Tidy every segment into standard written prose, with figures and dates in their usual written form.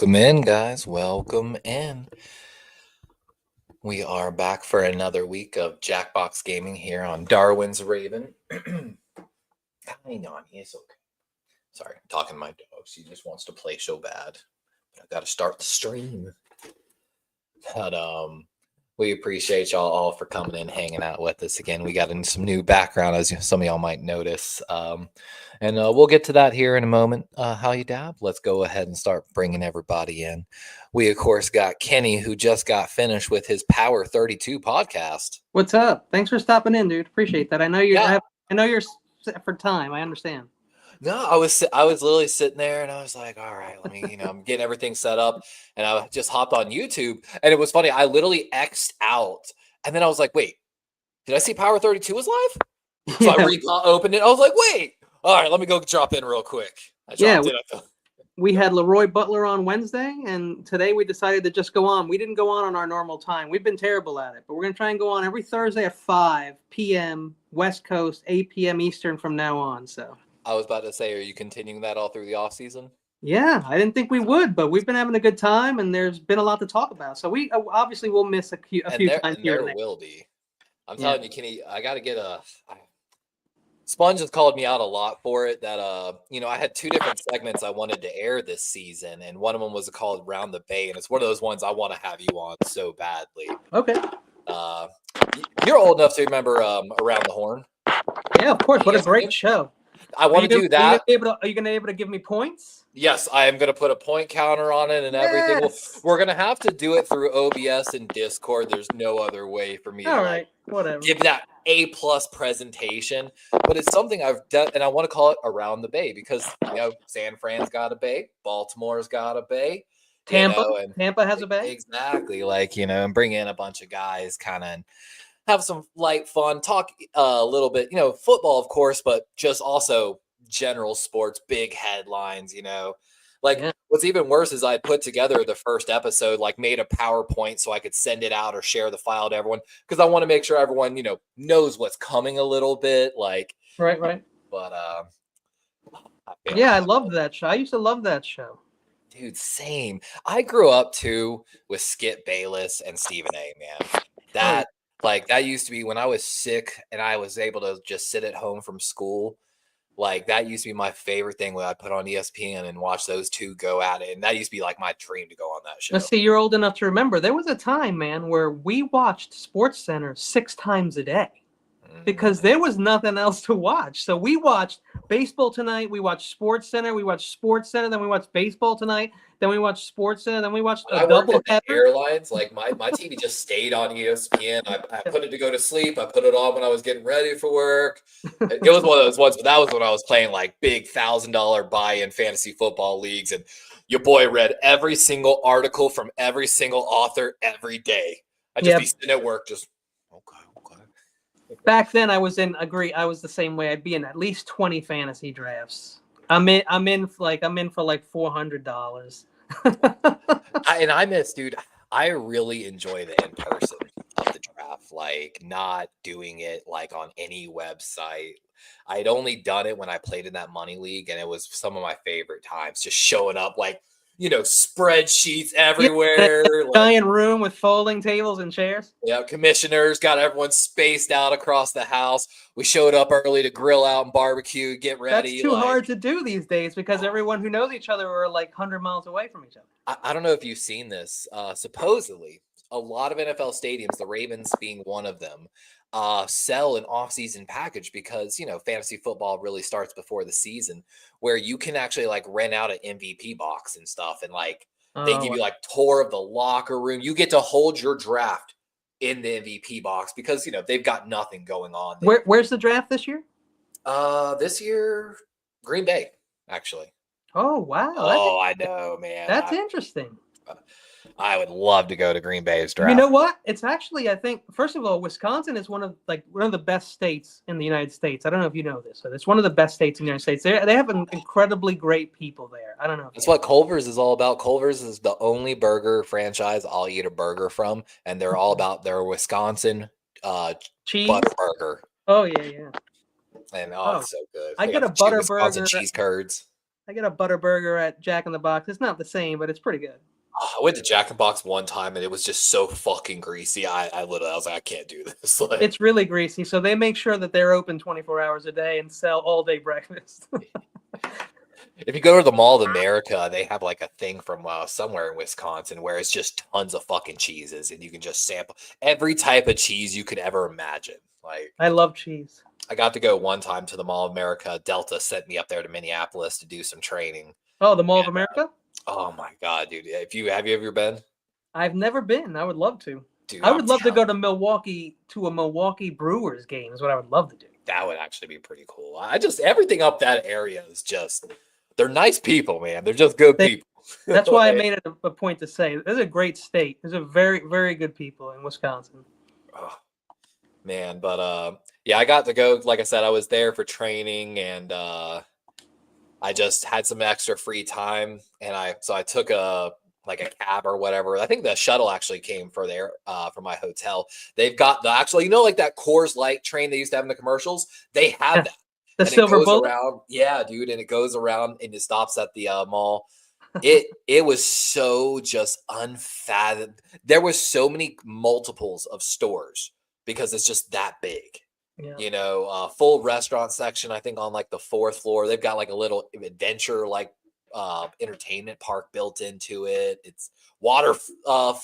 Welcome in, guys. Welcome in. We are back for another week of Jackbox Gaming here on Darwin's Raven. Hang on, he's okay. Sorry, I'm talking to my dog. She just wants to play so bad. But I got to start the stream. But we appreciate y'all all for coming in, hanging out with us again. We got in some new background, as some of y'all might notice. And we'll get to that here in a moment. How you dab? Let's go ahead and start bringing everybody in. We, of course, got Kenny, who just got finished with his Power 32 podcast. What's up? Thanks for stopping in, dude. Appreciate that. I know you're. Yeah. I know you're set for time. I understand. No, I was literally sitting there and I was like, all right, let me, I'm getting everything set up, and I just hopped on YouTube, and it was funny. I literally X'd out, and then I was like, wait, did I see Power 32 was live? So I opened it. I was like, wait, all right, let me go drop in real quick. I dropped in. We had Leroy Butler on Wednesday, and today we decided to just go on. We didn't go on our normal time. We've been terrible at it, but we're going to try and go on every Thursday at 5 p.m. West Coast, 8 p.m. Eastern from now on. So I was about to say, are you continuing that all through the off season? Yeah, I didn't think we would, but we've been having a good time, and there's been a lot to talk about. So we obviously will miss a few times here. There will be. I'm telling you, Kenny, I got to get Sponge has called me out a lot for it. That I had two different segments I wanted to air this season, and one of them was called Round the Bay, and it's one of those ones I want to have you on so badly. Okay. You're old enough to remember Around the Horn. Yeah, of course. What a great show. I want to do that. Are you going to be able to give me points? Yes, I am going to put a point counter on it and everything. We're going to have to do it through OBS and Discord. There's no other way for me to whatever. give that A+ presentation. But it's something I've done, and I want to call it Around the Bay because, San Fran's got a bay. Baltimore's got a bay. Tampa has a bay. Exactly. And bring in a bunch of guys kind of have some light fun, talk a little bit, football, of course, but just also general sports, big headlines, What's even worse is I put together the first episode, made a PowerPoint so I could send it out or share the file to everyone because I want to make sure everyone, knows what's coming a little bit. Right. But I loved that show. I used to love that show. Dude, same. I grew up too with Skip Bayless and Stephen A, man. That used to be when I was sick and I was able to just sit at home from school. That used to be my favorite thing when I'd put on ESPN and watch those two go at it. And that used to be my dream to go on that show. Let's see, you're old enough to remember. There was a time, man, where we watched SportsCenter 6 times a day because there was nothing else to watch. So we watched Baseball Tonight, we watched SportsCenter, we watched SportsCenter, then we watched Baseball Tonight, then we watched SportsCenter, then we watched a double header. Airlines, my TV just stayed on ESPN. I put it to go to sleep. I put it on when I was getting ready for work. It was one of those ones, but that was when I was playing big $1,000 buy-in fantasy football leagues, and your boy read every single article from every single author every day. I'd just be sitting at work, just okay. Back then, I was the same way. I'd be in at least 20 fantasy drafts. I'm in for $400. I miss, dude. I really enjoy the in person of the draft, not doing it on any website. I'd only done it when I played in that money league, and it was some of my favorite times. Just showing up, spreadsheets everywhere. Giant room with folding tables and chairs. Yeah, commissioners got everyone spaced out across the house. We showed up early to grill out and barbecue, get ready. That's too hard to do these days because everyone who knows each other are 100 miles away from each other. I don't know if you've seen this. Supposedly, a lot of NFL stadiums, the Ravens being one of them, sell an off-season package because, fantasy football really starts before the season where you can actually rent out an MVP box and stuff. And they give you tour of the locker room. You get to hold your draft in the MVP box because, they've got nothing going on. Where's the draft this year? This year, Green Bay, actually. Oh, wow. I know, man. That's interesting. I would love to go to Green Bay's draft. You know what? It's actually, I think, first of all, Wisconsin is one of the best states in the United States. I don't know if you know this, but it's one of the best states in the United States. They have incredibly great people there. I don't know. That's what Culver's is all about. Culver's is the only burger franchise I'll eat a burger from, and they're all about their Wisconsin cheese butter burger. Oh yeah. And it's so good. I get a butter burger. Cheese curds. I get a butter burger at Jack in the Box. It's not the same, but it's pretty good. I went to Jack in the Box one time and it was just so fucking greasy. I literally, I was like, I can't do this. Like, It's really greasy, so they make sure that they're open 24 hours a day and sell all day breakfast. if you go to the Mall of America, they have like a thing from somewhere in Wisconsin where it's just tons of fucking cheeses and you can just sample every type of cheese you could ever imagine. Like, I love cheese. I got to go one time to the Mall of America. Delta sent me up there to Minneapolis to do some training. Oh, the Mall of America? Oh my god, dude! Have you ever been? I've never been. I would love to. Dude, I would love to go to Milwaukee to a Milwaukee Brewers game. Is what I would love to do. That would actually be pretty cool. Everything up that area is just, they're nice people, man. They're just good people. That's why I made it a point to say this is a great state. There's a very, very good people in Wisconsin. Oh, man, but yeah, I got to go. Like I said, I was there for training, and I just had some extra free time, and I took a cab or whatever. I think the shuttle actually came for my hotel. They've got actually, like that Coors Light train they used to have in the commercials. They have that. The silver bullet. Yeah, dude, and it goes around and it stops at the mall. It was so just unfathomed. There was so many multiples of stores because it's just that big. Yeah. Full restaurant section, I think on like the 4th floor. They've got like a little adventure entertainment park built into it. It's waterlog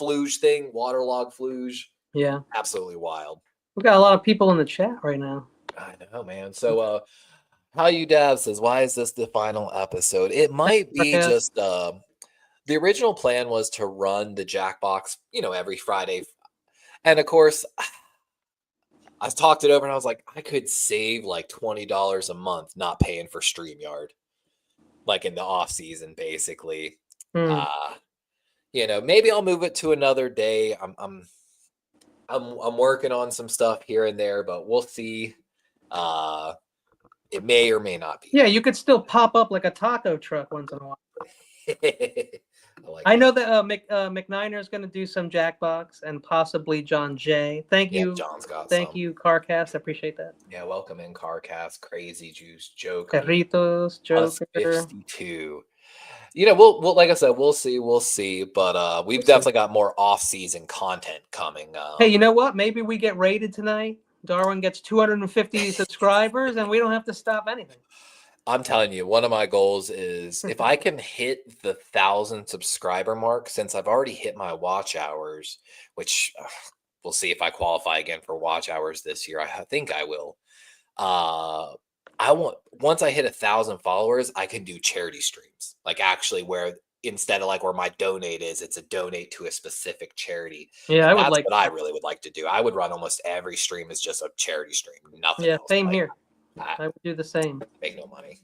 fluge. Yeah. Absolutely wild. We've got a lot of people in the chat right now. I know, man. So How You Dab says, why is this the final episode? It might be just the original plan was to run the Jackbox, every Friday. And of course, I talked it over and I was like, I could save like $20 a month not paying for StreamYard, like in the off season, basically. Maybe I'll move it to another day. I'm working on some stuff here and there, but we'll see. It may or may not be. Yeah, you could still pop up like a taco truck once in a while. I know that McNiner is going to do some Jackbox and possibly John J. Thank you. John's got Thank you, Carcast. I appreciate that. Yeah, welcome in, Carcast, Crazy Juice, Joker, Carritos, Joker, 52. We'll like I said, we'll see. But we've definitely got more off-season content coming. Hey, you know what? Maybe we get rated tonight. Darwin gets 250 subscribers, and we don't have to stop anything. I'm telling you, one of my goals is if I can hit the 1,000 subscriber mark, since I've already hit my watch hours, which we'll see if I qualify again for watch hours this year. I think I will. Once I hit 1,000 followers, I can do charity streams, like actually where instead of like where my donate is, it's a donate to a specific charity. Yeah, that's what I really would like to do. I would run almost every stream as just a charity stream. Nothing. Yeah, else. same here. I would do the same. Make no money.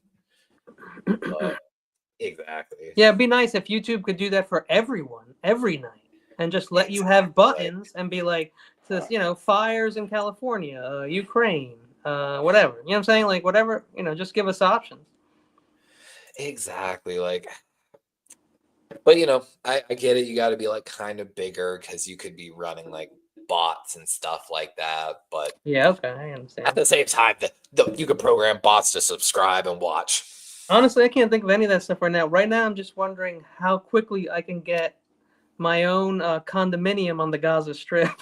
Exactly. Yeah, it'd be nice if YouTube could do that for everyone every night and just let you have buttons and be like, fires in California, Ukraine, whatever. You know what I'm saying? Like whatever, just give us options. Exactly. But I get it. You got to be like kind of bigger because you could be running like bots and stuff like that. But yeah, okay, I understand. At the same time, you could program bots to subscribe and watch. Honestly, I can't think of any of that stuff right now. Right now, I'm just wondering how quickly I can get my own condominium on the Gaza Strip.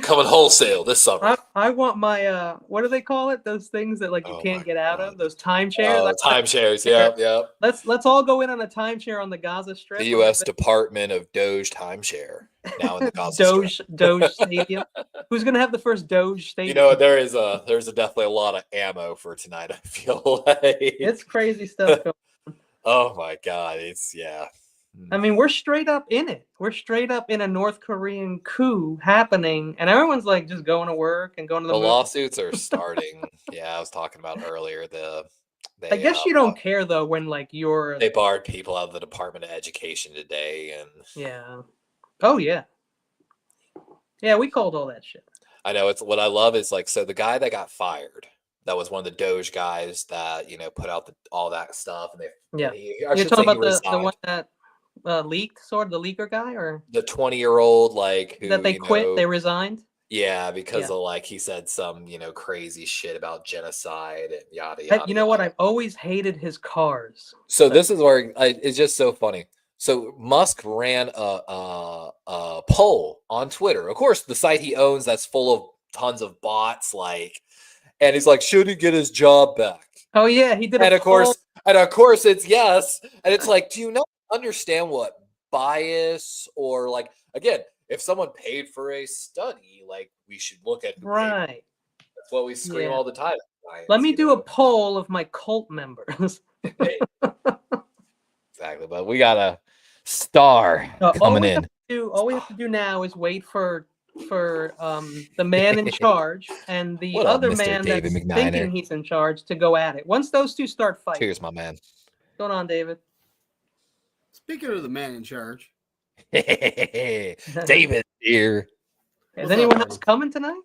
Coming wholesale this summer. I want my what do they call it? Those things that you can't get out of. Those timeshares. Timeshares. Yeah. Let's all go in on a timeshare on the Gaza Strip. The U.S. Department of Doge timeshare now in the Gaza Strip. Doge Stadium. Who's gonna have the first Doge Stadium? There's definitely a lot of ammo for tonight. I feel like it's crazy stuff going on. Oh my God, I mean, we're straight up in it. We're straight up in a North Korean coup happening, and everyone's like just going to work and going to the lawsuits are starting. Yeah, I was talking about earlier. I guess you don't care though when they barred people out of the Department of Education today, and oh yeah, we called all that shit. I know. It's what I love is so the guy that got fired. That was one of the Doge guys that put out all that stuff, and you're talking about the one that leaked, sort of the leaker guy, or the 20-year-old who, that they quit, they resigned. Yeah, because Yeah. of like he said some, crazy shit about genocide and yada yada You know what? yada. I've always hated his cars. So this is where it's just so funny. So Musk ran a poll on Twitter. Of course, the site he owns that's full of tons of bots, and he's like, should he get his job back? Oh yeah, he did a And of poll. course, it's yes. And it's like, do you not understand what bias or again, if someone paid for a study, we should look at who paid. Right. That's what we scream Yeah. all the time. Let me do a poll of my cult members. Exactly, but we got a star coming in. All we have to do now is wait for the man in charge and the What up, other Mr. man David that's McNiner? thinking he's in charge to go at it. Once those two start fighting. Cheers, my man. What's going on, David? Speaking of the man in charge, David here. Is What's anyone up, else coming tonight?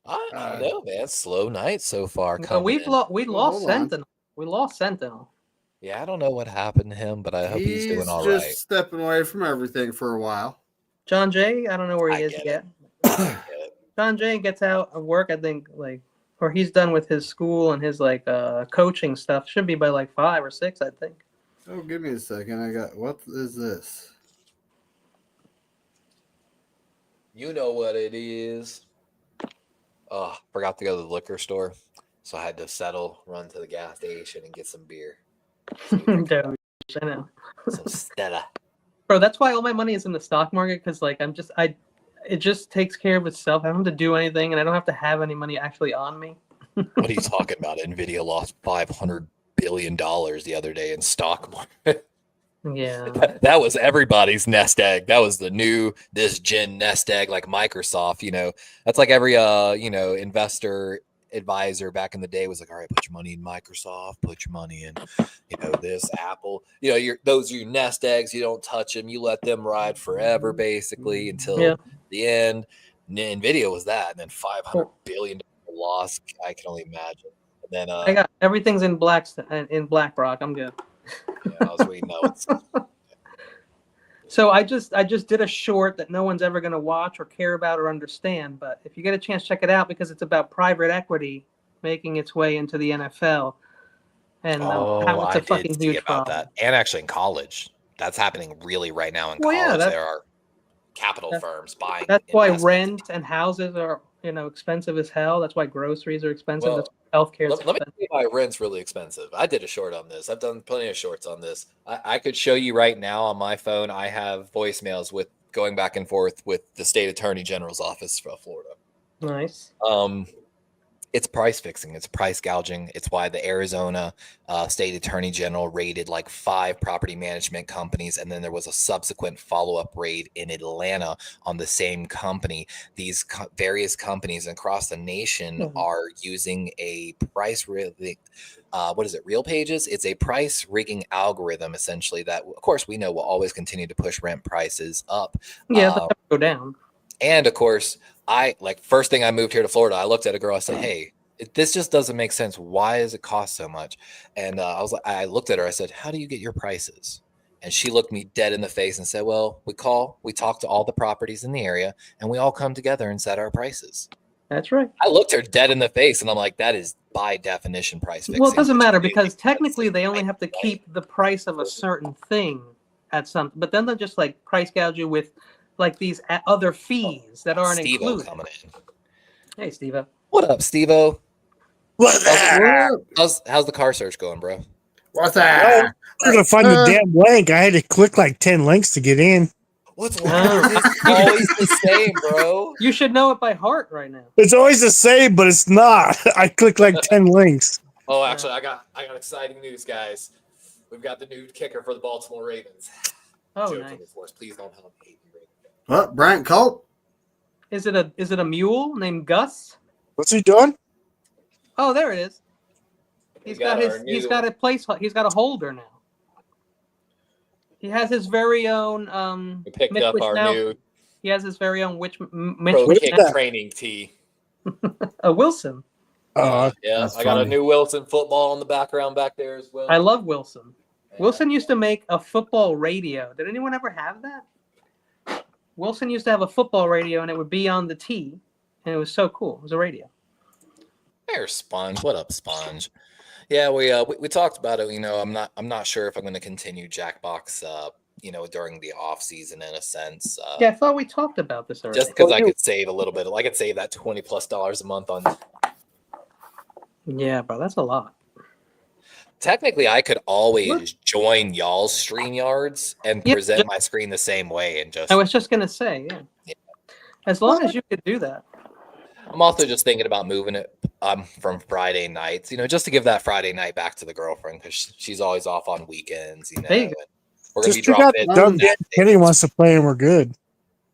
I don't know, man. Slow night so far. No, we lost hold on. Sentinel. We lost Sentinel. Yeah, I don't know what happened to him, but I hope he's doing all just right. stepping away from everything for a while. John Jay, I don't know where he I is get yet. I get it. John Jay gets out of work, I think, or he's done with his school and his coaching stuff. Should be by 5 or 6, I think. Oh, give me a second. What is this? You know what it is. Oh, forgot to go to the liquor store, so I had to run to the gas station and get some beer. Dude, I know. Some Stella. Bro, that's why all my money is in the stock market because it just takes care of itself. I don't have to do anything, and I don't have to have any money actually on me. What are you talking about? Nvidia lost $500 billion the other day in stock market. Yeah. That was everybody's nest egg. That was the new this gen nest egg, like Microsoft. That's like every investor advisor back in the day was like, all right, put your money in Microsoft, put your money in this Apple. Those are your nest eggs. You don't touch them. You let them ride forever, basically, until the end. Nvidia was that, and then $500 billion loss. I can only imagine. And then I got everything's in BlackRock. I'm good. Yeah, I was reading that. So I just did a short that no one's ever going to watch or care about or understand. But if you get a chance, check it out because it's about private equity making its way into the NFL and how it's a fucking huge problem. That. And actually in college, that's happening really right now in college. There are capital firms buying. That's why rent and houses are expensive as hell. That's why groceries are expensive. That's why healthcare is expensive. Let me tell you why rent's really expensive. I did a short on this. I've done plenty of shorts on this. I could show you right now on my phone. I have voicemails with going back and forth with the state attorney general's office for Florida. Nice. It's price fixing. It's price gouging. It's why the Arizona state attorney general raided 5 property management companies. And then there was a subsequent follow-up raid in Atlanta on the same company. These various companies across the nation are using a price rigging. What is it? Real Pages? It's a price rigging algorithm, essentially, that, of course, we know will always continue to push rent prices up. Yeah, they'll go down. And of course, first thing I moved here to Florida, I looked at a girl. I said, "Hey, this just doesn't make sense. Why does it cost so much?" And I looked at her. I said, "How do you get your prices?" And she looked me dead in the face and said, "Well, we talk to all the properties in the area, and we all come together and set our prices." That's right. I looked her dead in the face, and I'm like, "That is by definition price fixing." Well, it doesn't matter because technically they only have to keep the price of a certain thing at something, but then they'll just price gouge you with these other fees that aren't Steve-O included. coming in. Hey, Steve-O. What up, Steve-O? What's up? How's the car search going, bro? What's that? I'm gonna find the damn link. I had to click 10 links to get in. What's wrong? It's always the same, bro. You should know it by heart right now. It's always the same, but it's not. I clicked 10 links. Oh, actually, I got exciting news, guys. We've got the new kicker for the Baltimore Ravens. Oh, Joking, nice. of course. Please don't help me hate the Ravens. What? Bryant Colt? Is it a mule named Gus? What's he doing? Oh, there it is. He's got a holder now. He has his very own We picked Mitch up our Wisnowski. new He has his very own Mitch pro kick that? training tee. Wilson. Oh, Yeah, That's I got a funny. new Wilson football in the background back there as well. I love Wilson. Wilson used to make a football radio. Did anyone ever have that? Wilson used to have a football radio, and it would be on the tee, and it was so cool. It was a radio. There's Sponge. What up, Sponge? Yeah, we talked about it. I'm not sure if I'm going to continue Jackbox. During the off season in a sense. Yeah, I thought we talked about this already. Just because I could save a little bit. I could save that $20+ a month on. Yeah, bro, that's a lot. Technically, I could always join y'all's StreamYards and present my screen the same way and just. I was just gonna say, yeah. As long as you could do that. I'm also just thinking about moving it from Friday nights, just to give that Friday night back to the girlfriend because she's always off on weekends. There you go. We're gonna be Just dropping dropping it. Dumb Kenny wants to play, and we're good.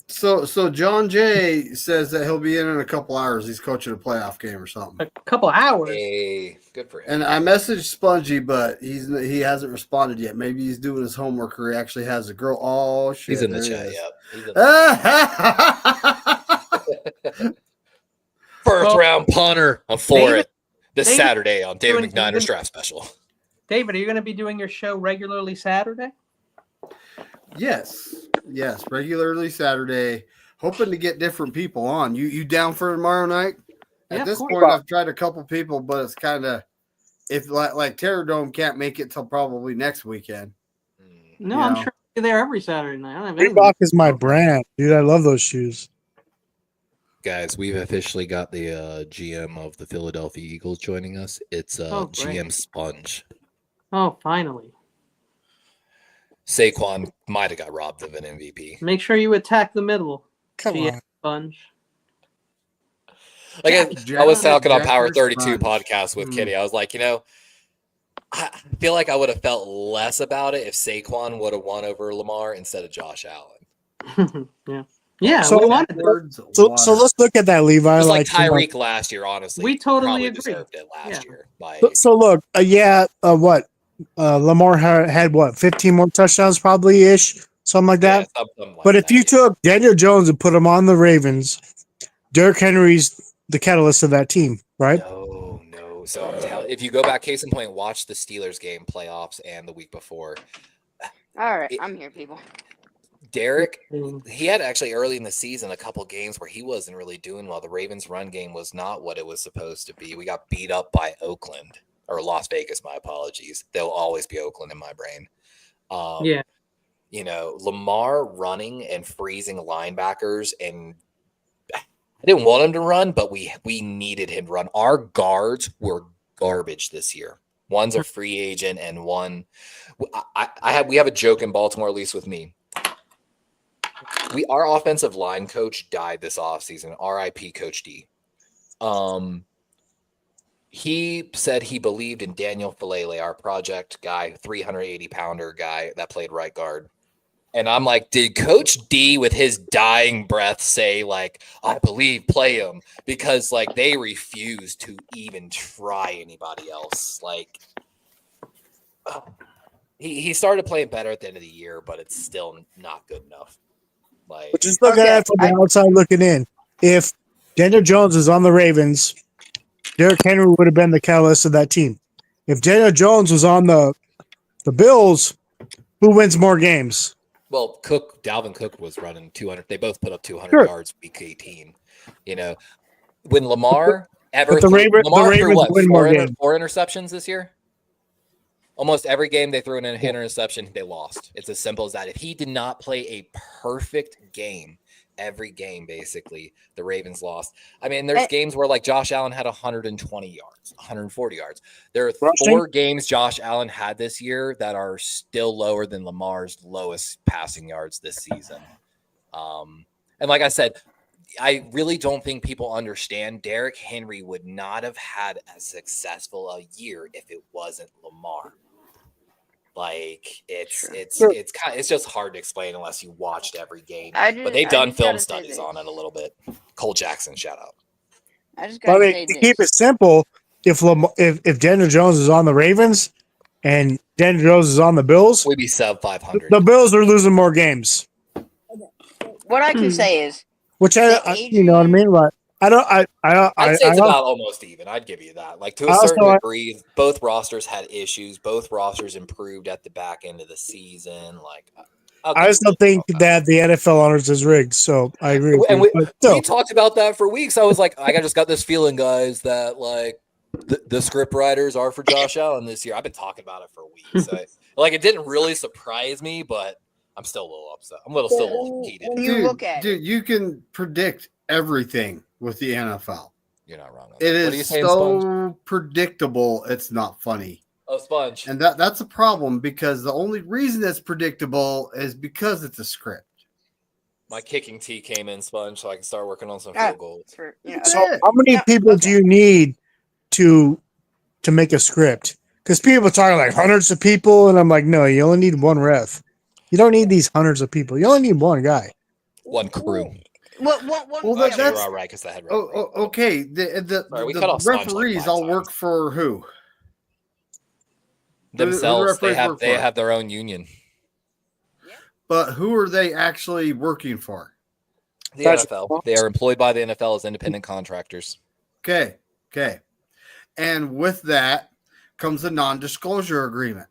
So John Jay says that he'll be in a couple hours. He's coaching a playoff game or something. A couple hours. Hey, good for him. And I messaged Spongy, but he hasn't responded yet. Maybe he's doing his homework, or he actually has a girl. Oh shit! He's in the chat. Yep. First round punter. I'm for it. This Saturday on David McNider's draft special. David, are you going to be doing your show regularly Saturday? Yes, regularly Saturday. Hoping to get different people on. You down for tomorrow night? At this point, I've tried a couple people, but it's kind of if like Terror Dome can't make it till probably next weekend. No, I'm sure you're there every Saturday night. Reebok is my brand, dude. I love those shoes. Guys, we've officially got the GM of the Philadelphia Eagles joining us. It's GM Sponge. Oh, finally. Saquon might have got robbed of an MVP. Make sure you attack the middle. Come on. Sponge. I was talking on Power 32 podcast with Kitty. I was like, I feel like I would have felt less about it if Saquon would have won over Lamar instead of Josh Allen. Yeah, so we wanted so let's look at that, Levi. Just like Tyreek last year, honestly. We totally agree. Deserved it last year. So look, what? Lamar had what? 15 more touchdowns, probably ish, something like that. Yeah, something like but if that, you took Daniel Jones and put him on the Ravens, Derrick Henry's the catalyst of that team, right? No. So if you go back, case in point, watch the Steelers game, playoffs, and the week before. All right, I'm here, people. Derek, he had actually early in the season a couple games where he wasn't really doing well. The Ravens' run game was not what it was supposed to be. We got beat up by Oakland or Las Vegas. My apologies. They'll always be Oakland in my brain. Lamar running and freezing linebackers, and I didn't want him to run, but we needed him to run. Our guards were garbage this year. One's a free agent, and one we have a joke in Baltimore, at least with me. Our offensive line coach died this offseason. R.I.P. Coach D. He said he believed in Daniel Falele, our project guy, 380-pounder guy that played right guard. And I'm like, did Coach D with his dying breath say, I believe, play him? Because, they refuse to even try anybody else. He started playing better at the end of the year, but it's still not good enough. But just look at it from the outside looking in. If Daniel Jones was on the Ravens, Derrick Henry would have been the catalyst of that team. If Daniel Jones was on the Bills, who wins more games? Well, Dalvin Cook was running 200. They both put up 200 yards week 18. When Lamar the Ravens win more games. 4 interceptions this year. Almost every game they threw in an interception, they lost. It's as simple as that. If he did not play a perfect game, every game, basically, the Ravens lost. I mean, there's games where Josh Allen had 120 yards, 140 yards. There are 4 games Josh Allen had this year that are still lower than Lamar's lowest passing yards this season. And like I said, I really don't think people understand Derrick Henry would not have had as successful a year if it wasn't Lamar. It's just hard to explain unless you watched every game. But they've done film studies on it a little bit. Cole Jackson, shout out. To keep it simple, if Daniel Jones is on the Ravens and Daniel Jones is on the Bills, we'd be sub 500. The Bills are losing more games. What I can say is, you know what I mean? But I'd say it's about almost even. I'd give you that. To a certain degree, both rosters had issues. Both rosters improved at the back end of the season. I still think that the NFL honors is rigged, so I agree with And you. But we talked about that for weeks. I was like, I just got this feeling, guys, that like the script writers are for Josh Allen this year. I've been talking about it for weeks. It didn't really surprise me, but I'm still a little upset. I'm still a little heated. When you look at it, you can predict everything with the NFL. You're not wrong. It what are you is saying, so Sponge? predictable. It's not funny. Oh, Sponge. And that's a problem because the only reason it's predictable is because it's a script. My kicking tee came in, Sponge, so I can start working on some field goals. So how many people do you need to make a script? Because people are talking like hundreds of people, and I'm like, no, you only need one ref. You don't need these hundreds of people. You only need one guy. One crew. That's all right, because the head ref. Okay. The referees all work for who? Themselves. They have their own union. But who are they actually working for? The NFL. They are employed by the NFL as independent contractors. Okay. And with that comes a non-disclosure agreement.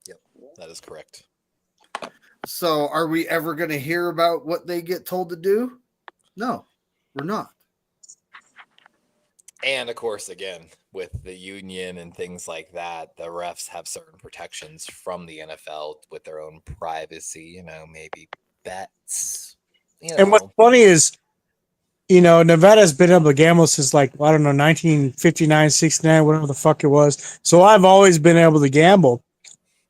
Yep, that is correct. So are we ever going to hear about what they get told to do? No, we're not. And of course, again, with the union and things like that, the refs have certain protections from the NFL with their own privacy, maybe bets. And what's funny is, Nevada's been able to gamble since 1959, 69, whatever the fuck it was. So I've always been able to gamble.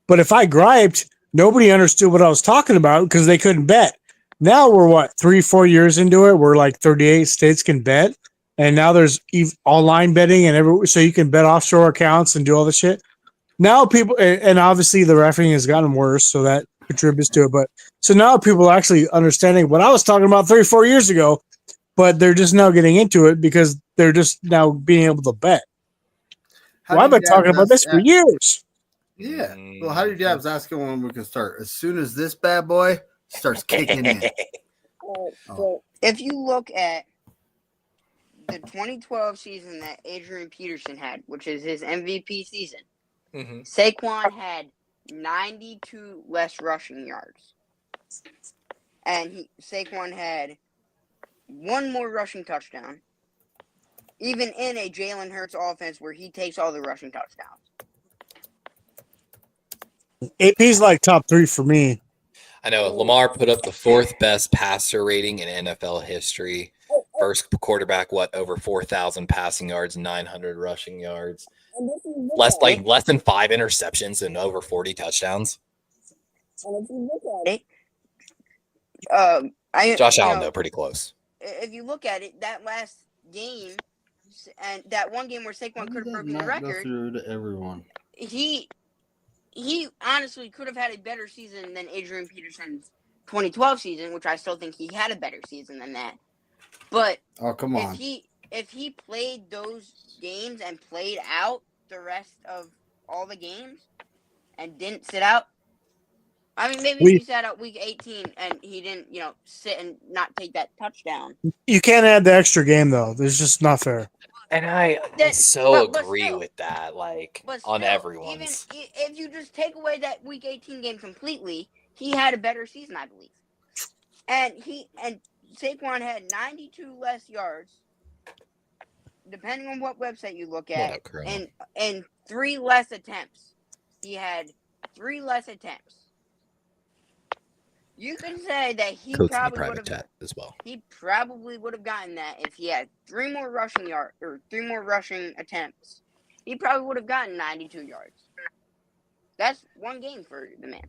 But if I griped, nobody understood what I was talking about because they couldn't bet. Now we're 3-4 years into it. We're like 38 states can bet. And now there's online betting so you can bet offshore accounts and do all this shit. Now people, and obviously the refereeing has gotten worse, so that contributes to it. But so now people are actually understanding what I was talking about 3-4 years ago, but they're just now getting into it because they're just now being able to bet. I've been talking about this for years. Yeah. Well, how do you dabs asking when we can start? As soon as this bad boy starts kicking in. If you look at the 2012 season that Adrian Peterson had, which is his MVP season, Saquon had 92 less rushing yards. And Saquon had one more rushing touchdown, even in a Jalen Hurts offense where he takes all the rushing touchdowns. AP's like top 3 for me. I know Lamar put up the 4th best passer rating in NFL history. First quarterback, over 4,000 passing yards, 900 rushing yards, less than 5 interceptions and over 40 touchdowns. And if you look at it, Josh Allen though, pretty close. If you look at it, that last game and that one game where Saquon could have broken the record, through to everyone. He honestly could have had a better season than Adrian Peterson's 2012 season, which I still think he had a better season than that. But come on. If he played those games and played out the rest of all the games and didn't sit out, maybe he sat out week 18 and he didn't, sit and not take that touchdown. You can't add the extra game though. It's just not fair. And I agree with that, on everyone's. Even if you just take away that week 18 game completely, he had a better season, I believe. And Saquon had 92 less yards, depending on what website you look at, and 3 less attempts. He had 3 less attempts. You can say that he probably would have as well. He probably would have gotten that if he had 3 more rushing yards or 3 more rushing attempts. He probably would have gotten 92 yards. That's one game for the man.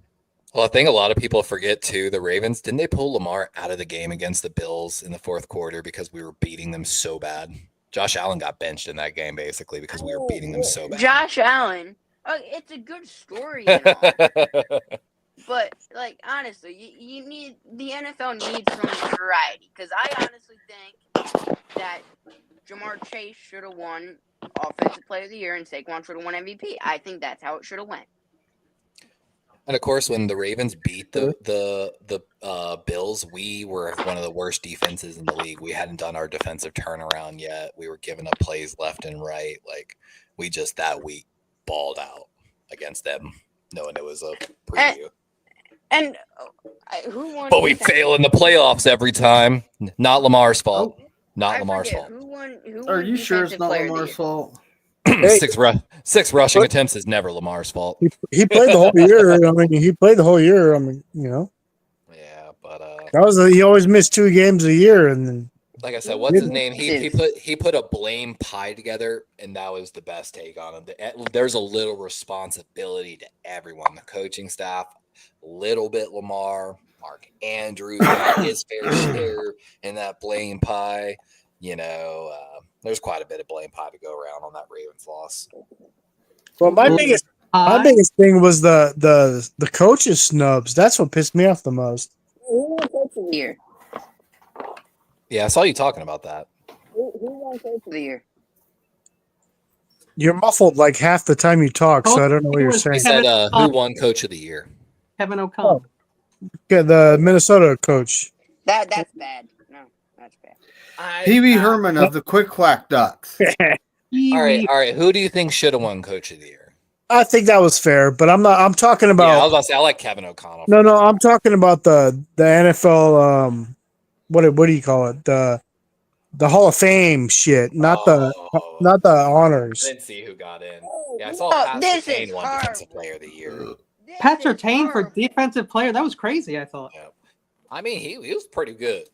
Well, I think a lot of people forget too. The Ravens, didn't they pull Lamar out of the game against the Bills in the 4th quarter because we were beating them so bad? Josh Allen got benched in that game basically because we were beating them so bad. Josh Allen, it's a good story and all. But, honestly, you need the NFL needs some variety. Because I honestly think that Jamar Chase should have won Offensive Player of the Year and Saquon should have won MVP. I think that's how it should have went. And, of course, when the Ravens beat the Bills, we were one of the worst defenses in the league. We hadn't done our defensive turnaround yet. We were giving up plays left and right. We just that week balled out against them, knowing it was a preview. And who won? But we fail in the playoffs every time. Not Lamar's fault. Not Lamar's fault. Who won? Are you sure it's not Lamar's fault? Six rushing attempts is never Lamar's fault. He played the whole year. I mean, he played the whole year. I mean, Yeah, but that was he always missed 2 games a year, and then like I said, what's his name? He put a blame pie together, and that was the best take on him. There's a little responsibility to everyone, the coaching staff, a little bit Lamar, Mark Andrews got his fair share in that blame pie. There's quite a bit of blame pie to go around on that Ravens loss. Well, my biggest thing was the coaches snubs. That's what pissed me off the most. Who won coach of the year? Yeah, I saw you talking about that. Who won coach of the year? You're muffled like half the time you talk, so I don't know what you're saying. He said, who won coach of the year? Kevin O'Connell. Yeah, the Minnesota coach. That's bad. No, that's bad. Pee-wee Herman of the Quick Quack Ducks. All right. Who do you think should have won coach of the year? I think that was fair, but I'm talking about. Yeah, I was about to say I like Kevin O'Connell. No, I'm talking about the NFL. What do you call it? The Hall of Fame shit, not the honors. I didn't see who got in. Yeah, I saw Pat Surtain won defensive player of the year. Pat Surtain for defensive player. That was crazy. I thought. Yeah. I mean, he was pretty good.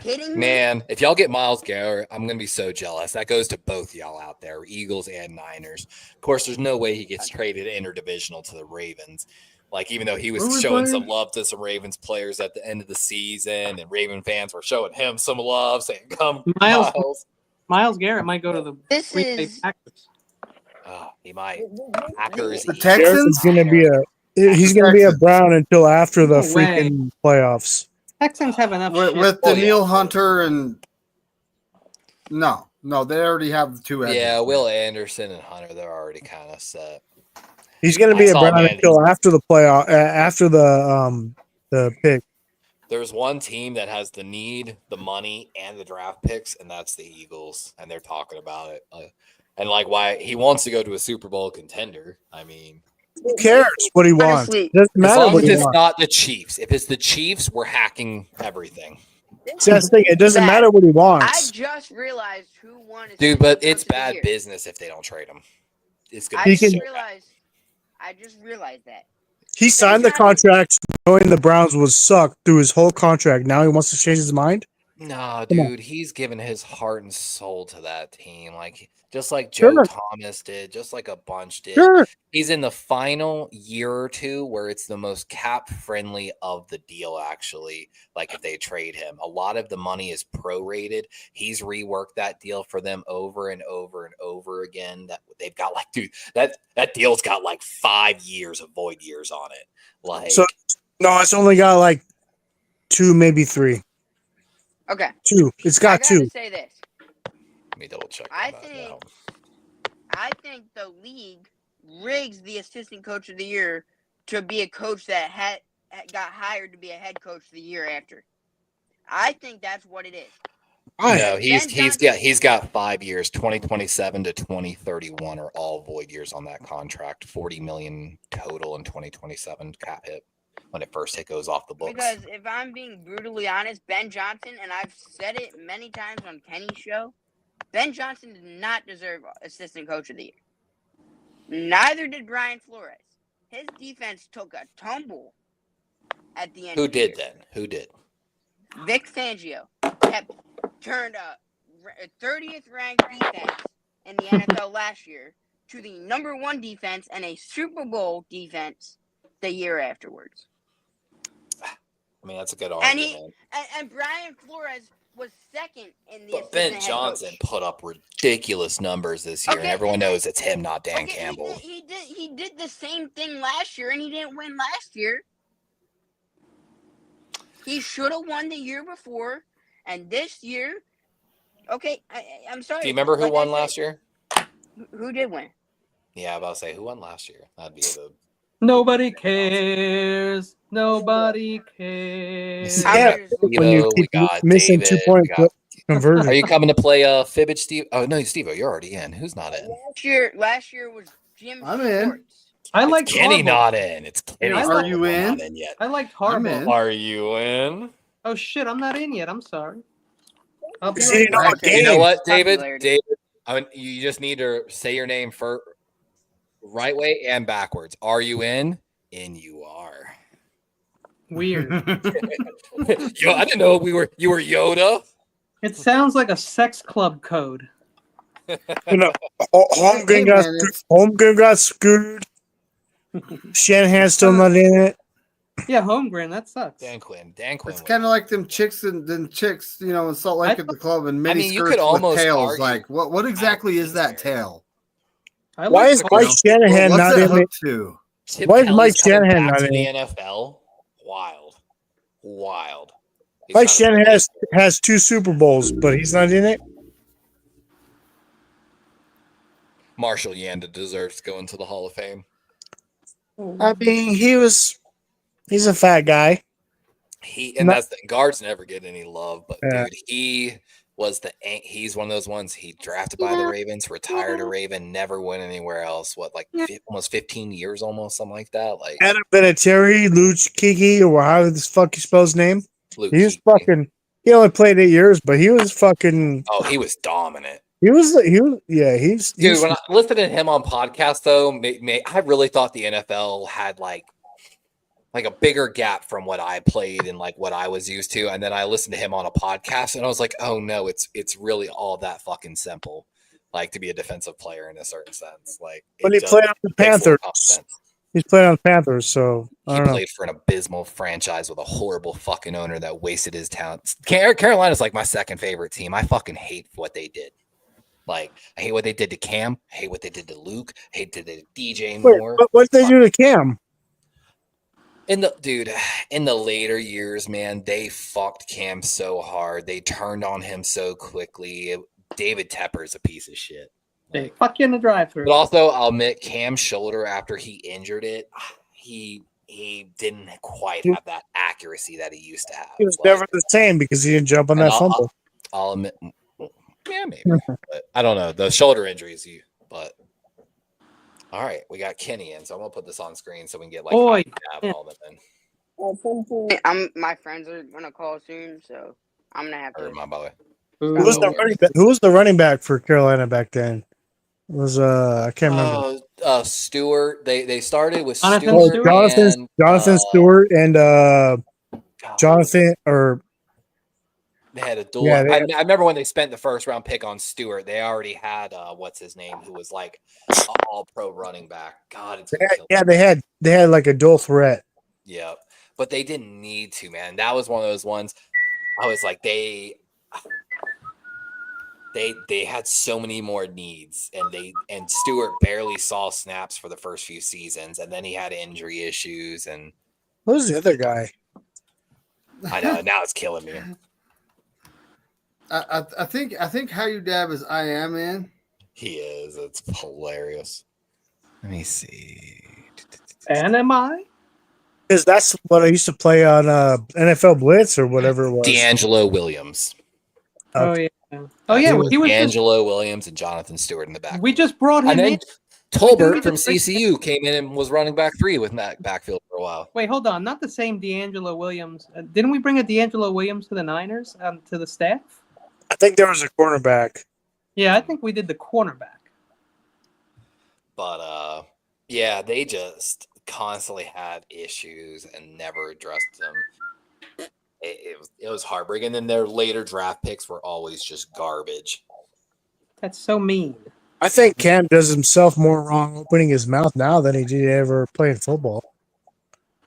Kidding me? Man, if y'all get Myles Garrett, I'm gonna be so jealous. That goes to both y'all out there, Eagles and Niners. Of course, there's no way he gets traded interdivisional to the Ravens. Even though he was showing some love to some Ravens players at the end of the season, and Raven fans were showing him some love, saying, "Come, Myles Garrett might go to the Green Bay Packers. Oh, he might. Packers. The Texans gonna be he's going to be a Brown until after the freaking playoffs. Texans have enough with Daniil Hunter and no, they already have the two. Yeah, Will Anderson and Hunter, they're already kind of set. He's going to be a Brown until after the playoff, after the pick. There's one team that has the need, the money, and the draft picks, and that's the Eagles, and they're talking about it. And why he wants to go to a Super Bowl contender. I mean, who cares what he wants? It doesn't matter as long what as he it's wants. not the Chiefs. If it's the Chiefs, we're hacking everything. That's the thing. It doesn't matter what he wants. I just realized who won. Dude, but it's bad business if they don't trade him. It's gonna. I just realized that. He signed the contract knowing the Browns would suck through his whole contract. Now he wants to change his mind? No, dude, he's given his heart and soul to that team. Just like Joe Thomas did, just like a bunch did. Sure. He's in the final year or two where it's the most cap friendly of the deal, actually. If they trade him, a lot of the money is prorated. He's reworked that deal for them over and over and over again. That they've got that deal's got 5 years of void years on it. So no, it's only got 2, maybe 3. Okay. 2. It's got 2. Say this. Let me double check. I think the league rigs the assistant coach of the year to be a coach that got hired to be a head coach the year after. I think that's what it is. No, he's got 5 years, 2027 to 2031 are all void years on that contract. $40 million total in 2027 cap hit when it first goes off the books. Because if I'm being brutally honest, Ben Johnson, and I've said it many times on Kenny's show, Ben Johnson did not deserve assistant coach of the year. Neither did Brian Flores. His defense took a tumble at the end. Who did then? Who did? Vic Fangio turned a 30th ranked defense in the NFL last year to the number 1 defense and a Super Bowl defense the year afterwards. I mean, that's a good argument. And Brian Flores was second in the. But Ben Johnson put up ridiculous numbers this year, and everyone knows it's him, not Dan Campbell. He did the same thing last year, and he didn't win last year. He should have won the year before, and this year. Okay, I'm sorry. Do you remember who won last year? Who did win? Yeah, I'm about to say who won last year. That'd be the. Nobody cares. Nobody cares. When you keep missing 2-point conversion. Are you coming to play Fibbage, Steve? Oh no, Steve, you're already in. Who's not in? Last year was Jim. I'm in. I like Kenny Harbaugh. not in. It's Kenny. Are you in? Not in yet. I liked I'm Harbaugh. in. Are you in? Oh shit, I'm not in yet. I'm sorry. I'll be See, right back. You know what, David? Popularity. David, you just need to say your name for right way and backwards. Are you in? In you are. Weird. Yo, I didn't know you were Yoda. It sounds like a sex club code. Holmgren got screwed. Shanahan's still not in it. Yeah, Holmgren, that sucks. Dan Quinn. It's kind of like them chicks in Salt Lake at the club and mini you skirts could almost with tails. argue- Like, what exactly is that tail? Why is Mike Shanahan What's not it in it? hooked to? Tim Why is Kelly's Mike coming Shanahan back not to the in NFL? Wild. He's Mike trying to- Shanahan has 2 Super Bowls, but he's not in it. Marshall Yanda deserves to go into the Hall of Fame. I mean, he's a fat guy. That's the guards never get any love, but Yeah. dude, he's one of those ones. He drafted by the Ravens, retired a Raven, never went anywhere else. Almost 15 years, almost something like that. Like Adam Vinatieri, Luch Kiki, or however the fuck you spell his name. Luke He was Kuechly. fucking. He only played 8 years, but he was fucking. Oh, he was dominant. He's. Dude, when I listened to him on podcast, though, I really thought the NFL had like a bigger gap from what I played and like what I was used to. And then I listened to him on a podcast, and I was like, oh no, it's really all that fucking simple. Like to be a defensive player in a certain sense. Like, But he played on the Panthers. He's playing on the Panthers, so I He don't know. played for an abysmal franchise with a horrible fucking owner that wasted his talent. Carolina's like my second favorite team. I fucking hate what they did. Like, I hate what they did to Cam. I hate what they did to Luke. I hate what they did to DJ Moore. What did they do to Cam? In the later years, man, they fucked Cam so hard. They turned on him so quickly. David Tepper is a piece of shit. They fuck you in the drive-thru. But also, I'll admit, Cam's shoulder after he injured it, he didn't quite have that accuracy that he used to have. He was never the same because he didn't jump on that fumble. I'll admit, yeah, maybe, but I don't know the shoulder injuries. But all right, we got Kenny in, so I'm gonna put this on screen so we can get like Boy, all of them in. My friends are gonna call soon, so I'm gonna have to. My boy. Who was the running back for Carolina back then? It was I can't remember. Stewart. They started with Jonathan Stewart. Jonathan Stewart and Jonathan or they had a duel. Yeah, I remember when they spent the first round pick on Stewart. They already had what's his name, who was like all pro running back. God, it's they had like a dual threat. Yeah, but they didn't need to, man. That was one of those ones. I was like, they had so many more needs, and Stewart barely saw snaps for the first few seasons, and then he had injury issues. And who's the other guy? I know now it's killing me. I think how you dab is I am in. He is. It's hilarious. Let me see. And am I? Because that's what I used to play on NFL Blitz or whatever it was. D'Angelo Williams. Oh yeah. Oh yeah. He was D'Angelo Williams and Jonathan Stewart in the back. We just brought him and then in. Tolbert from CCU came in and was running back 3 with that backfield for a while. Wait, hold on. Not the same D'Angelo Williams. Didn't we bring a D'Angelo Williams to the Niners, to the staff? I think there was a cornerback. Yeah, I think we did the cornerback. But yeah, they just constantly had issues and never addressed them. It was heartbreaking. And then their later draft picks were always just garbage. That's so mean. I think Cam does himself more wrong opening his mouth now than he did ever playing football.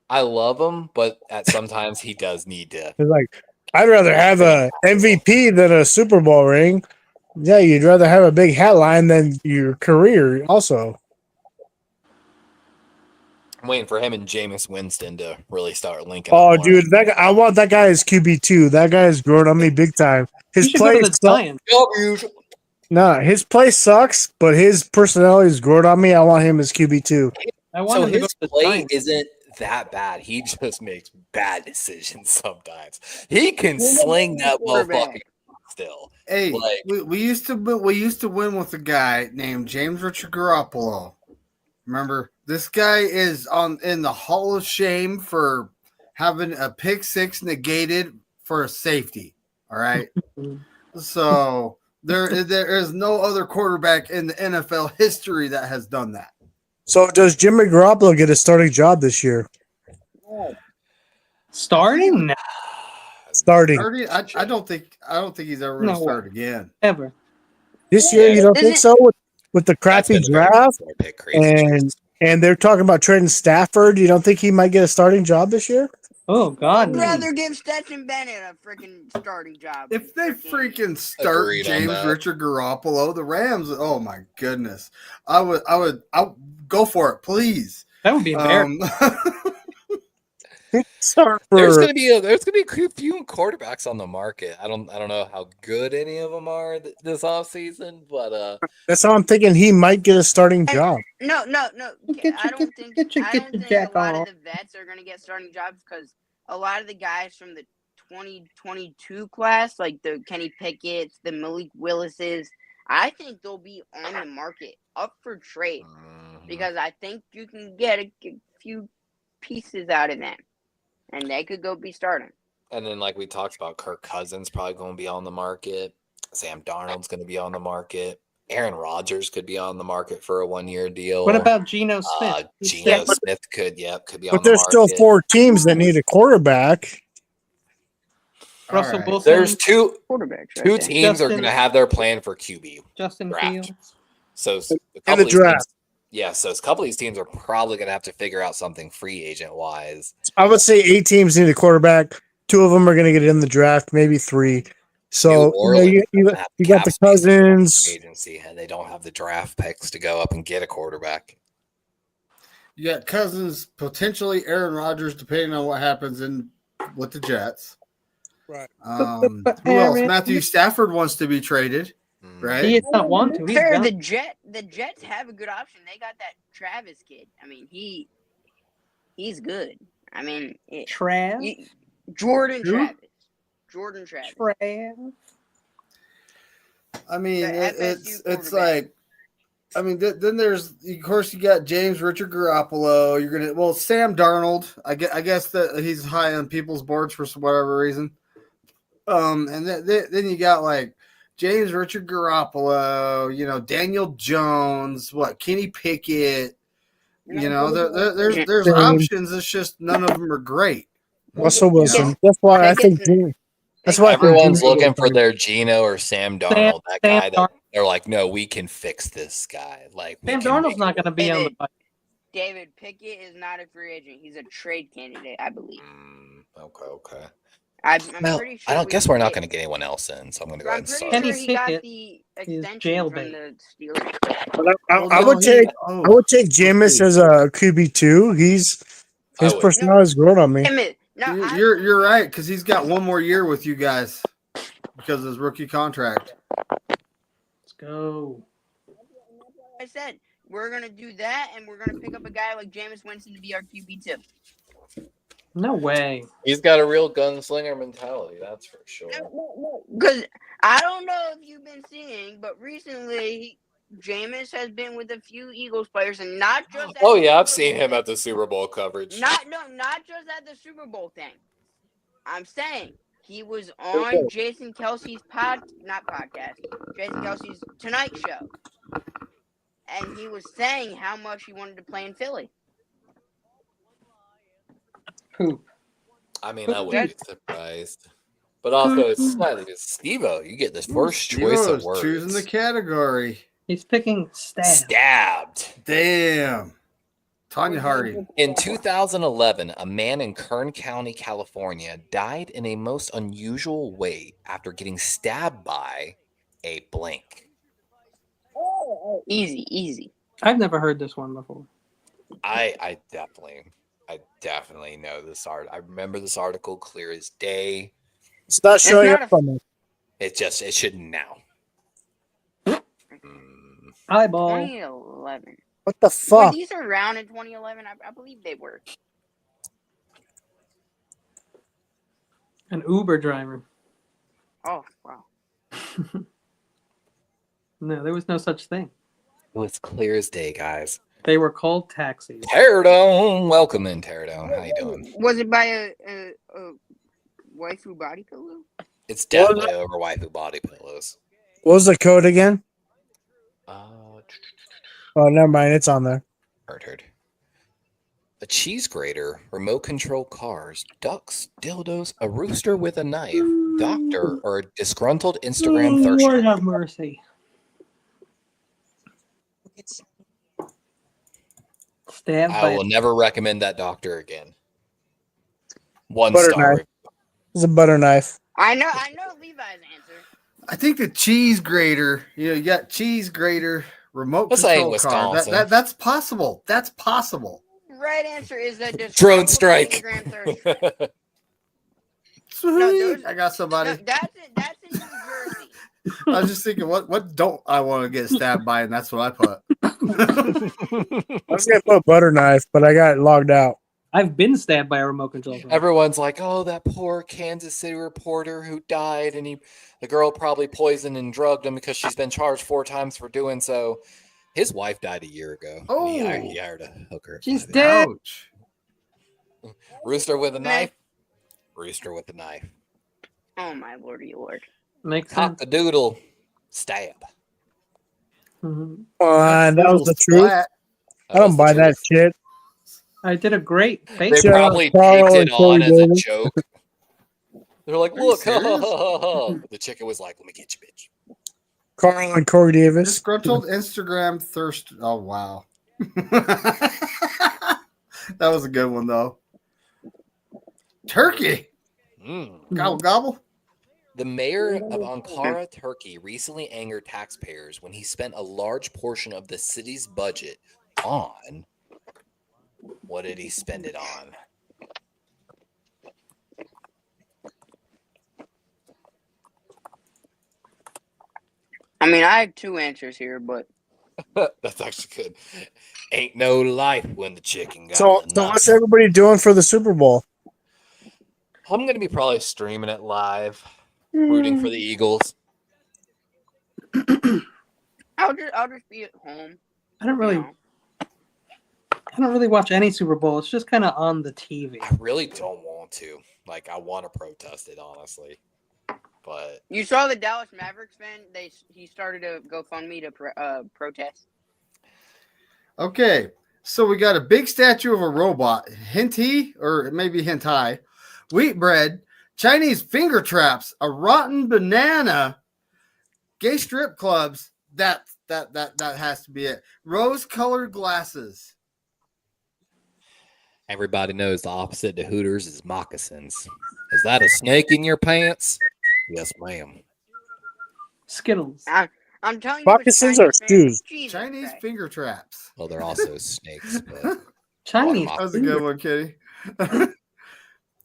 I love him, but at sometimes he does need to. He's like, I'd rather have a MVP than a Super Bowl ring. Yeah, you'd rather have a big hat line than your career also. I'm waiting for him and Jameis Winston to really start linking. Oh, up more. dude, I want that guy as QB2. That guy has grown on me big time. His play his play sucks, but his personality has grown on me. I want him as QB2. So his play isn't that bad. He just makes bad decisions sometimes. He can sling that motherfucker still. Hey, we used to win with a guy named James Richard Garoppolo. Remember This guy is in the Hall of Shame for having a pick six negated for a safety. All right. So there is no other quarterback in the NFL history that has done that. So does Jimmy Garoppolo get a starting job this year? Starting? No. Starting. I don't think he's ever going to start again. Ever. This year, you don't think so? With the crappy draft, and they're talking about trading Stafford. You don't think he might get a starting job this year? Oh God! I'd rather give Stetson Bennett a freaking starting job. If they freaking start James Richard Garoppolo, the Rams. Oh my goodness! I would go for it, please. That would be embarrassing. There's gonna be a few quarterbacks on the market. I don't know how good any of them are this offseason, but that's how I'm thinking he might get a starting job. No. I don't think a lot of the vets are gonna get starting jobs because a lot of the guys from the 2022 class, like the Kenny Pickett's, the Malik Willis's, I think they'll be on the market up for trade because I think you can get a few pieces out of them. And they could go be starting. And then, like we talked about, Kirk Cousins probably going to be on the market. Sam Darnold's going to be on the market. Aaron Rodgers could be on the market for a 1-year deal. What about Geno Smith? Geno Smith could be on the market. But there's still 4 teams that need a quarterback. Russell Wilson. There's two quarterbacks. Two teams are going to have their plan for QB. Justin draft. Fields. So in the draft. So a couple of these teams are probably going to have to figure out something free agent wise. I would say 8 teams need a quarterback. 2 of them are going to get in the draft, maybe 3. So you got the Cousins agency, and they don't have the draft picks to go up and get a quarterback. You got Cousins, potentially Aaron Rodgers, depending on what happens with the Jets. Right. Who else? Matthew Stafford wants to be traded. Right? He does not want to. Fair, the Jets have a good option. They got that Travis kid. I mean, he's good. I mean, Jordan Travis. I mean, it's like, I mean, then there's, of course, you got James Richard Garoppolo. Sam Darnold. I guess that he's high on people's boards for whatever reason. And then you got like James Richard Garoppolo, Daniel Jones, Kenny Pickett. There's options. It's just none of them are great. Russell Wilson. That's why I think. That's why everyone's looking for their Geno or Sam Darnold. That guy that they're like, no, we can fix this guy. Like Sam Darnold's not going to be on the budget. David Pickett is not a free agent. He's a trade candidate, I believe. Okay. I'm pretty sure. I don't guess we're not going to get anyone else in, so I'm going to go ahead and start. Kenny he got Pickett the is extension from the Steelers. I would take Jameis as a QB2. His personality is growing on me. You're right, because he's got one more year with you guys because of his rookie contract. Let's go. I said we're gonna do that, and we're gonna pick up a guy like Jameis Winston to be our QB2. No way. He's got a real gunslinger mentality, that's for sure. Because I don't know if you've been seeing, but recently Jameis has been with a few Eagles players, and not just. I've seen him at the Super Bowl coverage. Not just at the Super Bowl thing. I'm saying he was on Jason Kelsey's Jason Kelsey's Tonight Show, and he was saying how much he wanted to play in Philly. Poop. I mean, I wouldn't be surprised. But also, it's slightly Steve-O. You get this first choice of words. Choosing the category. He's picking stabbed. Damn. Tanya Harding. In 2011, a man in Kern County, California, died in a most unusual way after getting stabbed by a blank. Easy. I've never heard this one before. I definitely know this art. I remember this article clear as day. It's not showing up on me. It shouldn't now. Eyeball. 2011. What the fuck? Were these around in 2011? I believe they were. An Uber driver. Oh, wow. No, there was no such thing. It was clear as day, guys. They were called taxis. Teradome, welcome in, Teradome. How you doing? Was it by a waifu body pillow? It's definitely over waifu body pillows. What was the code again? Uh, Oh, never mind. It's on there. Heard. A cheese grater, remote control cars, ducks, dildos, a rooster with a knife, doctor, or a disgruntled Instagram thirst Lord trap. have mercy. Stabbed I by will never recommend that doctor again. One Butter star. knife. It's a butter knife. I know Levi's answer. I think the cheese grater. You got cheese grater, remote Let's say control car. Wisconsin. That's possible. That's possible. Right answer is a Drone strike. Instagram thirst. No, I got somebody. No, that's in New Jersey. I was just thinking, what don't I want to get stabbed by? And that's what I put. I was gonna put butter knife, but I got logged out. I've been stabbed by a remote control. Everyone's like, "Oh, that poor Kansas City reporter who died, and the girl probably poisoned and drugged him because she's been charged 4 times for doing so." His wife died a year ago. Oh. He hired a hooker. She's dead. Ouch. Rooster with a knife. Rooster with a knife. Oh my lordy lord. Makes sense. Cock-a-doodle. Stab. Mhm. That was the truth. Splat. I don't buy that shit. I did a great They face. Shut up, probably Carl taped and it Corey on as a Davis. joke. They're like, Are you "Look, serious? The chicken was like, let me get you, bitch." Carl and Corey Davis. Disgruntled Instagram thirst. Oh wow. That was a good one though. Turkey. Gobble gobble. The mayor of Ankara, Turkey, recently angered taxpayers when he spent a large portion of the city's budget on. What did he spend it on? I mean, I have 2 answers here, but That's actually good. Ain't no life when the chicken got So the what's knife. everybody doing for the Super Bowl? I'm gonna be probably streaming it live, rooting for the Eagles. I'll just be at home. I don't you really, know. I don't really watch any Super Bowl. It's just kind of on the TV. I really don't want to. Like, I want to protest it, honestly. But You saw the Dallas Mavericks fan? He started a GoFundMe to protest. Okay, so we got a big statue of a robot, hentai or maybe hentai, wheat bread, Chinese finger traps, a rotten banana, gay strip clubs. That has to be it. Rose-colored glasses. everybody knows the opposite to Hooters is moccasins. Is that a snake in your pants? Yes, ma'am. Skittles. I'm telling you, Moccasins are shoes. Chinese finger traps. Well, they're also snakes. But Chinese. That was a good one, Kitty.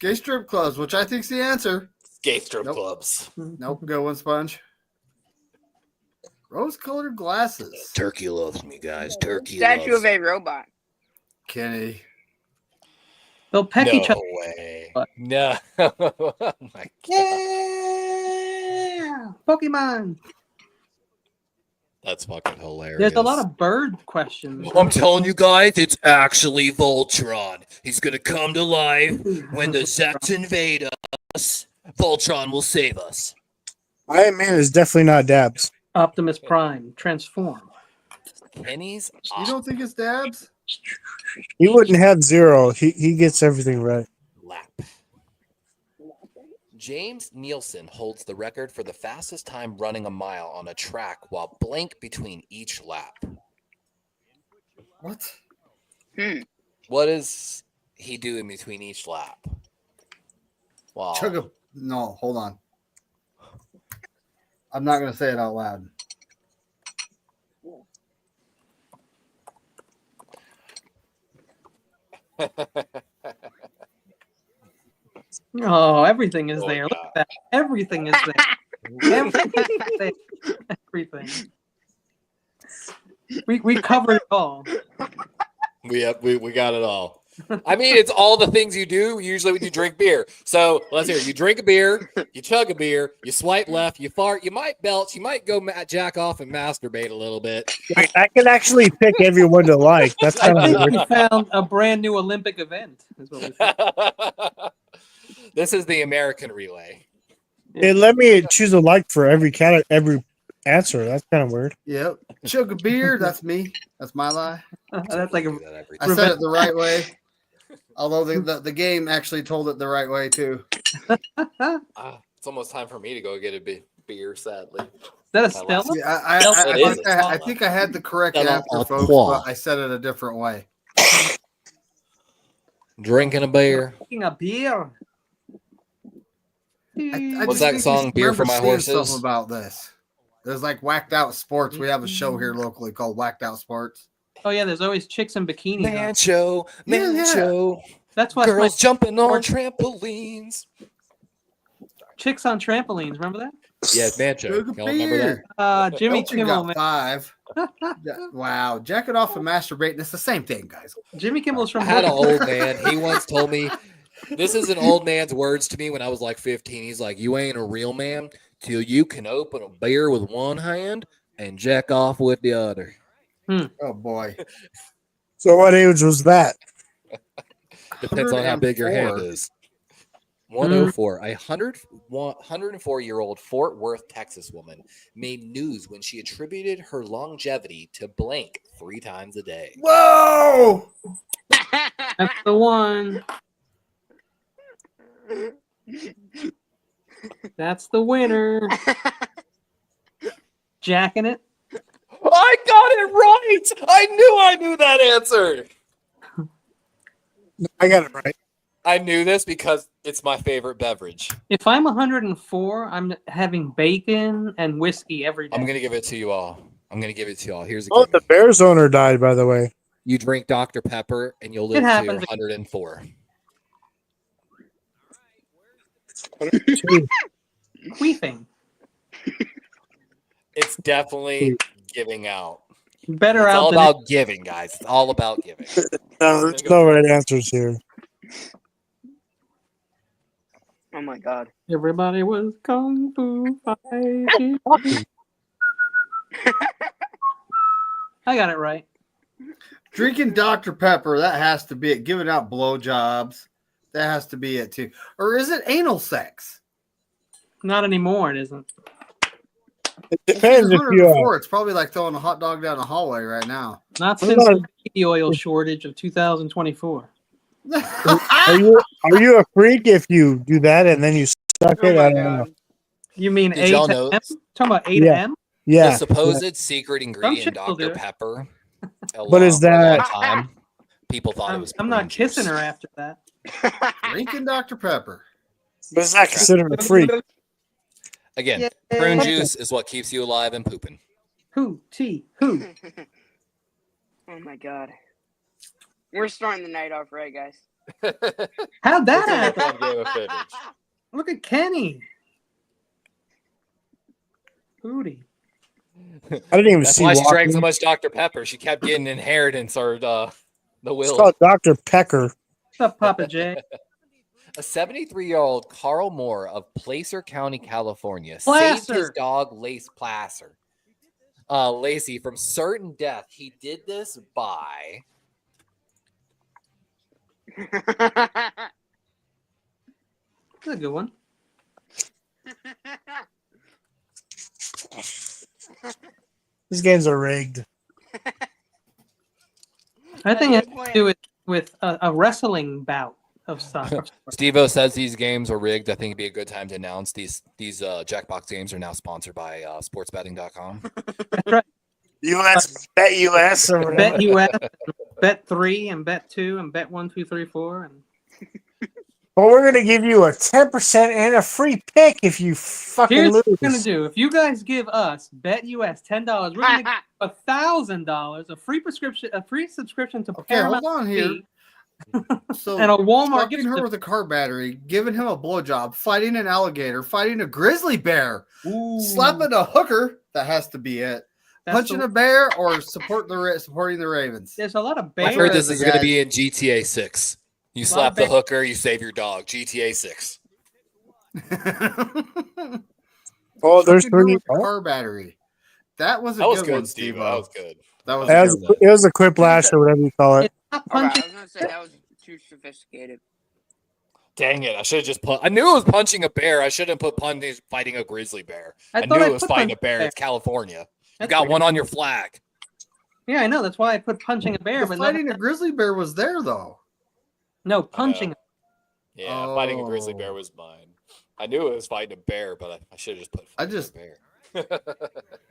Gay strip clubs, which I think's the answer. gay strip Nope. clubs. Nope, good one, Sponge. Rose-colored glasses. Turkey loves me, guys. Turkey Statue loves of a robot. Kenny. They'll peck no each other. way. What? No. Oh my God. Yeah, Pokemon. That's fucking hilarious. There's a lot of bird questions. I'm telling you guys, it's actually Voltron. He's gonna come to life when the Zeks invade us. Voltron will save us. Iron Man is definitely not Dabs. Optimus Prime, transform. Kenny's You don't think it's dabs? He wouldn't have 0. He gets everything right. lap. James Nielsen holds the record for the fastest time running a mile on a track while blank between each lap. What? What does he do in between each lap? Wow. No, hold on. I'm not going to say it out loud. Oh, everything is Oh, there. Look God. at that. Everything is there. Everything. We covered it all. We got it all. I mean, it's all the things you do usually when you drink beer. So let's hear. You drink a beer, you chug a beer, you swipe left, you fart, you might belch, you might go jack off and masturbate a little bit. I can actually pick everyone to like. That's I kind of think weird. we found a brand new Olympic event. Is what we found. This is the American relay. It let me choose a like for every answer. That's kind of weird. Yep. Chug a beer. That's me. That's my lie. That's like a Do that every I time. said it the right way. Although the game actually told it the right way too. It's almost time for me to go get a beer, sadly. Is that a My last- Stella? Yeah, I think I had the correct Stella answer, folks, Artois. but I said it a different way. Drinking a beer. Drinking a beer. I What's just that think song, you Beer for remember My seeing Horses? Something about this. There's like Whacked Out Sports. We have a show here locally called Whacked Out Sports. Oh yeah, there's always chicks in bikinis. Man on. show, man Yeah. show. That's why Girls jumping on sports- trampolines. chicks on trampolines. Remember that? Yeah, man show. Chug a Y'all remember that? beer. Jimmy Elton Kimmel, got man. 5. Wow, jacking off and masturbating. It's the same thing, guys. Jimmy Kimmel's from. I had an Brooklyn. old man. He once told me, this is an old man's words to me when I was like 15. He's like, you ain't a real man till you can open a beer with one hand and jack off with the other. Oh boy. So what age was that? Depends on how big your hand 104. is. 104. A 104-year-old Fort Worth, Texas woman made news when she attributed her longevity to blank 3 times a day. Whoa! That's the one. That's the winner. Jacking it. I got it right. I knew that answer. I got it right. I knew this because it's my favorite beverage. If I'm 104, I'm having bacon and whiskey every day. I'm gonna give it to you all. Here's a Oh, the gimme. Bears owner died, by the way. You drink Dr. Pepper and you'll live It to your happens. 104. Queefing. It's definitely giving out. Better It's out all than about giving, guys. It's all about giving. No, there's no right answers here. Oh my god. everybody was kung fu fighting. I got it right. Drinking Dr. Pepper, that has to be it. Giving out blowjobs, that has to be it too. Or is it anal sex? Not anymore, it isn't. It depends if you. 104, it's probably like throwing a hot dog down the hallway right now. Not What since about- the baby oil shortage of 2024. Are you a freak if you do that and then you suck Oh it? my I don't know. God. You mean Did A y'all to know- M? Talking about A Yeah. to M? Yeah. The supposed secret ingredient in chicks will do Dr. it. Pepper. But is for a long that- time, people thought it I'm was not prune juice. kissing her after that. Drinking Dr. Pepper. But is that considered a freak? Again, Yay. prune juice is what keeps you alive and pooping. Who? Oh my god. We're starting the night off right, guys. How'd that This is a happen? fun game of fibbage. Look at Kenny. Booty. I didn't even That's see why she drank walking. so much Dr. Pepper. She kept getting inheritance or the It's will. called Dr. Pecker. What's up, Papa J? A 73-year-old Carl Moore of Placer County, California, saved Placer. his dog Lacey from certain death. He did this by That's a good one. These games are rigged. I think it has to do with a wrestling bout of some. Steve-O says these games are rigged. I think it'd be a good time to announce these Jackbox games are now sponsored by sportsbetting.com. That's right. US, bet US or whatever. Bet US, bet 3 and bet 2 and bet 1, 2, 3, 4 and But we're going to give you a 10% and a free pick if you fucking here's lose. what we're gonna do. If you guys give us bet US $10, we're gonna give $1,000, a free subscription to Okay, hold Paramount on here. TV So and a Walmart fucking gift her with a car battery, giving him a blowjob, fighting an alligator, fighting a grizzly bear, Ooh. slapping a hooker. That has to be it. Punching a bear or supporting the Ravens? There's a lot of I bears. heard this the is going to guys- be in GTA 6. You slap the hooker, you save your dog. GTA 6. Oh, there's Something to do 3. with the car battery. That was a That was good one, good, Steve. Steve. That was good. That was a good one. It was a quiplash or whatever you call it. It's not Okay, I punching. was gonna say that was too sophisticated. Dang it. I should have just put. I knew it was punching a bear. I shouldn't put fighting a grizzly bear. I knew it was fighting a bear. It's California. You That's got weird. one on your flag. Yeah, I know. That's why I put punching a bear. The But fighting a grizzly bear was there though. no punching. Yeah, fighting a grizzly bear Oh. was mine. I knew it was fighting a bear, but I should have just put fighting a bear.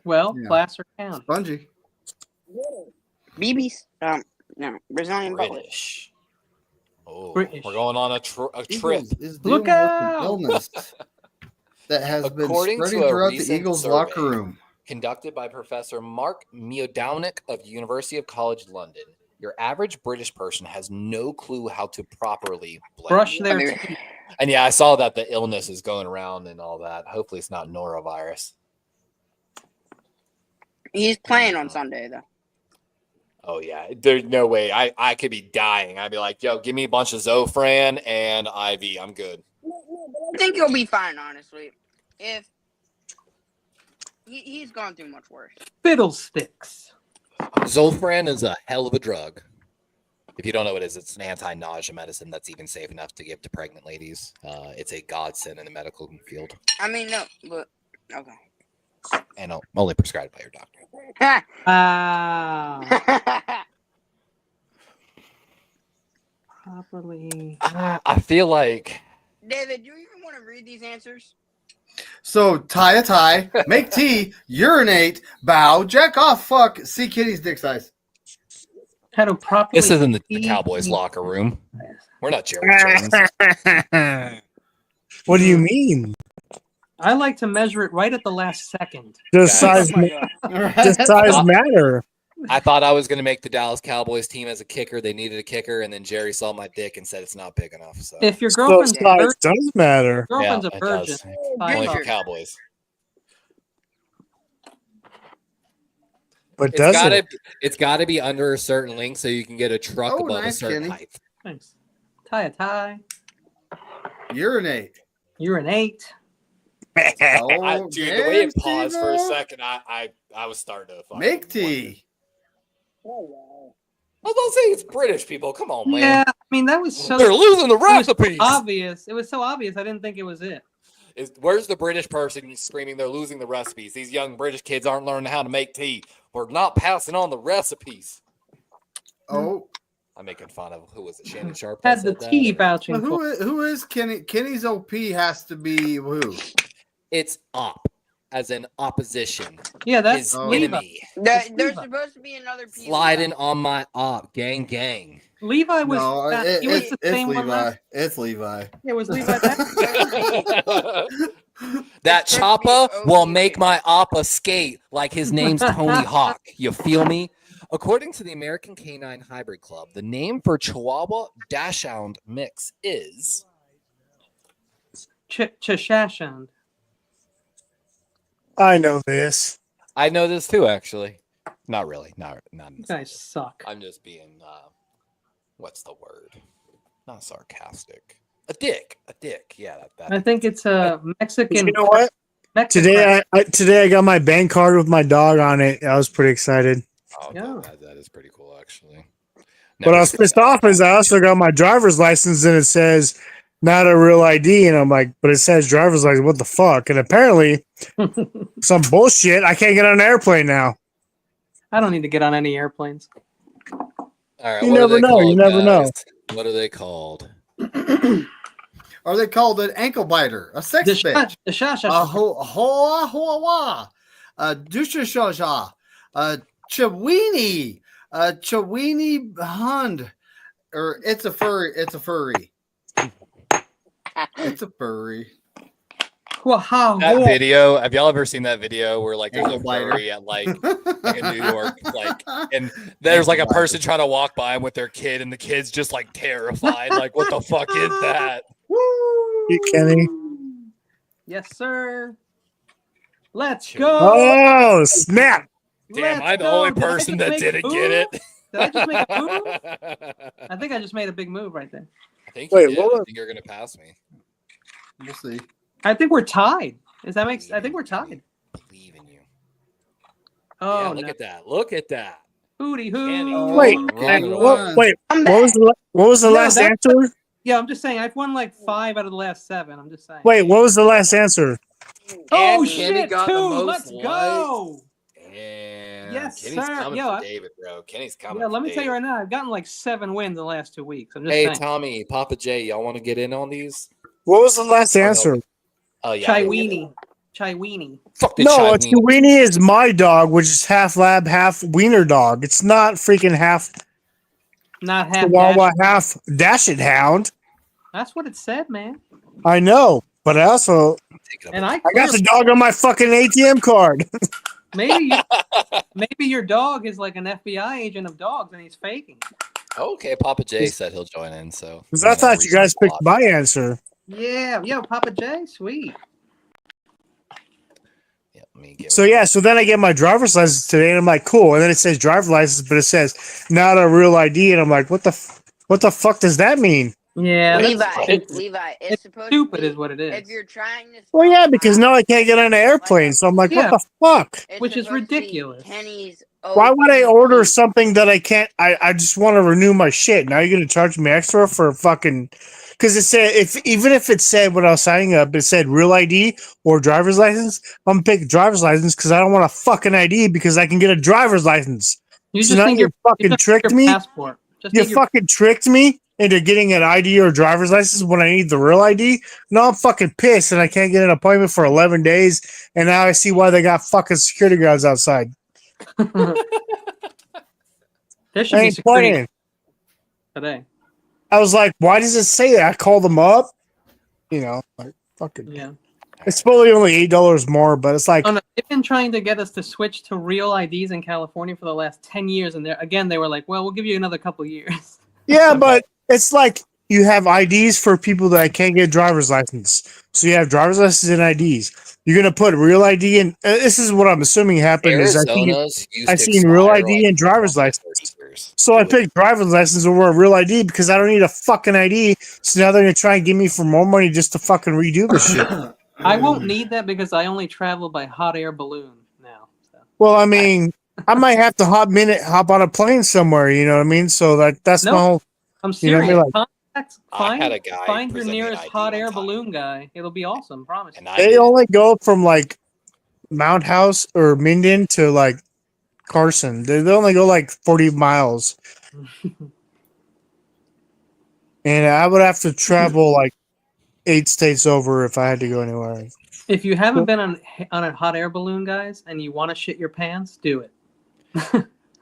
Well, Yeah. Placer count. Spongy. BB's no Brazilian bullets. British. Oh, British. we're going on a trip. Eagles is Look dealing with out! an illness that has been According to spreading a throughout the recent Eagles survey locker room. Conducted by Professor Mark Miodownik of University of College London. Your average British person has no clue how to properly blend. Brush I their mean, teeth. And yeah, I saw that the illness is going around and all that. Hopefully it's not norovirus. he's playing on Sunday though. Oh yeah, there's no way. I could be dying. I'd be like, yo, give me a bunch of Zofran and IV. I'm good. I think he'll be fine, honestly. If he's gone through much worse. Fiddlesticks. Zofran is a hell of a drug. If you don't know what it is, it's an anti-nausea medicine that's even safe enough to give to pregnant ladies. It's a godsend in the medical field. I mean, no, but okay. And only prescribed by your doctor. Properly. I feel like David, do you even want to read these answers? So tie a tie, make tea, urinate, bow, jack off, fuck, see kitty's dick size. How to properly. this isn't the eat Cowboys meat. locker room. We're not Jerry Jones. What do you mean? I like to measure it right at the last second. Does Guys. size Oh my God. does size matter? I thought I was going to make the Dallas Cowboys team as a kicker. They needed a kicker, and then Jerry saw my dick and said it's not big enough. So If your So girlfriend's a size virgin, does matter. girlfriend's Yeah, a it virgin. does. Fine. only for Ginger. Cowboys. But It's does got it? to. It's got to be under a certain length so you can get a truck Oh, above a nice, certain Kenny. height. Thanks. Tie a tie. Urinate. Urinate. Oh, Dude, the way it damn, paused for a Steve-O. second, I was starting to fucking Make wonder. tea. I was about to say it's British people. Come on, man. Yeah, I mean that was so They're losing the it was so recipes. obvious. It was so obvious. I didn't think it was it. Where's the British person screaming they're losing the recipes? These young British kids aren't learning how to make tea. We're not passing on the recipes. Oh, I'm making fun of, who was it, Shannon Sharp? that Had the said that, tea or- vouching well, for. who is Kenny? Kenny's OP has to be who? It's op, as in opposition. Yeah, that's His Oh. Levi. enemy. There's Levi. supposed to be another piece. Sliding on my op. Gang, gang. Levi was. No, he was the it's same one Levi. last. It's Levi. It was Levi. That It's chopper supposed to be will OP. make my oppa skate like his name's Tony Hawk. You feel me? According to the American Canine Hybrid Club, the name for Chihuahua Dachshund mix is Cheshashand. I know this. I know this too, actually. Not really. Not. You guys suck. I'm just being. What's the word? Not sarcastic. A dick. A dick. Yeah. That I think it's a Mexican. You know what? Mexican Today I got my bank card with my dog on it. I was pretty excited. Oh, Yeah. that is pretty cool, actually. But I was pissed off is I also got my driver's license and it says not a real ID, and I'm like, but it says driver's license. What the fuck? And apparently, some bullshit. I can't get on an airplane now. I don't need to get on any airplanes. All right, You what are never they know, you called, never know. guys? What are they called? Are they called an ankle biter? A sex The bitch? shash. A hoa, dushashaja, a chawini, a chawini hund, or it's a furry. It's a furry. It's a furry. That video, have y'all ever seen that video where like there's a Ankle biter. furry at like in New York, like, and there's like a person trying to walk by him with their kid, and the kid's just like terrified, like, what the fuck is that? You Kenny. Yes, sir. Let's Sure. go. Oh snap! Damn, Let's I'm the go. only Did I person just that make a didn't get it. Did I just make a move? I think I just made a big move right there. I think Wait, you did. what I was- think you're gonna pass me. We'll see. I think we're tied. Does that make? I think we're tied. Believe in you. Oh Yeah, look no! at that. Look at that. Hootie Kenny. hoo! Wait, Right you away. won. wait, I'm what was back. what was the No, last that's- answer? Yeah, I'm just saying. I've won like 5 out of the last 7. I'm just saying. Wait, what was the last answer? Oh And Kenny shit! got the 2. most Let's likes. go. Damn. Yes, Kenny's sir. coming Yo, for David, bro. Kenny's coming. Yeah, let for me tell you David. right now. I've gotten like 7 wins in the last 2 weeks. I'm just Hey, saying. Tommy, Papa J, y'all want to get in on these? What was the last answer? Oh yeah. Chai I didn't get it. weenie. Chai weenie. Fuck the No, chai a weenie. Chiweenie is my dog, which is half lab, half wiener dog. It's not freaking half Not half Chihuahua, dash. half Dachshund Hound. That's what it said, man. I know, but I also And I got the clearly- dog on my fucking ATM card. maybe your dog is like an FBI agent of dogs and he's faking. Okay, Papa J said he'll join in, so. Because I thought you guys picked my answer. Yeah, yo, Papa J, sweet. Yeah, let me give So it- yeah, so then I get my driver's license today, and I'm like, cool. And then it says driver's license, but it says not a real ID, and I'm like, what the fuck does that mean? Yeah, Levi, that's Levi, it's it's supposed stupid to be, is what it is. if you're trying to. Well, yeah, because spell now I can't get on an airplane, so I'm like, Yeah. what the fuck? it's Which is supposed to be ridiculous. Kenny's Why would I OTP. order something that I can't? I just want to renew my shit. Now you're gonna charge me extra for fucking? Because it said even if it said when I was signing up, it said real ID or driver's license. I'm gonna pick driver's license because I don't want a fucking ID because I can get a driver's license. You So just now need you your fucking just tricked your me. passport. Just You need your fucking tricked me into getting an ID or a driver's license when I need the real ID. Now I'm fucking pissed and I can't get an appointment for 11 days. And now I see why they got fucking security guards outside. There should I be ain't security playing. today. I was like, why does it say that? I called them up. You know, like fucking. Yeah. It's probably only $8 more, but it's like, Oh, no, they've been trying to get us to switch to real IDs in California for the last 10 years, and they were like, "Well, we'll give you another couple years." yeah, but it's like you have IDs for people that can't get driver's license. So you have driver's license and IDs. You're gonna put real ID in. This is what I'm assuming happened. Arizona's used I to seen real expire, ID like, and driver's 20 or license. 30 years. So I picked driver's license over a real ID because I don't need a fucking ID. So now they're gonna try and give me for more money just to fucking redo this shit. I won't need that because I only travel by hot air balloon now. So. Well, I mean, I might have to hop on a plane somewhere. You know what I mean? So that's Nope. my whole. I'm You know, serious. they're like- I had a guy Find your present me an nearest ID hot one air time. balloon guy. It'll be awesome. Promise. And I They did. only go from like Mount House or Minden to like Carson. They only go like 40 miles. And I would have to travel like 8 states over if I had to go anywhere. If you haven't been on a hot air balloon, guys, and you want to shit your pants, do it.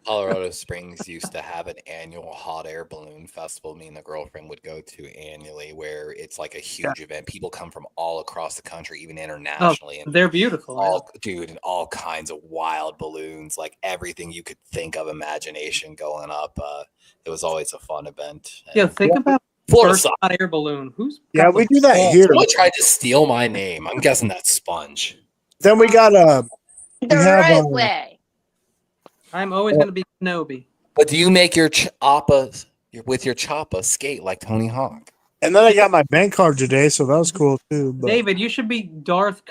Colorado Springs used to have an annual hot air balloon festival. Me and the girlfriend would go to annually, where it's like a huge event. People come from all across the country, even internationally, and They're beautiful. and all kinds of wild balloons, like everything you could think of, imagination going up. It was always a fun event. Yeah, And think about Florida first sucks. hot air balloon. Who's Yeah, got we the do that balls? here. Someone tried to steal my name. I'm guessing that's Sponge. Then we got the we have, right way. I'm always going to be Kenobi. But do you make your choppa with your choppa skate like Tony Hawk? and then I got my bank card today, so that was cool too. But David, you should be Darth.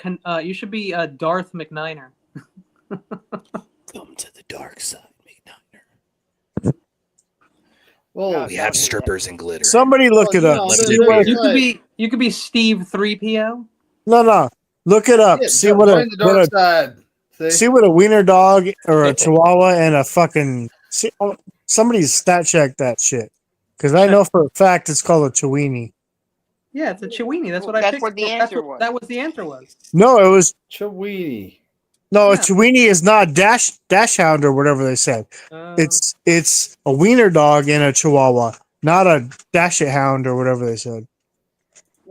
You should be Darth McNiner. Come to the dark side, McNiner. Well, We have strippers and glitter. somebody look Well, it you up. know, See there's- what- You could be Steve 3PO. no, look it up. yeah, See what join the dark side. see what a wiener dog or a chihuahua and a fucking somebody's stat check that shit because I know for a fact it's called a chiweenie. Yeah, it's a Chiweenie. That's what I That's picked. what the answer was. That was the answer was. No, it was Chiweenie. no. A Yeah. chiweenie is not dash hound or whatever they said. It's a wiener dog and a chihuahua, not a dash hound or whatever they said.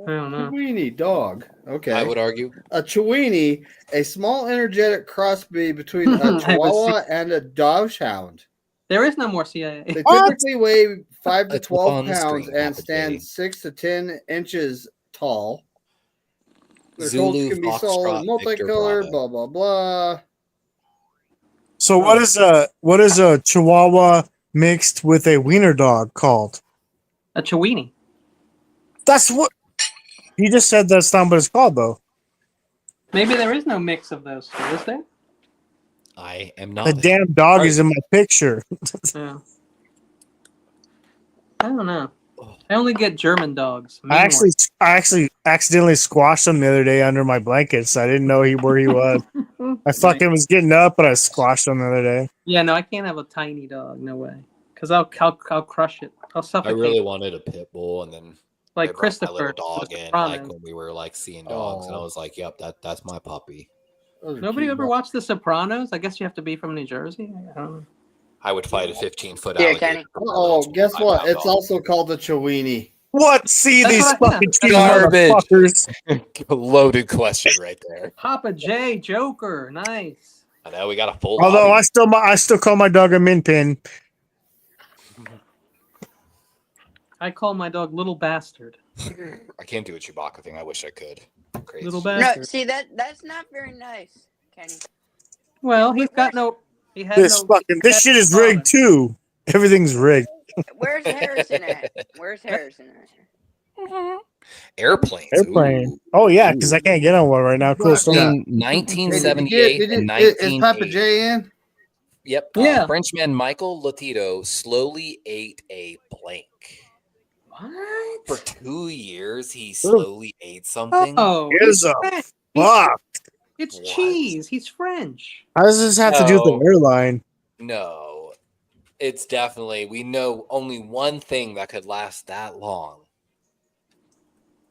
I don't know. Chiweenie dog. Okay. I would argue. A Chiweenie, a small energetic crossbreed between I a was Chihuahua and a Dachshund. There is no more CIA. They What? typically weigh 5 to It's 12 one pounds string, and Papa stand J. 6 to 10 inches tall. Their coats Zulu, can be Foxtrot, solid, Victor, multicolored, Bravo. blah, blah, blah. So what is a Chihuahua mixed with a wiener dog called? A Chiweenie. That's what he just said. That's not what it's called, though. Maybe there is no mix of those two, is there? I am The not. damn dog is in my picture. Yeah. I don't know. I only get German dogs. I actually accidentally squashed him the other day under my blankets. I didn't know where he was. I fucking was getting up, but I squashed him the other day. Yeah, no, I can't have a tiny dog. No way. Because I'll crush it. I'll I suffocate. really wanted a pit bull, and then like I brought Christopher. my little dog the in, Sopranos. like when we were like seeing dogs, and I was like, "Yep, that's my puppy." Nobody ever watched The Sopranos? I guess you have to be from New Jersey. I don't know. I would fight a 15-foot Yeah, alligator. Kenny. Oh, guess what? It's also called the Chiweenie. What? See That's these what I fucking thought. cheating Garbage. motherfuckers. Loaded question right there. Papa J, Joker, nice. I know we got a full. Although lobby. I still call my dog a min pin. I call my dog Little Bastard. I can't do a Chewbacca thing. I wish I could. Crazy. Little No, bastard. see that's not very nice, Kenny. Well, he's got no. He had This no. this shit is rigged too. Everything's rigged. Where's Harrison at? Where's Harrison at? Airplanes. Airplane. Ooh. Oh yeah, because I can't get on one right now. Cool. Yeah. In 1978 and Is Papa 1980. J in? Yep. Yeah. Frenchman Michael Latito slowly ate a blank. What? For 2 years, he slowly ate something. Oh, Here's he's a French. fuck. It's What? cheese. He's French. How does this have to do with No. the airline? No, it's definitely, we know only one thing that could last that long.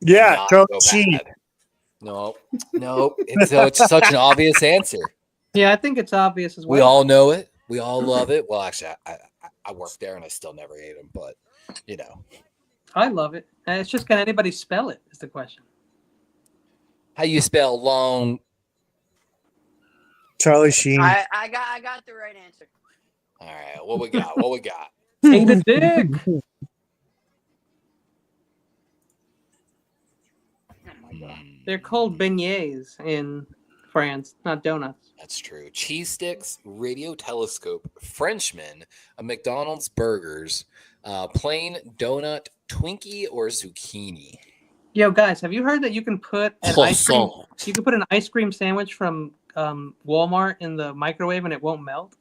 Yeah, Not go go cheat. bad. No, it's such an obvious answer. Yeah, I think it's obvious as well. We all know it. We all love it. Well, actually, I worked there and I still never ate them, but you know. I love it. It's just, can anybody spell it? Is the question. How you spell long? Charlie Sheen. I got the right answer. All right, what we got? What we got? Ate a dick. They're called beignets in France, not donuts. That's true. Cheese sticks, radio telescope, Frenchman, a McDonald's burgers, plain donut, Twinkie, or zucchini. Yo, guys, have you heard that you can put an ice cream? Croissant. You can put an ice cream sandwich from Walmart in the microwave and it won't melt.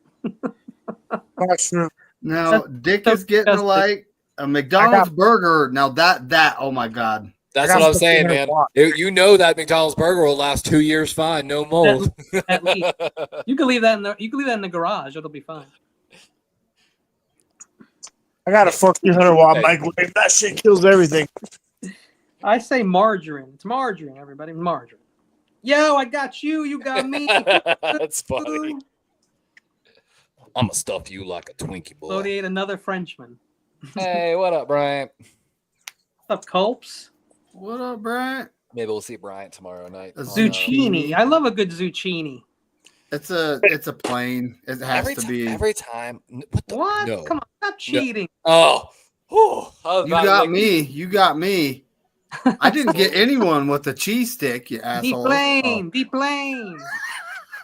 Now, Dick is getting disgusting. like a McDonald's burger. Now that oh my god. That's I got what I'm saying, something man. to watch. You know that McDonald's burger will last 2 years fine, no mold. At least you can leave that in the garage. It'll be fine. I got a 1400-watt microwave. That shit kills everything. I say margarine. It's margarine, everybody. Margarine. Yo, I got you. You got me. That's funny. I'm gonna stuff you like a Twinkie boy. Lodi ate another Frenchman. Hey, what up, Bryant? What's up, Culps? What up, Brian? Maybe we'll see Bryant tomorrow night. A Zucchini. I love a good zucchini. It's a plain. It has to be. Every time. What? The, What? No. Come on, stop cheating. Oh. Whew. I was You about to got like- me. You got me. I didn't get anyone with a cheese stick, you asshole. Be plain.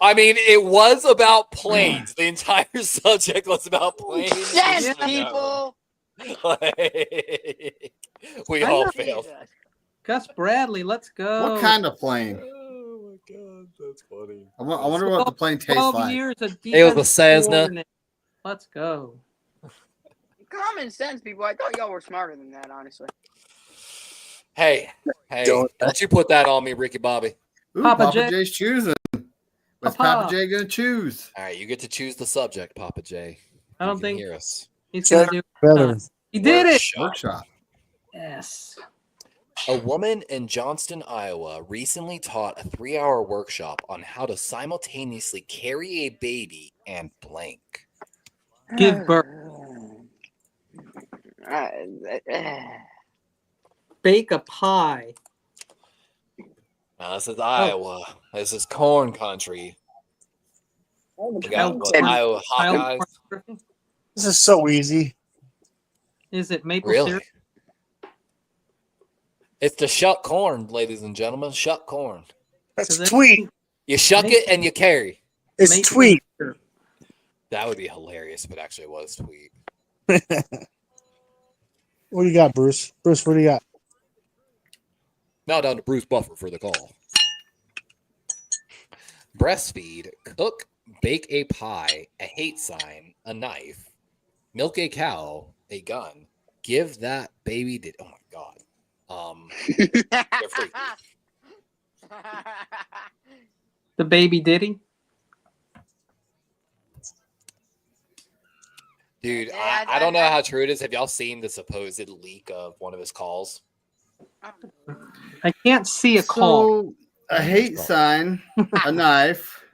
I mean, it was about planes. The entire subject was about planes. Yes, You know. people. Like, we I all know. failed. Gus Bradley, let's go. What kind of plane? Oh my god, that's funny. I wonder what the plane tastes 12 like. years of It was a defensive Cessna. coordinate. Let's go. Common sense, people. I thought y'all were smarter than that, honestly. Hey, don't you put that on me, Ricky Bobby. Ooh, Papa Papa J. J's choosing. What's Papa. Papa J gonna choose? All right, you get to choose the subject, Papa J. I don't You can think hear us. he's gonna do. Better. He did it. Workshop. Yes. A woman in Johnston, Iowa, recently taught a 3-hour workshop on how to simultaneously carry a baby and blank. Give birth. Bake a pie. Now, this is Iowa. This is corn country. We got what, Child- Iowa child Hawkeyes. pornography? This is so easy. Is it maple Really? syrup? It's to shuck corn, ladies and gentlemen. Shuck corn. That's Is it- tweet. You shuck it and you carry. It's Maple tweet. syrup. That would be hilarious if it actually was tweet. What do you got, Bruce? Bruce, what do you got? Now down to Bruce Buffer for the call. Breastfeed, cook, bake a pie, a hate sign, a knife, milk a cow, a gun, give that baby oh my god. They're freaky. The baby Diddy. Dude, I don't know how true it is. Have y'all seen the supposed leak of one of his calls? I can't see a call. So, a hate sign, a knife,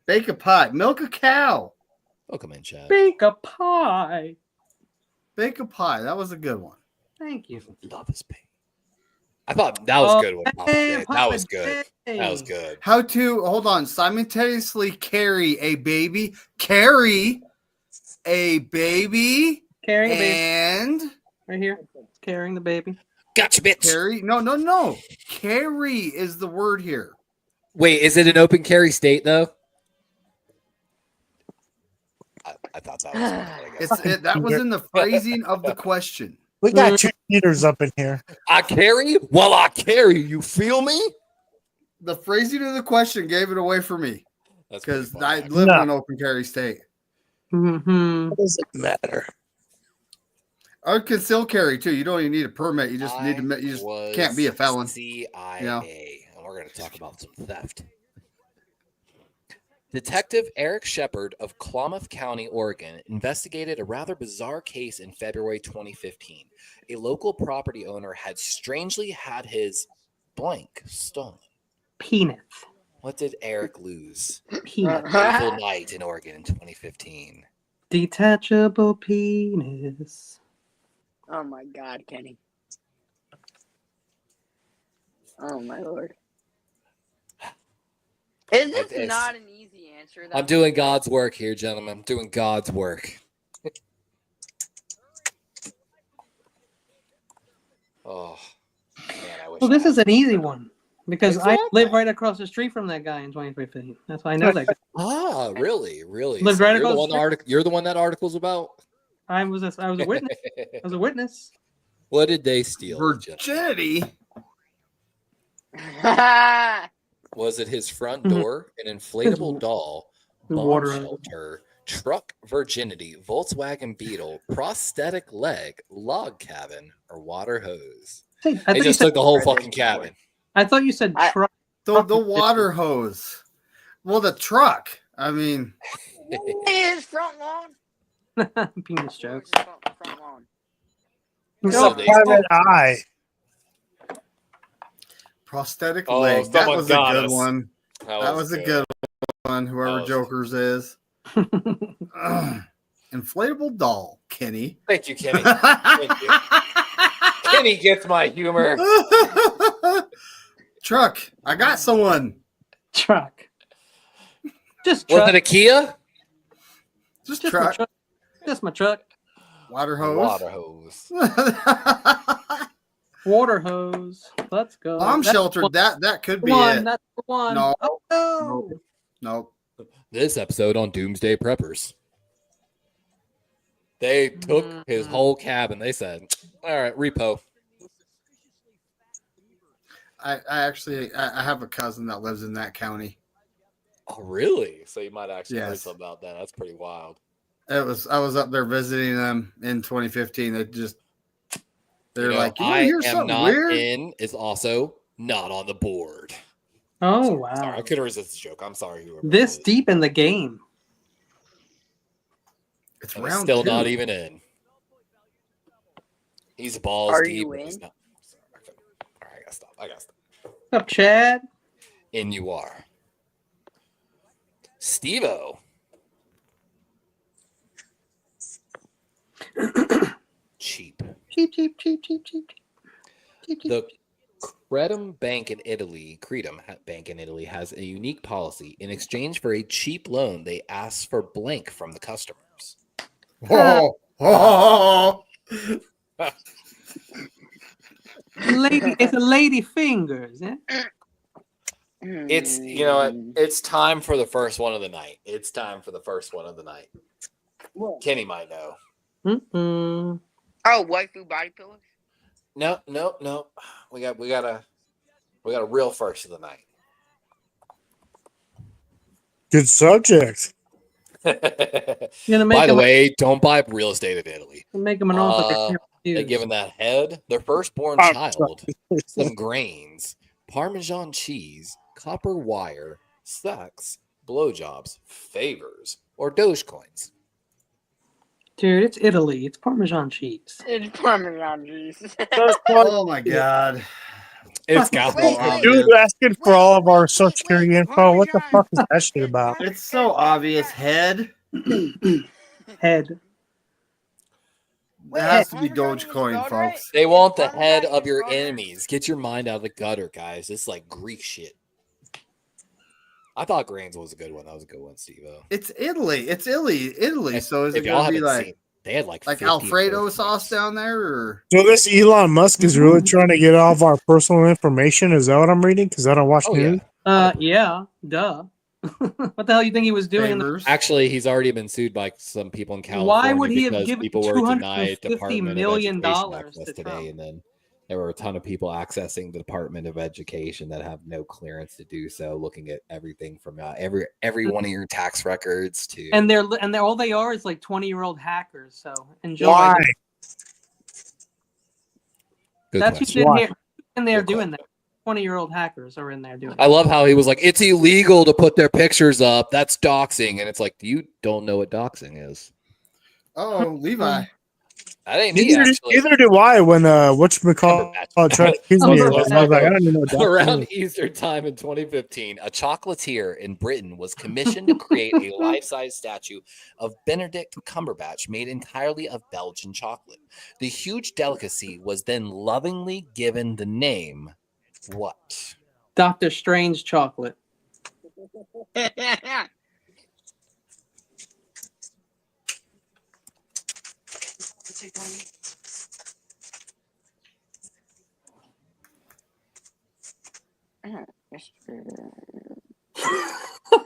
bake a pie, milk a cow, Welcome in, Chad. Bake a pie. bake a pie. That was a good one. Thank you. Love is pain. I thought that was good one. Papa Hey, did. That Papa was good. J. That was good. How to hold on simultaneously carry a baby, carry a baby, Carrying the baby and right here. Carrying the baby. Gotcha, bitch. carry. No. Carry is the word here. Wait, is it an open carry state though? I thought that was. I guess. That was in the phrasing of the question. We got two cheaters up in here. I carry while I carry. You feel me? The phrasing of the question gave it away for me That's pretty because funny, I actually. live No. in an open carry state. Mm-hmm. What does it matter? I can still carry too. You don't even need a permit. You just need to. You just was can't be a felon. CIA, you know? and we're going to talk about some theft. Detective Eric Shepard of Klamath County, Oregon, investigated a rather bizarre case in February 2015. A local property owner had strangely had his blank stolen. Penis. What did Eric lose? Penis. Fateful night in Oregon in 2015. Detachable penis. Oh my God, Kenny. Oh my Lord. Is this It's- not an easy answer? I'm doing God's work here, gentlemen. I'm doing God's work. Oh, man, I wish. Well, this is an easy one because I Exactly. live right across the street from that guy in 2015. That's why I know that guy. Ah, really? Lived right you're, the across one the street. you're the one that article's about? I was a witness. I was a witness. What did they steal? gentlemen? Virginity. Was it his front Mhm. door, an inflatable doll, The bomb water. shelter, truck virginity, Volkswagen Beetle, prosthetic leg, log cabin, or water hose? I They thought you just said, took the whole Or fucking this cabin. I thought you said I- truck. The water hose. Well, the truck. I mean, His front lawn. Penis jokes. Front lawn. No, Someday. private eye. prosthetic Oh, leg. That someone was a got good us. one. That was a good one. Whoever was- Joker's is. Ugh. Inflatable doll, Kenny. Thank you, Kenny. Thank you. Kenny gets my humor. Truck. I got someone. Truck. Just Was truck. it a Kia? Just Just my truck. truck. Just my truck. Water A hose. water hose. Water hose. Let's go. Bomb That's shelter. one. That could be One. it. That's the one. No. Oh, no. Nope. This episode on Doomsday Preppers. They took his whole cabin. They said, all right, repo. I actually I have a cousin that lives in that county. Oh, really? So you might actually heard Yes. something about that. That's pretty wild. I was up there visiting them in 2015. They're You know, like, you I hear am something not weird? in is also not on the board. Oh, Sorry, wow. I couldn't resist the joke. I'm sorry, whoever. it This is. deep in the game. It's And it's round still two. not even in. He's balls Are deep. you but he's in? not. Sorry, all right, I gotta stop. What's up, Chad? In you are. Steve-O. Cheap. Cheap, cheap, cheap, cheap, cheap. Cheap, cheap. The Credum Bank in Italy, Bank in Italy has a unique policy. In exchange for a cheap loan, they ask for blank from the customers. Oh, oh, Lady, it's a lady fingers. Eh? It's it's time for the first one of the night. What? Kenny might know. Mm-mm. Oh, waifu body pillows. No. We got a real first of the night. Good subject. You're gonna make By the him, way, don't buy real estate in Italy. make him an offer. They giving that head their firstborn Oh, child some grains, Parmesan cheese, copper wire, sex, blowjobs, favors, or Dogecoins. Dude, it's Italy. It's Parmesan cheese. It's Parmesan cheese. Oh my god. It's got Wait, the wait. Dude asking for all of our social Wait, security info. What the Parmesan. fuck is that shit about? It's so obvious. Head. Head. It has to be Parmesan is Dogecoin, spelled right? folks. They want the Parmesan head is of your spelled right? enemies. Get your mind out of the gutter, guys. It's like Greek shit. I thought grains was a good one. That was a good one, Steve-O. It's Italy. It's Italy. So is If it y'all gonna be haven't like seen, they had like 50 Alfredo earthquakes. sauce down there, or So this Elon Musk is really trying to get all of our personal information. Is that what I'm reading? Because I don't watch Oh yeah. news. Yeah, duh. What the hell you think he was doing? favors? Actually, he's already been sued by some people in California. Why would he have because given people were denied $250 Department million of Education to access today, Trump? and then there were a ton of people accessing the Department of Education that have no clearance to do so, looking at everything from every one of your tax records to. And they're all they are is like 20-year-old hackers. So enjoy. Why? Good That's question. who's in here. And they're Good doing that. 20-year-old hackers are in there doing I that. love how he was like, "It's illegal to put their pictures up. That's doxing," and it's like, you don't know what doxing is. Oh, Levi. That ain't me, actually. Neither do I. When whatchamacallit tried to accuse me of it, I was like, I don't even know what that Around is. Easter time in 2015, a chocolatier in Britain was commissioned to create a life-size statue of Benedict Cumberbatch made entirely of Belgian chocolate. The huge delicacy was then lovingly given the name what? Dr. Strange chocolate.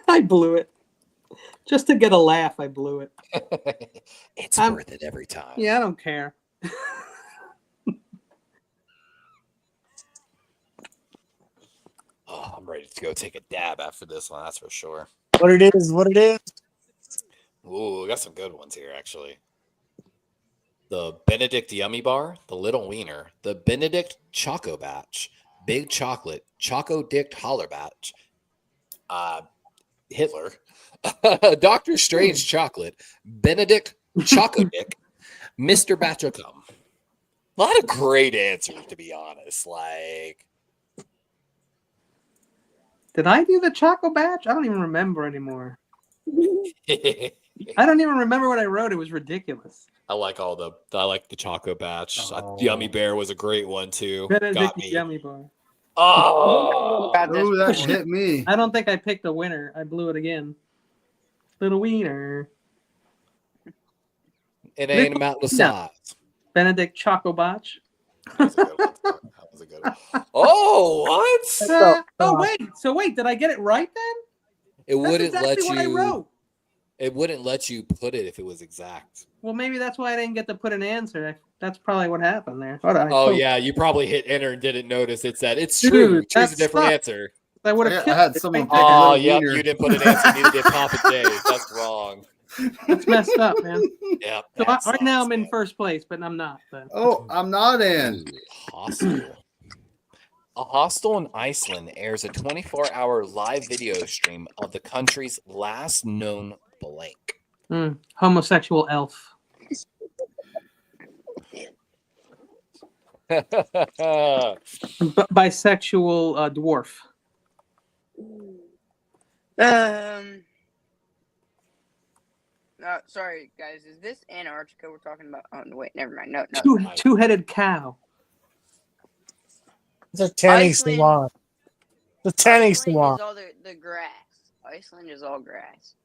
I blew it. Just to get a laugh, I blew it. It's I'm- worth it every time. Yeah, I don't care. Oh, I'm ready to go take a dab after this one, that's for sure. What it is, what it is. Ooh, we got some good ones here, actually. The Benedict Yummy Bar, the Little Wiener, the Benedict Choco Batch, Big Chocolate, Choco Dick Holler Batch, Hitler, Dr. Strange Chocolate, Benedict Choco Dick, Mr. Batch of Cum. A lot of great answers, to be honest. Like, Did I do the Choco Batch? I don't even remember anymore. I I don't even remember what I wrote. It was ridiculous. like the Choco Batch. Oh. Yummy Bear was a great one too. Benedict Got me. Yummy Bar. Oh, Oh, that hit me. I don't think I picked a winner. I blew it again. Little Wiener. it ain't about the No. size. Benedict Choco Batch. That was a good one. Oh, what? So wait, did I get it right then? It That's wouldn't exactly let what I you. wrote. It wouldn't let you put it if it was exact. Well, maybe that's why I didn't get to put an answer. That's probably what happened there. Hold on. Oh yeah, you probably hit enter and didn't notice it said it's Dude, true. Choose a that different sucks. answer. I would I have had someone pick a Oh little yeah, wiener. you didn't put an answer. Neither did Papa J. That's wrong. That's messed up, man. Yeah. So right now I'm in first place, but I'm not. But Oh, I'm not in. Hostel. A hostel in Iceland airs a 24-hour live video stream of the country's last known blank. Homosexual elf. Bisexual dwarf. Sorry, guys. Is this Antarctica we're talking about? Oh, no, wait. Never mind. No. Two-headed cow. It's a tanning Iceland- salon. The tanning Iceland salon. is all the grass. Iceland is all grass.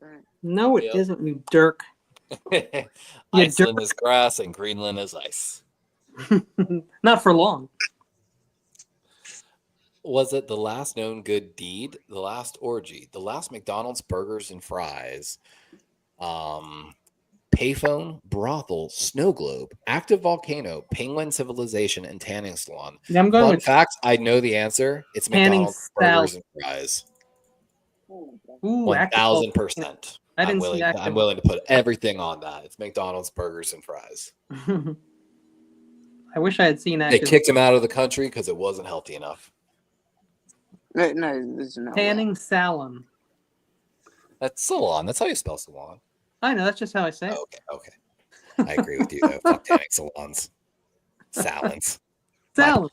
No, it Yep. isn't, you dirk. Iceland is grass and Greenland is ice. Not for long. Was it the last known good deed, the last orgy, the last McDonald's burgers and fries, payphone, brothel, snow globe, active volcano, penguin civilization, and tanning salon? Yeah, I'm going Fun with fact, I know the answer. It's tanning McDonald's burgers salad. and fries. Ooh, active volcano. 1000%. I didn't see active. I'm willing to put everything on that. It's McDonald's burgers and fries. I wish I had seen They active. kicked him out of the country because it wasn't healthy enough. No, there's no Tanning salon. That's salon. That's how you spell salon. I know. That's just how I say it. Okay. I agree with you, though. Fuck tanning salons. Salons. Salon.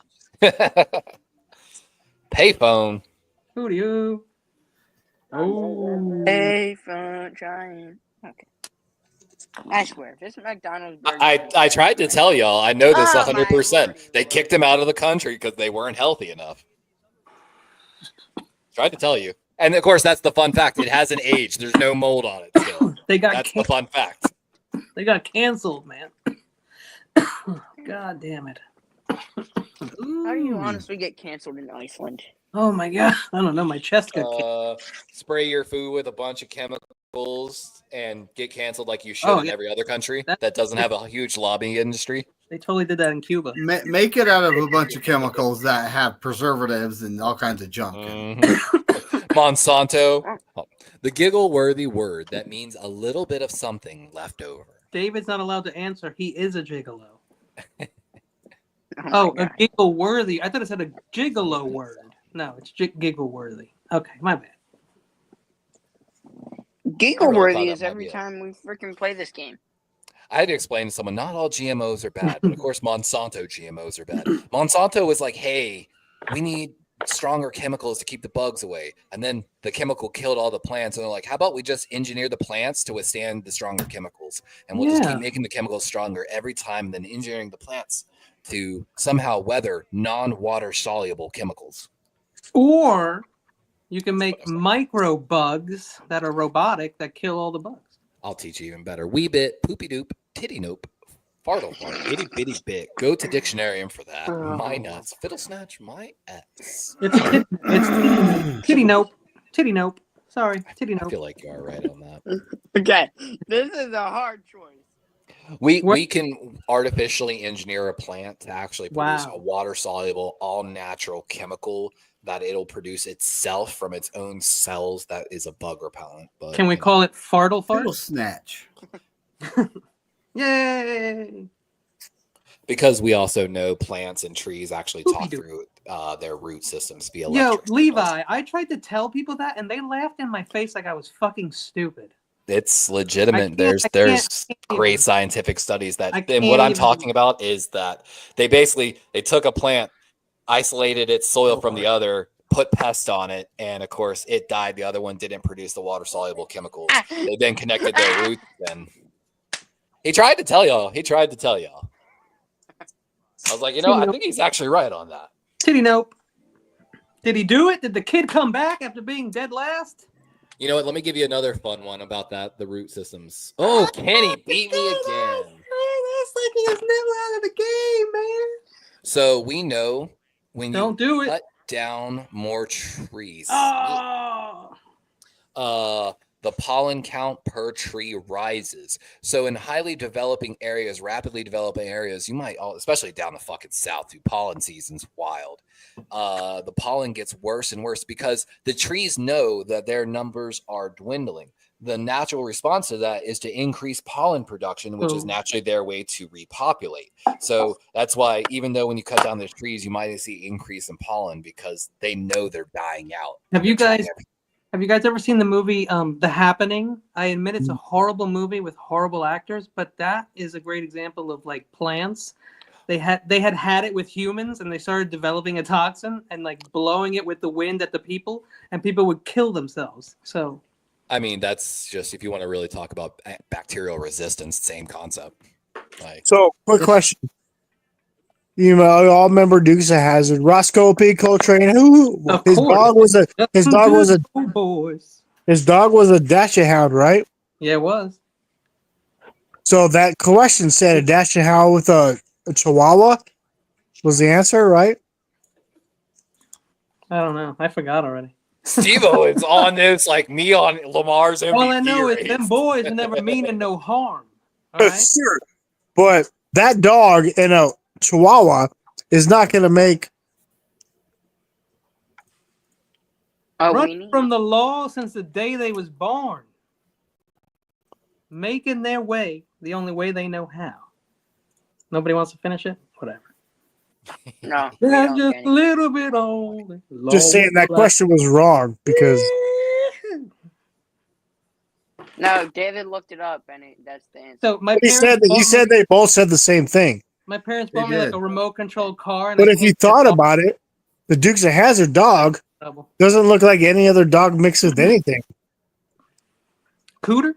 Payphone. Who do you? Oh. Hey, fun giant. Okay. I swear, if it's McDonald's burger. I tried to tell y'all. I know this Oh, my 100%. lordy, They lord. kicked him out of the country because they weren't healthy enough. Tried to tell you. And of course, that's the fun fact. It hasn't aged. There's no mold on it still. They got That's the fun fact. They got canceled, man. God damn it. How do you honestly get canceled in Iceland? Oh my god. I don't know. My chest got canceled. Spray your food with a bunch of chemicals and get canceled like you should in every other country that doesn't have a huge lobbying industry. They totally did that in Cuba. Make it out of a bunch of chemicals that have preservatives and all kinds of junk. Monsanto. The giggle-worthy word that means a little bit of something left over. David's not allowed to answer. He is a gigolo. Oh, a giggle worthy. I thought it said a gigolo word. No, it's giggle worthy. Okay, my bad. Giggle really worthy thought is that might every be it. time we freaking play this game. I had to explain to someone, not all GMOs are bad, but of course Monsanto GMOs are bad. Monsanto was like, hey, we need stronger chemicals to keep the bugs away. And then the chemical killed all the plants. And they're like, how about we just engineer the plants to withstand the stronger chemicals? And we'll just keep making the chemicals stronger every time, and then engineering the plants to somehow weather non-water soluble chemicals. Or you can make micro bugs that are robotic that kill all the bugs. I'll teach you even better. Wee bit, poopy doop, titty nope, fartle fart, itty bitty bit. Go to dictionarium for that. My nuts, fiddle snatch, my ass. It's titty nope. Titty nope. Sorry, titty I nope. feel like you are right on that. Okay, this is a hard choice. We can artificially engineer a plant to actually produce a water soluble, all natural chemical that it'll produce itself from its own cells. That is a bug repellent. But can we call it fartle fart? Fiddle snatch. Yay! Because we also know plants and trees actually talk through their root systems via Yo, electric Levi, signals. I tried to tell people that, and they laughed in my face like I was fucking stupid. It's legitimate. There's great scientific studies that, and what I'm talking about is that they took a plant, isolated its soil from the other, put pests on it, and of course it died. The other one didn't produce the water soluble chemicals. They then connected their roots, and he tried to tell y'all. I was like, I think he's actually right on that. Titty nope. Did he do it? Did the kid come back after being dead last? You know what? Let me give you another fun one about that. The root systems. Oh, Kenny beat me again. That's like he was never out of the game, man. So we know when Don't you do it. cut down more trees, the pollen count per tree rises. So in rapidly developing areas, you might, especially down the fucking south, dude, pollen season's wild. The pollen gets worse and worse because the trees know that their numbers are dwindling. The natural response to that is to increase pollen production, which is naturally their way to repopulate. So that's why, even though when you cut down the trees, you might see increase in pollen because they know they're dying out. Have you guys ever seen the movie The Happening? I admit it's a horrible movie with horrible actors, but that is a great example of like plants. They had it with humans, and they started developing a toxin and like blowing it with the wind at the people, and people would kill themselves. So, I mean, that's just if you want to really talk about bacterial resistance, same concept. So, quick question. You know, you all remember Dukes of Hazzard, Roscoe P. Coltrane. His dog was a Dachshund Hound, right? Yeah, it was. So that question said a Dachshund Hound with a Chihuahua was the answer, right? I don't know. I forgot already. Steve-O is on this like me on Lamar's MVP. All I know is race. them boys are never meaning no harm. All right. Sure. But that dog in a Chihuahua is not going to make. Running from the law since the day they was born. Making their way the only way they know how. Nobody wants to finish it? Whatever. No. They're just a little bit older. Just saying that question was wrong because. No, David looked it up, and that's the answer. So He said they both said the same thing. My parents bought me like a remote controlled car. And but if you thought about it, the Dukes of Hazzard dog doesn't look like any other dog mixed with anything. Cooter?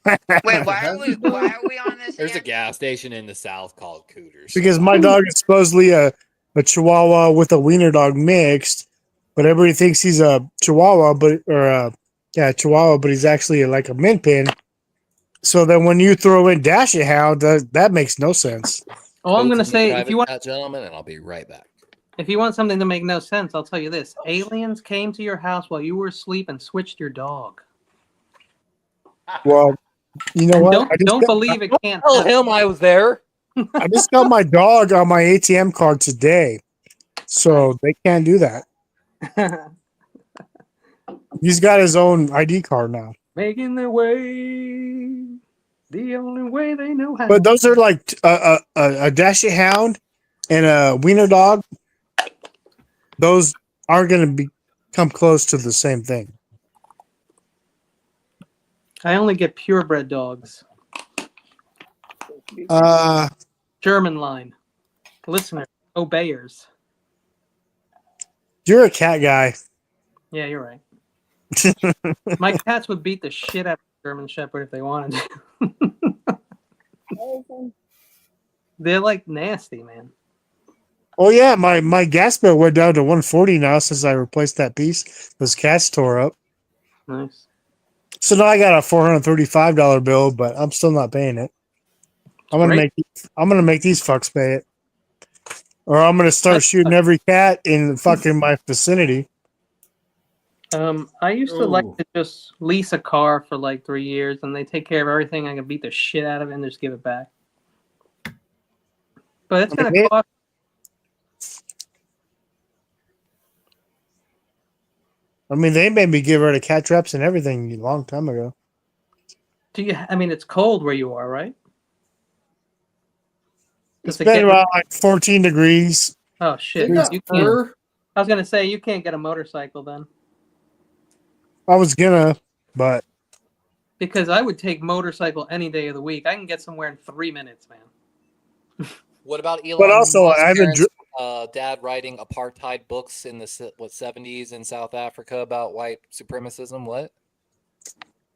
Wait, why are we on this? There's a gas station in the South called Cooters. Because my dog is supposedly a Chihuahua with a wiener dog mixed, but everybody thinks he's a Chihuahua, Chihuahua, but he's actually like a min pin. So then when you throw in Dasher Hound, that makes no sense. All I'm going to say, if you want, gentlemen, and I'll be right back. If you want something to make no sense, I'll tell you this: aliens came to your house while you were asleep and switched your dog. Well, you know what? Don't believe it can't. Tell him I was there. I just got my dog on my ATM card today, so they can't do that. He's got his own ID card now. Making their way the only way they know how. But those are like a Dasher Hound and a wiener dog. Those aren't going to come close to the same thing. I only get purebred dogs. German line. Listener, obeyers. You're a cat guy. Yeah, you're right. My cats would beat the shit out of a German Shepherd if they wanted to. They're like nasty, man. Oh yeah, my gas bill went down to $140 now since I replaced that piece. Those cats tore up. Nice. So now I got a $435 bill, but I'm still not paying it. I'm gonna make these fucks pay it, or I'm gonna start shooting every cat in fucking my vicinity. I used to like to just lease a car for like 3 years, and they take care of everything. I can beat the shit out of it and just give it back. But it's gonna cost. I mean, they made me get rid of cat traps and everything a long time ago. I mean, it's cold where you are, right? It's been around like 14 degrees. Oh shit! You can't. I was gonna say you can't get a motorcycle then. I was gonna, but because I would take motorcycle any day of the week. I can get somewhere in 3 minutes, man. What about Elon? But also, I haven't. Dad writing apartheid books in the 70s in South Africa about white supremacism. What?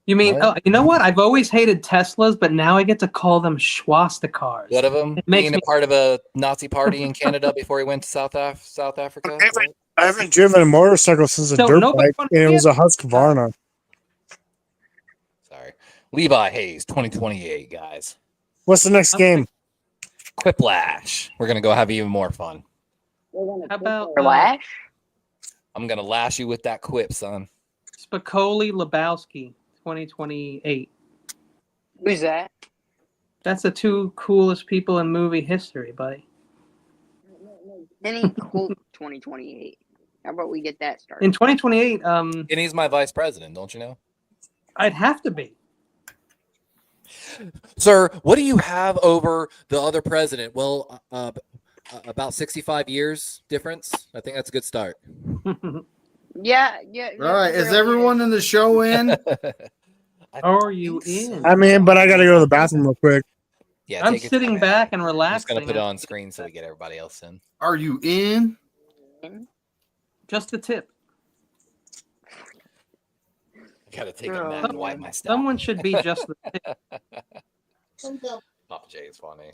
You mean? Oh, you know what? I've always hated Teslas, but now I get to call them swastikars. What of him being a part of a Nazi party in Canada before he went to South Africa? I haven't driven a motorcycle since a dirt bike, and it was a Husqvarna. Sorry, Levi Hayes, 2028, guys. What's the next game? Quiplash. We're gonna go have even more fun. How about Lash? I'm gonna lash you with that quip, son. Spicoli Lebowski, 2028. Who's that? That's the two coolest people in movie history, buddy. Any cool 2028. How about we get that started? In 2028, and he's my vice president, don't you know? I'd have to be. Sir, what do you have over the other president? Well, about 65 years difference. I think that's a good start. Yeah. All right. Is everyone in the show in? Are you in? I'm in, but I got to go to the bathroom real quick. Yeah, I'm sitting back and relaxing. I'm just going to put it on screen so we get everybody else in. Are you in? Just the tip. Got to take a minute and wipe my stuff. Someone should be just the tip. Papa J is funny.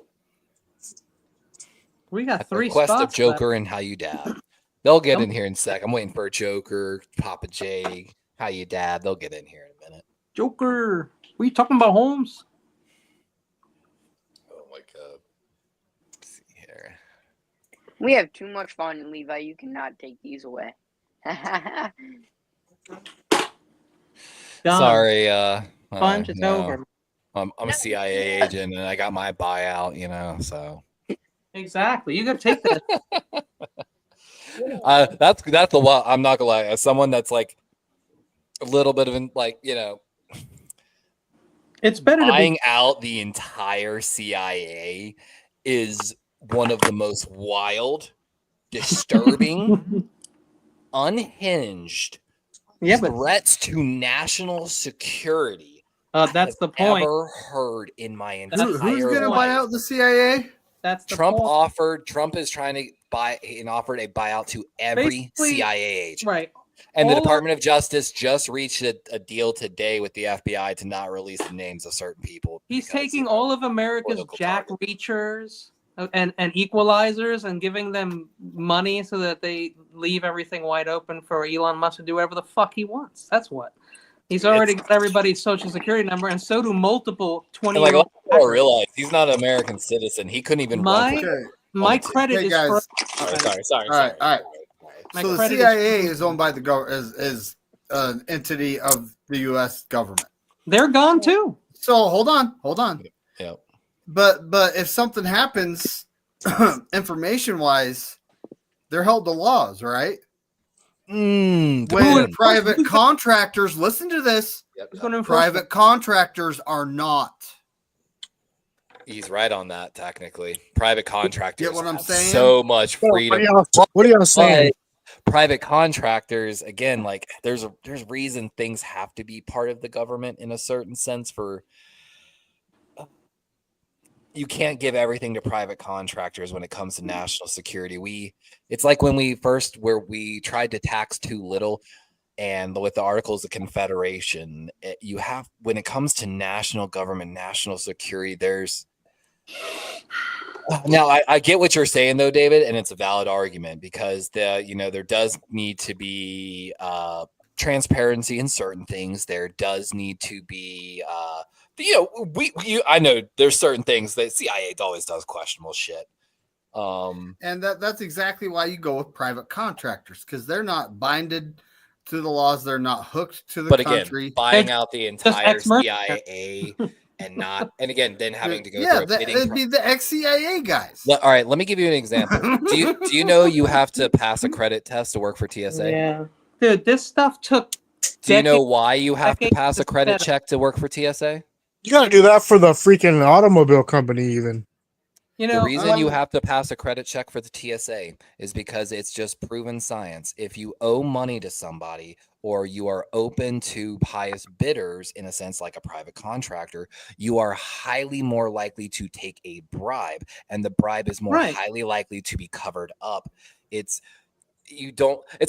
We got three request spots of Joker left. and How You Dad. They'll get in here in a sec. I'm waiting for a Joker, Papa J, How You Dad. They'll get in here in a minute. Joker, what are you talking about, Holmes? Oh my God. Let's see here. We have too much fun, Levi. You cannot take these away. Sorry, Sponge, it's over. I'm a CIA agent and I got my buyout, so. Exactly. You got to take that. That's a lot. I'm not gonna lie. As someone that's like a little bit of it's better buying to out the entire CIA is one of the most wild, disturbing, unhinged threats to national security. That's the point. Ever heard in my entire Who's going to life. buy out the CIA? That's the Trump point. Trump is trying to buy and offered a buyout to every Basically, CIA agent. Right. And the Department of Justice just reached a deal today with the FBI to not release the names of certain people. He's taking all of America's jack reachers and equalizers and giving them money so that they leave everything wide open for Elon Musk to do whatever the fuck he wants. That's what. He's already got everybody's social security number, and so do multiple 20-year-old. I realize he's not an American citizen. He couldn't even run. My credit is guys. Sorry. All right. So the CIA is owned by the government, is an entity of the U.S. government. They're gone too. So hold on. Yeah. But if something happens, information-wise, they're held to laws, right? When private contractors, listen to this, private contractors are not. He's right on that. Technically, private contractors get what I'm saying? So much freedom. What are y'all saying? Private contractors, again, like there's reason things have to be part of the government in a certain sense. For you can't give everything to private contractors when it comes to national security. It's like when we tried to tax too little, and with the Articles of Confederation, when it comes to national government, national security, now I get what you're saying though, David, and it's a valid argument because there does need to be transparency in certain things. There does need to be I know there's certain things that CIA always does questionable shit. And that's exactly why you go with private contractors, because they're not binded to the laws. They're not hooked to the country. Again, buying out the entire CIA and again, then having to go through a bidding it'd be the ex-CIA guys. All right, let me give you an example. Do you know you have to pass a credit test to work for TSA? Yeah. Dude, this stuff took Do you know why you have to pass a credit check to work for TSA? You got to do that for the freaking automobile company even. The reason you have to pass a credit check for the TSA is because it's just proven science. If you owe money to somebody or you are open to highest bidders, in a sense like a private contractor, you are highly more likely to take a bribe, and the bribe is more highly likely to be covered up. It's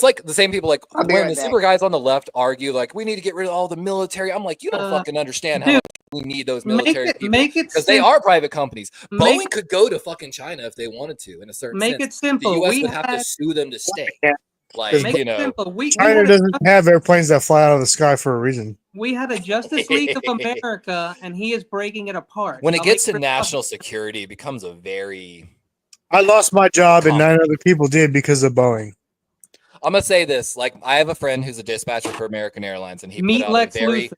like the same people like when the super guys on the left argue like we need to get rid of all the military. I'm like, you don't fucking understand how much we need those military people because they are private companies. Boeing could go to fucking China if they wanted to. In a certain sense, it simple. The U.S. would have to sue them to stay. China doesn't have airplanes that fly out of the sky for a reason. We had a Justice League of America, and he is breaking it apart. When it gets to national security, it becomes a very. I lost my job, and 9 other people did because of Boeing. I'm gonna say this: like, I have a friend who's a dispatcher for American Airlines, and he put out a very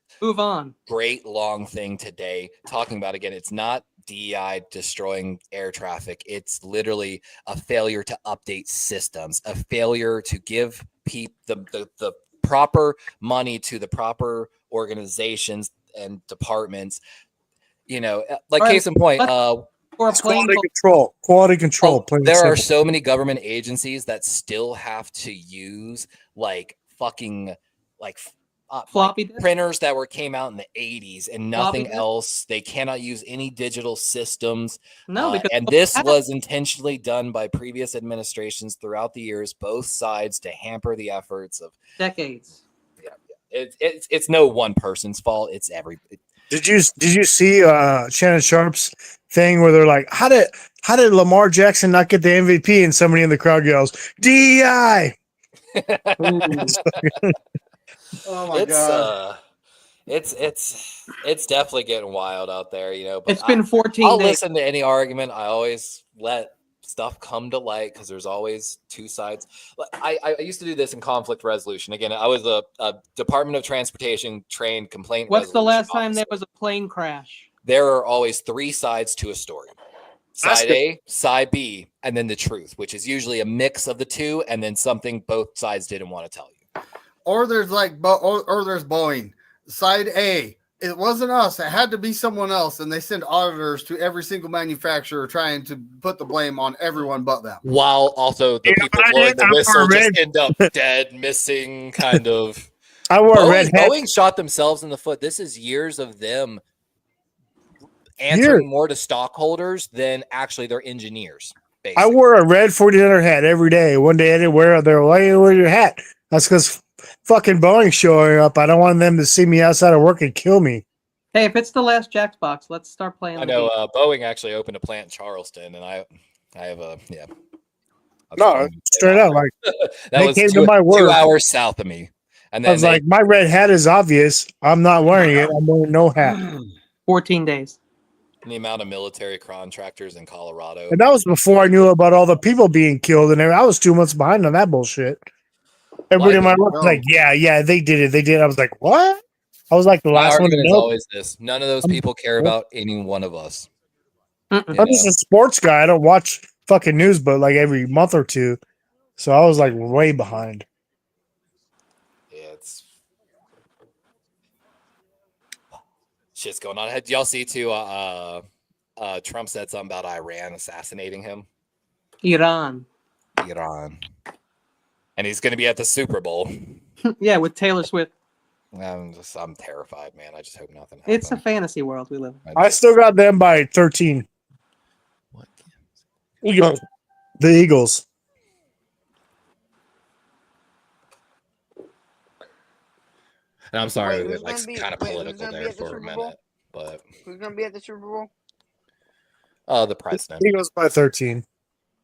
great long thing today talking about, again, it's not DEI destroying air traffic. It's literally a failure to update systems, a failure to give people the proper money to the proper organizations and departments. Case in point. Quality control. There are so many government agencies that still have to use floppy printers that came out in the 80s and nothing else. They cannot use any digital systems. And this was intentionally done by previous administrations throughout the years, both sides, to hamper the efforts of decades. Yeah, it's no one person's fault. It's everybody. Did you see Shannon Sharp's thing where they're like, how did Lamar Jackson not get the MVP? And somebody in the crowd yells, DEI. Oh my god. It's definitely getting wild out there, But it's been 14 I'll days. listen to any argument. I always let stuff come to light because there's always two sides. I used to do this in conflict resolution. Again, I was a Department of Transportation trained complaint. What's the last time officer. there was a plane crash? There are always three sides to a story. Side A, side B, and then the truth, which is usually a mix of the two, and then something both sides didn't want to tell you. Or there's or there's Boeing. Side A, it wasn't us. It had to be someone else, and they send auditors to every single manufacturer trying to put the blame on everyone but them. While also the people blowing the whistle just end up dead, missing, kind of. I wore a red hat. Boeing shot themselves in the foot. This is years of them answering more to stockholders than actually their engineers. Basically. I wore a red 49er hat every day. One day I didn't wear it. They were like, "Where's your hat?" That's because fucking Boeing showing up. I don't want them to see me outside of work and kill me. Hey, if it's the last Jackbox, let's start playing. I know Boeing actually opened a plant in Charleston, and I have a No, straight out like that was came two, to my work. 2 hours south of me, and then I was like, my red hat is obvious. I'm not wearing it. I'm wearing no hat. 14 days. the amount of military contractors in Colorado. And that was before I knew about all the people being killed, and I was 2 months behind on that bullshit. Everybody in my work was like, yeah, they did it. They did it. I was like, what? I was like the last one to know. Always this. None of those people care about any one of us. I'm just a sports guy. I don't watch fucking news, but like every month or two. So I was like way behind. Yeah, it's shit's going on. Did y'all see too? Trump said something about Iran assassinating him. Iran. And he's going to be at the Super Bowl. Yeah, with Taylor Swift. I'm terrified, man. I just hope nothing happens. It's a fantasy world we live in. I still got them by 13. What? Eagles. The Eagles. And I'm sorry, Wait, it's like kind of political there for a minute, but who's going to be at the Super Bowl? The president. Eagles by 13.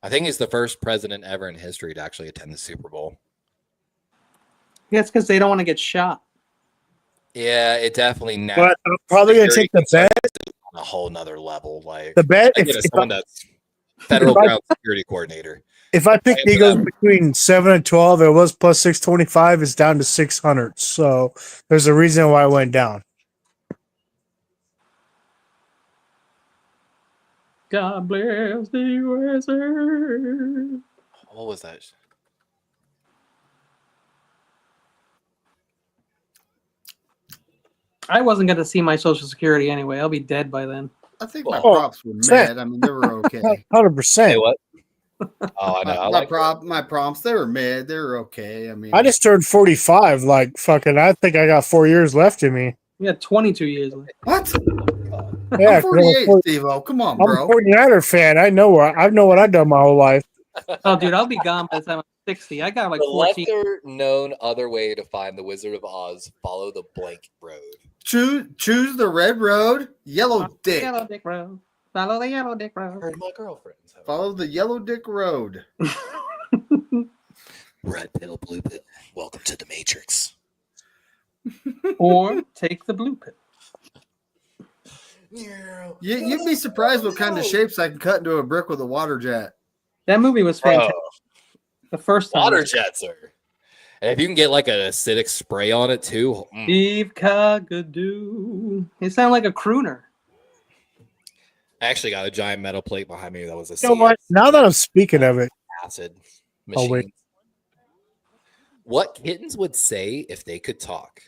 I think he's the first president ever in history to actually attend the Super Bowl. Yeah, it's because they don't want to get shot. Yeah, it definitely now. But I'm probably gonna take the bet on a whole nother level. Like the bet. Someone that's federal ground security coordinator. If I pick the Eagles between 7 and 12, it was plus 625. It's down to 600. So there's a reason why it went down. God bless the USA. What was that? I wasn't going to see my Social Security anyway. I'll be dead by then. I think my props were mad. I mean, they were okay. 100%. Hey, what? Oh, I know. My prompts, they were mid. They were okay. I mean, I just turned 45. Like, fucking, I think I got 4 years left in me. You got 22 years left. what? Yeah, I'm 48, Steve-O. Come on, bro. I'm a 49er fan. I know what I've done my whole life. Oh, dude, I'll be gone by the time I'm 60. I got like 14. The lesser known other way to find the Wizard of Oz, follow the blank road. Choose the red road, yellow dick. Yellow dick road. Follow the yellow dick road. Heard my girlfriends. Follow the yellow dick road. Red pill, blue pill. Welcome to the Matrix. Or take the blue pill. You'd be surprised what kind of shapes I can cut into a brick with a water jet. That movie was fantastic. The first time. Water jets are. And if you can get like an acidic spray on it too. Steve Cockadoo. He sounded like a crooner. I actually got a giant metal plate behind me that was a You know what? Now that I'm speaking of it, acid machine. wait. What kittens would say if they could talk?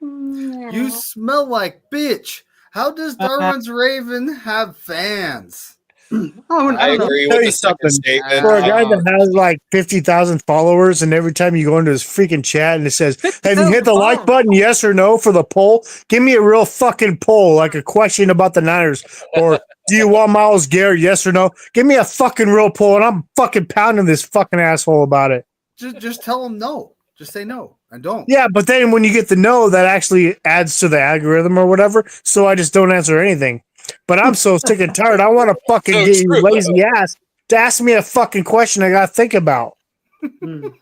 You smell like bitch. How does Darwin's Raven have fans? I agree with the second statement. For a guy that has like 50,000 followers, and every time you go into his freaking chat and it says, "Have you hit the like button? Yes or no for the poll?" Give me a real fucking poll, like a question about the Niners, or do you want Myles Garrett? Yes or no? Give me a fucking real poll, and I'm fucking pounding this fucking asshole about it. Just tell him no. Just say no and don't. Yeah, but then when you get the no, that actually adds to the algorithm or whatever. So I just don't answer anything. But I'm so sick and tired. I want to fucking get you lazy ass to ask me a fucking question I got to think about. And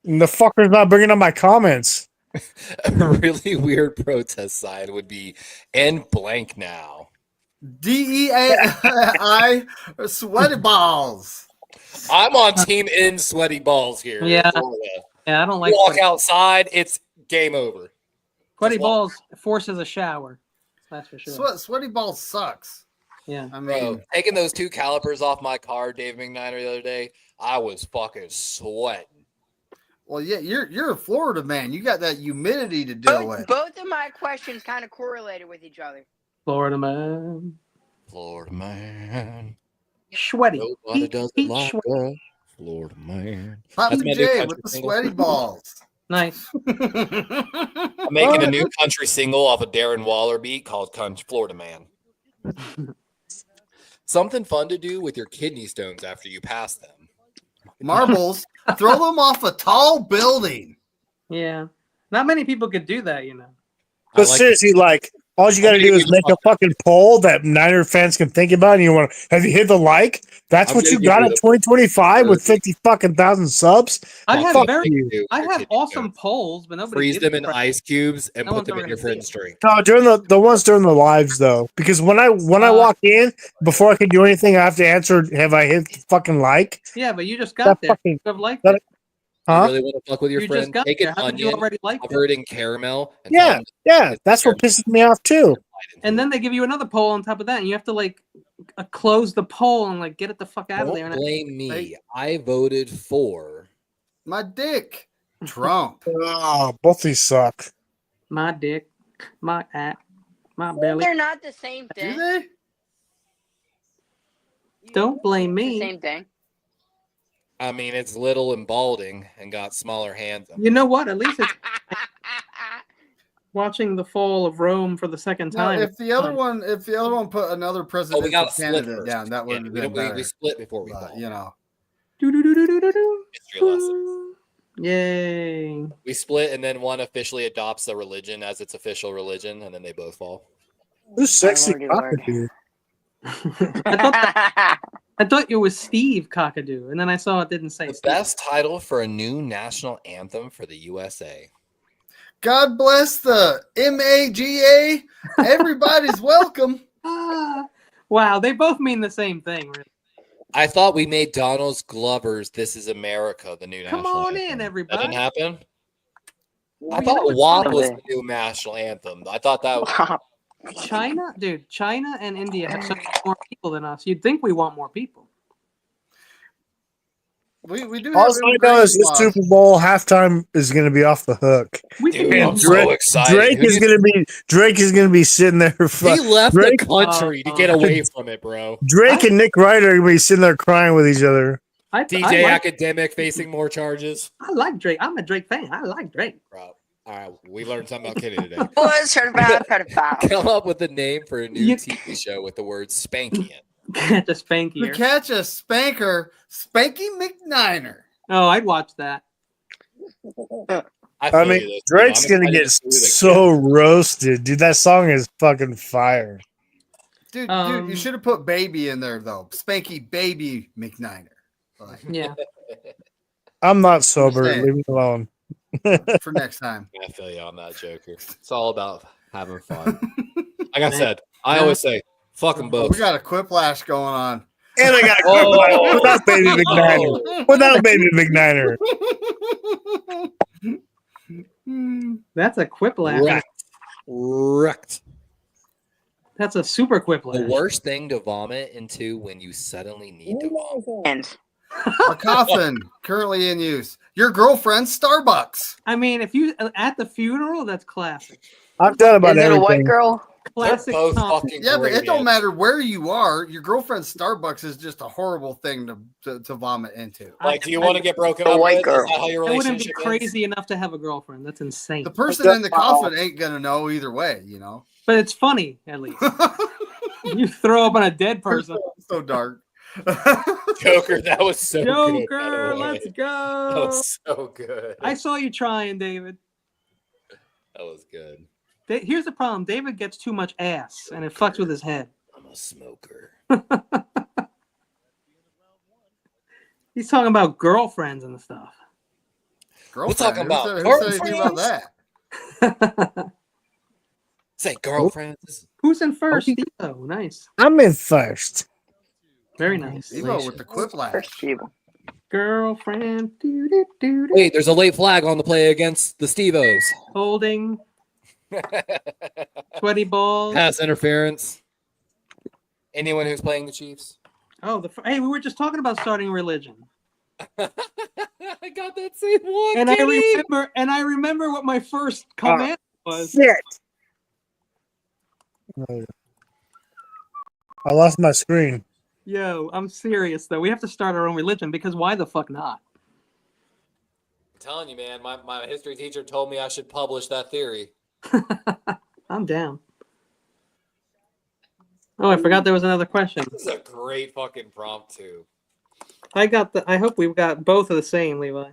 the fucker's not bringing up my comments. A really weird protest sign would be "end blank now." DEAI sweaty balls. I'm on team in sweaty balls here. Yeah. In Florida. Yeah, I don't like Walk sweaty, outside, it's game over. sweaty Just walk. balls. Forces a shower. That's for sure. Sweaty balls sucks. Yeah. I Bro, mean, taking those 2 calipers off my car, Dave McNiner, the other day, I was fucking sweating. well, yeah, you're a Florida man. You got that humidity to deal with. Both of my questions kind of correlated with each other. Florida man. Florida man. Sweaty. Nobody Heat, does it heat, like sweat. a Florida man. Papa That's my new J country with the single. sweaty balls. Nice. I'm making a new country single off a Darren Waller beat called Florida Man. Something fun to do with your kidney stones after you pass them. Marbles, throw them off a tall building. Yeah. Not many people could do that, you know. But seriously, all you got to do is make a fucking poll that Niner fans can think about. And you want to have you hit the like? That's what you got in 2025 with 50 fucking thousand subs. I have fuck very, you. I have awesome polls, but nobody Freeze gives them a in crap. ice cubes and No put one's them in ever your gonna see friend's it. drink. No, during the ones during the lives though, because when I walk in before I can do anything, I have to answer. Have I hit the fucking like? Yeah, but you just That got there. fucking- You have liked that- it. You Huh? really want to fuck with your You friend? just got Take there. an How could you onion, already like cover it? it in caramel. And tell Yeah, them yeah. That's what pisses me off too. And then they give you another poll on top of that, and you have to close the poll and get it the fuck out of there. Don't And blame me. Hey. I voted for. My dick. Trump. Oh, both these suck. my dick, my belly. They're not the same Do thing. they? Don't blame The me. same thing. I mean, it's little and balding and got smaller hands. You know what? At least it's watching the fall of Rome for the second No, time. if the other one put another Oh, we presidential got to split candidate first. down, that would have been we better. split before we But, fall. you know, Do-do-do-do-do-do. History lesson. Yay. We split, and then one officially adopts the religion as its official religion, and then they both fall. Who's sexy Lordy Lord. cockatoo? I thought it was Steve Cockadoo, and then I saw it didn't say The Steve. best title for a new national anthem for the USA. God bless the MAGA. Everybody's welcome. Ah. Wow, they both mean the same thing. Really. I thought we made Donald Glover's "This Is America" the new Come national on anthem. in, That everybody. didn't happen. Well, I you know thought what's WAP funny? was the new national anthem. I thought that was China, dude, China and India have so many more people than us. You'd think we want more people. We do All have I know is this laws. Super Bowl halftime is going to be off the hook. We Dude, can I'm want so more. excited. Drake Who is knew- going to be sitting there. He left Drake, the country to get away from it, bro. Drake and Nick Wright are going to be sitting there crying with each other. DJ Academic facing more charges. I like Drake. I'm a Drake fan. I like Drake. Bro. All right, we learned something about Kenny today. Boys, pedophile. Come up with a name for a new You- TV show with the word spanky in. Catch a spank To here. catch a spanker, Spanky McNiner. Oh, I'd watch that. I feel mean, you, though, Drake's Steve. I'm going to excited get see what they so roasted. Dude, that song is fucking fire. Dude, Um, you should have put baby in there though. Spanky baby McNiner. Like, Yeah. I'm not sober. saying. Leave me alone. for next time. I feel you on that, Joker. It's all about having fun. Like I said, I always say, fuck them both. We got a quiplash going on. And I got a Oh. without Baby McNiner. Without Baby McNiner. That's a quiplash. Wrecked. That's a super The quiplash. worst thing to vomit into when you suddenly need to vomit. And A coffin currently in use. Your girlfriend's Starbucks. I mean, if you at the funeral, that's classic. I've done about is it a white everything. girl? Classic. They're both Tom. fucking Yeah, but great, it don't man. matter where you are. Your girlfriend's Starbucks is just a horrible thing to vomit into. Like, do you want to get broken A up white with? girl. Is that how your I wouldn't be relationship is? crazy enough to have a girlfriend. That's insane. The person in the coffin ain't gonna know either way, you know. But it's funny, at least. You throw up on a dead person. So dark. Joker, that was so good. by the Joker, way. let's That go. was so good. I saw you trying, David. That was good. Here's the problem. David gets too much ass, and it fucks with his head. I'm a smoker. He's talking about girlfriends and stuff. Girlfriend. talking about Who said anything about that? Say girlfriends. Who's in first? Steve-O. Nice. I'm in first. Very nice. Evo with the quiplash. First evil. Girlfriend. Wait, there's a late flag on the play against the Steve-O's. Holding. Sweaty balls. Pass interference. Anyone who's playing the Chiefs? Oh, hey, we were just talking about starting religion. I got that same one. And I remember what my first comment was. Shit. I lost my screen. Yo, I'm serious though. We have to start our own religion because why the fuck not? I'm telling you, man, my history teacher told me I should publish that theory. I'm down. Oh, I forgot there was another question. This is a great fucking prompt too. I hope we've got both of the same, Levi.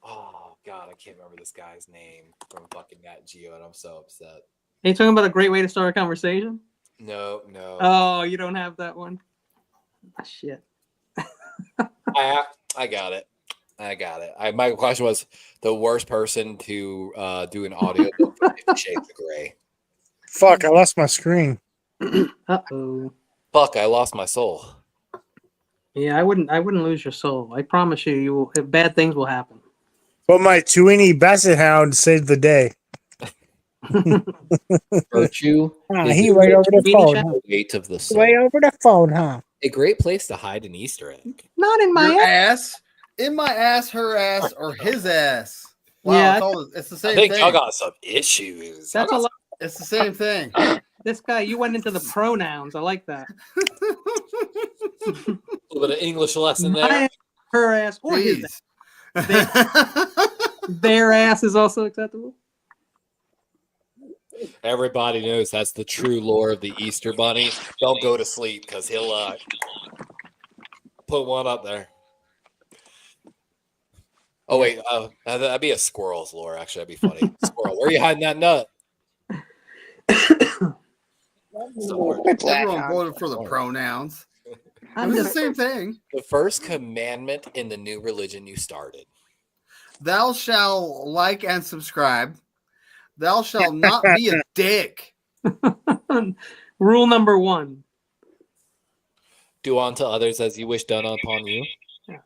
Oh God, I can't remember this guy's name from fucking Nat Geo, and I'm so upset. Are you talking about a great way to start a conversation? No. Oh, you don't have that one? Ah, shit. I got it. My question was the worst person to do an audio book for 50 Shades of Grey. Fuck, I lost my screen. Uh-oh. Fuck, I lost my soul. Yeah, I wouldn't lose your soul. I promise you, bad things will happen. But my Tweenie Basset Hound saved the day. Virtue. He right over the phone. Huh? The weight of the soul. Way over the phone, huh? A great place to hide an Easter egg. Not in my Your ass, in my ass, her ass, or his ass. Wow, Yeah, it's the I same think thing. y'all got some issues. That's a lot. It's the same thing. This guy, you went into the pronouns. I like that. A little bit of English lesson My there. ass, her ass, or his ass. Jeez. Their ass is also acceptable. Everybody knows that's the true lore of the Easter Bunny. Don't go to sleep because he'll put one up there. Oh wait, that'd be a squirrel's lore. Actually, that'd be funny. Squirrel, where are you hiding that nut? Everyone voted for the pronouns. It was the same thing. The first commandment in the new religion you started. Thou shalt like and subscribe. Thou shalt not be a dick. Rule number 1. Do unto others as you wish done upon you. Yeah.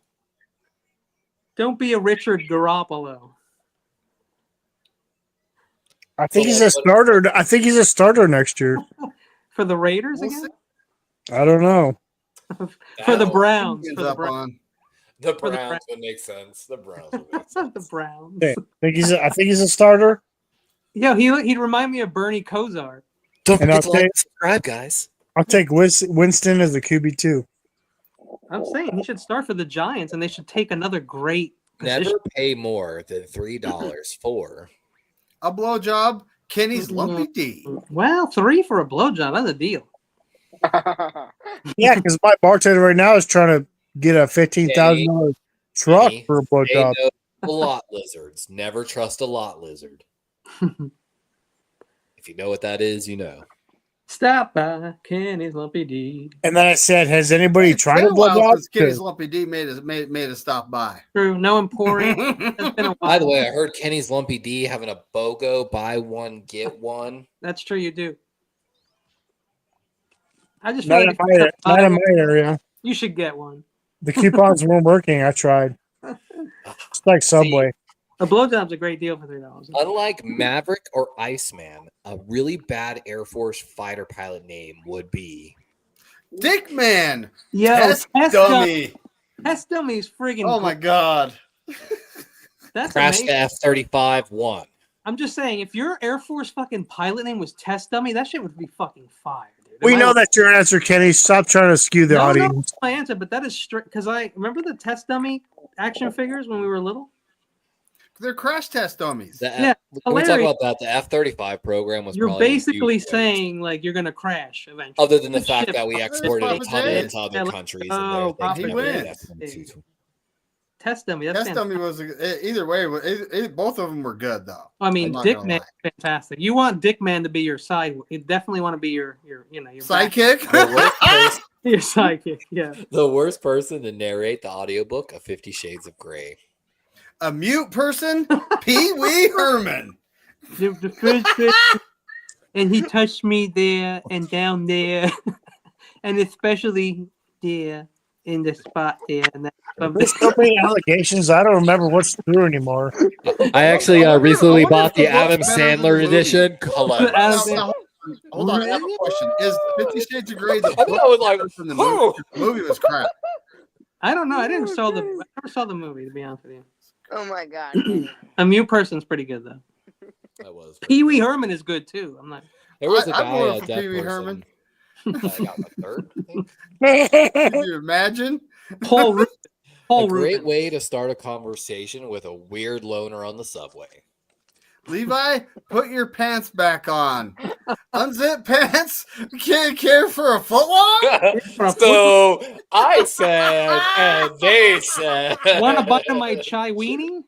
Don't be a Richard Garoppolo. I think he's a starter. I think he's a starter next year. For the Raiders We'll again? I don't know. For the Browns. Ends For the up Browns. on. The For the Browns would make sense. The Browns would make sense. The Browns. Okay. I think he's a starter. Yeah, he'd remind me of Bernie Kosar. Don't And forget I'll to like take- and subscribe, guys. I'll take Winston as a QB2. I'm saying he should start for the Giants, and they should take another great position. Never pay more than $3 for A blowjob, Kenny's Lumpy D. Well, 3 for a blowjob. That's a deal. Yeah, because my bartender right now is trying to get a $15,000 truck Kenny, for a They blowjob. know the lot lizards. Never trust a lot lizard. If you know what that is, you know. Stop by Kenny's Lumpy D. And then I said, has anybody tried a Been a while blowjob? since Kenny's Lumpy D made a stop by. True. No Emporium. It's been a while. By the way, I heard Kenny's Lumpy D having a BOGO buy one get one. That's true. You do. I just Not feel in like not in my area. you should get one. The coupons weren't working. I tried. It's like Subway. A blowjob's a great deal for $3. Unlike Maverick or Iceman, a really bad Air Force fighter pilot name would be Dickman. Yo, Test dummy. Test dummy's friggin' Oh my god. That's Crash amazing. the F-35-1. I'm just saying, if your Air Force fucking pilot name was Test Dummy, that shit would be fucking fire, dude. We Am I know right? that's your answer, Kenny. Stop trying to skew the No, audience. it's my answer, but that is strict because I remember the Test Dummy action figures when we were little. They're crash test dummies. Yeah, When we talk hilarious. about that, the F-35 program was You're probably a basically huge waste. saying like you're gonna crash eventually. Other than the Good fact shit. that we There's exported a Papa ton J. into other Yeah, countries. oh, and Papa they J. never did wins. F-22. Test Dummy. That's Test fantastic. dummy was either way. Both of them were good though. I mean, I'm not Dick gonna Man, lie. fantastic. You want Dick Man to be your side. You definitely want to be your back- Sidekick. The worst, person, your sidekick. Yeah. the worst person to narrate the audiobook of 50 Shades of Grey. A mute person. Pee Wee Herman. The first person, and he touched me there and down there, and especially there in the spot there. And There's so many allegations. I don't remember what's true anymore. I actually I wonder recently if bought the the Adam book's better than the Sandler movie. edition. Hilarious. Now, hold on, I have a question. Is 50 Shades of Grey the I think I was like, from the oh. movie? The movie was crap. I don't know. I never saw the movie, to be honest with you. Oh my god. A Mute Person's pretty good though. That was Pee Wee Herman is good too. I'm not. There was a I guy voted at for that Pee Wee person. Herman. I got my third, I think. Could you imagine? Paul Rubin. Paul A great Rubin. way to start a conversation with a weird loner on the subway. Levi, put your pants back on. Unzip pants. Can't care for a footlong. So I said, and they said, Want a bite of my chai weenie?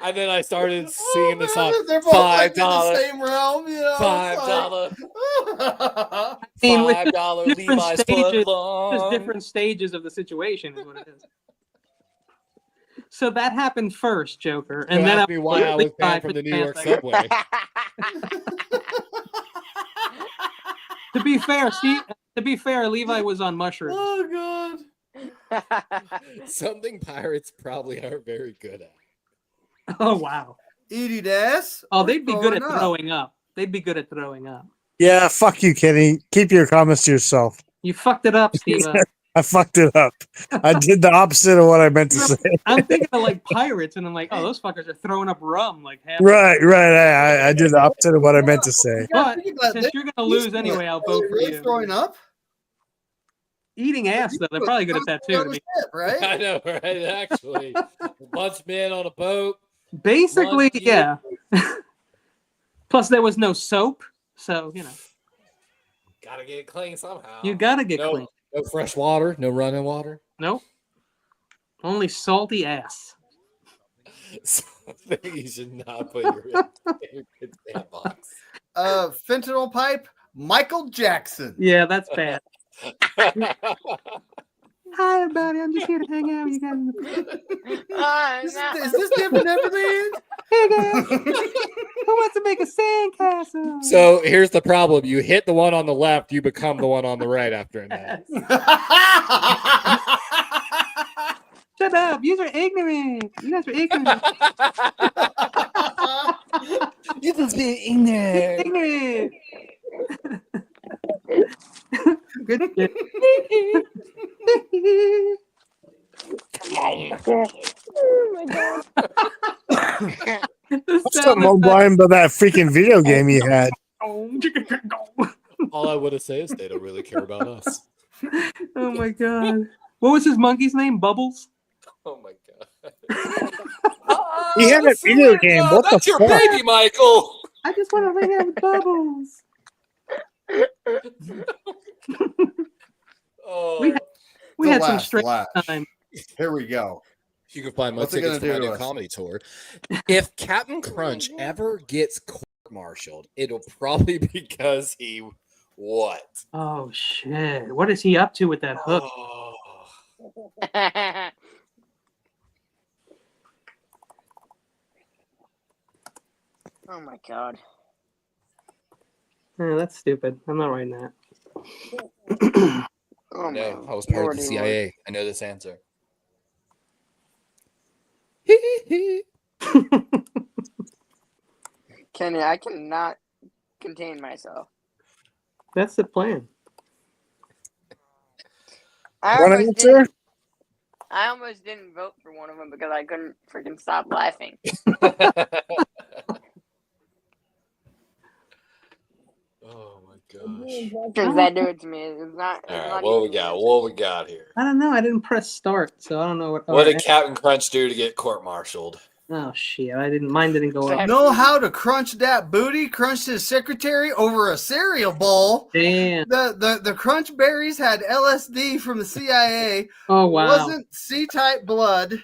and then I started singing the song. They're both like in the $5, same realm, you know. $5, I mean, with the $5 different Levi's stages, there's footlong. different stages of the situation, is what it is. So that happened first, Joker, and then ask me why I was Levi banned from put the New York pants back. subway. To be fair, Levi was on mushrooms. Oh god. Something pirates probably aren't very good at. Oh wow. Eating ass. Oh, they'd be good at Throwing up. throwing up. They'd be good at throwing up. Yeah, fuck you, Kenny. Keep your comments to yourself. You fucked it up, Steve. I fucked it up. I did the opposite of what I meant to say. I'm thinking of like pirates, and I'm like, oh, those fuckers are throwing up rum like half. Right. I did the opposite of what I meant to say. But Think about since this. you're gonna lose anyway, I'll vote for Really you. throwing up? Eating ass, though, they're probably good at that too. to be- Right? I know, right? Actually, a bunch of men on a boat. Basically, One, yeah. Plus, there was no soap, so you know Gotta get it clean somehow. you gotta get No, clean. no fresh water, no running water. Nope. Only salty ass. Something you should not put your kid's pant box. Fentanyl pipe, Michael Jackson. Yeah, that's bad. Hi, everybody. I'm just here to hang out with you guys. Is this different Neverland? Hey, guys. Who wants to make a sandcastle? So here's the problem: you hit the one on the left, you become the one on the right after a nap. Shut up. You are ignorant. You guys are ignorant. You just be ignorant. Ignorant. Good shit. Oh my god. I'm blind about that freaking video game you had. All I would have said is they don't really care about us. Oh my god. What was his monkey's name? Bubbles? Oh my god. He had a video game. What the That's your fuck? baby, Michael. I just want to hang out with Bubbles. Oh, We The had some last straight lash. time. Here we go. You can find my What's it tickets gonna for my do to new us? comedy tour. If Captain Crunch ever gets court-martialed, it'll probably be because he what? Oh shit. What is he up to with that hook? Oh. Oh my god. Oh, that's stupid. I'm not writing that. Oh No, my I was part of lordy the lord. CIA. I know this answer. Kenny, I cannot contain myself. That's the plan. I One almost, answer? didn't, I almost didn't vote for one of them because I couldn't freaking stop laughing. Oh my gosh. Because that do it to me. It's not. It's All right, not what we even got? realistic. What we got here? I don't know. I didn't press start, so I don't know what. What did alright. Captain Crunch do to get court-martialed? Oh shit! I didn't. Mine didn't go up. Know how to crunch that booty? Crunched his secretary over a cereal bowl. Damn. The crunch berries had LSD from the CIA. Oh wow. Wasn't C-type blood.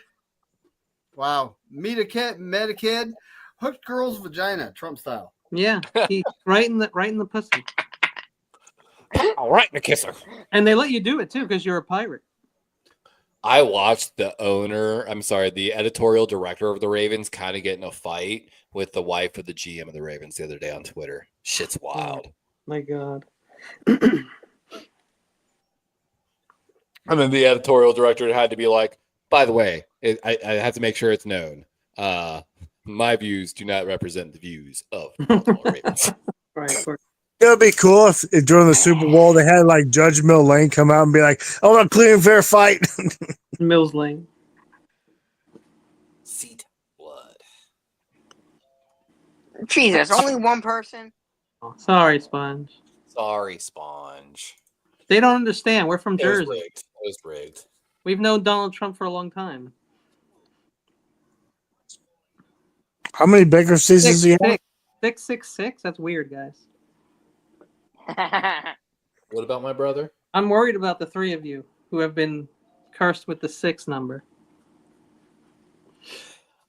Wow. Met a kid. Hooked girl's vagina, Trump style. Yeah. He, right in the pussy. All right, the kisser. And they let you do it too because you're a pirate. I watched the editorial director of the Ravens kind of get in a fight with the wife of the GM of the Ravens the other day on Twitter. Shit's wild. My God. And then the editorial director had to be like, by the way, I have to make sure it's known. My views do not represent the views of Baltimore Ravens. Right. Of course. It would be cool if during the Super Bowl they had like Judge Mill Lane come out and be like, "I want a clean and fair fight." Mills Lane. Seat blood. Jesus, only one person. Oh, sorry, Sponge. Sorry, Sponge. They don't understand. We're from It was Jersey. rigged. It was rigged. We've known Donald Trump for a long time. How many bigger seasons do you have? 666? That's weird, guys. What about my brother? I'm worried about the three of you who have been cursed with the 6 number.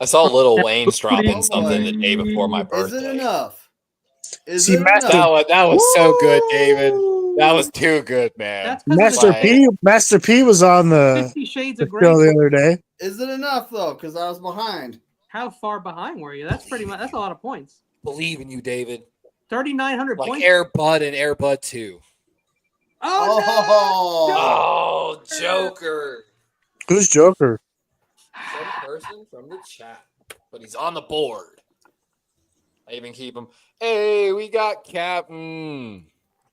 I saw Lil Wayne's dropping Oh, something boy. the day before my birthday. Is it enough? Is See, it Master- enough? That was so good, David. That was too good, man. That's 'cause of the Master P was on the 50 Shades show of Grey. the other day. Is it enough though? Because I was behind. How far behind were you? That's pretty much. That's a lot of points. Believe in you, David. 3,900 Like points. Air Bud and Air Bud 2. Oh, Oh, Joker. Who's Joker? Some person from the chat. But he's on the board. I even keep him. Hey, we got Captain.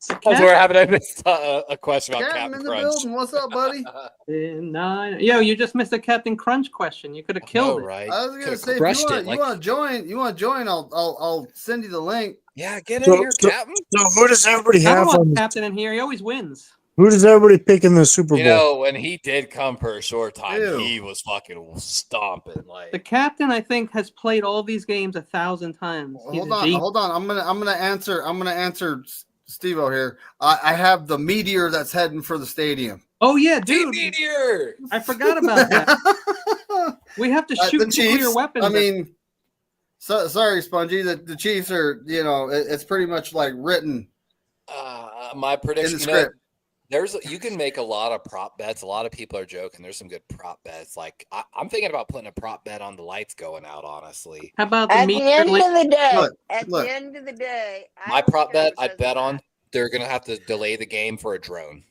That's where I missed a question about Captain Captain in the Crunch. building. What's up, buddy? Yo, you just missed a Captain Crunch question. You could have killed it. Right? I was gonna Could've say, if crushed you it, want to join, I'll send you the link. Yeah, get in So- here, so- Captain. So who does everybody I have don't want on? Captain in here. He always wins. Who does everybody pick in the Super Bowl? You know, when he did come for a short time, Ew. he was fucking stomping. Like The captain, I think, has played all these games 1,000 times. He's Hold a on, G. hold on. I'm gonna answer Steve-O here. I have the meteor that's heading for the stadium. Oh yeah, Team dude. Meteor. I forgot about that. We have to shoot The nuclear Chiefs. weapons. I mean, sorry, Spongy. The Chiefs are, it's pretty much like written My in prediction. the script. You can make a lot of prop bets. A lot of people are joking. There's some good prop bets. Like I'm thinking about putting a prop bet on the lights going out. Honestly, How about the At the meteor? end of the day, Look, at look. the end of the day, I my don't prop care bet who I'd says bet the on fact. they're gonna have to delay the game for a drone.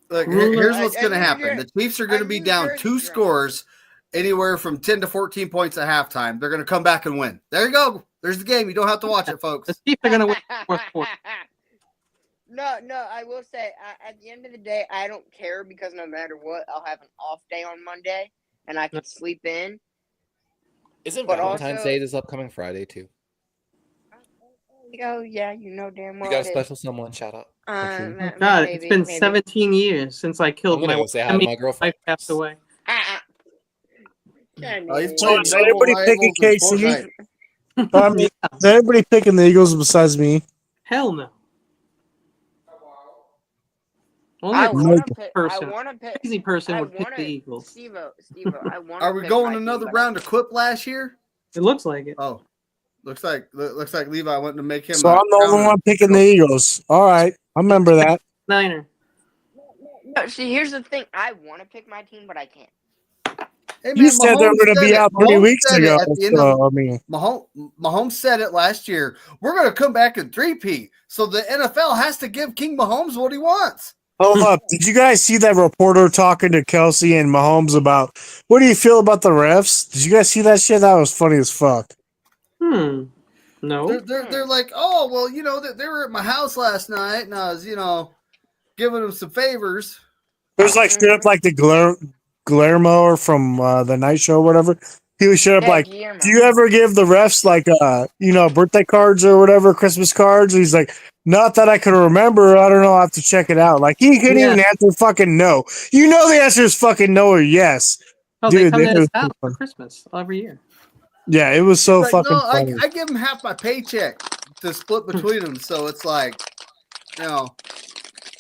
Look, Ruler- here's what's I going to knew happen. you're- The Chiefs are going to I be knew down you're 2 drunk. scores, anywhere from 10 to 14 points at halftime. They're going to come back and win. There you go. There's the game. You don't have to watch it, folks. The Chiefs are going to win. fourth quarter. No, I will say, at the end of the day, I don't care because no matter what, I'll have an off day on Monday and I can sleep in. Isn't But Valentine's also- Day this upcoming Friday too? Oh, yeah, you know damn well. You got a it is. special someone? Shout out. God, it's been 17 years since I killed I'm gonna my go wife. say hi to my My girlfriend. wife passed away. He's So playing is everybody Marvel picking Rivals and KC? Fortnite. Is everybody picking the Eagles besides me? Hell no. Only I a want to pick. I person. want to pick. crazy person I would pick want the to. Eagles. Steve-O, I want. Are we going another round of Quiplash here? It looks like it. Oh, looks like Levi went to make him. So I'm the only one picking the Eagles. All right, I remember that. Niner. No, see, here's the thing. I want to pick my team, but I can't. Hey, You said they were Mahomes going to said be it. out 3 Mahomes weeks said it ago. at the end of- So I mean, Mahomes said it last year. We're going to come back and three-peat. So the NFL has to give King Mahomes what he wants. hold up. Did you guys see that reporter talking to Kelsey and Mahomes about what do you feel about the refs? Did you guys see that shit? That was funny as fuck. No. They're like, oh, well, they were at my house last night, and I was, giving them some favors. It was like straight up like the Guillermo from the night show or whatever. He was straight up Yeah, like, Guillermo. do you ever give the refs like birthday cards or whatever, Christmas cards? He's like, not that I can remember. I don't know. I have to check it out. Like he couldn't even answer fucking no. You know the answer is fucking no or yes. Oh, they Dude, come to it his was house so for funny. Christmas every year. Yeah, it was so Like, fucking no, funny. I give them half my paycheck to split between them. So it's like,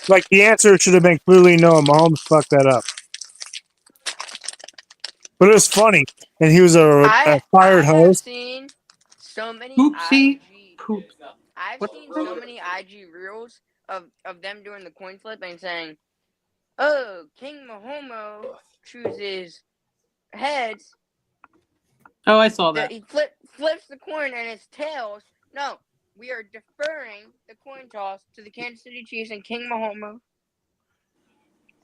Like the answer should have been clearly no. Mahomes fucked that up. But it was funny, and he was a fired I have host. seen so many Poopsie IG. poop. I've What? seen so many IG reels of them doing the coin flip and saying, "Oh, King Mahomo chooses heads." Oh, I saw that. He flips the coin and it's tails. No, we are deferring the coin toss to the Kansas City Chiefs and King Mahomes.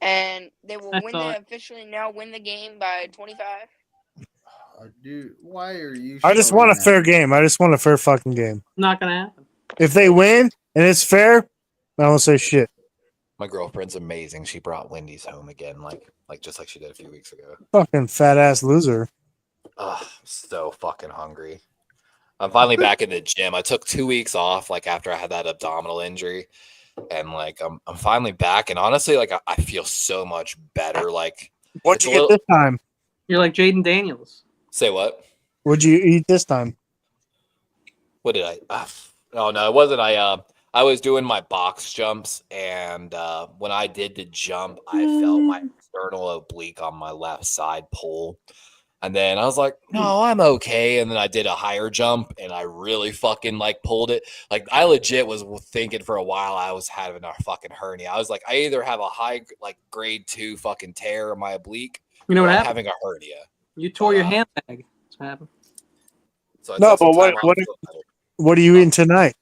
And they will officially now win the game by 25. Dude, why are you? I just want a that? fair game. I just want a fair fucking game. Not gonna happen. If they win and it's fair, I won't say shit. My girlfriend's amazing. She brought Wendy's home again, like just like she did a few weeks ago. Fucking fat ass loser. Ugh, I'm so fucking hungry. I'm finally back in the gym. I took 2 weeks off, like after I had that abdominal injury, and like I'm finally back. And honestly, like I feel so much better. Like What'd you get this time? You're like Jaden Daniels. Say what? What'd you eat this time? What did I? Oh no, it wasn't. I was doing my box jumps, and when I did the jump, I felt my external oblique on my left side pull. And then I was like, no, I'm okay. And then I did a higher jump and I really fucking like pulled it. Like I legit was thinking for a while I was having a fucking hernia. I was like, I either have a high like grade 2 fucking tear in my oblique, You know or what I'm happened? having a hernia. You tore your handbag. That's what happened. So I No, took some but time off. what are you eating tonight?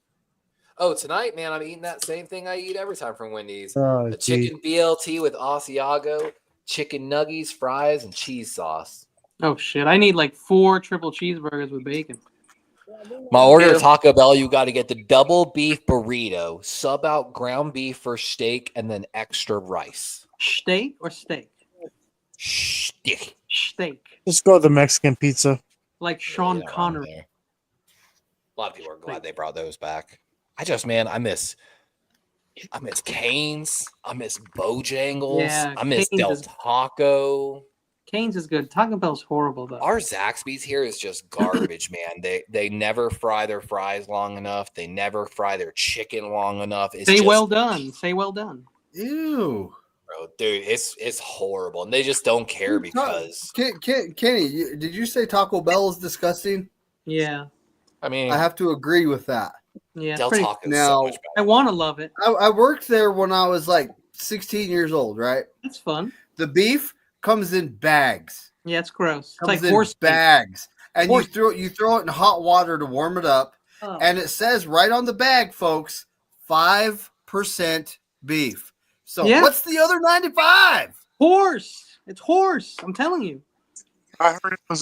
Oh, tonight, man, I'm eating that same thing I eat every time from Wendy's. Oh, A chicken BLT with Asiago, chicken nuggies, fries, and cheese sauce. Oh shit! I need like 4 triple cheeseburgers with bacon. My order at Taco Bell, you got to get the double beef burrito, sub out ground beef for steak, and then extra rice. Steak or steak? Steak. Steak. Just go to the Mexican pizza. Like Sean Yeah, Connery. a lot of people are glad they brought those back. I miss Cane's. I miss Bojangles. Yeah, I miss Cane's Del is- Taco. Cane's is good. Taco Bell's horrible though. Our Zaxby's here is just garbage, man. They never fry their fries long enough. They never fry their chicken long enough. It's Say just, well done. Say well done. Ew. bro, dude, it's horrible, and they just don't care because Kenny, did you say Taco Bell is disgusting? Yeah. I mean, I have to agree with that. Yeah. Del pretty- Taco is Now- so much I want to love it. I worked there when I was like 16 years old, right? It's fun. The beef comes in bags. Yeah, it's gross. It's Comes like in horse meat. bags. And Horse- you throw it in hot water to warm it up. Oh. And it says right on the bag, folks, 5% beef. So Yeah. what's the other 95? Horse. It's horse. I'm telling you. I heard it was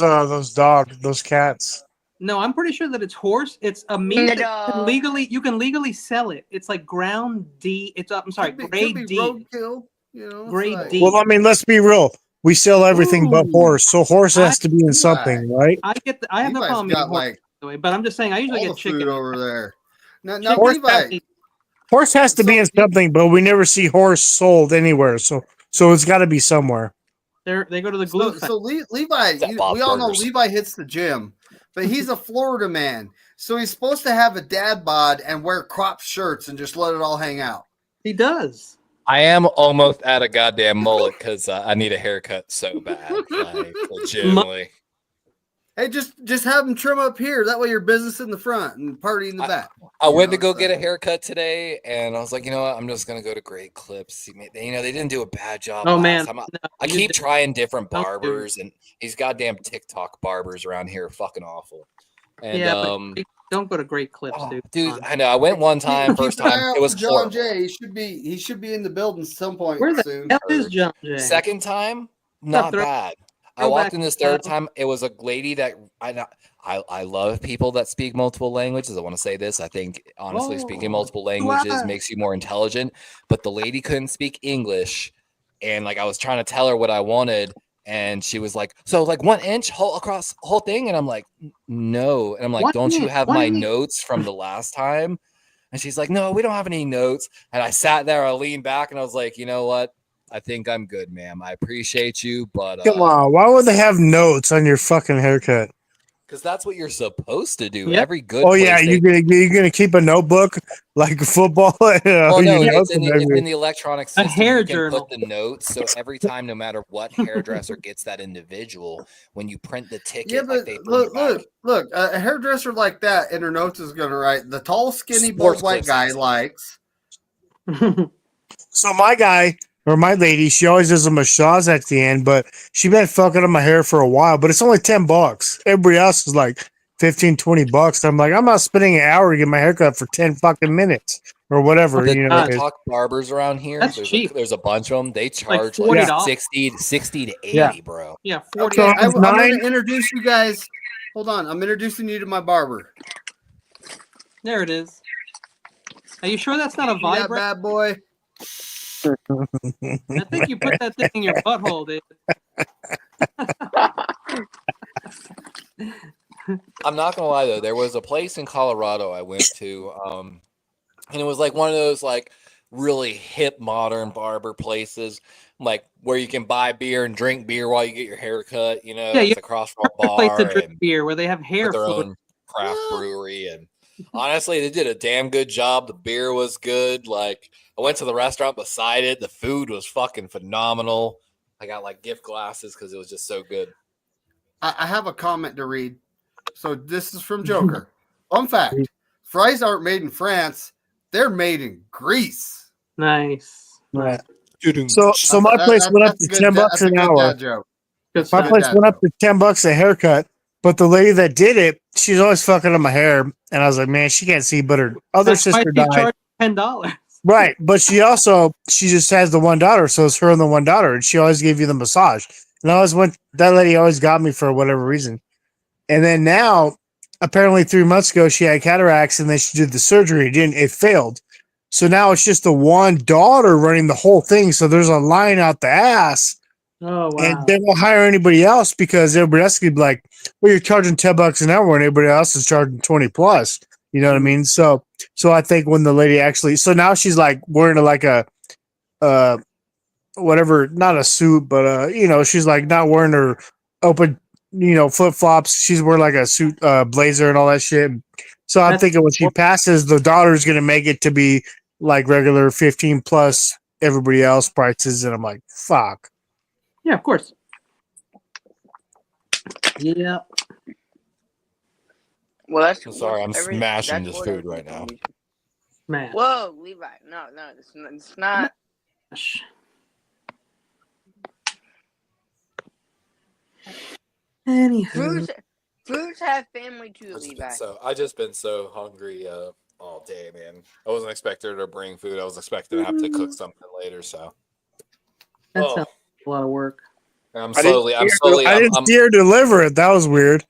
those cats. No, I'm pretty sure that it's horse. It's a meat that you can legally sell it. It's like ground D. It's up. I'm sorry, Could grade be D. roadkill, you know, it's Grade like- D. Well, I mean, let's be real. We sell everything but Ooh. horse, so horse has to be in something, right? I have no Levi's problem got eating horse, like by the way, but I'm just saying I usually all get the food chicken. over there. Now Chicken- Levi, Horse has to be in something, but we never see horse sold anywhere, so it's got to be somewhere. They go to the glue factory. so Levi, That Bob we all know Burgers. Levi hits the gym, but he's a Florida man, so he's supposed to have a dad bod and wear crop shirts and just let it all hang out. He does. I am almost at a goddamn mullet because I need a haircut so bad, like legitimately. Hey, just have him trim up here. That way, your business in the front and party in the back. I went to know, go so- get a haircut today, and I was like, you know what? I'm just gonna go to Great Clips. You know, they didn't do a bad job. Oh last man, time. no, I you keep did- trying different Don't do it. barbers, and these goddamn TikTok barbers around here are fucking awful. And Yeah, but don't go to Great Clips, oh, dude. dude, Come on. I know. I went one time, Keep first an eye time, out it was for John horrible. Jay. He should be in the building some point Where the soon. hell is John Jay? Second time, not throw- bad. I throw walked back in this the third title. time. It was a lady that I love people that speak multiple languages. I want to say this. I think honestly, speaking Oh, multiple languages wow. makes you more intelligent. But the lady couldn't speak English, and like I was trying to tell her what I wanted, and she was like, "So like 1 inch whole across the whole thing," and I'm like, "No," and I'm like, 1 "Don't you inch, have 1 my inch. notes from the last time?" And she's like, "No, we don't have any notes." And I sat there, I leaned back, and I was like, "You know what? I think I'm good, ma'am. I appreciate you, but Come on, why would they have notes on your fucking haircut? because that's what you're supposed to do. Yep. Every good Oh yeah, place you're gonna keep a notebook like football. well, no, your it's notes in, and the, it's everything. in the electronic A system. hair you can journal. put the notes, so every time, no matter what hairdresser gets that individual, when you print the ticket, Yeah, like but they bring it back. look, a hairdresser like that in her notes is going to write the tall, skinny, Sports bald white clips. guy likes. So my guy or my lady, she always does a massage at the end, but she been fucking up my hair for a while. But it's only $10. Everybody else is like $15-20. I'm like, I'm not spending an hour to get my haircut for 10 fucking minutes or whatever. The You know, it is. talk barbers around here, That's there's cheap. there's a bunch of them. They charge $40. like 60 to 80, Yeah. bro. Yeah, 40. Okay, So I'm going nine- to introduce you guys. Hold on. I'm introducing you to my barber. There it is. Are you sure that's not a See that vibrator? bad boy? I think you put that thing in your butthole, David. I'm not gonna lie though, there was a place in Colorado I went to, and it was like one of those like really hip modern barber places, like where you can buy beer and drink beer while you get your hair cut. You know, Yeah, it's across from a Place to bar drink and beer where they have hair with their fluid. own craft brewery. And honestly, they did a damn good job. The beer was good. Like I went to the restaurant beside it. The food was fucking phenomenal. I got like gift glasses because it was just so good. I have a comment to read. So this is from Joker. Fun fact: fries aren't made in France; they're made in Greece. Nice. Right. So my place went up to $10 an hour. Joke. Good My stuff. place went up to $10 a haircut, but the lady that did it, she's always fucking up my hair, and I was like, man, she can't see, but her other That's why sister she died. charged $10. Right, but she just has the one daughter, so it's her and the one daughter, and she always gave you the massage. And I always went. That lady always got me for whatever reason. And then now, apparently 3 months ago, she had cataracts, and then she did the surgery. It failed. So now it's just the one daughter running the whole thing. So there's a line out the ass, Oh, wow. and they won't hire anybody else because everybody else could be like, "Well, you're charging $10 an hour, and everybody else is charging 20 plus." You know what I mean? So I think when the lady actually, so now she's like wearing like a, whatever, not a suit, but you know, she's like not wearing her open, you know, flip flops. She's wearing like a suit, blazer, and all that shit. So I'm thinking when she passes, the daughter's gonna make it to be like regular 15 plus everybody else prices, and I'm like, fuck. Yeah, of course. Yeah. Well, that's I'm sorry, I'm smashing this food right now. Man. Whoa, Levi. No, it's not. Anywho. Foods have family too, Levi. I just been so hungry all day, man. I wasn't expecting her to bring food. I was expecting to have to cook something later. So That sounds like a lot of work. I'm I slowly. didn't see her deliver it. That was weird.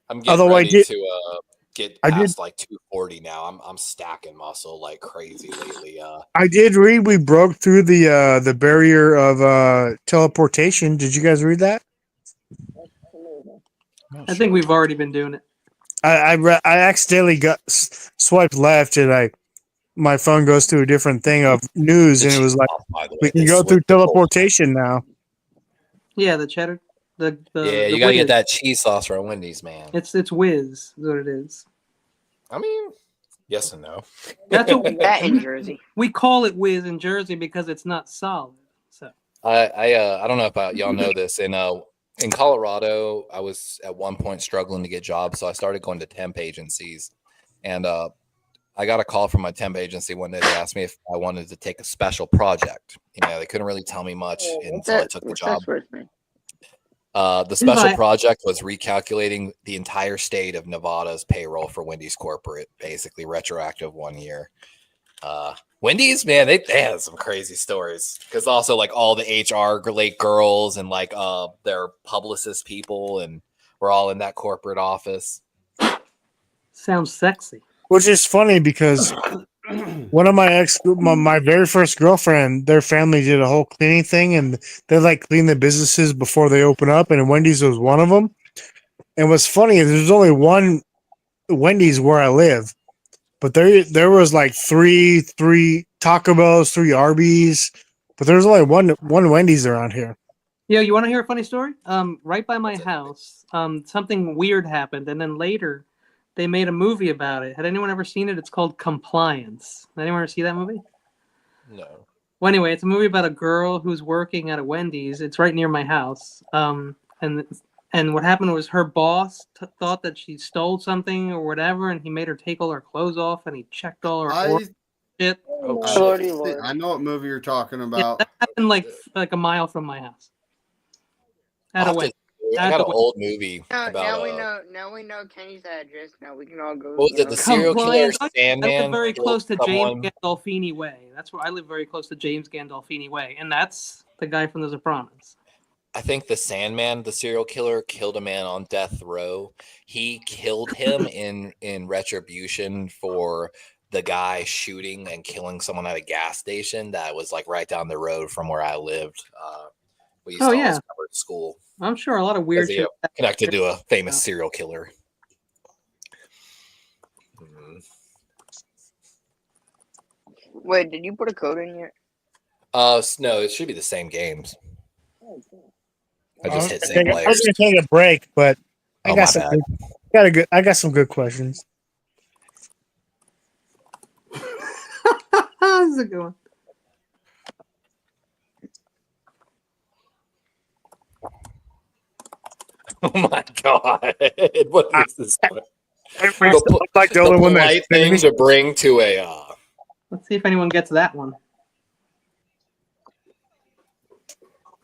I'm getting ready to get past like 240 now. I'm stacking muscle like crazy lately. I did read we broke through the barrier of teleportation. Did you guys read that? I think we've already been doing it. I accidentally got swiped left, and my phone goes to a different thing of news, and it was like we can go through teleportation now. Yeah, the cheddar. Yeah, the you gotta whiz. get that cheese sauce from Wendy's, man. It's whiz, is what it is. I mean, yes and no. That's what that in Jersey. we call it whiz in Jersey because it's not solid. So I don't know if y'all know this. In Colorado, I was at one point struggling to get jobs, so I started going to temp agencies, and I got a call from my temp agency one day. They asked me if I wanted to take a special project. You know, they couldn't really tell me much until I took the job. The special project was recalculating the entire state of Nevada's payroll for Wendy's corporate, basically retroactive 1 year. Wendy's, man, they had some crazy stories because also like all the HR late girls and like their publicist people, and we're all in that corporate office. sounds sexy. Which is funny because one of my very first girlfriend, their family did a whole cleaning thing, and they like clean the businesses before they open up, and Wendy's was one of them. And what's funny is there's only one Wendy's where I live, but there was like three Taco Bells, 3 Arby's, but there's only one Wendy's around here. Yo, you want to hear a funny story? Right by my house, something weird happened, and then later they made a movie about it. Had anyone ever seen it? It's called Compliance. Anyone ever see that movie? No. Well, anyway, it's a movie about a girl who's working at a Wendy's. It's right near my house. And what happened was her boss thought that she stole something or whatever, and he made her take all her clothes off, and he checked all her shit. Lordy. I know what movie you're talking Yeah, about. that happened like a mile from my house. At a Wendy's. I got an old movie Now about we know. Now we know Kenny's address. Now we can all go. what was it? The serial killer I Sandman. live very killed close to James someone. Gandolfini Way. That's where I live, very close to James Gandolfini Way, and that's the guy from The Sopranos. I think the Sandman, the serial killer, killed a man on death row. He killed him in retribution for the guy shooting and killing someone at a gas station that was like right down the road from where I lived. We used to always cover at school. I'm sure a lot of weird shit connected to a famous serial killer. Wait, did you put a code in yet? No, it should be the same games. I just hit same I players. was gonna take a break, but I Oh, got my some bad. I got some good questions. This is a good one. Oh my god! What is this? Like the only one that thing to bring to a. Let's see if anyone gets that one.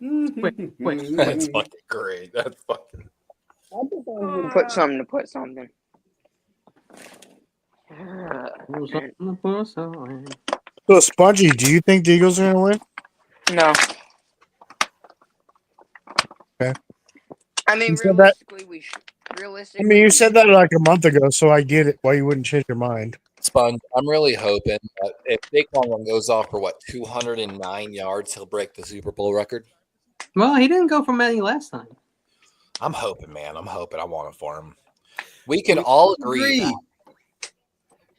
Wait. That's fucking great. That's fucking. Put something. So, Spongy, do you think the Eagles are gonna win? No. Okay. I mean, You said that- realistically. I mean, you said that like a month ago, so I get it. Why you wouldn't change your mind? Sponge, I'm really hoping that if Saquon goes off for 209 yards, he'll break the Super Bowl record. Well, he didn't go for many last time. I'm hoping, man. I'm hoping. I want it for him. We can all agree. That.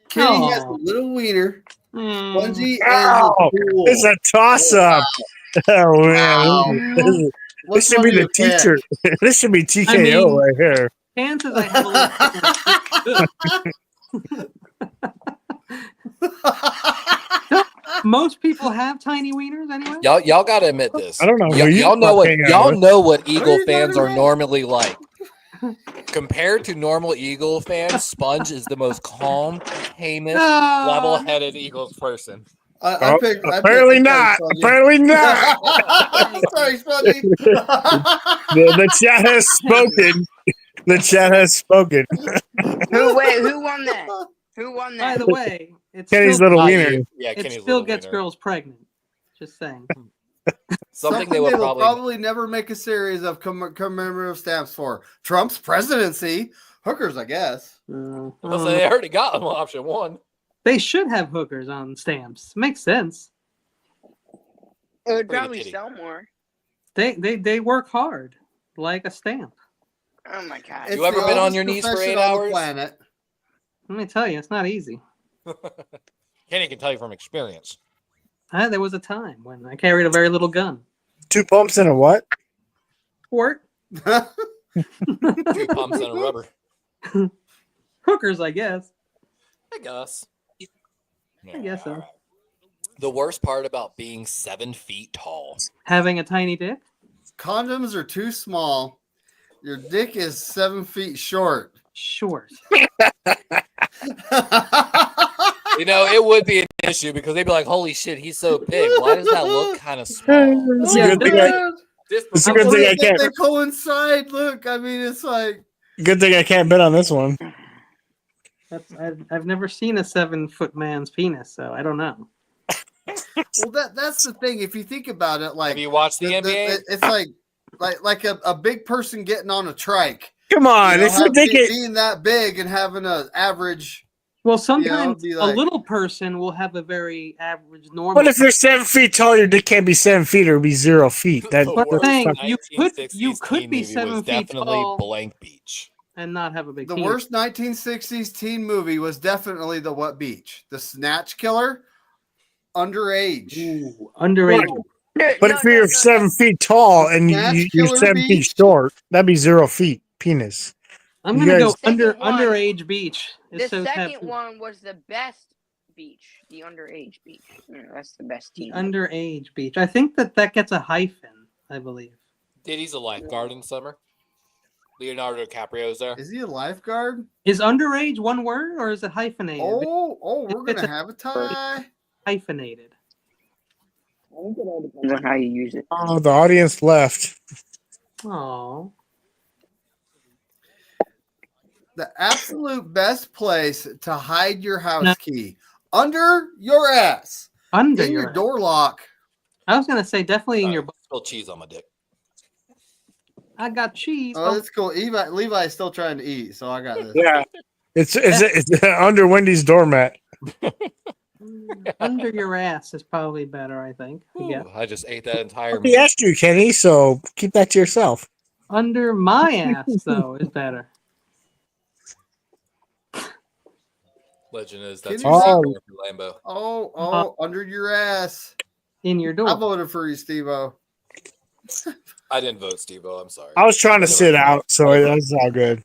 Kenny has a little wiener. Spongy It's a toss-up. Oh man, this should be the teacher. This should be TKO right here. Chances I have a little. Most people have tiny wieners anyway. Y'all gotta admit this. I don't know. Y'all know what Eagle fans are normally like. Compared to normal Eagle fans, Sponge is the most calm, tamest, level-headed Eagles person. Apparently not. Apparently not. Sorry, Spongy. The chat has spoken. The chat has spoken. Who won that? Who won that? By the way, it's Kenny's still, little wiener. Yeah, it Kenny's still little gets wiener. girls pregnant. Just saying. Something they will probably never make a series of commemorative stamps for. Trump's presidency. Hookers, I guess. Well, they already got them option one. They should have hookers on stamps. Makes sense. It would probably sell more. They work hard, like a stamp. Oh my god! You ever been on your knees for 8 hours? Let me tell you, it's not easy. Kenny can tell you from experience. There was a time when I carried a very little gun. 2 pumps and a what? Squirt. 2 pumps and a rubber. Hookers, I guess. I guess. I guess so. The worst part about being 7 feet tall. Having a tiny dick? Condoms are too small. Your dick is 7 feet short. Short. You know, it would be an issue because they'd be like, holy shit, he's so big. Why does that look kind of small? It's a good thing I can't. They coincide. Look, I mean, it's like. Good thing I can't bet on this one. I've never seen a 7-foot man's penis, so I don't know. Well, that's the thing. If you think about it, like, have you watched the NBA? It's like a big person getting on a trike. Come on, You if know, you think it being that big and having an average. Well, sometimes be like- a little person will have a very average, normal. But if you're 7 feet tall, your dick can't be 7 feet or be 0 feet. That, The But worst thing, 1960s you could teen be movie 7 was feet definitely tall. Blank Beach. And not have a big The penis. worst 1960s teen movie was definitely The What Beach? The Snatch Killer, underage. Ooh, underage. but if you're 7 feet tall and you're Killer 7 feet Beach. short, that'd be 0 feet penis. I'm You gonna guys- go Second one- underage beach. The It's so second taboo. one was the best beach, the underage beach. That's the best team. Underage beach. I think that gets a hyphen. I believe. Diddy's a lifeguard in summer. Leonardo DiCaprio's there. Is he a lifeguard? Is underage one word or is it hyphenated? Oh, we're It's gonna have a tie. Hyphenated. I think it all depends on how you use it. Oh, the audience left. Oh. The absolute best place to hide your house key under your ass, Under in your your ass. door lock. I was gonna say definitely in your. Still cheese on my dick. I got cheese. Oh, that's cool. Levi is still trying to eat, so I got this. Yeah, it's under Wendy's doormat. Under your ass is probably better, I think. Yeah. I just ate that entire He asked you, Kenny, so keep that to yourself. Under my ass, though, is better. Legend is that's Can Lambo. Under your ass. In your door. I voted for you, Steve-O. I didn't vote Steve-O. I'm sorry. I was trying to sit out, so that's all good.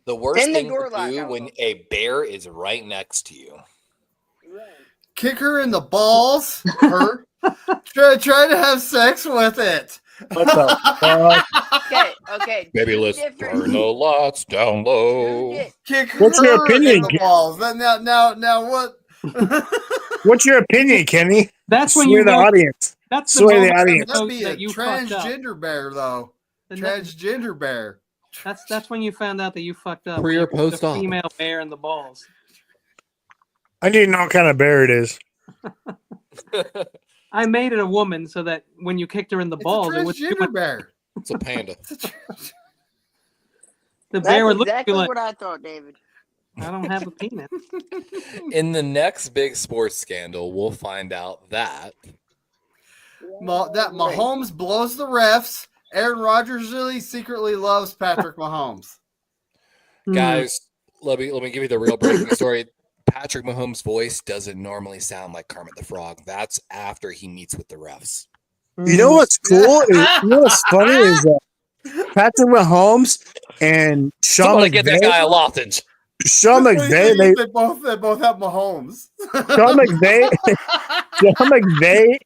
The worst thing to do when a bear is right next to you. Kick her in the balls. Her. try to have sex with it. What the Okay. Maybe let's turn the lights down low. Kick What's her your opinion, in the balls. Now what? What's your opinion, Kenny? That's when Sway you the know, audience. That's the Sway the moment audience. That'd be a that you fucked up. transgender bear, though. Transgender bear. That's when you found out that you fucked up. Pre or The post-op? female bear in the balls. I need to know what kind of bear it is. I made it a woman so that when you kicked her in the balls, it would Transgender bear. It's a panda. the bear would That's look at you exactly like, what I thought, David. I don't have a penis. In the next big sports scandal, we'll find out that That Mahomes blows the refs. Aaron Rodgers really secretly loves Patrick Mahomes. guys, let me give you the real breaking story. Patrick Mahomes' voice doesn't normally sound like Kermit the Frog. That's after he meets with the refs. You know what's cool? You know what's funny is that Patrick Mahomes and Sean Somebody get that guy a McVay. lozenge. Sean That's what he McVay. thinks they both have Mahomes. Sean McVay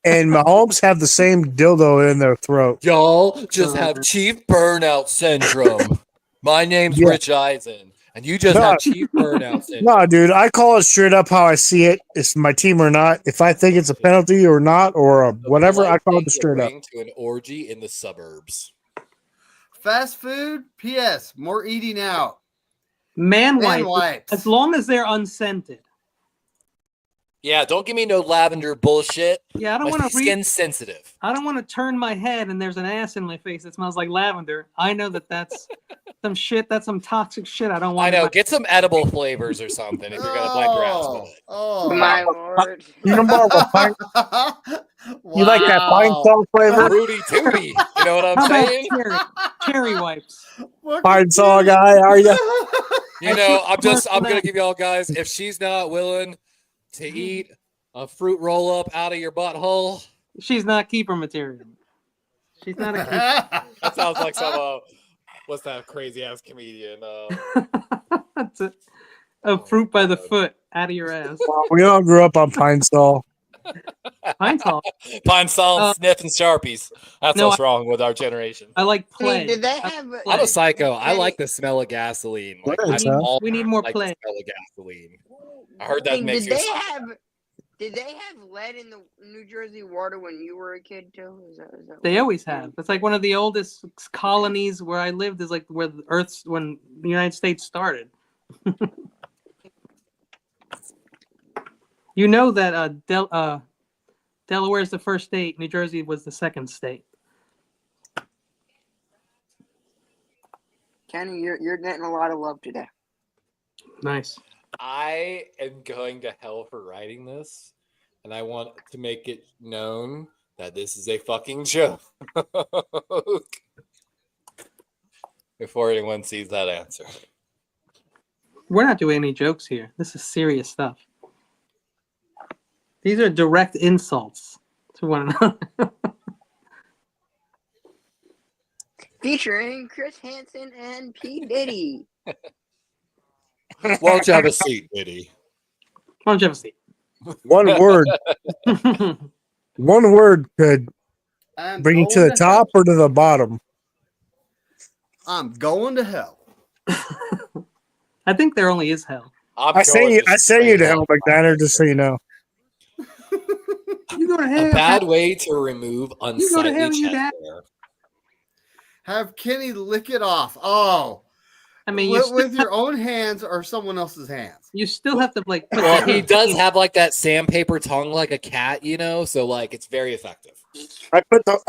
and Mahomes have the same dildo in their throat. Y'all just have chief burnout syndrome. My name's Rich Eisen, and you just have chief burnout syndrome. No, dude, I call it straight up how I see it. It's my team or not. If I think it's a penalty or not, or whatever, I call it straight up. To an orgy in the suburbs. Fast food. P.S. More eating out. Man Man wipes. wipes. As long as they're unscented. Yeah, don't give me no lavender bullshit. Yeah, I don't My want to skin sensitive. I don't want to turn my head and there's an ass in my face that smells like lavender. I know that's some shit. That's some toxic shit. I don't want. I know. Get some edible flavors or something if you're gonna wipe your ass with it. Oh, My lord. You know more of a pine, You like that pine Wow. salt flavor? Rudy Tooty. You know what I'm How about saying? cherry wipes? Pine salt guy, are you? You know, I'm gonna give y'all guys, if she's not willing to eat a fruit roll up out of your butthole, She's not keeper material. She's not a keeper. that sounds like some what's that crazy ass comedian? That's a fruit by the foot out of your ass. We all grew up on pine salt. Pine salt. Pine Sol sniffing Sharpies. That's No, what's wrong with our generation. I like I mean, play. did they have? I'm a psycho. I like the smell of gasoline. Like, What is I'm that? all We need more like play. the smell of gasoline. I heard that makes did you. they have? Did they have lead in the New Jersey water when you were a kid too? Is that They always have. It's like one of the oldest colonies where I lived is like where the Earth's when the United States started. You know that Delaware is the first state. New Jersey was the second state. Kenny, you're getting a lot of love today. Nice. I am going to hell for writing this, and I want to make it known that this is a fucking joke. Before anyone sees that answer. We're not doing any jokes here. This is serious stuff. These are direct insults to one another. Featuring Chris Hansen and P. Diddy. Why don't you have a seat, Diddy? Why don't you have a seat? One word. One word could I'm bring you to going the top hell. or to the bottom. I'm going to hell. I think there only is hell. I send you to hell, McDonald, just so you know. You go to hell. A bad way to remove You go to hell, unsightly you chest dad. hair. Have Kenny lick it off. Oh, I mean, with your own hands or someone else's hands. you still have to like. Put Well, the he does have like that sandpaper tongue like a cat, so like it's very effective. I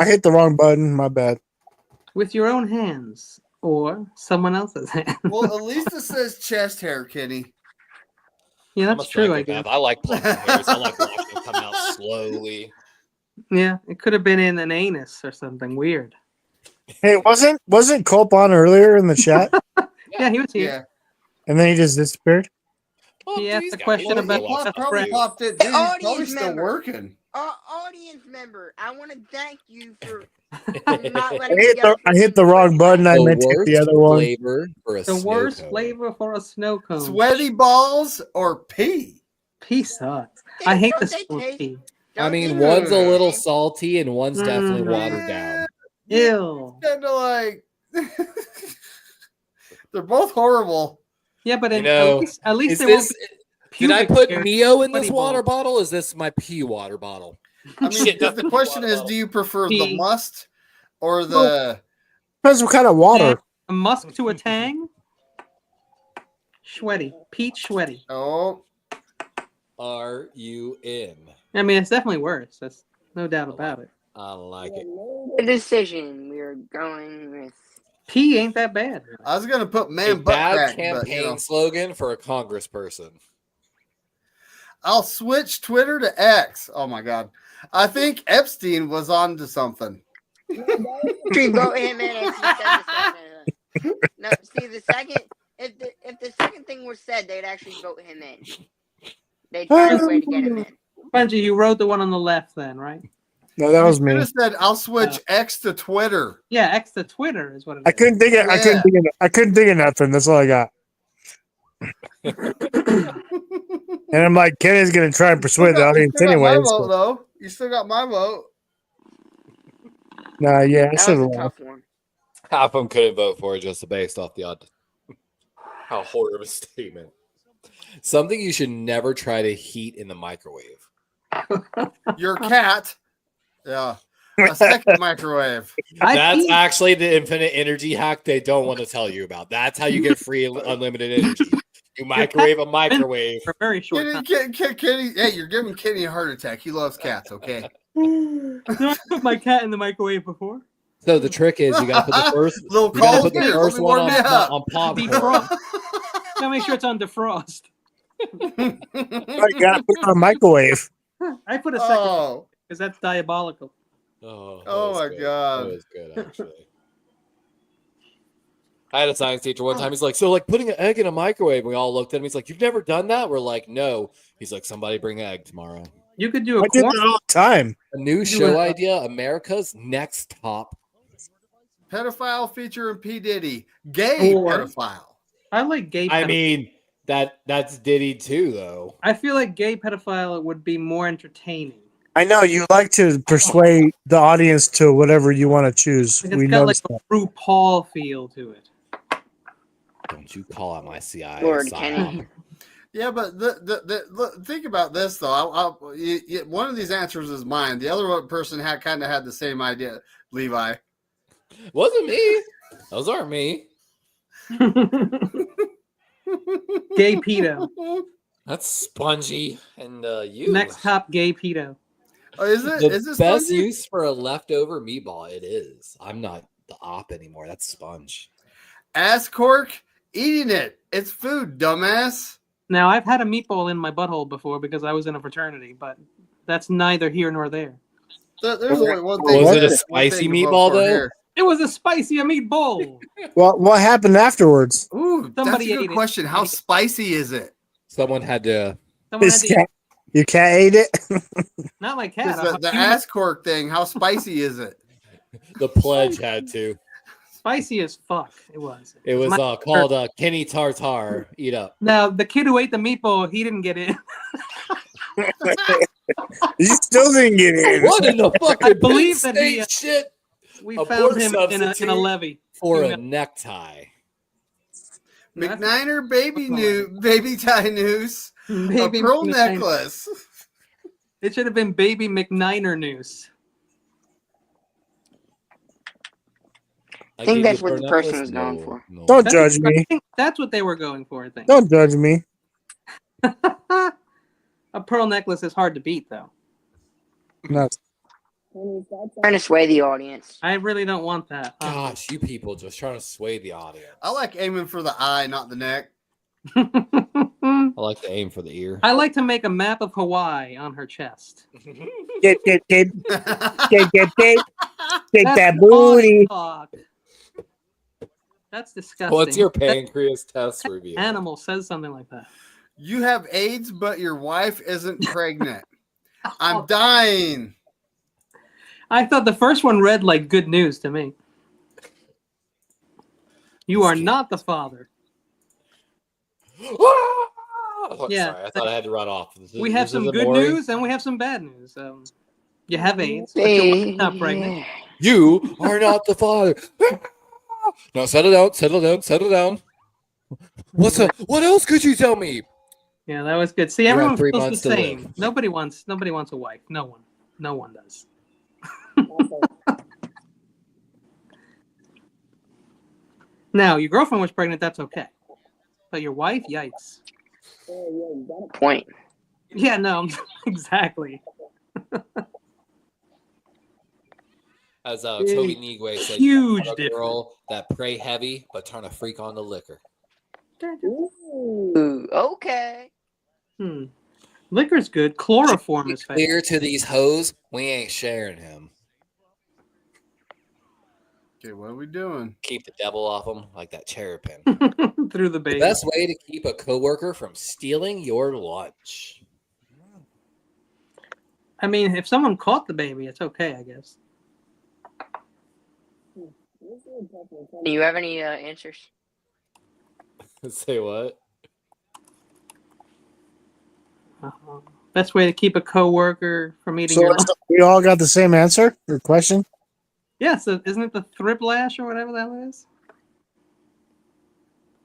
hit the wrong button. My bad. with your own hands or someone else's hands. Well, at least it says chest hair, Kenny. Yeah, I'm that's a true. I psychopath. guess. I like plucking hairs. I like watching them come out slowly. Yeah, it could have been in an anus or something weird. Hey, wasn't Culp on earlier in the chat? Yeah, he was here. Yeah. And then he just disappeared? Well, He asked these a guys question don't about know Well, what's probably up. popped it. The Dude, he's probably audience still member. working. Audience member, I want to thank you for I not letting me go. hit the wrong button. I The meant to hit the worst other one. flavor for a The snow worst cone. flavor for a snow cone. Sweaty balls or pee? Pea sucks. I hate the Don't they smell of taste- pea. I mean, Don't one's a they- little salty and one's definitely Mm. watered down. Ew. Kind of like they're both horrible. Yeah, but You at know, least Is there won't this? be Did I pubic put hair. Neo in this sweaty water balls. bottle? Or is this my pee water bottle? I mean, Shit, that's the the question water is, bottle. do you prefer Pee. the must or the? Depends what kind of water. A musk to a tang? Sweaty. Peach sweaty. Oh, Are you in? I mean, it's definitely worse. That's no doubt about it. I like it. The decision we are going with. Pea ain't that bad. I was gonna put A man butt bad crack, campaign but slogan for a congressperson. I'll switch Twitter to X. Oh my god, I think Epstein was on to something. Actually, vote him in if he said the second. No, see the second. If the second thing was said, they'd actually vote him in. They'd find a way to get him in. Benji, you wrote the one on the left then, right? No, that was You me. could have said, "I'll switch X to Twitter." Yeah, X to Twitter is what it is. I couldn't think of. I couldn't Yeah. think of. I couldn't think of nothing. That's all I got. And I'm like, Kenny's gonna try and persuade the audience You still got my anyways. vote, though. You still got my vote. Nah, yeah, I That should was a have. tough one. Half of them couldn't vote for it just based off the odd. How horrible of a statement. Something you should never try to heat in the microwave. Your cat. Yeah. A second microwave. That's actually the infinite energy hack they don't want to tell you about. That's how you get free unlimited energy. You microwave a microwave. For a very short time. Kenny, hey, you're giving Kenny a heart attack. He loves cats, okay? No, I put my cat in the microwave before. So the trick is you got to put the first, Little you gotta cold put the here. first Let me one warm you up. on popcorn. Defrost. Gotta make sure it's on defrost. I gotta put it on microwave. I put a second Oh, because that's diabolical. Oh, that Oh was my good. God. That was good, actually. I had a science teacher one time. He's like, so like putting an egg in a microwave. We all looked at him. He's like, you've never done that? We're like, no. He's like, somebody bring egg tomorrow. You could do a I did corn. that all the time. A new show idea, America's Next Top. pedophile featuring P. Diddy. Gay Or- pedophile. I like gay. I pedophile. mean, that's Diddy too, though. I feel like gay pedophile would be more entertaining. I know you like to persuade the audience to whatever you want to choose. It's We got like noticed a that. RuPaul feel to it. Don't you call out my CIA. Lord psyop. Kenny. Yeah, but look, think about this though. One of these answers is mine. The other person kind of had the same idea. Levi. Wasn't me. Those aren't me. Gay pedo. That's Spongy and you. Next top gay pedo. Oh, is it? The Is this best Spongy? use for a leftover meatball. It is. I'm not the op anymore. That's Sponge. Ass cork eating it. It's food, dumbass. Now I've had a meatball in my butthole before because I was in a fraternity, but that's neither here nor there. There's only one thing. Was it a one spicy thing to vote meatball, for though? here. It was a spicy meatball. Well, what happened afterwards? Ooh, Somebody that's a ate good it. question. How spicy is it? Someone had to. Someone had His to eat, cat, your cat ate it. not my 'Cause cat. The ass cork thing. How spicy is it? The pledge had to. Spicy as fuck. It was. It was My- called Kenny Tartar. Eat up. Now the kid who ate the meatball, he didn't get in. You still didn't get in. What in the fucking I believe that Penn he, State shit We A found poor him in a substitute levee. for You a know. necktie? That's- McNiner baby tie noose. Baby a pearl McNiner. necklace. It should have been Baby McNiner noose. I think that's what the person was going for. No. Don't judge me. I think that's what they were going for, I think. Don't judge me. A pearl necklace is hard to beat, though. No. Trying to sway the audience. I really don't want that. Gosh, you people just trying to sway the audience. I like aiming for the eye, not the neck. I like to aim for the ear. I like to make a map of Hawaii on her chest. Get, take That's that naughty booty. talk. That's disgusting. What's your That pancreas test review? animal says something like that. You have AIDS, but your wife isn't pregnant. I'm dying. I thought the first one read like good news to me. You are not the father. Yeah. Sorry, I thought I had to run off. We have some good news and we have some bad news. You have AIDS, but you're not pregnant. You are not the father. No, settle down, settle down, settle down. What else could you tell me? Yeah, that was good. See, You have everyone 3 feels months the to same. live. Nobody wants a wife. No one does. Now, your girlfriend was pregnant, that's okay. But your wife, yikes. Point. Yeah, no, exactly. As Toby Nigwe said, Huge you want a girl that pray heavy but turn a freak on the liquor. Ooh, okay. Liquor's good. Chloroform is fake. Clear to these hoes, we ain't sharing him. Okay, what are we doing? Keep the devil off him like that cherry pin. Through the The baby. best way to keep a coworker from stealing your lunch. I mean, if someone caught the baby, it's okay, I guess. Do you have any answers? Say what? Best way to keep a coworker from eating So your lunch. we all got the same answer or question? Yeah, so isn't it the thriplash or whatever that is?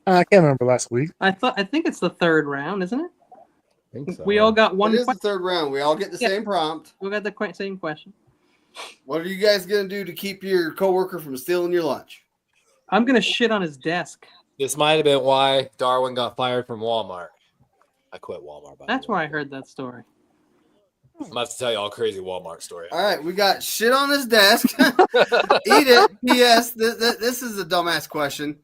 I can't remember last week. I think it's the third round, isn't it? I think so. We all got one It is the question. third round. We all get the Yeah. same prompt. We got the same question. What are you guys gonna do to keep your coworker from stealing your lunch? I'm gonna shit on his desk. This might have been why Darwin got fired from Walmart. I quit Walmart. By That's the way. where I heard that story. I'm about to tell you all a crazy Walmart story. All right, we got shit on his desk. Eat it. P.S. This is a dumbass question.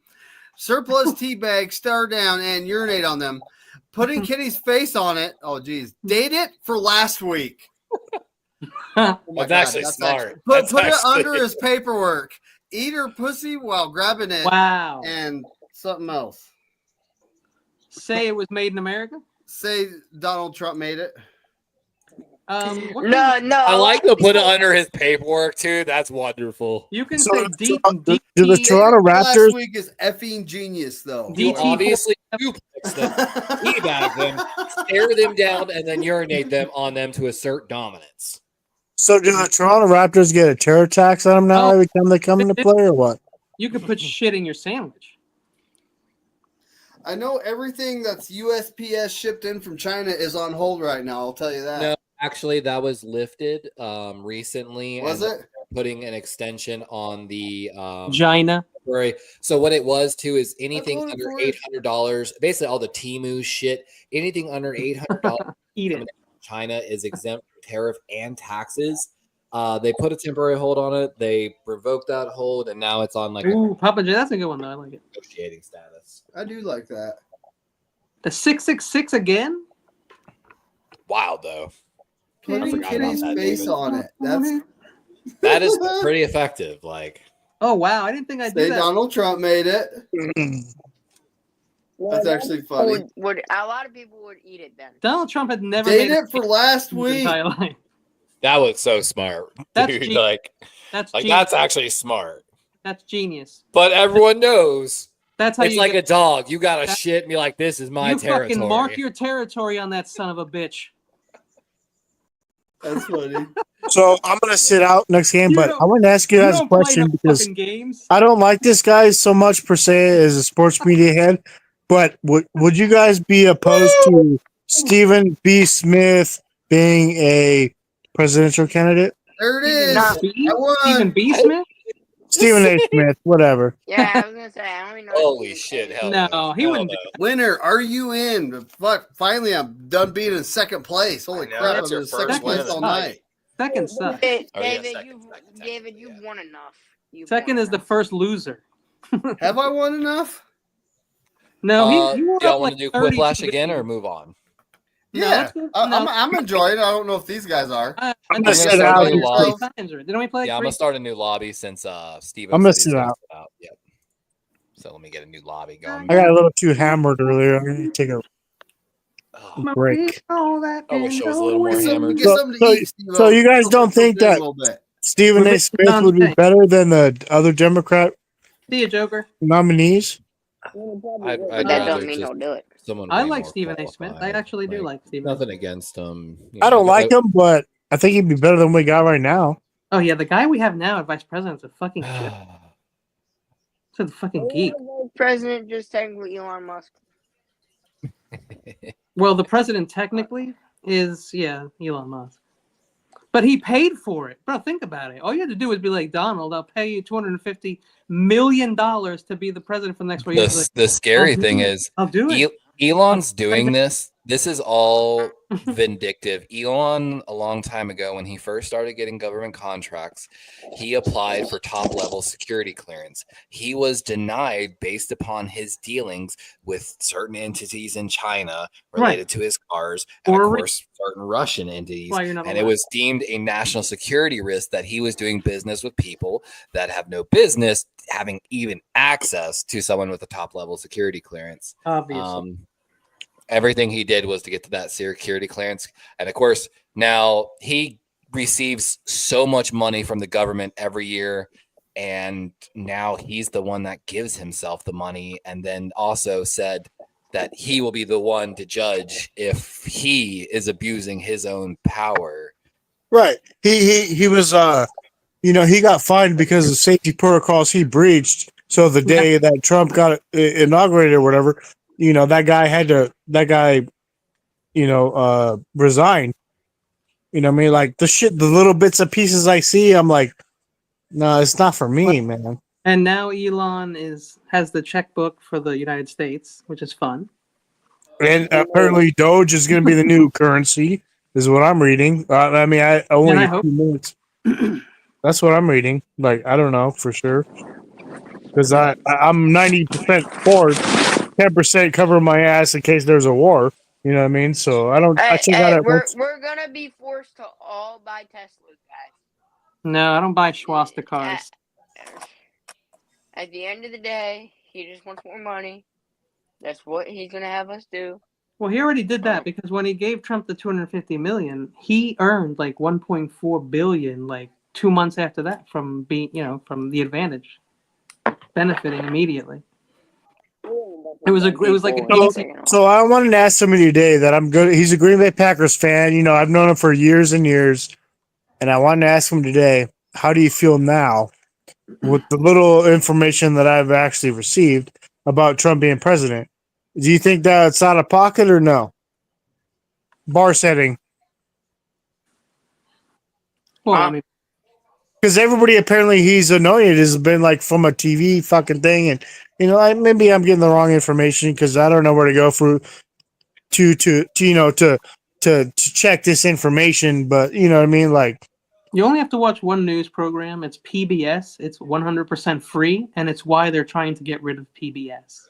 Surplus tea bags, star down, and urinate on them. Putting Kitty's face on it. Oh, geez. Date it for last week. Oh my That's God, actually smart. Put That's it actually- under his paperwork. Eat her pussy while grabbing it. Wow. And something else. Say it was made in America? Say Donald Trump made it. What No. I like to put it under his paperwork too. That's wonderful. You can So- say deep. Do the Toronto Last Raptors? week is effing genius, though. D- You obviously duplex them, teabag them, stare them down, and then urinate them on them to assert dominance. So do the Toronto Raptors get a terror tax on them now every time they come into play, or what? You could put shit in your sandwich. I know everything that's USPS shipped in from China is on hold right now. I'll tell you that. No, actually, that was lifted recently. Was and it? Putting an extension on the Gina. Right. So what it was too is anything voted under for it. $800, basically all the Temu shit, anything under $800 Eat it. from China is exempt from tariff and taxes. They put a temporary hold on it. They revoked that hold, and now it's on like a Ooh, Papa J, that's a good one though. I like it. negotiating status. I do like that. The 666 again? Wild though. Putting forgot Kitty's about that, face David. on it. That's That is pretty effective. Like Oh wow, I didn't think I'd do say that. Donald Trump made it. That's actually funny. Would a lot of people would eat it then? Donald Trump had never Date made it for last in his week. entire life. that was so smart, That's dude. genius. Like That's that's actually smart. That's genius. But everyone knows That's how it's you like get, a dog. You gotta that- shit and be like, "This is my you territory." fucking mark your territory on that son of a bitch. That's funny. So I'm gonna sit out next game, You but don't- I want to ask you You guys a don't play question no because fucking games. I don't like this guy so much per se as a sports media head. But would you guys be opposed to Stephen B. Smith being a presidential candidate? There it is. Nah. I won. Stephen B. Smith? Stephen A. Smith, whatever. Yeah, I was gonna say I don't know. Holy shit! Hell No, he Hell wouldn't. no. Winner, are you in? Fuck, finally, I'm done being in second place. Holy I know, crap, that's I'm your in second first place win of all the night. night. Second sucks. Oh, yeah, David, second, David, yeah. you've won enough. Second is the first loser. Have I won enough? No, he were Y'all up want like to do 32 Quiplash again or games. move on? No, Yeah, let's go- I'm enjoying it. I don't know if these guys are. I I'm think gonna we sit played out. like Lobby. 3 times already. Didn't we play like Yeah, I'm 3? gonna start a new lobby since Steven I'm gonna said he's sit gonna out. sit out. Yep. So let me get a new lobby going. I got a little too hammered earlier. I'm gonna take a Oh, break. I wish I was a little more hammered. Get something to eat, Steve-O. So you guys don't think Feel good a that little bit. Stephen A. Smith would be better than the other Democrat See you, Joker. nominees? I'd But that rather don't mean just don't do it. someone. I way like more Stephen A. Smith. I qualified. actually do like Stephen. A. Nothing Smith. against him. You I know, don't like him, but I think he'd be better than we got right now. Oh yeah, the guy we have now at vice president's a fucking shit. He's a fucking geek. President just technically Elon Musk. Well, the president technically is Elon Musk, but he paid for it, bro. Think about it. All you had to do was be like, Donald, I'll pay you $250 million to be the president for the next 4 years. Like, The scary I'll do thing it. is I'll do it. Elon's doing this. This is all vindictive. Elon, a long time ago, when he first started getting government contracts, he applied for top level security clearance. He was denied based upon his dealings with certain entities in China related to his cars, and Or of course, certain Russian entities. Why you're not And it allowed. was deemed a national security risk that he was doing business with people that have no business having even access to someone with a top level security clearance. Obviously. Everything he did was to get to that security clearance. And of course, now he receives so much money from the government every year. And now he's the one that gives himself the money. And then also said that he will be the one to judge if he is abusing his own power. Right. He was he got fined because of safety protocols he breached. So the day that Trump got inaugurated or whatever, that guy resign. You know what I mean? Like the little bits and pieces I see, I'm like, no, it's not for me, man. And now Elon has the checkbook for the United States, which is fun. And apparently Doge is going to be the new currency, is what I'm reading. I only I a hope- few minutes. That's what I'm reading. Like, I don't know for sure. Because I'm 90% for 10% cover my ass in case there's a war. You know what I mean? So I check out at We're gonna be forced to all buy Teslas, guys. No, I don't buy swastikas. At the end of the day, he just wants more money. That's what he's gonna have us do. Well, he already did that because when he gave Trump the $250 million, he earned like $1.4 billion like 2 months after that from from the advantage, benefiting immediately. It was like an easy. So I wanted to ask somebody today that I'm good. He's a Green Bay Packers fan. I've known him for years and years, and I wanted to ask him today, how do you feel now with the little information that I've actually received about Trump being president? Do you think that it's out of pocket or no? Bar setting. Well, I mean, because everybody apparently he's anointed has been like from a TV fucking thing, and maybe I'm getting the wrong information because I don't know where to go to check this information. But you know what I mean, like you only have to watch one news program. It's PBS. It's 100% free, and it's why they're trying to get rid of PBS.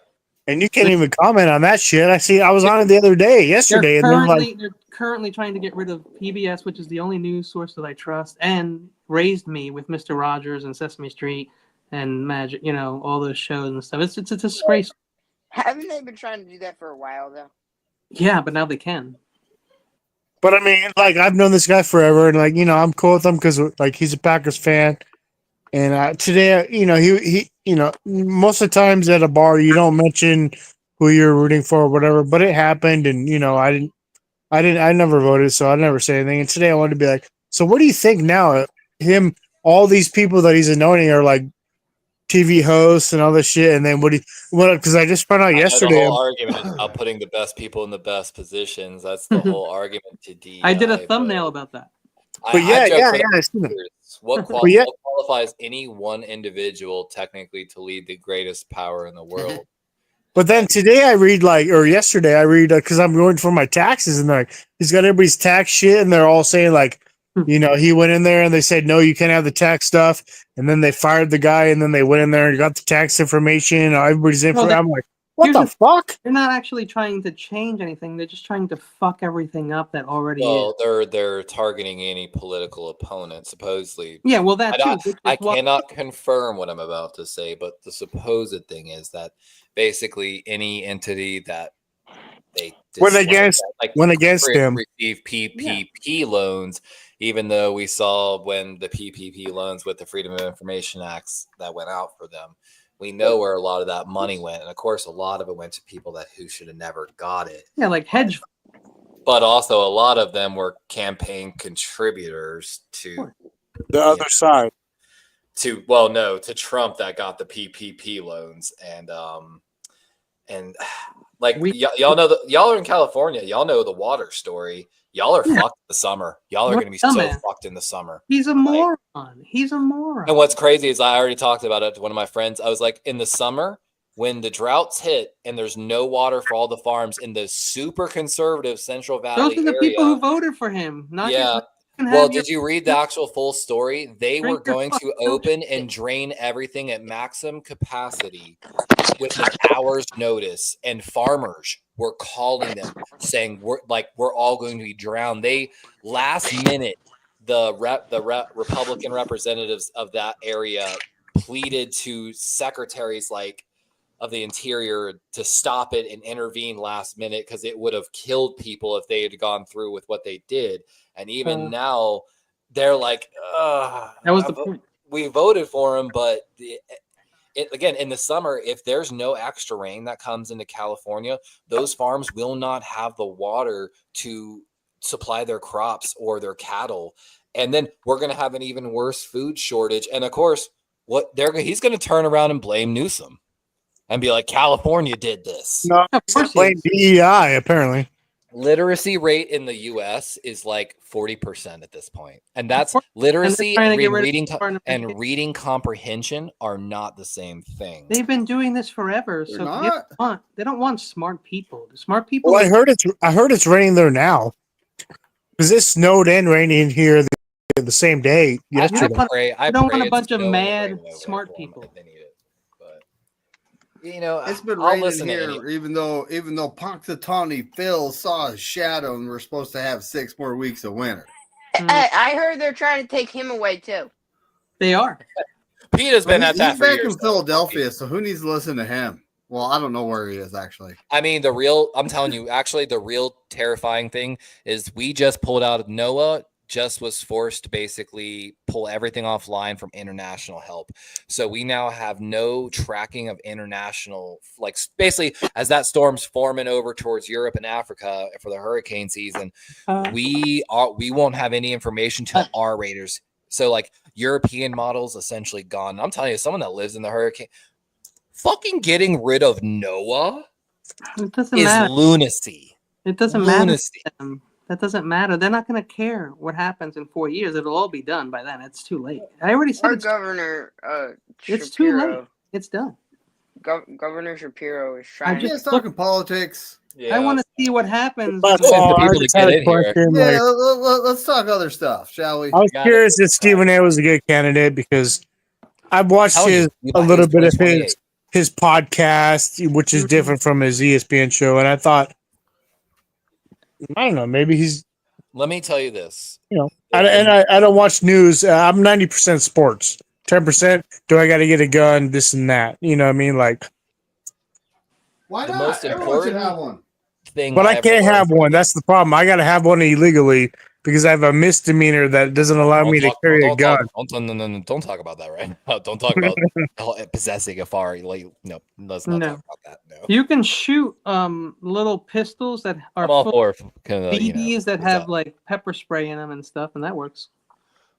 And you can't even comment on that shit. I was on it the other day, yesterday, they're currently trying to get rid of PBS, which is the only news source that I trust, and raised me with Mr. Rogers and Sesame Street and Magic, all those shows and stuff. It's a disgrace. Haven't they been trying to do that for a while though? Yeah, but now they can. But I mean, like I've known this guy forever, and I'm cool with him because like he's a Packers fan. And today, he most of the times at a bar, you don't mention who you're rooting for or whatever, but it happened. And, I never voted, so I never say anything. And today I wanted to be like, so what do you think now? All these people that he's anointing are like TV hosts and all this shit. And then because I just found out yesterday. The whole argument is about putting the best people in the best positions. That's the whole argument to DEI. I did a thumbnail about that. But I joke for the I seen it. years, what But yeah, qualifies any one individual technically to lead the greatest power in the world? but then today I read or yesterday I read because I'm going for my taxes and they're like, he's got everybody's tax shit and they're all saying like, he went in there and they said no, you can't have the tax stuff, and then they fired the guy and then they went in there and got the tax information. Everybody's information. I'm like, what the fuck? They're not actually trying to change anything. They're just trying to fuck everything up that already is. Well, they're targeting any political opponent, supposedly. Yeah, well, that too. I cannot confirm what I'm about to say, but the supposed thing is that basically any entity that they went against them receive PPP loans, even though we saw when the PPP loans with the Freedom of Information Acts that went out for them. We know where a lot of that money went. And of course, a lot of it went to people who should have never got it. Yeah, like hedge. But also a lot of them were campaign contributors to the other side. To Trump that got the PPP loans. And like y'all know y'all are in California. Y'all know the water story. Y'all are fucked in the summer. Y'all are going to be so fucked in the summer. He's a moron. He's a moron. And what's crazy is I already talked about it to one of my friends. I was like, in the summer, when the droughts hit and there's no water for all the farms in the super conservative Central Valley those are the area, people who voted for him. Well, did you read the actual full story? They were going to open and drain everything at maximum capacity with an hour's notice, and farmers were calling them saying we're all going to be drowned. They last minute the Republican representatives of that area pleaded to secretaries of the Interior to stop it and intervene last minute because it would have killed people if they had gone through with what they did. And even now, they're like, that was the point. We voted for him, but again, in the summer, if there's no extra rain that comes into California, those farms will not have the water to supply their crops or their cattle. And then we're going to have an even worse food shortage. And of course, he's going to turn around and blame Newsom and be like, California did this. No, blame DEI, apparently. Literacy rate in the U.S. is like 40% at this point. And that's literacy and reading comprehension are not the same thing. They've been doing this forever. They don't want smart people. The smart people. Well, I heard it's raining there now. Because it snowed and raining here the same day yesterday. I don't want a bunch of mad smart people. They need it. But it's been raining here, even though Punxsutawney Phil saw a shadow and we're supposed to have 6 more weeks of winter. I heard they're trying to take him away too. They are. Pete has been at that for years. He's back in Philadelphia, so who needs to listen to him? Well, I don't know where he is, actually. I mean, I'm telling you, actually, the real terrifying thing is we just pulled out of NOAA, just was forced to basically pull everything offline from international help. So we now have no tracking of international, basically, as that storm's forming over towards Europe and Africa for the hurricane season, we won't have any information till our raters. So, European models essentially gone. I'm telling you, someone that lives in the hurricane, fucking getting rid of NOAA is lunacy. It doesn't matter. That doesn't matter. They're not going to care what happens in 4 years. It'll all be done by then. It's too late. I already said our governor. It's too late. It's done. Governor Shapiro is trying. I'm just talking politics. Yeah. I want to see what happens. Let's talk other stuff, shall we? I was curious if Stephen A was a good candidate because I've watched a little bit of his podcast, which is different from his ESPN show, and I thought, I don't know, maybe he's. Let me tell you this. I don't watch news. I'm 90% sports. 10%. Do I got to get a gun? This and that. You know what I mean? Why not? The most important have one thing, but I can't have one. That's the problem. I got to have one illegally because I have a misdemeanor that doesn't allow me to carry a gun. Don't talk about that right now. Don't talk about possessing a firearm. Let's not talk about that. No. You can shoot little pistols that are BBs that have pepper spray in them and stuff, and that works.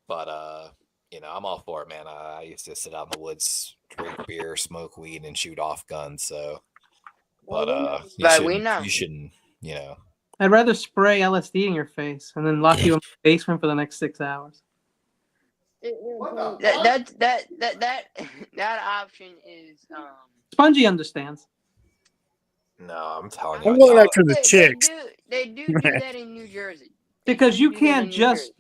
But I'm all for it, man. I used to sit out in the woods, drink beer, smoke weed, and shoot off guns. So, but you shouldn't. I'd rather spray LSD in your face and then lock you in the basement for the next 6 hours. That option is Spongy understands. No, I'm telling you. I'm going after the chicks. They do that in New Jersey. Because you can't just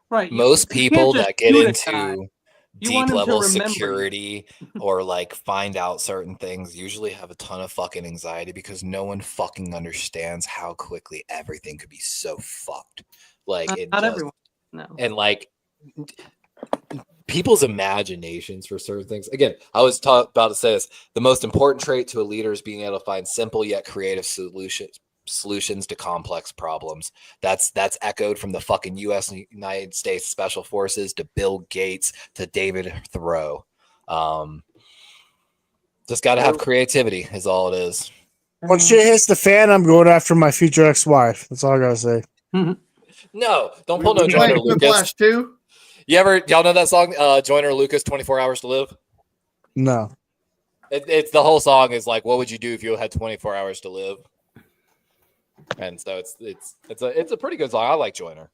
right. Most you can't people just that get shoot a guy. into You deep want him to level remember you. security or like find out certain things usually have a ton of fucking anxiety because no one fucking understands how quickly everything could be so fucked. Like Not everyone. No. And like people's imaginations for certain things. Again, I was about to say this. The most important trait to a leader is being able to find simple yet creative solutions to complex problems. That's echoed from the fucking U.S. and United States Special Forces to Bill Gates to David Thoreau. Just got to have creativity is all it is. When shit hits the fan, I'm going after my future ex-wife. That's all I gotta say. No, don't pull no Joyner Lucas. Too? Y'all know that song, Joyner Lucas, 24 Hours to Live? No. It's the whole song is like, what would you do if you had 24 hours to live? And so it's a pretty good song. I like Joyner.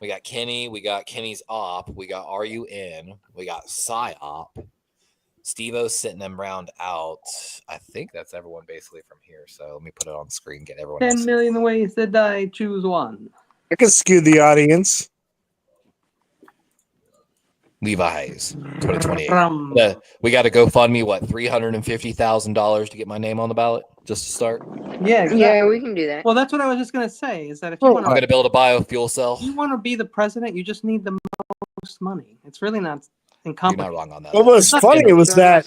We got Kenny, we got Kenny's Op, we got Are You In, we got Psyop. Steve-O's sitting them round out. I think that's everyone basically from here. So let me put it on screen, get everyone 10 else. million ways to die, choose one. I can skew the audience. Levi's 2028. Rum. We got to go fund me what $350,000 to get my name on the ballot just to start. Yeah, exactly. Yeah, we can do that. Well, that's what I was just gonna say. Is that if you want I'm going to build a biofuel cell. you want to be the president, you just need the most money. It's really not You're incomplicated. not wrong on that. What was funny was that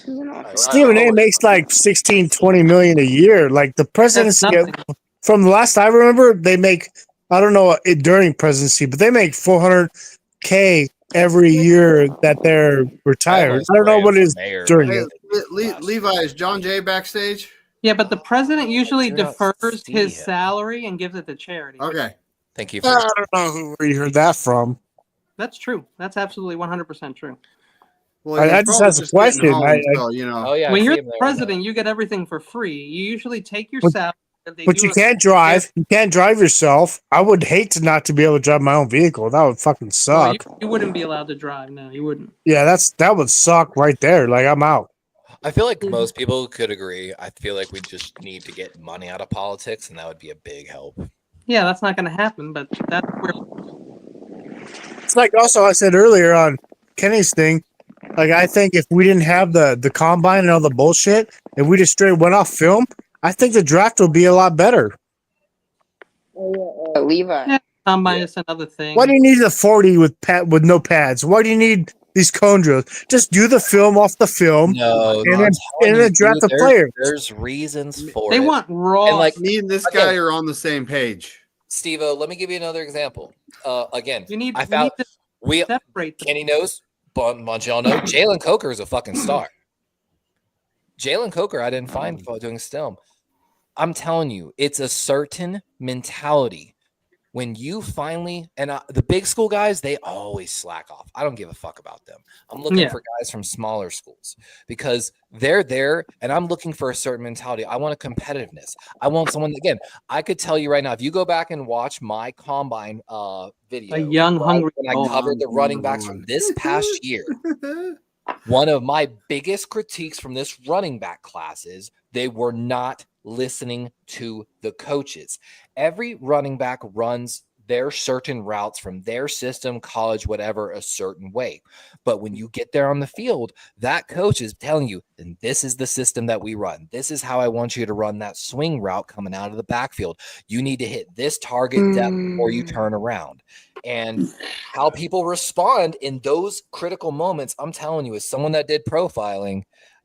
Stephen A makes like 16, 20 million a year. Like the presidency, nothing. from the last I remember, they make, I don't know during presidency, but they make 400K every year that they're retired. I don't know what it is during Hey, it. Levi, is John Jay backstage? Yeah, but the president usually You're not defers see his him. salary and gives it to charity. Okay. Thank you I for don't know where you heard that from. That's true. That's absolutely 100% true. Well, I he's just probably asked a just getting question. home, so, you know. Oh, yeah. I When see you're him the there. president, you get everything for free. You usually take your But- salary. They But do you a- can't drive. You can't drive yourself. I would hate to not to be able to drive my own vehicle. That would fucking No, suck. you wouldn't be allowed to drive. No, you wouldn't. Yeah, that would suck right there. Like I'm out. I feel like most people could agree. I feel like we just need to get money out of politics, and that would be a big help. Yeah, that's not going to happen. But that's where It's like also I said earlier on Kenny's thing. Like I think if we didn't have the combine and all the bullshit, and we just straight went off film, I think the draft would be a lot better. Levi. Yeah. combine is another thing. Why do you need the 40 with no pads? Why do you need these cone drills? Just do the film off the film. No, And then draft the there's, player. There's reasons for They it. want raw. And, like, Me and this Again. guy are on the same page. Steve-O, let me give you another example. Again, you need, I you found need to we separate them. Kenny knows, bunch y'all know. Jalen Coker is a fucking star. Jalen Coker, I didn't find doing film. I'm telling you, it's a certain mentality. When you finally, and the big school guys, they always slack off. I don't give a fuck about them. I'm looking for guys from smaller schools because they're there, and I'm looking for a certain mentality. I want a competitiveness. I want someone, again, I could tell you right now, if you go back and watch my combine video, A young, hungry when I ball. covered the running backs from this past year, one of my biggest critiques from this running back class is they were not listening to the coaches. Every running back runs their certain routes from their system, college, whatever, a certain way. But when you get there on the field, that coach is telling you, and this is the system that we run. This is how I want you to run that swing route coming out of the backfield. You need to hit this target depth before you turn around. And how people respond in those critical moments, I'm telling you, as someone that did profiling,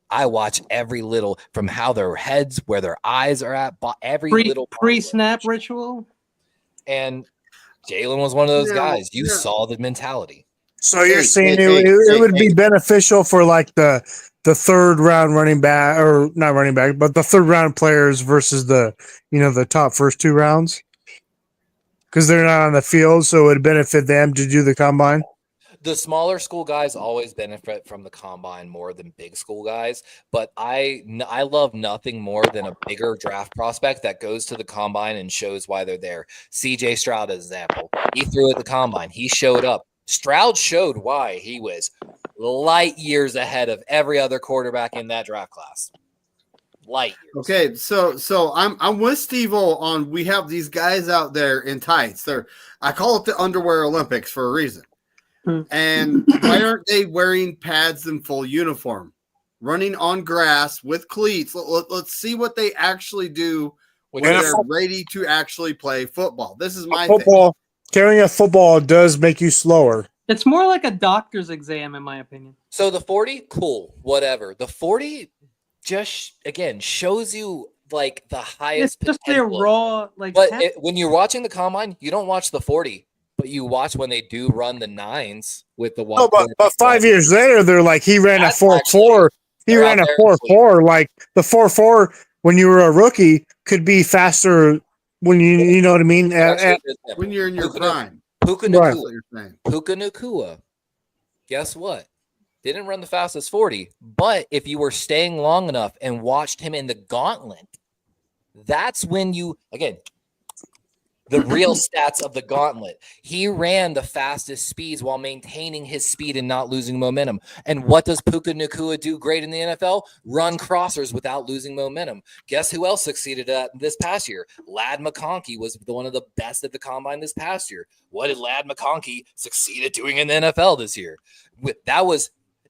I watch every little from how their heads, where their eyes are at, every little pre-snap ritual. And Jalen was one of those guys. You saw the mentality. So you're saying it would be beneficial for like the third round running back, or not running back, but the third round players versus the top first two rounds, because they're not on the field, so it would benefit them to do the combine. the smaller school guys always benefit from the combine more than big school guys. But I love nothing more than a bigger draft prospect that goes to the combine and shows why they're there. CJ Stroud, example, he threw at the combine. He showed up. Stroud showed why he was light years ahead of every other quarterback in that draft class. Light years. Okay, so I'm with Steve-O on we have these guys out there in tights. I call it the underwear Olympics for a reason. And why aren't they wearing pads and full uniform? Running on grass with cleats. Let's see what they actually do when they're ready to actually play football. This is my thing. Carrying a football does make you slower. It's more like a doctor's exam, in my opinion. So the 40, cool, whatever. The 40 just again shows you like the highest. It's just their raw, like. But when you're watching the combine, you don't watch the 40, but you watch when they do run the 9s with the one. No, but 5 years later, they're like he ran a 4.4. He ran a 4.4. Like the 4.4 when you were a rookie could be faster when you know what I mean. When you're in your prime. Puka Nacua. Guess what? Didn't run the fastest 40, but if you were staying long enough and watched him in the gauntlet, that's when you, again, the real stats of the gauntlet. He ran the fastest speeds while maintaining his speed and not losing momentum. And what does Puka Nacua do great in the NFL? Run crossers without losing momentum. Guess who else succeeded at this past year? Ladd McConkey was one of the best at the combine this past year. What did Ladd McConkey succeed at doing in the NFL this year?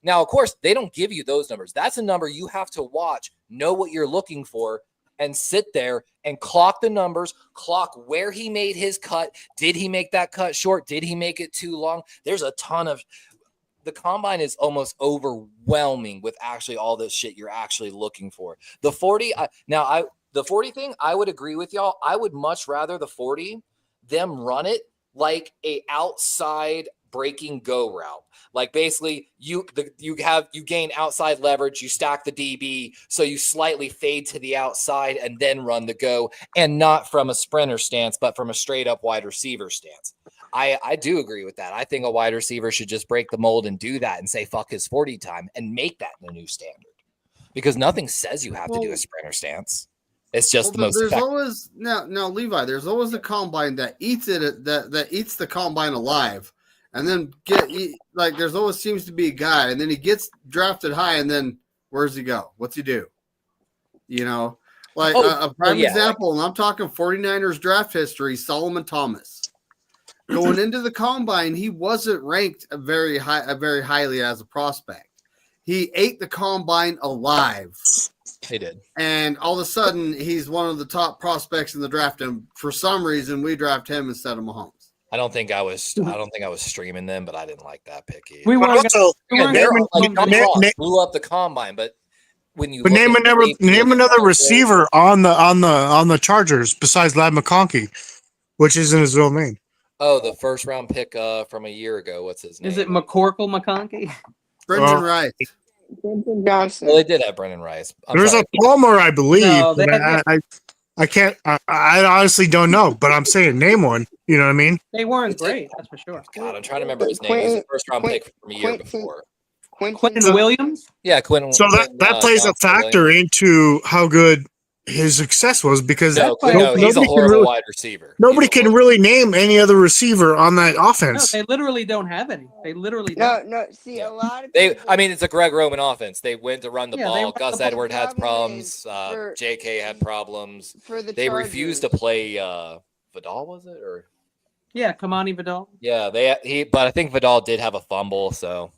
Now, of course, they don't give you those numbers. That's a number you have to watch, know what you're looking for, and sit there and clock the numbers, clock where he made his cut. Did he make that cut short? Did he make it too long? There's a ton of – the combine is almost overwhelming with actually all this shit you're actually looking for. The 40 the 40 thing, I would agree with y'all. I would much rather the 40, them run it like a outside breaking go route. Like basically you gain outside leverage, you stack the DB, so you slightly fade to the outside and then run the go, and not from a sprinter stance, but from a straight up wide receiver stance. I do agree with that. I think a wide receiver should just break the mold and do that and say fuck his 40 time and make that the new standard. Because nothing says you have to do a sprinter stance. It's just the most there's effective. Always now Levi, there's always a combine that eats it that eats the combine alive. And then there's always seems to be a guy, and then he gets drafted high, and then where's he go? What's he do? You know, a prime example, and I'm talking 49ers draft history, Solomon Thomas. Going into the combine, he wasn't ranked very highly as a prospect. He ate the combine alive. He did. And all of a sudden, he's one of the top prospects in the draft, and for some reason, we draft him instead of Mahomes. I don't think I was streaming them, but I didn't like that pick either. We weren't blew up the combine, but when you name another receiver on the Chargers besides Ladd McConkey, which isn't his real name. Oh, the first round pick from a year ago. What's his name? Is it McConkey? Brendan Rice. Brendan Johnson. Well, they did have Brendan Rice. There's a Palmer, I believe. No, I can't. I honestly don't know, but I'm saying name one. You know what I mean? They weren't great, that's for sure. God, I'm trying to remember his name. He's the first round pick from a year before. Quentin Williams? Yeah, Quentin. So that plays a factor into how good his success was, because he's a horrible wide receiver. Nobody can really name any other receiver on that offense. No, they literally don't have any. They literally don't. No. See, a lot of people, it's a Greg Roman offense. They went to run the ball. Gus Edwards had problems. JK had problems. They refused to play Vidal, was it? Or yeah, Kamani Vidal. Yeah, but I think Vidal did have a fumble, so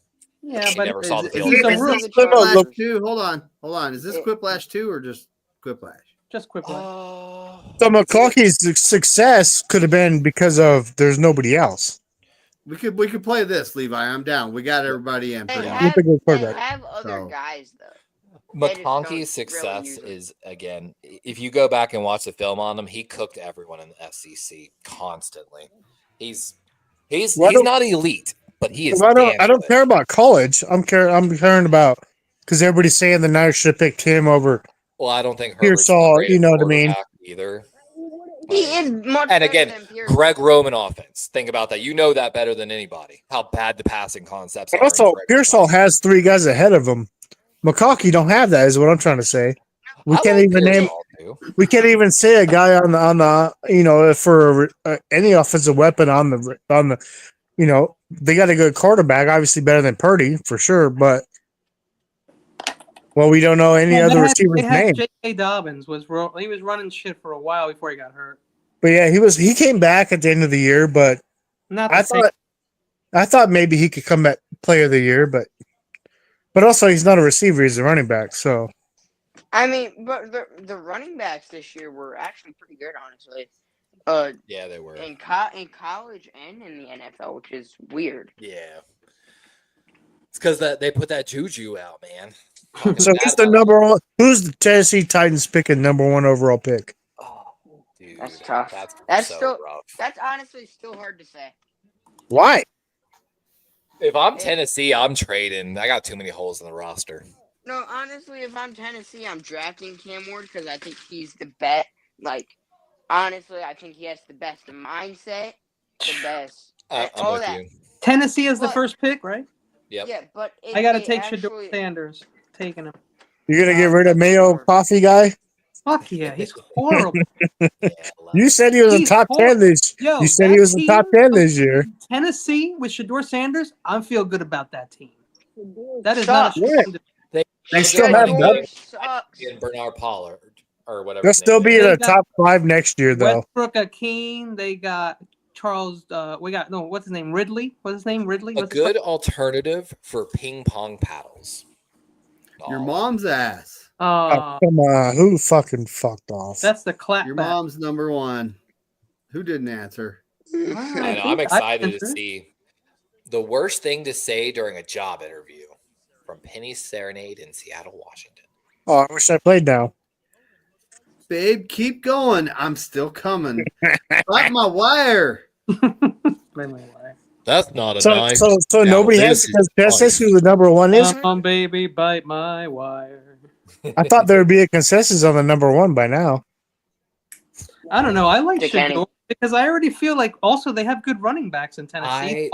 yeah, but never saw the field. Hold on. Is this Quiplash 2 or just Quiplash? Just Quiplash. So McConkey's success could have been because of there's nobody else. We could play this, Levi. I'm down. We got everybody in. They have other guys though. McConkey's success is, again, if you go back and watch the film on him, he cooked everyone in the SEC constantly. He's not elite, but he is. I don't care about college. I'm caring about, because everybody's saying the Niners should have picked him over. Well, I don't think Pearsall, you know what I mean? Either. He is much And better again, than Pearson. Greg Roman offense. Think about that. You know that better than anybody. How bad the passing concepts But are. also, Pearsall has 3 guys ahead of him. McConkey don't have that. Is what I'm trying to say. We can't even name. We can't even say a guy on the for any offensive weapon on the they got a good quarterback, obviously better than Purdy for sure, but we don't know any other receivers' name. J.K. Dobbins he was running shit for a while before he got hurt. But yeah, he came back at the end of the year, but I thought maybe he could come back player of the year, but also he's not a receiver, he's a running back, so. I mean, but the running backs this year were actually pretty good, honestly. Yeah, they were in college and in the NFL, which is weird. Yeah, it's because they put that juju out, man. So who's the number one? Who's the Tennessee Titans picking number 1 overall pick? Oh, dude, That's tough. That's so still rough. That's honestly still hard to say. Why? If I'm Tennessee, I'm trading. I got too many holes in the roster. No, honestly, if I'm Tennessee, I'm drafting Cam Ward because I think he's the best. Like, honestly, I think he has the best mindset, the best. I'm all with that. you. Tennessee is the first pick, right? Yep. Yeah, but I got to take Shedeur Sanders. Taking him. You're gonna get rid of Mayo Coffee guy? Fuck yeah, he's horrible. You said he was a top 10 this. You said he was a top 10 this year. Tennessee with Shedeur Sanders, I feel good about that team. That is Sucks. not a team. They still have and Bernard Pollard or whatever. They'll still be in the top 5 next year, though. Westbrook, Akeem. They got Charles. What's his name? Ridley. What's his name? Ridley. A good alternative for ping pong paddles. Your mom's ass. Oh, come on. Who fucking fucked off? That's the clap. Your mom's number 1. Who didn't answer? I know, I'm excited to see. The worst thing to say during a job interview from Penny's Serenade in Seattle, Washington. Oh, I wish I played now. Babe, keep going. I'm still coming. Got my wire. That's not a so, knife. So nobody has to consensus who the number 1 is? Come on, baby, bite my wire. I thought there would be a consensus on the number 1 by now. I don't know. I like Shedeur because I already feel like also they have good running backs in Tennessee.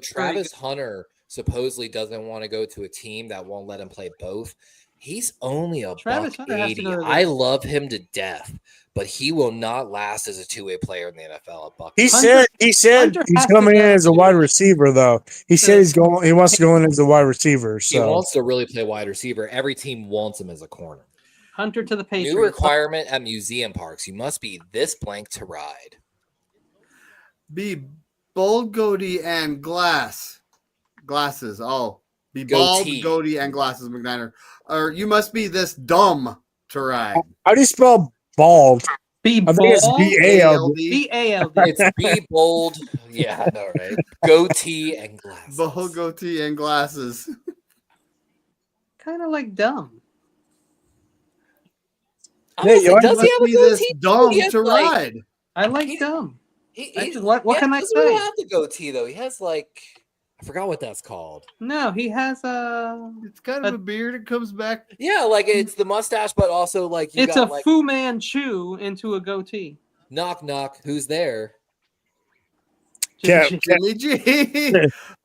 Travis Hunter supposedly doesn't want to go to a team that won't let him play both. He's only a $180. I love him to death, but he will not last as a 2-way player in the NFL. He said he's coming in as a wide receiver, though. He said he wants to go in as a wide receiver. So he wants to really play wide receiver. Every team wants him as a corner. Hunter to the Patriots. New requirement at museum parks: you must be this blank to ride. Be bold, goatee, and glasses. Oh, be bald, goatee, and glasses, McNiner. Or you must be this dumb to ride. How do you spell bald? Be bold. It's B-A-L-D. B-A-L-D. It's be bold. Yeah, I know, right? Goatee and glasses. Bold, goatee, and glasses. Kind of like dumb. Does he have a goatee? Dumb to ride. I like dumb. What can I say? He doesn't have the goatee though. He has like I forgot what that's called. No, he has a. It's kind of a beard. It comes back. Yeah, like it's the mustache, but also like it's a Fu Manchu into a goatee. Knock knock. Who's there? Jimmy G.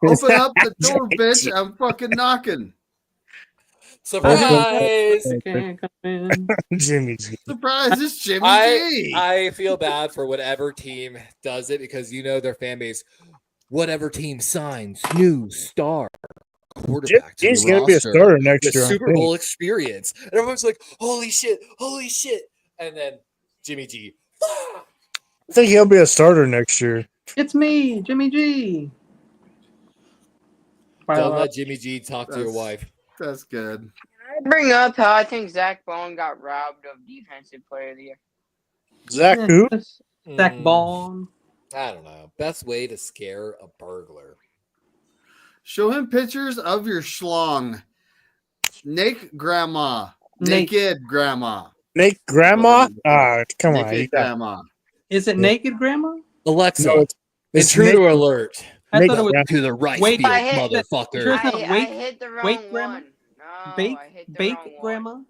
Open up the door, bitch. I'm fucking knocking. Surprise! Jimmy G. Surprise! It's Jimmy G. I feel bad for whatever team does it because you know their fan base. Whatever team signs new star quarterback. He's going to be a starter next year. Super Bowl experience, and everyone's like, "Holy shit! Holy shit!" And then Jimmy G. I think he'll be a starter next year. It's me, Jimmy G. Don't let Jimmy G talk to your wife. That's good. Can I bring up how I think Zach Bone got robbed of Defensive Player of the Year? Zach who? Zach Bone. I don't know. Best way to scare a burglar. Show him pictures of your schlong. Naked grandma. Naked grandma. Naked grandma? Come on. Naked grandma. Is it naked grandma? Alexa, no, intruder alert. I thought it was to the right field, motherfucker. I hit the wrong one. No, bake grandma?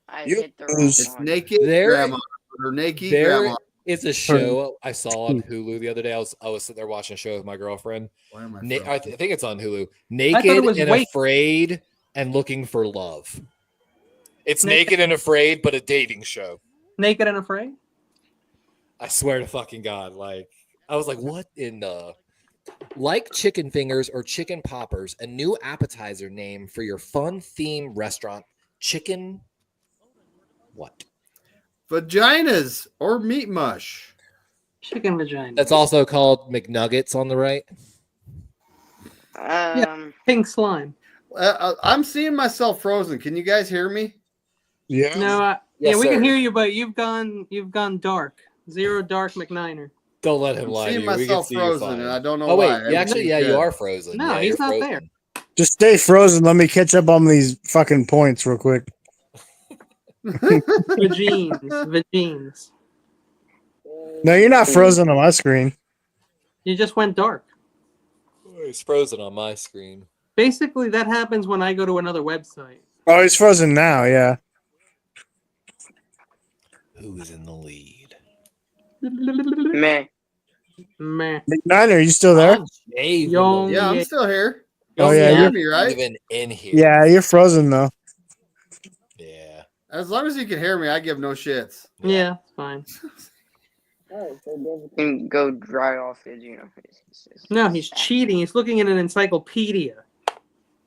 I hit the wrong one. Naked grandma. Or naked There grandma. is a show I saw on Hulu the other day. I was sitting there watching a show with my girlfriend. Why am I I think it's on Hulu. it Naked was and Wait. Afraid and Looking for Love. It's Naked- Naked and Afraid, but a dating show. Naked and Afraid? I swear to fucking God. Like, I was like, what in the... Like chicken fingers or chicken poppers, a new appetizer name for your fun theme restaurant. Chicken... What? Vaginas or meat mush. Chicken vagina. That's also called McNuggets on the right. Pink slime. I'm seeing myself frozen. Can you guys hear me? Yeah. No, Yes, we sir. can hear you, but you've gone dark. Zero dark McNiner. Don't let him I'm lie to seeing you. We can myself see you frozen, fine. and I don't know Oh, wait. why. Yeah, actually, yeah, you Everything's are frozen. No, yeah, he's you're not frozen. there. Just stay frozen. Let me catch up on these fucking points real quick. good. Vagines. No, you're not frozen on my screen. You just went dark. Oh, he's frozen on my screen. Basically, that happens when I go to another website. Oh, he's frozen now. Yeah. Who's in the lead? Meh. Meh. McNiner, are you still there? Young. Yeah, I'm Yeah. still here. Oh, You yeah, hear you're- me, right? Even in here. Yeah, you're frozen though. Yeah. As long as you can hear me, I give no shits. Yeah, it's fine. Can go dry off his, No, he's cheating. He's looking at an encyclopedia.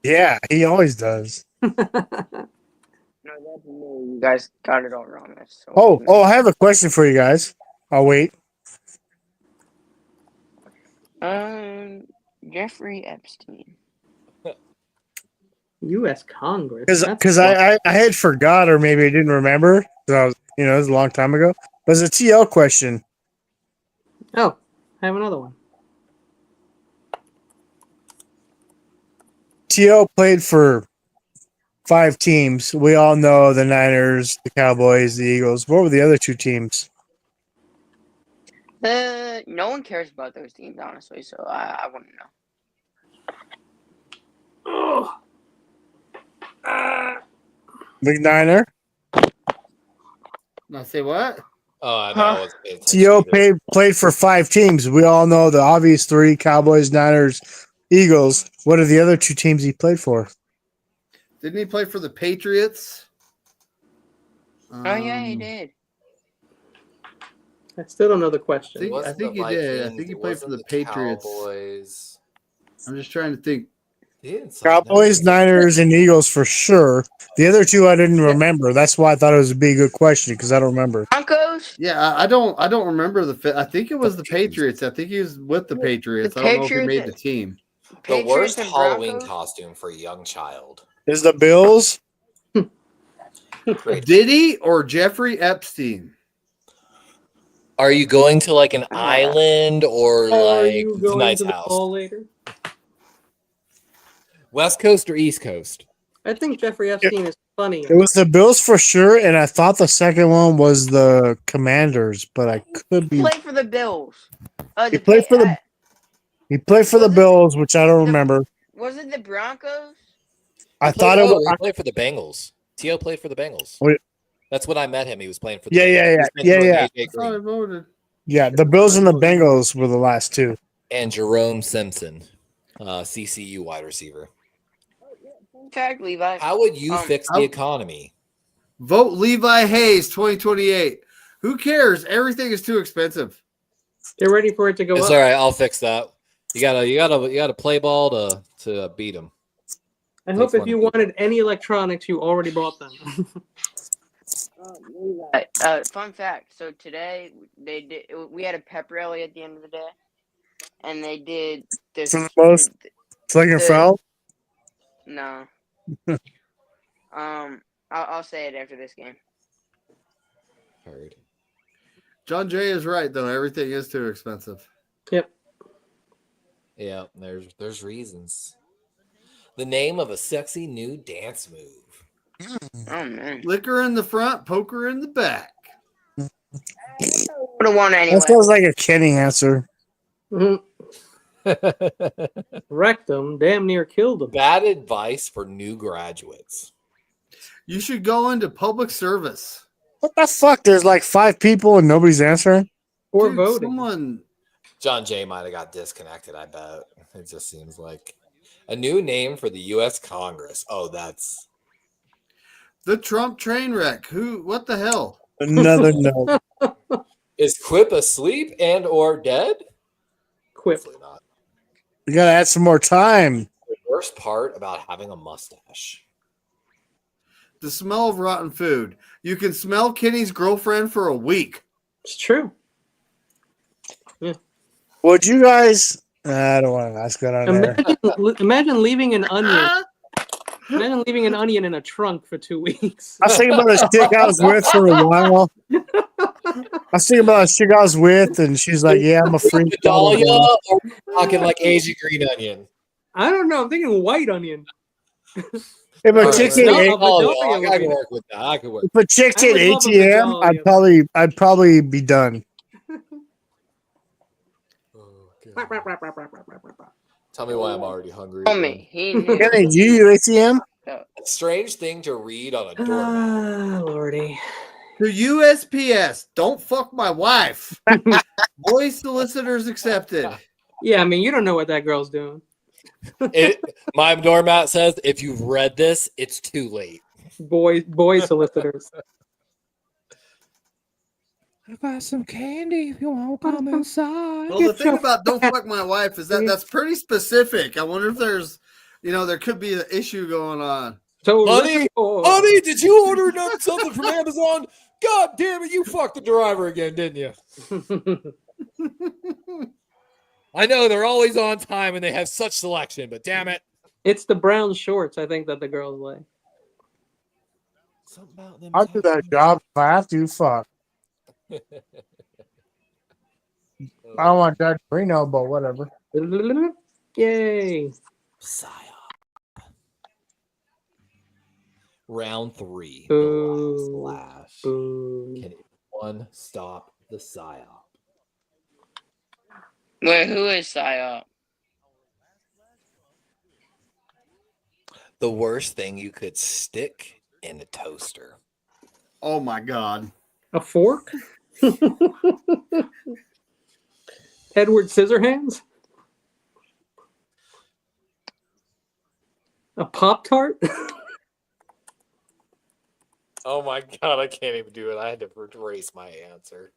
Yeah, he always does. No, that's me. You guys got it all wrong. That's so Oh, I have a question for you guys. I'll wait. Jeffrey Epstein. U.S. Congress. Because I had forgot, or maybe I didn't remember. 'Cause I was, it was a long time ago. But it's a TL question. Oh, I have another one. TL played for 5 teams. We all know the Niners, the Cowboys, the Eagles. What were the other 2 teams? No one cares about those teams, honestly, so I wouldn't know. McNiner. I say what? Oh, I know. It's TL played for 5 teams. We all know the obvious 3: Cowboys, Niners, Eagles. What are the other 2 teams he played for? Didn't he play for the Patriots? Oh yeah, he did. I still don't know the question. I think he did. I think he played for the Patriots. Cowboys. I'm just trying to think. He didn't sign Cowboys, that. Niners, and Eagles for sure. The other 2 I didn't remember. That's why I thought it was a big good question because I don't remember. Broncos. Yeah, I don't remember I think it was the Patriots. I think he was with the Patriots. I don't know if he made the team. The Patriots worst and Halloween Broncos? costume for a young child. Is the Bills? Great. Diddy or Jeffrey Epstein? Are you going to like an island or Are like you going tonight's to the house? ball later? West Coast or East Coast? I think Jeffrey Epstein is funny. It was the Bills for sure, and I thought the second one was the Commanders, but I could be. Play for the Bills. He played for the. He played for the Was it- Bills, which I don't remember. Was it the Broncos? I thought it was. He played for the Bengals. T.O. played for the Bengals. Wait. That's when I met him. He was playing for the Yeah, Bengals. yeah, He yeah, was yeah, mentoring yeah. AJ I thought I Green voted. Yeah, the Bills and the Bengals were the last 2. and Jerome Simpson, CCU wide receiver. Fact, Levi. How would you fix the how- economy? Vote Levi Hayes 2028. Who cares? Everything is too expensive. Get ready for it to go It's up. all right. I'll fix that. You gotta play ball to beat him. I hope Takes if you one. wanted any electronics, you already bought them. Fun fact. So today we had a pep rally at the end of the day, and they did this. For the most- Flag and The- foul? No. I'll say it after this game. Heard. John Jay is right, though. Everything is too expensive. Yep. Yeah, there's reasons. The name of a sexy new dance move. Oh man. Liquor in the front, poker in the back. Would have won anyway. That sounds like a Kenny answer. Mhm. Wrecked him. Damn near killed him. Bad advice for new graduates. You should go into public service. What the fuck? There's like 5 people and nobody's answering. Or Dude, voting. Someone. John Jay might have got disconnected, I bet. It just seems like a new name for the U.S. Congress. Oh, that's The Trump train wreck. Who? What the hell? Another no. is Quip asleep and or dead? Quip. Hopefully not. We gotta add some more time. The worst part about having a mustache. The smell of rotten food. You can smell Kenny's girlfriend for a week. It's true. Would you guys? I don't want to ask that on there. Imagine leaving an onion. Imagine leaving an onion in a trunk for 2 weeks. I was thinking about a chick I was with for a while. I was thinking about a chick I was with, and she's like, "Yeah, I'm a freak." Dahlia, or talking like Asian green onion. I don't know. I'm thinking white onion. If a chick did No, I can work with that. I can work. if a chick I would did love a ATM, Vidalia. I'd probably be done. Tell me why I'm already hungry. Tell me. He knew. Kenny, do you ATM? Strange thing to read on a doormat. Ah, Lordy. To USPS. Don't fuck my wife. Voice solicitors accepted. Yeah, I mean, you don't know what that girl's doing. My doormat says, if you've read this, it's too late. Boy solicitors. I got some candy if you want to come inside. Well, the thing about "don't fuck my wife" is that's pretty specific. I wonder if there's, there could be an issue going on. So, Honey, did you order something from Amazon? God damn it, you fucked the driver again, didn't you? I know they're always on time and they have such selection, but damn it. It's the brown shorts, I think, that the girls like. Something about them. I'll do that job if I have to. Fuck. I don't want Judge Reno, but whatever. Yay. Psyop. Round 3. Boo. The last. Boo. Can anyone stop the psyop? Wait, who is PSYOP? The worst thing you could stick in a toaster. Oh my God. A fork? Edward Scissorhands? A Pop-Tart? Oh my God, I can't even do it. I had to erase my answer.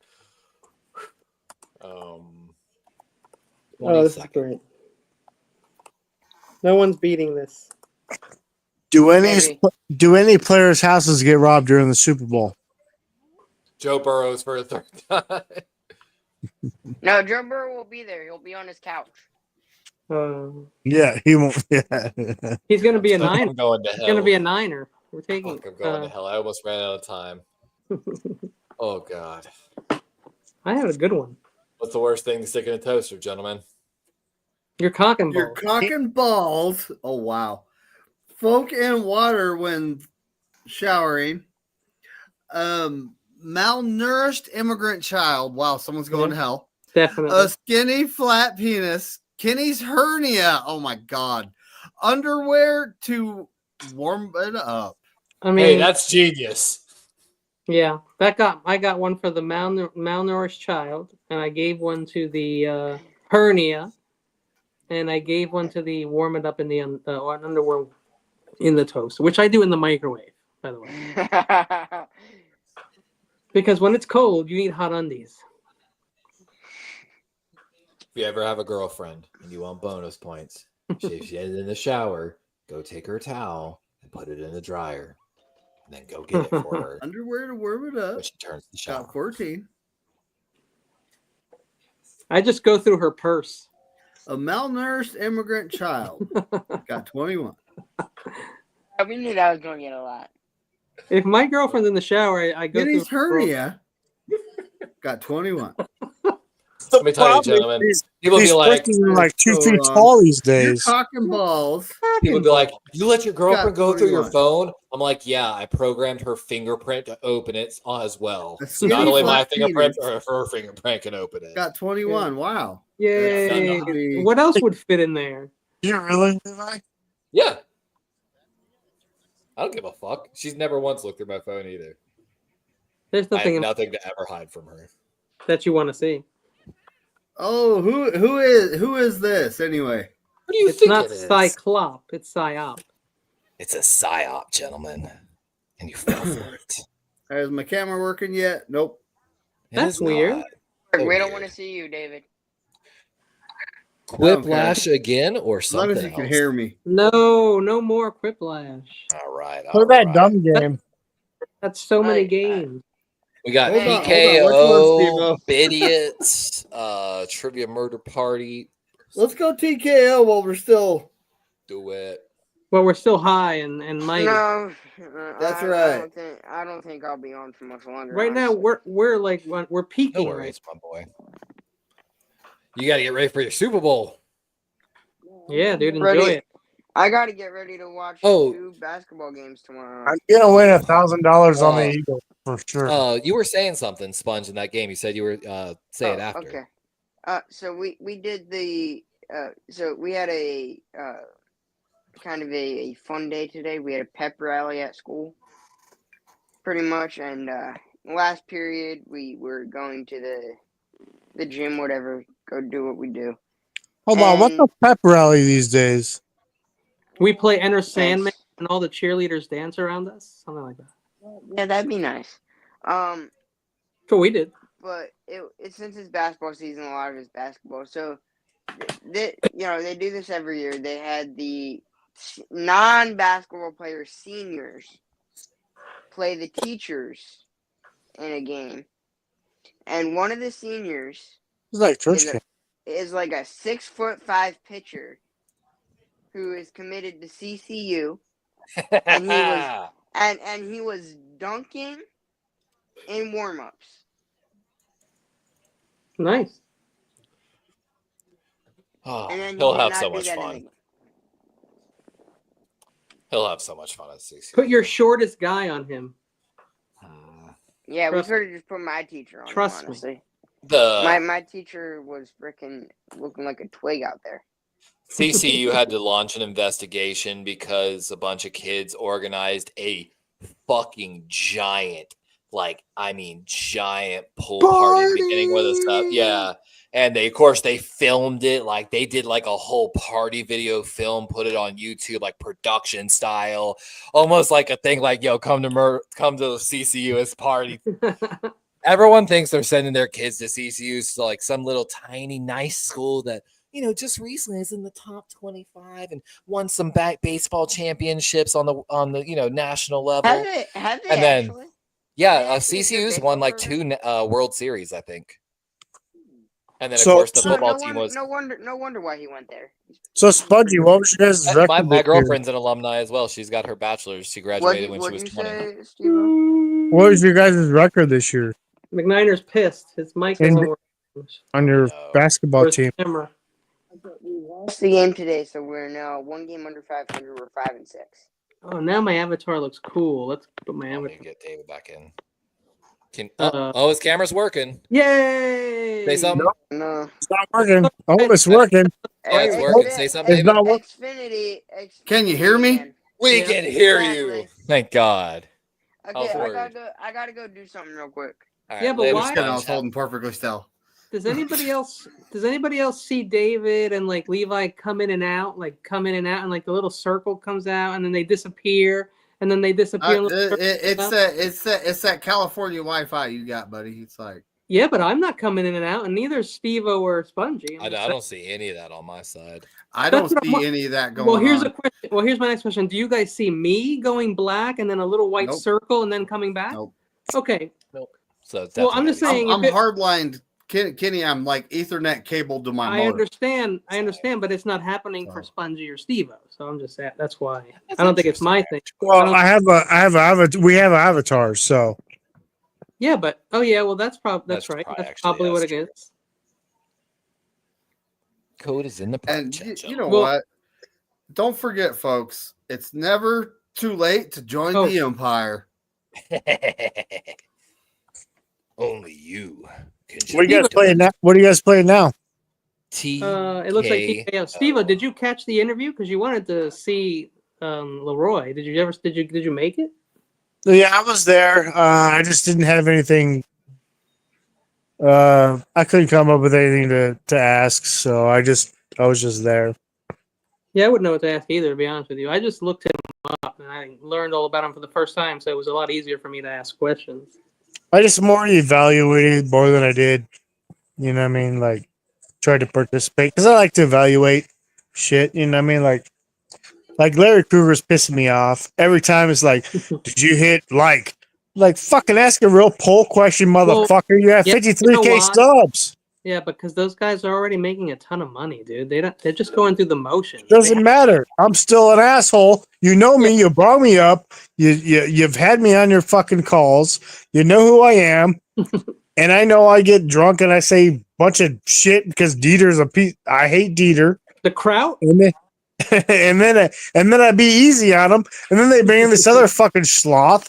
20 this is seconds. great. No one's beating this. Do any players' houses get robbed during the Super Bowl? Joe Burrows for a third time. No, Joe Burrow will be there. He'll be on his couch. Yeah, he won't. Yeah. He's going to be a I'm Niner. going to He's hell. going to be a Niner. We're taking. Fuck, I'm going to hell. I almost ran out of time. Oh God. I had a good one. What's the worst thing to stick in a toaster, gentlemen? Your cock and Your balls. cock and balls. Oh wow. Folk in water when showering. Malnourished immigrant child. Wow, someone's going to hell. Definitely. A skinny flat penis. Kenny's hernia. Oh my God. Underwear to warm it up. I mean, Hey, that's genius. yeah, I got one for the malnourished child, and I gave one to the hernia, and I gave one to the warm it up in the underwear in the toast, which I do in the microwave, by the way. Because when it's cold, you need hot undies. If you ever have a girlfriend and you want bonus points, if she's in the shower, go take her towel and put it in the dryer. And then go get it for her Underwear to warm it up. when she turns the shower. Got 14. I just go through her purse. A malnourished immigrant child. Got 21. We knew that was going to get a lot. If my girlfriend's in the shower, I go Kenny's through her hernia. Got 21. Let me tell you, gentlemen. People These be like, persons are like 2 feet So, tall these Your days. cock and balls. people be like, you let your girlfriend go through your 21. phone? I'm like, yeah, I programmed her fingerprint to open it as well. A So not skinny only my flat fingerprint, penis. or her fingerprint can open it. Got 21. Wow. Yay! That's not What else would fit in there? You really? Levi? Yeah. I don't give a fuck. She's never once looked through my phone either. There's I have nothing nothing to ever hide from her. that you want to see. Oh, who is this anyway? What do you It's think not it is? Cyclop. It's Psyop. It's a psyop, gentlemen, and you fell for it. Is my camera working yet? Nope. It That's is weird. not. We So don't weird. want to see you, David. Whiplash again or As long something as you can else? hear me. No more Quiplash. All right. Play All that right. dumb game. That's so many Right. games. We got Hold on, PKO, hold on. Which Idiots, Trivia Murder Party. Let's go TKO while we're still. Do it. Well, we're still high and mighty. No, That's I right. I don't think I'll be on for much longer. Right now, honestly. we're peaking. No right. worries, my boy. You got to get ready for your Super Bowl. Yeah, dude, enjoy Ready. it. I got to get ready to watch Oh. 2 basketball games tomorrow. I'm gonna win $1,000 on the Eagles for sure. You were saying something, Sponge, in that game. You said you were say it after. Okay. So we did the so we had a kind of a fun day today. We had a pep rally at school, pretty much, and last period we were going to the gym, whatever, go do what we do. Hold on, what's a pep rally these days? We play Enter Sandman and all the cheerleaders dance around us, something like that. Yeah, that'd be nice. That's what we did. But it since it's basketball season, a lot of it's basketball. So, they do this every year. They had the non-basketball players, seniors, play the teachers in a game, and one of the seniors It's like church camp. is like a 6'5" pitcher who is committed to CCU, and he was dunking in warm-ups. Nice. Oh, And then he'll did have not so do much that in fun. the- He'll have so much fun at CC. Put your shortest guy on him. Yeah, we Trust could have just put my teacher on. Trust him, me. honestly. The My teacher was freaking looking like a twig out there. CCU had to launch an investigation because a bunch of kids organized a fucking giant, giant pool party at the beginning with us stuff. Yeah. And they filmed it. Like they did like a whole party video film, put it on YouTube, like production style, almost like a thing like, yo, come to CCU's party. Everyone thinks they're sending their kids to CCU, to like some little tiny nice school that, just recently is in the top 25 and won some baseball championships on the national level. Have they And then, actually? yeah, actually a good CCU's baseball won like program? 2 World Series, I think. And then, of So- course, the so- football team was. No wonder why he went there. So Spudgy, what was your guys' record? My this year? girlfriend's an alumni as well. She's got her bachelor's. She graduated when she What'd was you 20. say, Steve? What was your guys' record this year McNiner's pissed. His mic is And- over. on your No. basketball His team? camera. We lost the game today, so we're now 1 game under 500. We're 5-6. Oh, now my avatar looks cool. Let's put my Let me avatar. get David back in. His camera's working. Yay! Say something. No. It's not working. Oh, it's working. Yeah, it's working. Say something, It's David. not working. Xfinity. Can you hear me? man. We Yeah. can hear Exactly. you. Thank God. Okay, was I worried. gotta go do something real quick. All Yeah, but later, why- I was Sponge. holding perfectly still. Does anybody else see David and like Levi come in and out, and like the little circle comes out and then they disappear and then they disappear. and the circle comes out? It's that California Wi-Fi you got, buddy. It's like Yeah, but I'm not coming in and out, and neither is Steve-O or Spongy. I don't see any of that on my side. I don't That's what see I'm- any of that going Well, here's on. a question. Well, here's my next question. Do you guys see me going black and then a little white Nope. circle and then coming back? Nope. Okay. So it's Well, I'm definitely just saying- I'm if it- hardlined, Kenny. I'm like Ethernet cabled to my I motor. understand, but it's not happening for So. Spongy or Steve-O. So I'm just saying that's why. I don't think it's my thing. Well, we have avatars, so Yeah, but well, that's right. That's That's actually, probably what that's it true. is. Code is in the And chat, you know Well- what? Don't forget, folks. It's never too late to join Oh. the Empire. Only you can. what are you guys playing now? What are you guys playing now? It looks like TKO. Steve-O, did you catch the interview? Because you wanted to see Leroy. Did you make it? Yeah, I was there. I just didn't have anything. I couldn't come up with anything to ask, so I was just there. Yeah, I wouldn't know what to ask either, to be honest with you. I just looked him up and I learned all about him for the first time, so it was a lot easier for me to ask questions. I just more evaluated more than I did. You know what I mean? Like, tried to participate because I like to evaluate shit. You know what I mean? Like Larry Kruger's pissing me off every time. It's like, did you hit like fucking ask a real poll question, motherfucker? You have 53K subs. Yeah, because those guys are already making a ton of money, dude. They're just going through the motions. Doesn't matter. I'm still an asshole. You know me. You brought me up. You've had me on your fucking calls. You know who I am. And I know I get drunk and I say a bunch of shit because Dieter's a piece. I hate Dieter. The Kraut? And then I be easy on them. And then they bring in this other fucking sloth.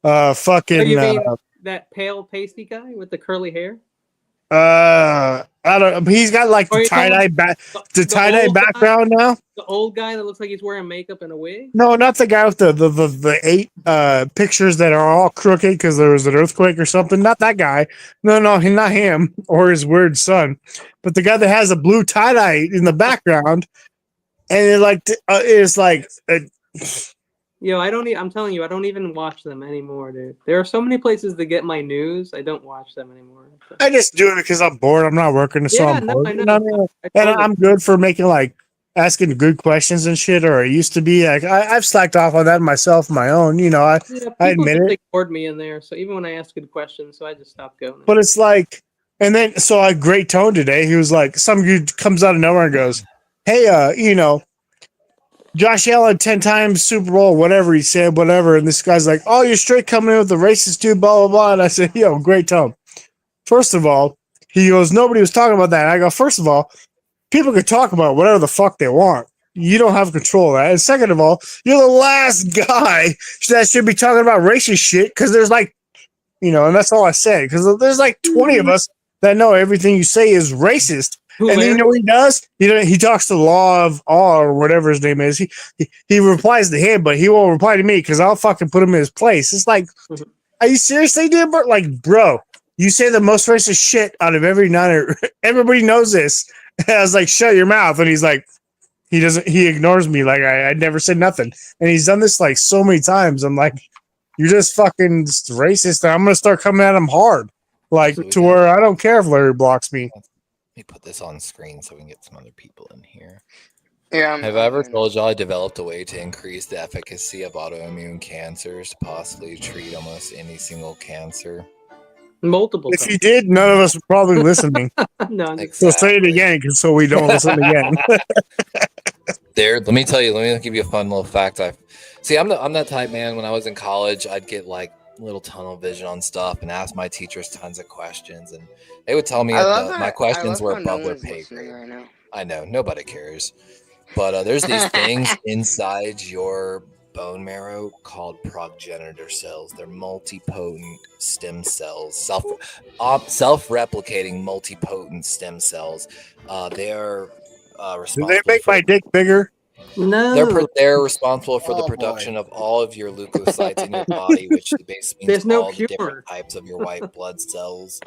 Fucking. You mean that pale, pasty guy with the curly hair? I don't. He's got like the tie-dye background now. The old guy that looks like he's wearing makeup and a wig. No, not the guy with the 8 pictures that are all crooked because there was an earthquake or something. Not that guy. No, not him or his weird son, but the guy that has a blue tie-dye in the background, and it's like. Yo, I'm telling you, I don't even watch them anymore, dude. There are so many places to get my news. I don't watch them anymore. I just do it because I'm bored. I'm not working, so I'm bored. I know. You know what I mean? And I'm good for making asking good questions and shit, or I used to be. Like I've slacked off on that myself, my own. You know, I admit it. They bored me in there, so even when I ask good questions, so I just stopped going. But it's like, and then so I great tone today. He was like, some dude comes out of nowhere and goes, "Hey, you know, Josh Allen 10 times Super Bowl, whatever he said, whatever." And this guy's like, "Oh, you're straight coming in with the racist dude, blah blah blah." And I said, "Yo, great tone." First of all, he goes, "Nobody was talking about that." And I go, "First of all, people can talk about whatever the fuck they want. You don't have control of that. And second of all, you're the last guy that should be talking about racist shit because there's and that's all I said, because there's 20 of us that know everything you say is racist." And then you know what he does? He talks to the Law of Awe or whatever his name is. He replies to him, but he won't reply to me because I'll fucking put him in his place. It's like, are you seriously, dude? Bro, you say the most racist shit out of every Niner. Everybody knows this. And I was like, shut your mouth. And he's like, he ignores me. Like I never said nothing. And he's done this so many times. I'm like, you're just fucking racist. And I'm going to start coming at him hard. To where I don't care if Larry blocks me. Let me put this on screen so we can get some other people in here. Yeah. Have I ever told y'all I developed a way to increase the efficacy of autoimmune cancers to possibly treat almost any single cancer? Multiple If times. you did, none of us would probably listening. No, Exactly. So say it again so we don't listen again. Let me tell you, let me give you a fun little fact. I'm that type, man. When I was in college, I'd get little tunnel vision on stuff and ask my teachers tons of questions, and they would tell me my questions were above their pay grade. Right now. I know, nobody cares, but there's these things inside your bone marrow called progenitor cells. They're multipotent stem cells, self-replicating multipotent stem cells. They are responsible. Do they make my dick bigger? No. They're responsible for the production of all of your leukocytes in your body, which basically means all the different types of your white blood cells.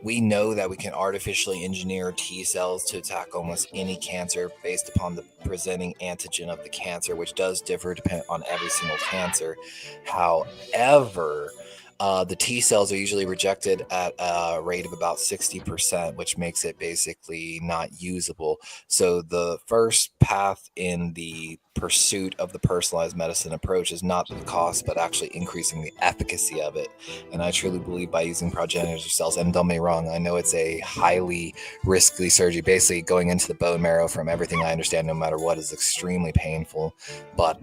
We know that we can artificially engineer T cells to attack almost any cancer based upon the presenting antigen of the cancer, which does differ depending on every single cancer. However, the T cells are usually rejected at a rate of about 60%, which makes it basically not usable. So the first path in the pursuit of the personalized medicine approach is not the cost, but actually increasing the efficacy of it. And I truly believe by using progenitor cells, and don't get me wrong, I know it's a highly risky surgery, basically going into the bone marrow, from everything I understand, no matter what, is extremely painful. But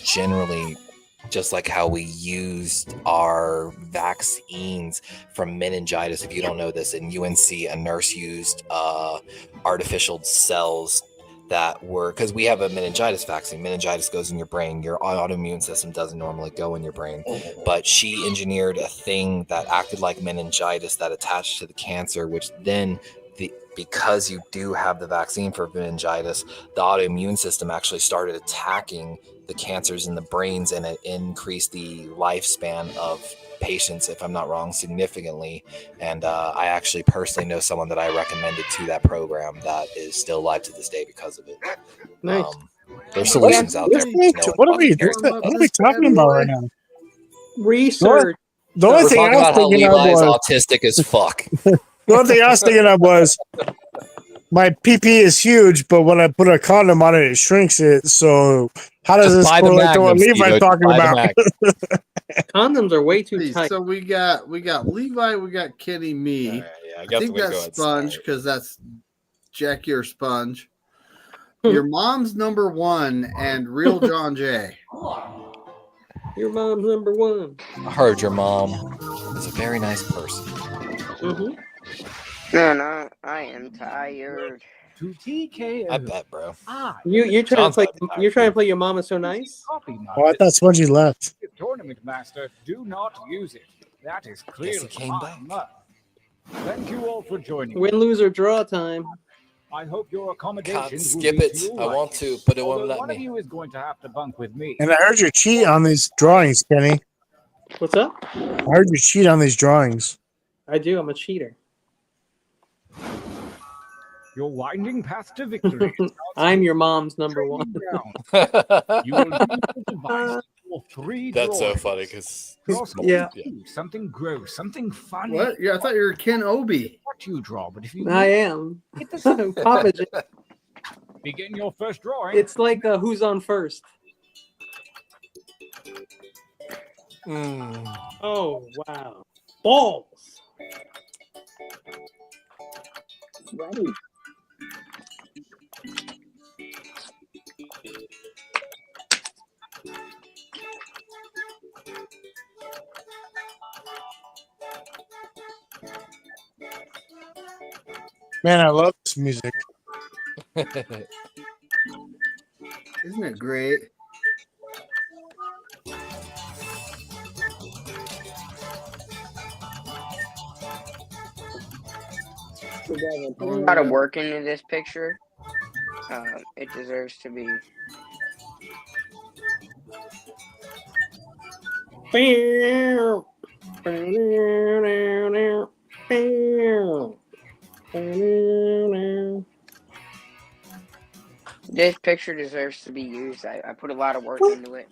generally, just like how we used our vaccines from meningitis. If you don't know this, in UNC, a nurse used artificial cells that were, because we have a meningitis vaccine. Meningitis goes in your brain. Your autoimmune system doesn't normally go in your brain. But she engineered a thing that acted like meningitis that attached to the cancer, which then because you do have the vaccine for meningitis, the autoimmune system actually started attacking the cancers in the brains, and it increased the lifespan of patients, if I'm not wrong, significantly. And I actually personally know someone that I recommended to that program that is still alive to this day because of it. Nice. There's solutions out there. What are we talking about right now? Research. The only We're thing I talking was about how thinking of Levi's was autistic as fuck. the only thing I was thinking of was my PP is huge, but when I put a condom on it, it shrinks it. So how does Just this buy the correlate to what Magnum, Levi's Steve-O. Just talking buy the about? Magnum. Condoms are way too tight. So we got Levi, we got Kenny, me. All right, yeah, I think that's Sponge because that's Jackie or Sponge. Your mom's number one and real John Jay. Your mom's number one. I heard your mom is a very nice person. Mm-hmm. No, I am tired. To TKO. I bet, bro. You're trying to play Your Mama So Nice? Oh, I thought Spongy left. Tournament master, do not use it. That is clearly he came back. Thank you all for joining. Win, lose, or draw time. I hope your accommodations Can't will skip be it. to your I want liking. to, but it won't Although let one of me. you is going to have to bunk with me. And I heard you cheat on these drawings, Kenny. What's up? I heard you cheat on these drawings. I do. I'm a cheater. Your winding path to victory. I'm your mom's number one. You will use the device for 3 That's so drawings. funny because Yeah. Something gross, something fun. What? Yeah, I thought you were Ken Obi. What you draw, but if you I am. Papa J. begin your first drawing, It's like who's on first. Oh, wow. Balls. Ready. Man, I love this music. Isn't it great? A lot of work into this picture. It deserves to be. This picture deserves to be used. I put a lot of work into it.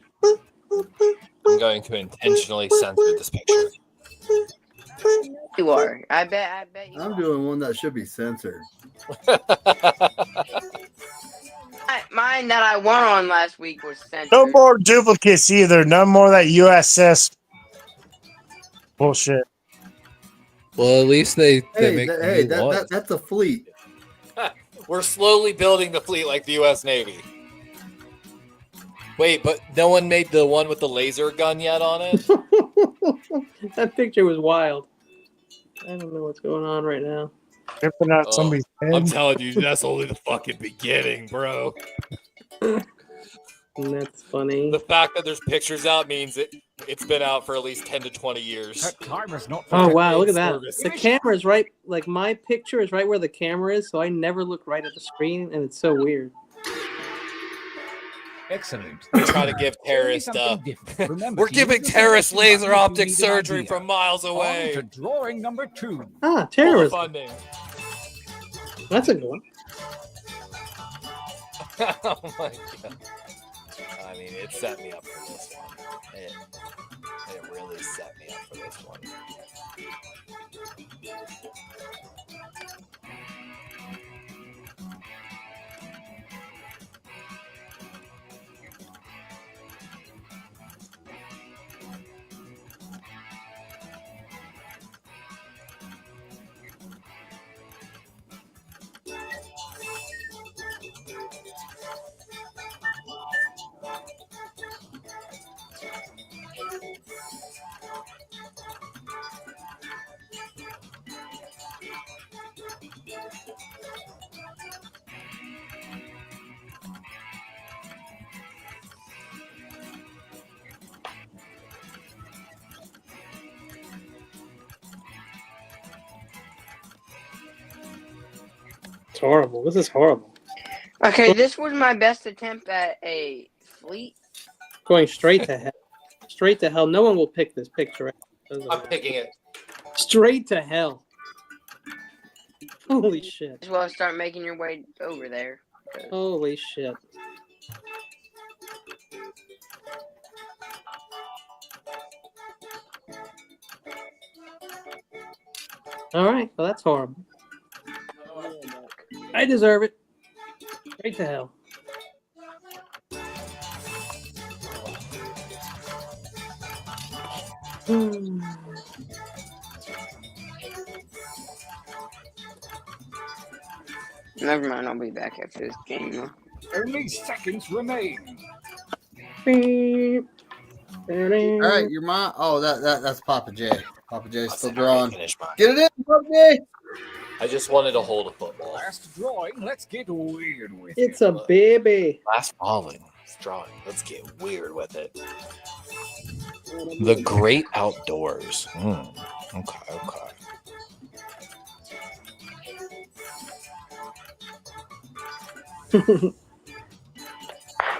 I'm going to intentionally censor this picture. You are. I bet you I'm are. doing one that should be censored. Mine that I won on last week was censored. No more duplicates either. No more of that USS bullshit. Well, at least they Hey, make that's a fleet. We're slowly building the fleet like the U.S. Navy. Wait, but no one made the one with the laser gun yet on it? That picture was wild. I don't know what's going on right now. Ripping out somebody's I'm head. telling you, that's only the fucking beginning, bro. That's funny. The fact that there's pictures out means it's been out for at least 10 to 20 years. that timer's not Oh wow, look at that. Service. The camera's right, like my picture is right where the camera is, so I never look right at the screen, and it's so weird. excellent. We're trying to give terrorists we're giving terrorists laser optic surgery from miles away. On to drawing number 2. Ah, Full of terrorism. funding. That's a good one. Oh my god. I mean, it set me up for this one. It really set me up for this one. horrible. This is horrible. Okay, this was my best attempt at a fleet. Going straight to hell. Straight to hell. No one will pick this picture. I'm picking it. Straight to hell. Holy shit. As well as start making your way over there. Holy shit. All right, well, that's horrible. I deserve it. Straight to hell. Never mind, I'll be back after this game. Though. Only seconds remain. All right, your mom. Oh, that's Papa J. Papa J's still drawing. Finish mine. Get it in, Papa J. I just wanted to hold a football. Last drawing. Let's get weird with It's it. a baby. Last falling. It's drawing. Let's get weird with it. The great outdoors. Okay.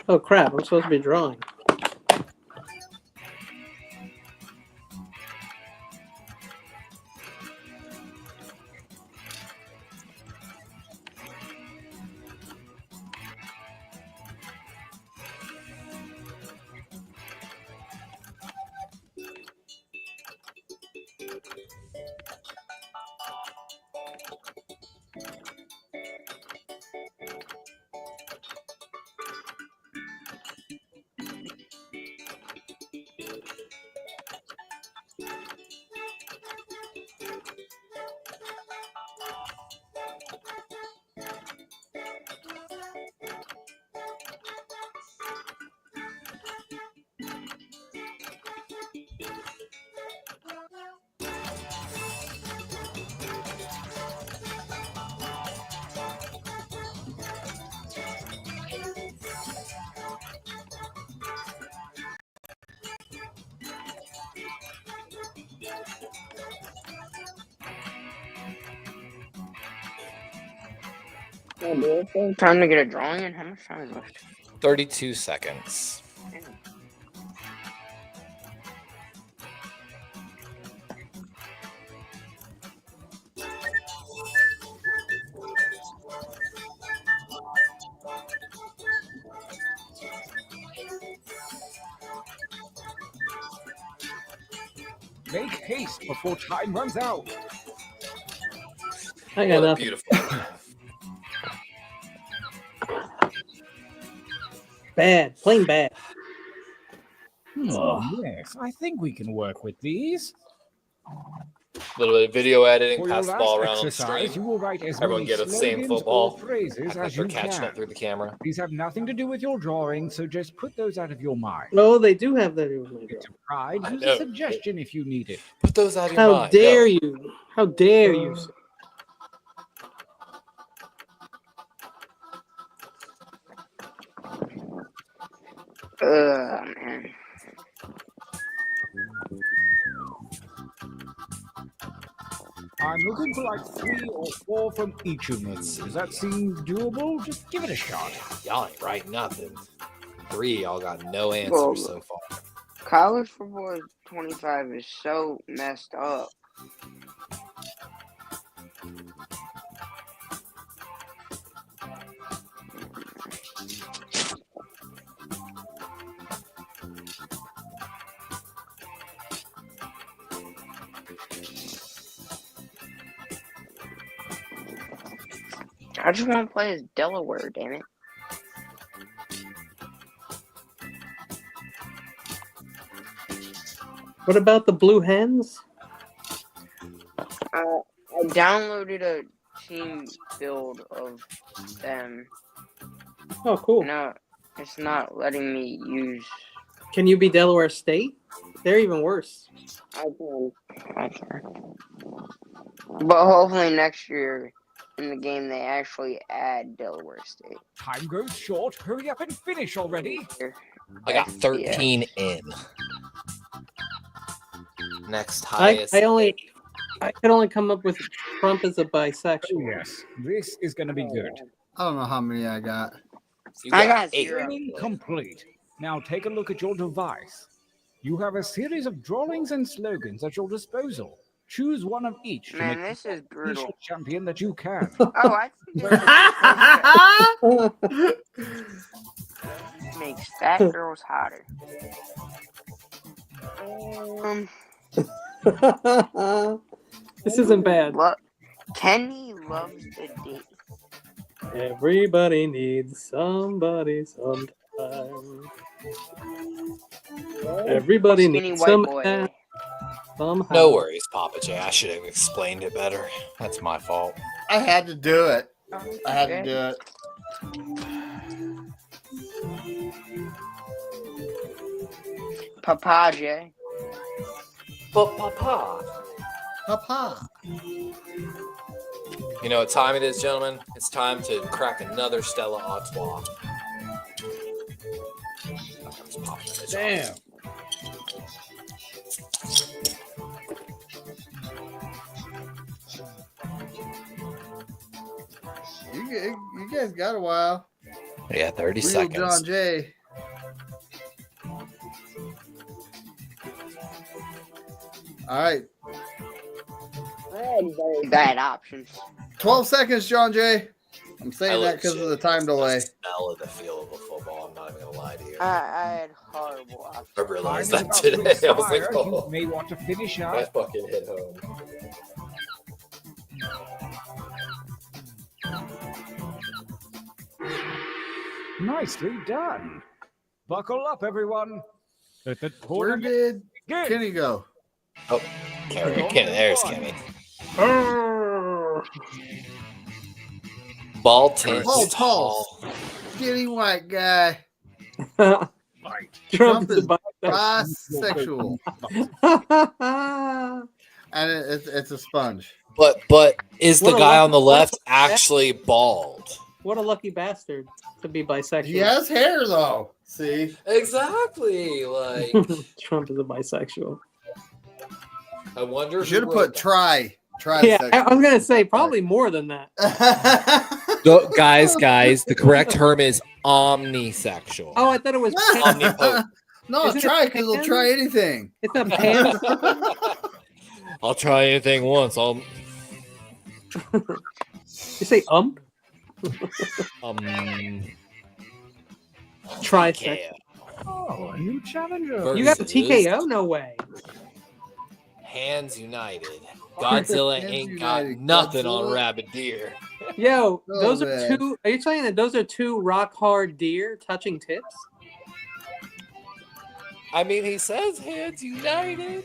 Oh crap, I'm supposed to be drawing. Time to get a drawing in? How much time is left? 32 seconds. Make haste before time runs out. I got What a nothing. beautiful. Bad. Plain bad. Yes, I think we can work with these. Little bit of video editing, For pass your the ball last around on the exercise, screen. you will write as Everyone many get the same slogans football. or phrases Act like as they're you catching can. it through the camera. These have nothing to do with your drawing, so just put those out of your mind. No, they do have that in my drawing. It's a pride. I Use know. a suggestion if you need it. Put those out of your How mind. dare No. you? How dare you? Sir. Man. I'm looking for like 3 or 4 from each of you. Does that seem doable? Just give it a shot. Y'all ain't right nothing. 3, y'all got no answers Well, so far. College football 25 is so messed up. I just want to play as Delaware, damn it. What about the Blue Hens? I downloaded a team build of them. Oh, cool. No, it's not letting me use. Can you be Delaware State? They're even worse. I can. But hopefully next year in the game they actually add Delaware State. Time goes short. Hurry up and finish already. I got 13 in. Next highest. I only I can only come up with Trump as a Oh, bisexual. yes, this is going to be good. I don't know how many I got. I got 8. 0. Complete. Now take a look at your device. You have a series of drawings and slogans at your disposal. Choose one of each to Man, make this is the brutal. t-shirt champion that you can. Oh, I think this makes fat girls hotter. This isn't bad. Kenny loves the date. Everybody needs somebody sometime. Everybody Skinny needs white some boy. ass somehow. No worries, Papa J. I should have explained it better. That's my fault. I had to do it. I had to do it. Papa J. But Papa. Papa. You know what time it is, gentlemen? It's time to crack another Stella Artois. Damn. You guys got a while. Yeah, 30 Real seconds. John Jay. All right. Very bad options. 12 seconds, John Jay. I'm I saying that because of the time delay. The smell of the feel of a football. I'm not even gonna lie to you. I had horrible options. I realized Time is that about to today. I was like, expire. oh, You may want to finish up. that fucking hit home. Nicely done. Buckle up, everyone. Let the Where tournament did begin. Kenny go? Oh, there's Kenny. Ball tennis Ball tall. Skinny white guy. Fight. Trump is Trump a Bisexual. And it's a sponge. But is the What a guy lucky on the left person. actually bald? What a lucky bastard to be bisexual. He has hair, though. See? Exactly. Like, Trump is a bisexual. I wonder. You should have who wrote put that. try. Yeah, I was gonna say probably more than that. No, guys, the correct term is omnisexual. Oh, I thought it was. Omnipotent. No, Isn't it try because he'll pan? try anything. It's a pan. I'll try anything once. You say try sex. TKO. Oh, a new challenger. You got a Versus TKO? No way. Hands United. Godzilla Hands ain't got United. nothing on Godzilla. Rabid Deer. Yo, Oh, those are man. two. Are you saying that those are two rock hard deer touching tips? I mean, he says Hands United.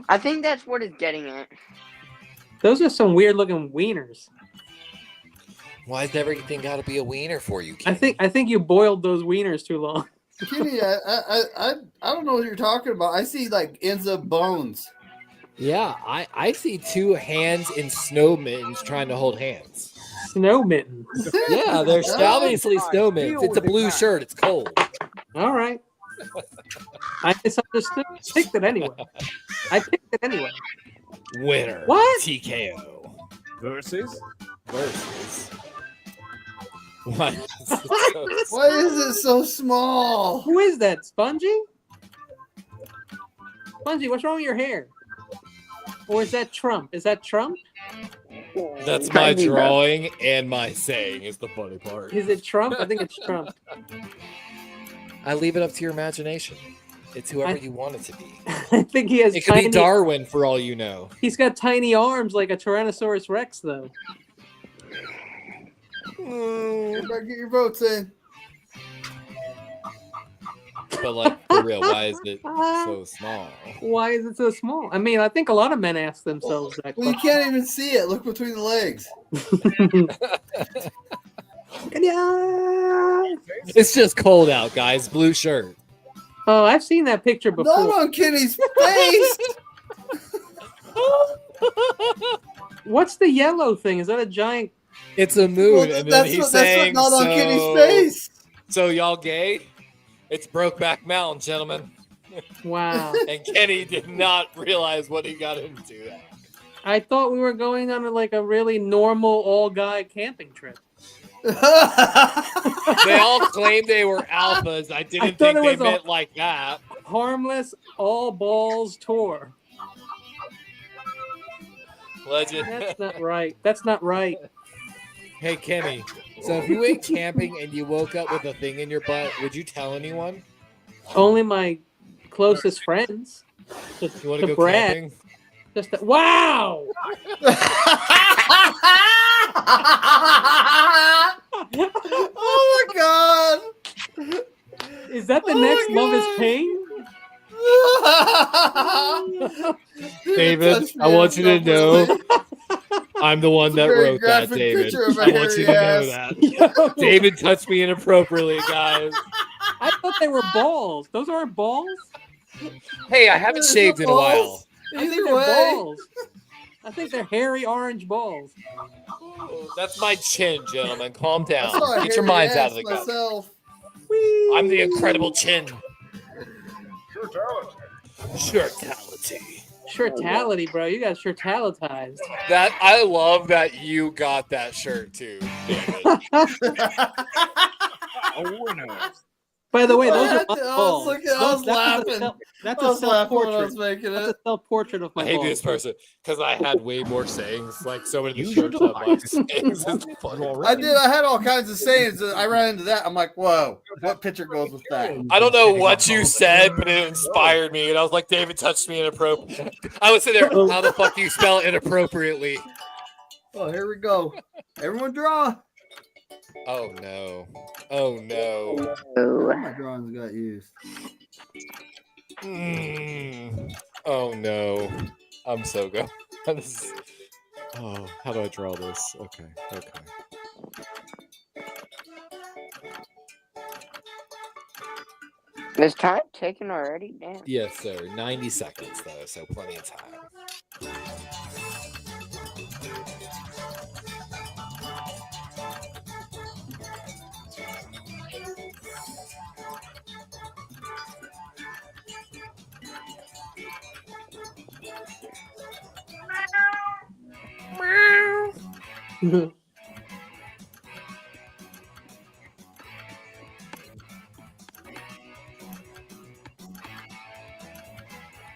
I think that's what it's getting at. Those are some weird looking wieners. Why's everything got to be a wiener for you, kid? I think you boiled those wieners too long. Kenny, I don't know what you're talking about. I see like ends of bones. Yeah, I see two hands in snow mittens trying to hold hands. Snow mittens. Yeah, they're Oh, obviously snow mittens. It's a blue shirt. It's cold. All right. I misunderstood. I picked it anyway. Winner. What? TKO. Versus. What? Why is it so small? Who is that? Spongy? Spongy, what's wrong with your hair? Or is that Trump? Is that Trump? That's my drawing and my saying is the funny part. Is it Trump? I think it's Trump. I leave it up to your imagination. It's whoever I- you want it to be. I think he has It could tiny. be Darwin for all you know. He's got tiny arms like a Tyrannosaurus Rex, though. Everybody get your votes in. But like for real, why is it so small? Why is it so small? I mean, I think a lot of men ask themselves that Well, you question. can't even see it. Look between the legs. Yeah. It's just cold out, guys. Blue shirt. Oh, I've seen that picture Not before. on Kenny's face. What's the yellow thing? Is that a giant? It's a moon, Well, and then that's he's what saying, not on so, Kenny's face. so y'all gay? It's Brokeback Mountain, gentlemen. Wow. And Kenny did not realize what he got into. I thought we were going on a really normal all-guy camping trip. They all claimed they were alphas. I didn't thought think it they was a- meant like that. Harmless all balls tour. Legend. That's not right. That's not right. Hey, Kenny. So if you went camping and you woke up with a thing in your butt, would you tell anyone? Only my closest friends. You want to go brag. camping? Wow! Oh my god! Is that the next Love is Pain? David, I want you to know I'm the one that very wrote that, graphic David. picture of a I want you to hairy know ass. that. David touched me inappropriately, guys. I thought they were balls. Those aren't balls? Hey, I haven't shaved in a while. I think Either they're way. balls. I think they're hairy orange balls. That's my chin, gentlemen. Calm I down. saw a Get your hairy minds out ass of the gutter. myself. I'm the incredible chin. Shirtality. Shirtality, bro. You got shirtalitized. That I love that you got that shirt too, David. A winner. By the way, those are my I was balls. looking- I was laughing. That's I a was laughing when I self-portrait. was making That's it. a self-portrait of my I hate balls. this person because I had way more sayings. Like so many of the Use your shirts have like device. sayings. It's funny. I did. I had all kinds of sayings. I ran into that. I'm like, whoa, what picture goes with that? I don't know what you said, but it inspired me, and I was like, "David touched me inappropriately." I was sitting there. How the fuck do you spell inappropriately? Oh, here we go. Everyone draw. Oh no! Oh no! Oh. My drawings got used. Oh no! I'm so good. Oh, how do I draw this? Okay. Is time taken already? Damn. Yes, sir. 90 seconds though, so plenty of time.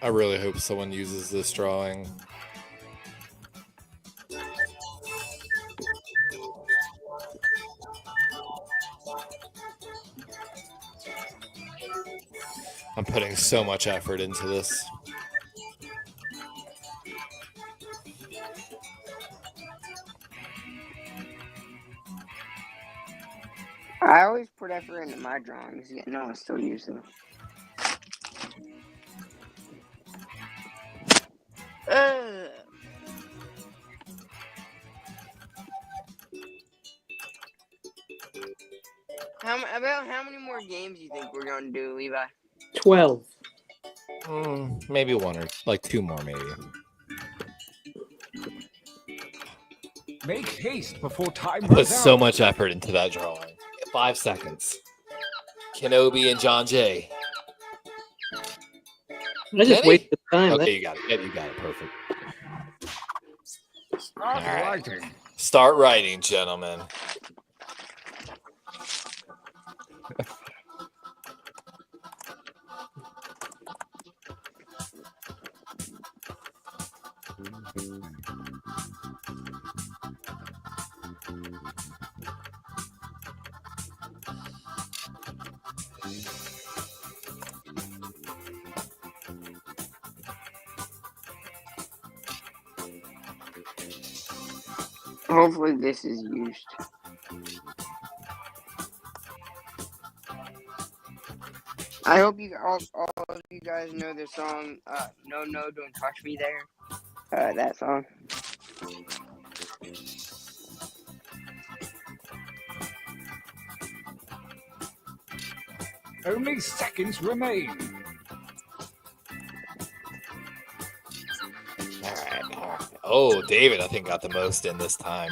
I really hope someone uses this drawing. I'm putting so much effort into this. I always put effort into my drawings, yet no one still uses them. How many more games do you think we're going to do, Levi? 12. Maybe one or like two more, maybe. Make haste before time I put runs so out. much effort into that drawing. 5 seconds. Kenobi and John Jay. I just Kenny? wasted time. Okay, you got it. Yeah, you got it. Perfect. Start All right. writing. Start writing, gentlemen. Hopefully this is used. I hope you all of you guys know the song No Don't Touch Me There. That song. Only seconds remain. All right. Oh, David, I think got the most in this time.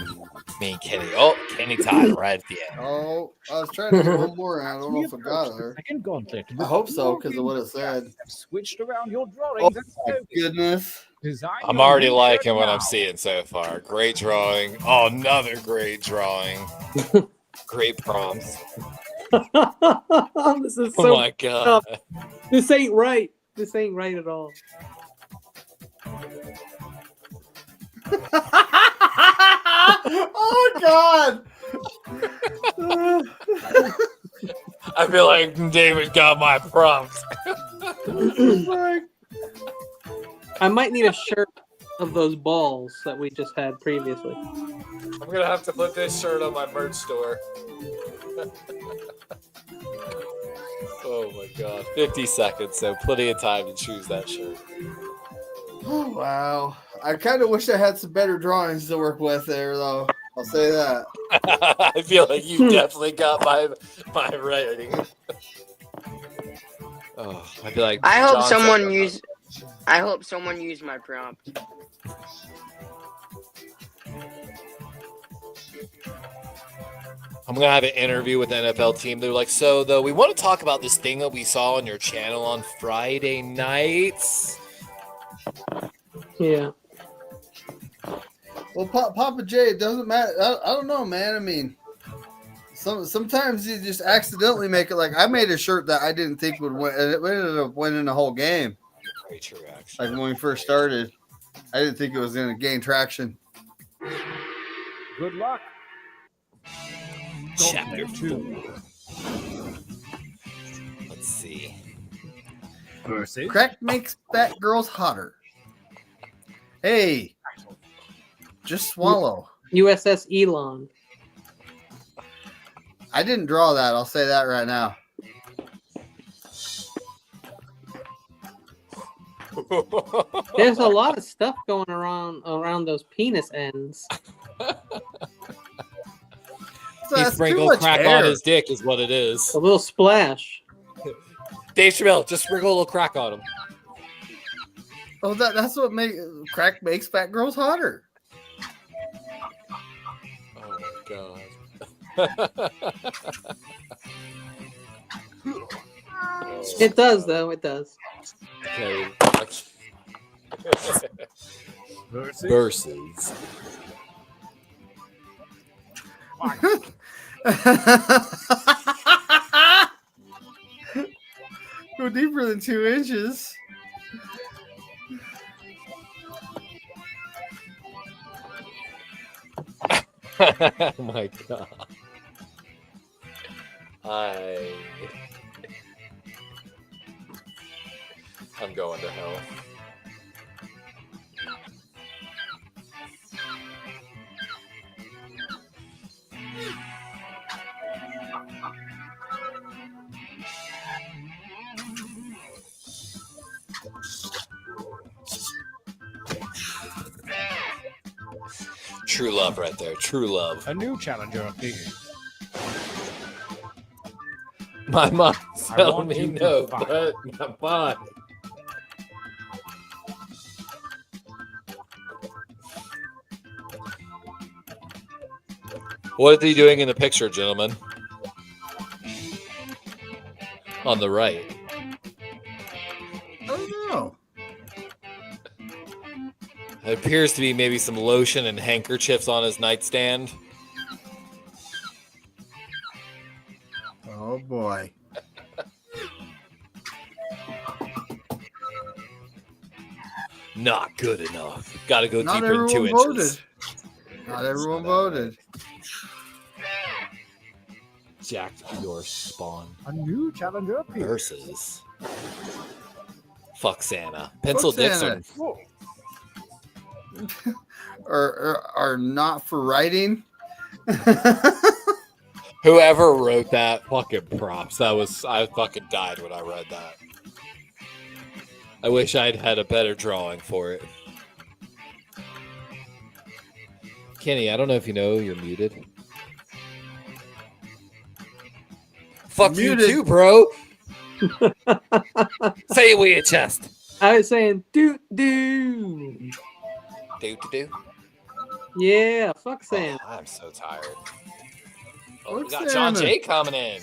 Me and Kenny. Oh, Kenny tied right at the end. Oh, I was trying to get one more, and I don't know if I got her. Second gauntlet. I hope so, because of what it said. Switched around your Oh drawings and my slogans. goodness! Design I'm your already new liking shirt what now. I'm seeing so far. Great drawing. Oh, another great drawing. Great prompts. This is Oh so. my god. This ain't right. This ain't right at all. Oh God! I feel like David got my prompt. I might need a shirt of those balls that we just had previously. I'm gonna have to put this shirt on my merch store. Oh my god. 50 seconds, so plenty of time to choose that shirt. Oh, wow. I kind of wish I had some better drawings to work with there, though. I'll say that. I feel like you definitely got my rating. Oh, I feel like I hope John someone said- used. I hope someone used my prompt. I'm gonna have an interview with the NFL team. They're like, so though we want to talk about this thing that we saw on your channel on Friday nights. Yeah. Well, Papa J, it doesn't matter. I don't know, man. I mean, sometimes you just accidentally make it. Like I made a shirt that I didn't think would win, and it ended up winning the whole game. Very true, actually. Like when we first started, I didn't think it was going to gain traction. Good luck. Chapter 2. Let's see. Versus Crack makes fat girls hotter. Hey, just swallow. USS Elon. I didn't draw that. I'll say that right now. There's a lot of stuff going around those penis ends. So He that's too sprinkled much crack hair. on his dick is what it is. A little splash. Dave Chappelle, just sprinkle a little crack on him. Oh, that's what crack makes fat girls hotter. Oh my god. It does, though. It does. Okay. versus Versus. Go deeper than 2 inches. Oh my god. I'm going to hell. True love right there. True love. a new challenger appears. My mom's I telling want me you to no, fight. but not fine. What are you doing in the picture, gentlemen? On the right. I don't know. It appears to be maybe some lotion and handkerchiefs on his nightstand. Oh boy. Not good enough. Got to go Not deeper than 2 everyone inches. voted. Not everyone voted. Jack, your spawn A new challenger appears. versus. Fuck Santa. Pencil Fuck Santa. Dixon. Whoa. Are not for writing. Whoever wrote that, fucking props. I fucking died when I read that. I wish I'd had a better drawing for it. Kenny, I don't know if you know you're muted. Fuck Muted. you too, bro. Say it with your chest. I was saying, doo. Do. Yeah, fuck Sam. Oh, I'm so tired. Oh, we What's got John Santa? Jay coming in.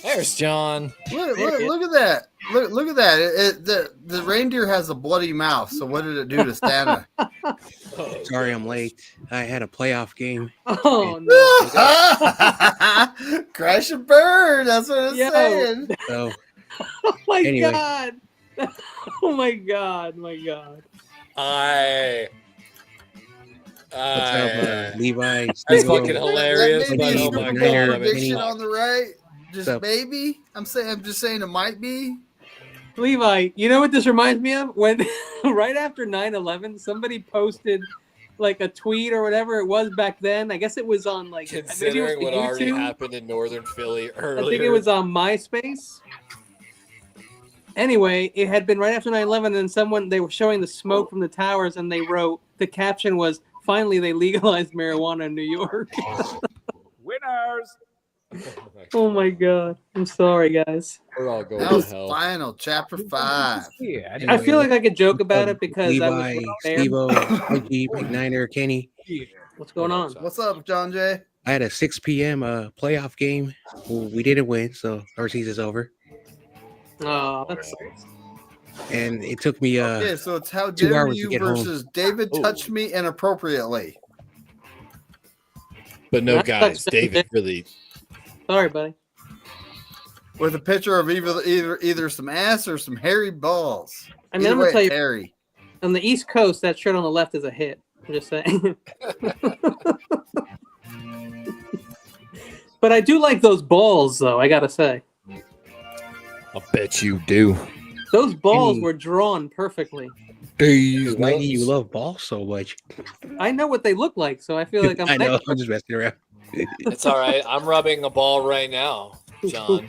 There's John. Look at that. Look at that. The reindeer has a bloody mouth. So what did it do to Santa? Sorry, I'm late. I had a playoff game. Oh no! Crash and burn. That's what it's Yo. saying. So Oh my Anyway. god! Oh my god! My god! what's up, Levi? That's Steve-O? fucking hilarious. That may be a but oh my Super Bowl Niner, god, prediction Kenny. on the right. Just What's up? maybe. I'm just saying it might be. Levi, you know what this reminds me of? When right after 9/11, somebody posted like a tweet or whatever it was back then. I guess it was on like maybe it was considering the what already YouTube. happened in Northern Philly earlier. I think it was on MySpace. Anyway, it had been right after 9/11, and they were showing the smoke from the towers, and they wrote the caption was, "Finally, they legalized marijuana in New York." Winners. Oh my god! I'm sorry, guys. We're all going That to was hell. final, chapter 5. Yeah. I feel like I could joke about it because I Levi, was there. Steve-O, Mikey, Big Niner, Kenny. What's going on? What's up, John Jay? I had a 6 p.m. Playoff game. Well, we didn't win, so our season's over. Oh, that's And it took me Okay, so it's how 2 dare hours to you get home. versus David touched me inappropriately. But no, That's guys, such- David really. sorry, buddy. With a picture of either some ass or some hairy balls. I mean, Either I'm gonna way, tell you, hairy. on the East Coast, that shirt on the left is a hit. I'm just saying. But I do like those balls, though. I gotta say, I bet you do. those balls Any- were drawn perfectly. Why do you love balls so much? I know what they look like, so I feel like I'm. I know. I'm just messing around. It's all right. I'm rubbing a ball right now, John.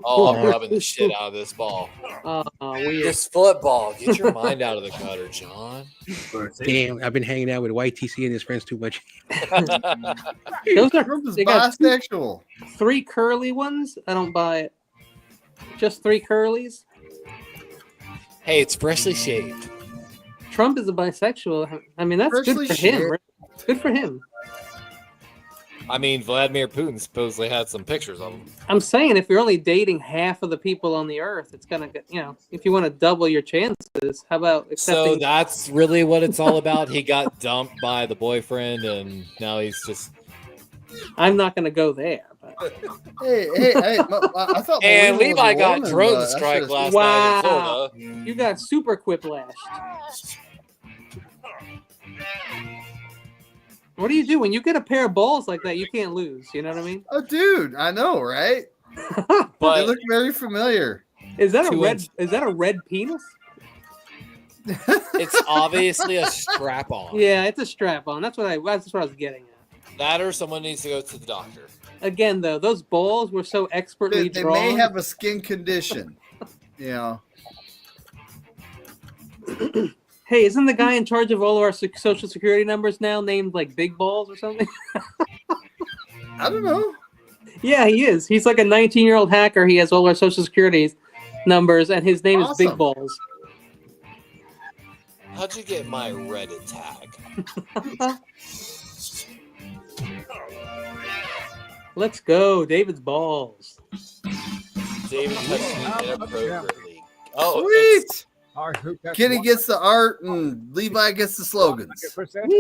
Oh, I'm rubbing the shit out of this ball. Weird. This football. Get your mind out of the gutter, John. Damn, I've been hanging out with YTC and his friends too much. Those are Trump is they got bisexual. 3 curly ones. I don't buy it. Just 3 curlies. Hey, it's freshly shaved. Trump is a bisexual. I mean, that's Freshly good for him. shaved. Right? Good for him. I mean, Vladimir Putin supposedly had some pictures of him. I'm saying if you're only dating half of the people on the earth, it's gonna get, if you want to double your chances, how about So accepting? that's really what it's all about. He got dumped by the boyfriend, and now he's just. I'm not gonna go there. But Hey, I thought. And Melina was Levi a got woman, drone but strike that's last Wow. night in Florida. you got super quipplashed. What do you do when you get a pair of balls like that? You can't lose. You know what I mean? Oh, dude, I know, right? They But look very familiar. Is that a Two red? inch. Is that a red penis? it's obviously a strap on. Yeah, it's a strap on. That's what I was getting at. That or someone needs to go to the doctor. Again, though, those balls were so expertly They drawn. may have a skin condition. Hey, isn't the guy in charge of all of our social security numbers now named like Big Balls or something? I don't know. Yeah, he is. He's like a 19-year-old hacker. He has all our social security numbers, and his name is Big Awesome. Balls. How'd you get my Reddit tag? Let's go, David's balls. David touched me inappropriately. Oh, Sweet. I hope that's Kenny gets the art and Levi gets the slogans. 100%.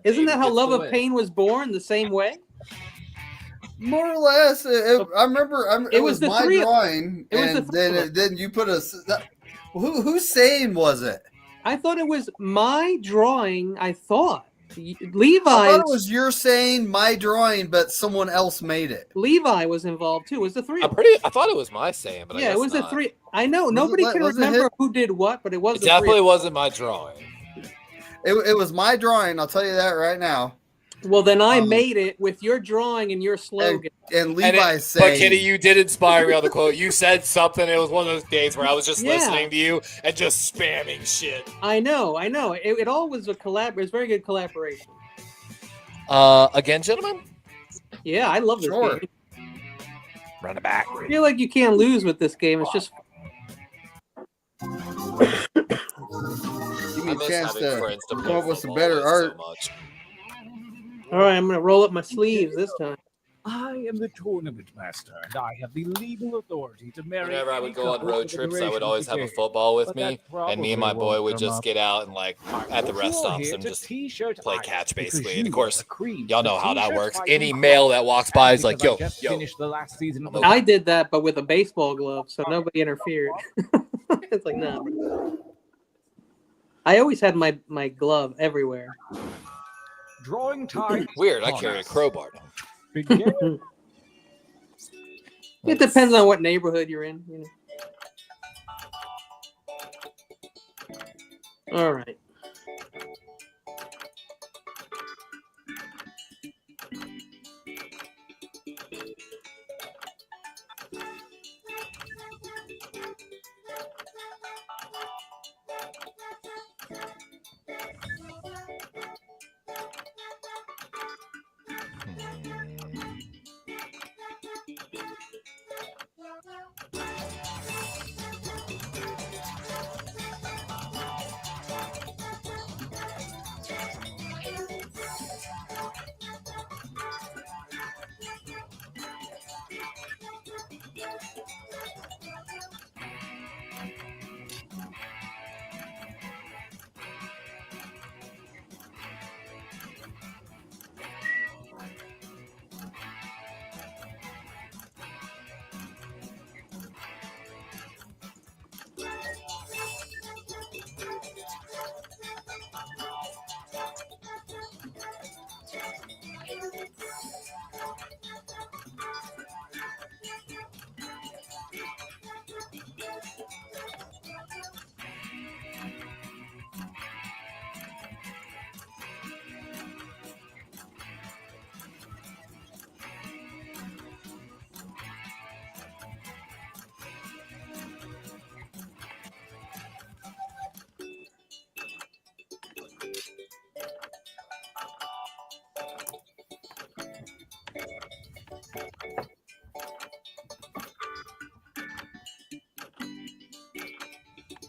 Isn't that how David Love gets of the Pain was born? The same way? More or less. I remember it was the my three- drawing, it was and the three of us. then you put whose saying was it? I thought it was my drawing. I thought I Levi. thought it was your saying, my drawing, but someone else made it. Levi was involved too. It was the three? of us. I thought it was my saying, but I Yeah, guess it was not. the 3. I know Was nobody it- can was it remember his- who did what, but it was It the definitely 3. wasn't my drawing. It was my drawing. I'll tell you that right now. Well, then I Um, made it with your drawing and your slogan. And And Levi's it, saying, but Kitty, you did inspire me on the quote. You said something. It was one of those days where I was just Yeah. listening to you and just spamming shit. I know. It all was a collab. It was very good collaboration. Again, gentlemen, Yeah, I love this Sure. game. run it back. I feel like you can't lose with this game. It's just Give me you a miss chance having to friends to come play up with some football better with art. so much. All right, I'm gonna roll up my sleeves this time. I am the tournament master, and I have the legal authority to marry. Whenever I would any go on couple road for the trips, I duration would of always the have a game. football with But me, that and me and my probably boy won't would come just up. get out and like at the rest You're stops here and to just T-shirt play Island catch because basically. And of you course, are the cream y'all of the know how that T-shirt works. fighting Any club. male that walks by And is like, because I yo, just yo. finished the last season of the I did that, but with a baseball glove, so nobody interfered. It's like, nah, bro. I always had my glove everywhere. drawing time. Weird, I carry a crowbar now. Begin. It depends on what neighborhood you're in. You know. All right.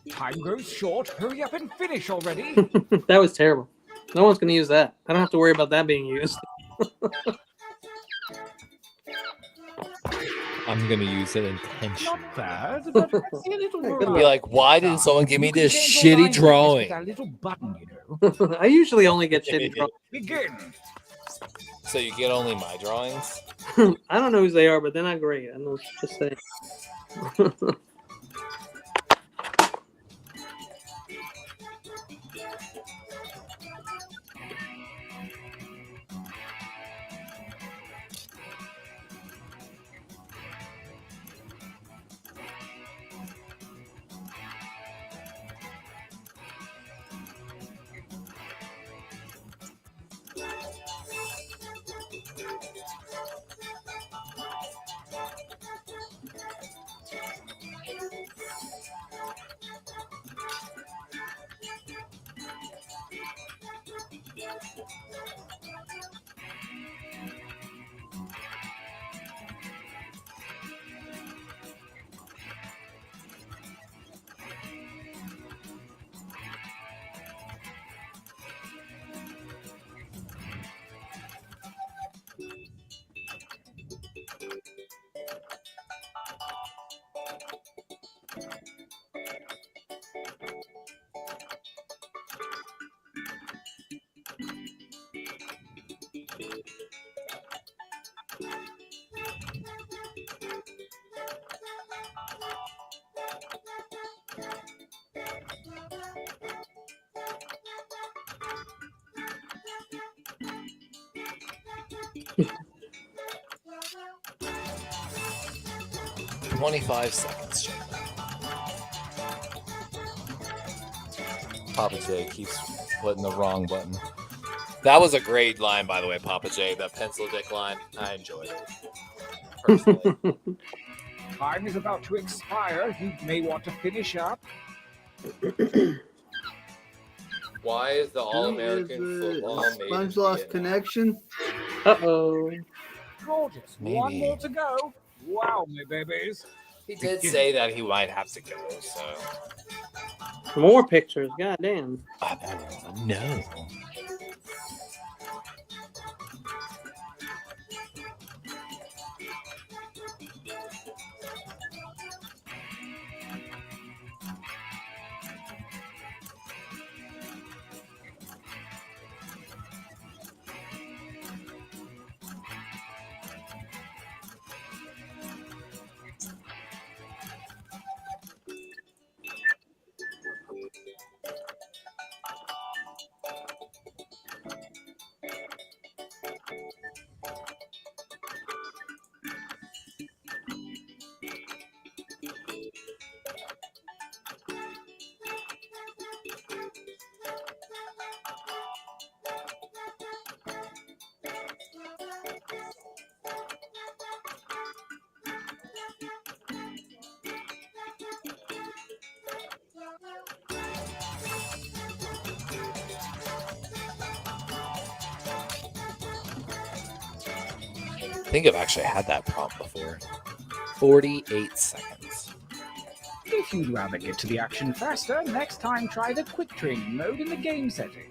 Time grows short. Hurry up and finish already. That was terrible. No one's gonna use that. I don't have to worry about that being used. I'm gonna use it intentionally. Not bad, but I see a little Good variety. luck. Be like, why didn't someone give me You can this change your shitty line drawing? with that little button, you know. I usually only get shitty drawings. Begin. So you get only my drawings? I don't know whose they are, but they're not great. I know, just saying. "25 seconds, gentlemen." Papa J keeps putting the wrong button. That was a great line, by the way, Papa J. That pencil dick line. I enjoyed it. Personally. Time is about to expire. You may want to finish up. Why is the All-American football made Sponge in lost Vietnam? connection. Uh-oh. Gorgeous. Maybe. One more to go. Wow, my babies. He did say that he might have to go, so. More pictures. God damn. No. I think I've actually had that prompt before. 48 seconds. If you'd rather get to the action faster, next time try the quick training mode in the game settings.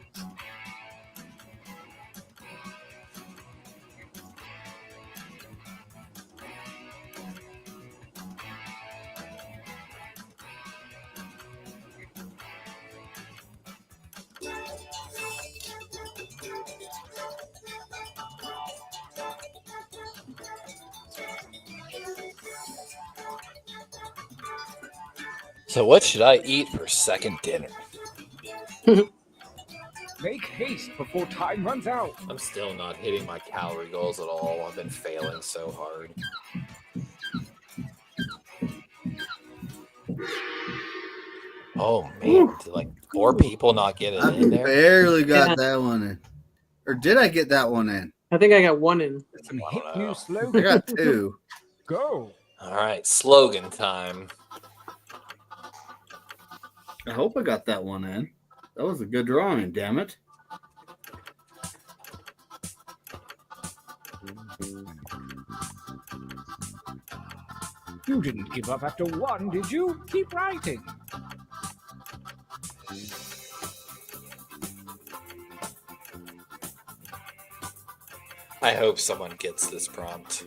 So what should I eat for second dinner? Make haste before time runs out. I'm still not hitting my calorie goals at all. I've been failing so hard. Oh man, did like 4 people not get it I in there? barely got Yeah. that one in. Or did I get that one in? I think I got one in. Some I hip don't new know. I slogan. got 2. Go. All right, slogan time. I hope I got that one in. That was a good drawing, damn it. You didn't give up after one, did you? Keep writing. I hope someone gets this prompt.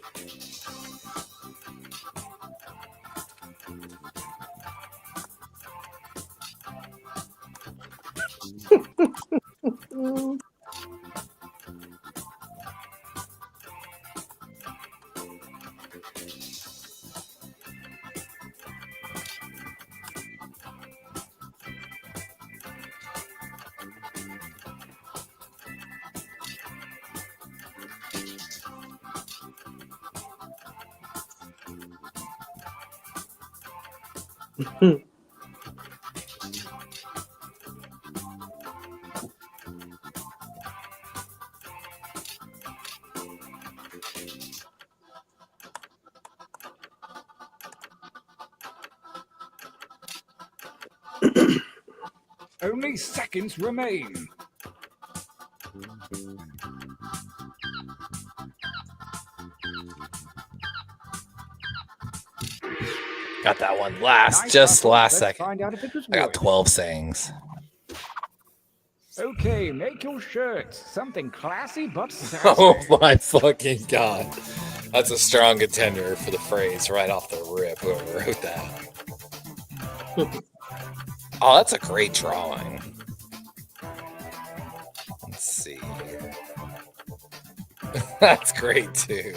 Only seconds remain. Got that one last, Nice just hustle. last Let's second. find out if it was I got worth. 12 sayings. Okay, make your shirts. Something classy but sassy. Oh my fucking god. That's a strong contender for the phrase right off the rip, whoever wrote that. Oh, that's a great drawing. Let's see. That's great too.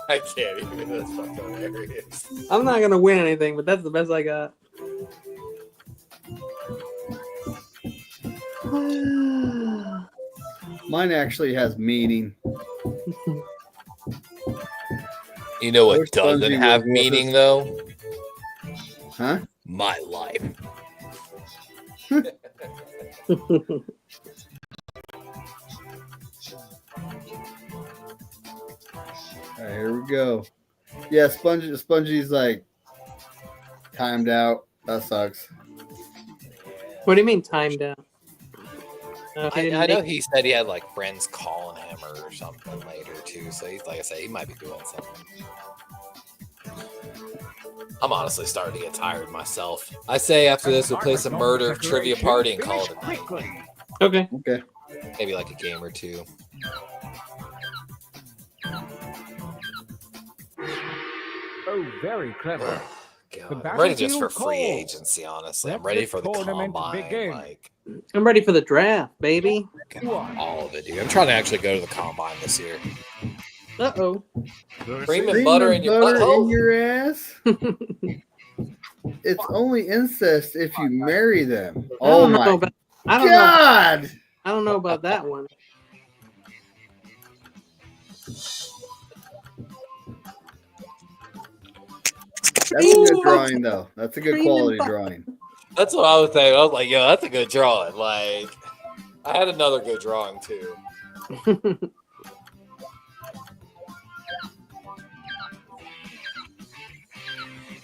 I can't even. That's fucking hilarious. I'm not gonna win anything, but that's the best I got. Mine actually has meaning. You know what Wish doesn't Bungie have was with meaning us. though? Huh? My life. All right, here we go. Yeah, Spongie's like timed out. That sucks. What do you mean timed out? I know he said he had like friends calling him or something later too. So he's like I said, he might be doing something. I'm honestly starting to get tired myself. I say after this we'll play some murder trivia party and call it a night. Okay. Okay. Maybe like a game or two. Oh, very clever. God, I'm ready just for free agency, honestly. I'm ready for the combine. Like, I'm ready for the draft, baby. all of it, dude. I'm trying to actually go to the combine this year. Uh-oh. Cream and butter in your butthole? in your ass? It's only incest if you marry them. Oh my God! I don't know about that one. That's a good drawing, though. That's a good quality drawing. That's what I was saying. I was like, yo, that's a good drawing. Like, I had another good drawing, too.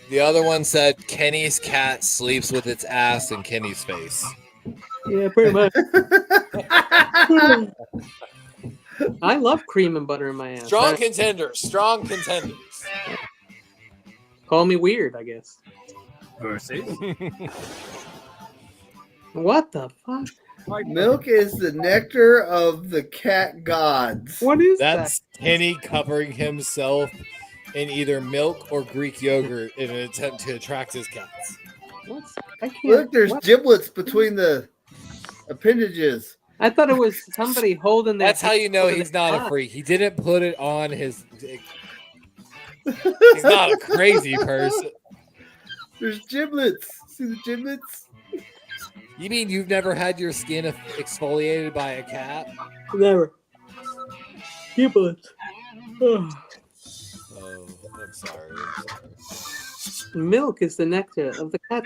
The other one said, Kenny's cat sleeps with its ass in Kenny's face. Yeah, pretty much. I love cream and butter in my ass. Strong contenders. Strong contenders. Call me weird, I guess. Versus. What the fuck? Milk is the nectar of the cat gods. What is That's Kenny covering himself in either milk or Greek yogurt in an attempt to attract his cats. What's, I can't. Look, there's what? giblets between the appendages. I thought it was somebody holding their. That's how you know over he's their not a eye. freak. He didn't put it on his. He's not a crazy person. There's giblets. See the giblets? You mean you've never had your skin exfoliated by a cat? Never. Giblets. Oh, I'm sorry. Milk is the nectar of the cat.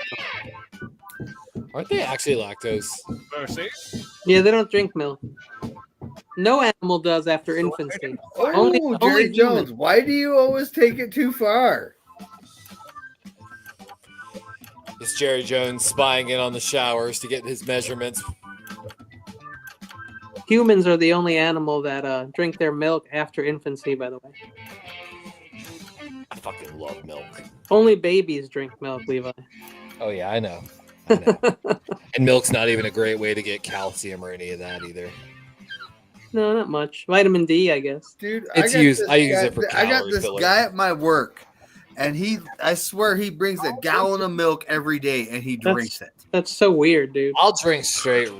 Aren't they actually lactose? Versus. Yeah, they don't drink milk. No animal does after infancy. Oh, Only Jerry human. Jones, why do you always take it too far? It's Jerry Jones spying in on the showers to get his measurements. Humans are the only animal that drink their milk after infancy, by the way. I fucking love milk. Only babies drink milk, Levi. Oh, yeah, I know. And milk's not even a great way to get calcium or any of that either. No, not much. Vitamin D, I guess. Dude, I use it for I got calorie this filler. guy at my work, and I swear he brings a gallon of milk every day, and he drinks it. That's so weird, dude. I'll drink straight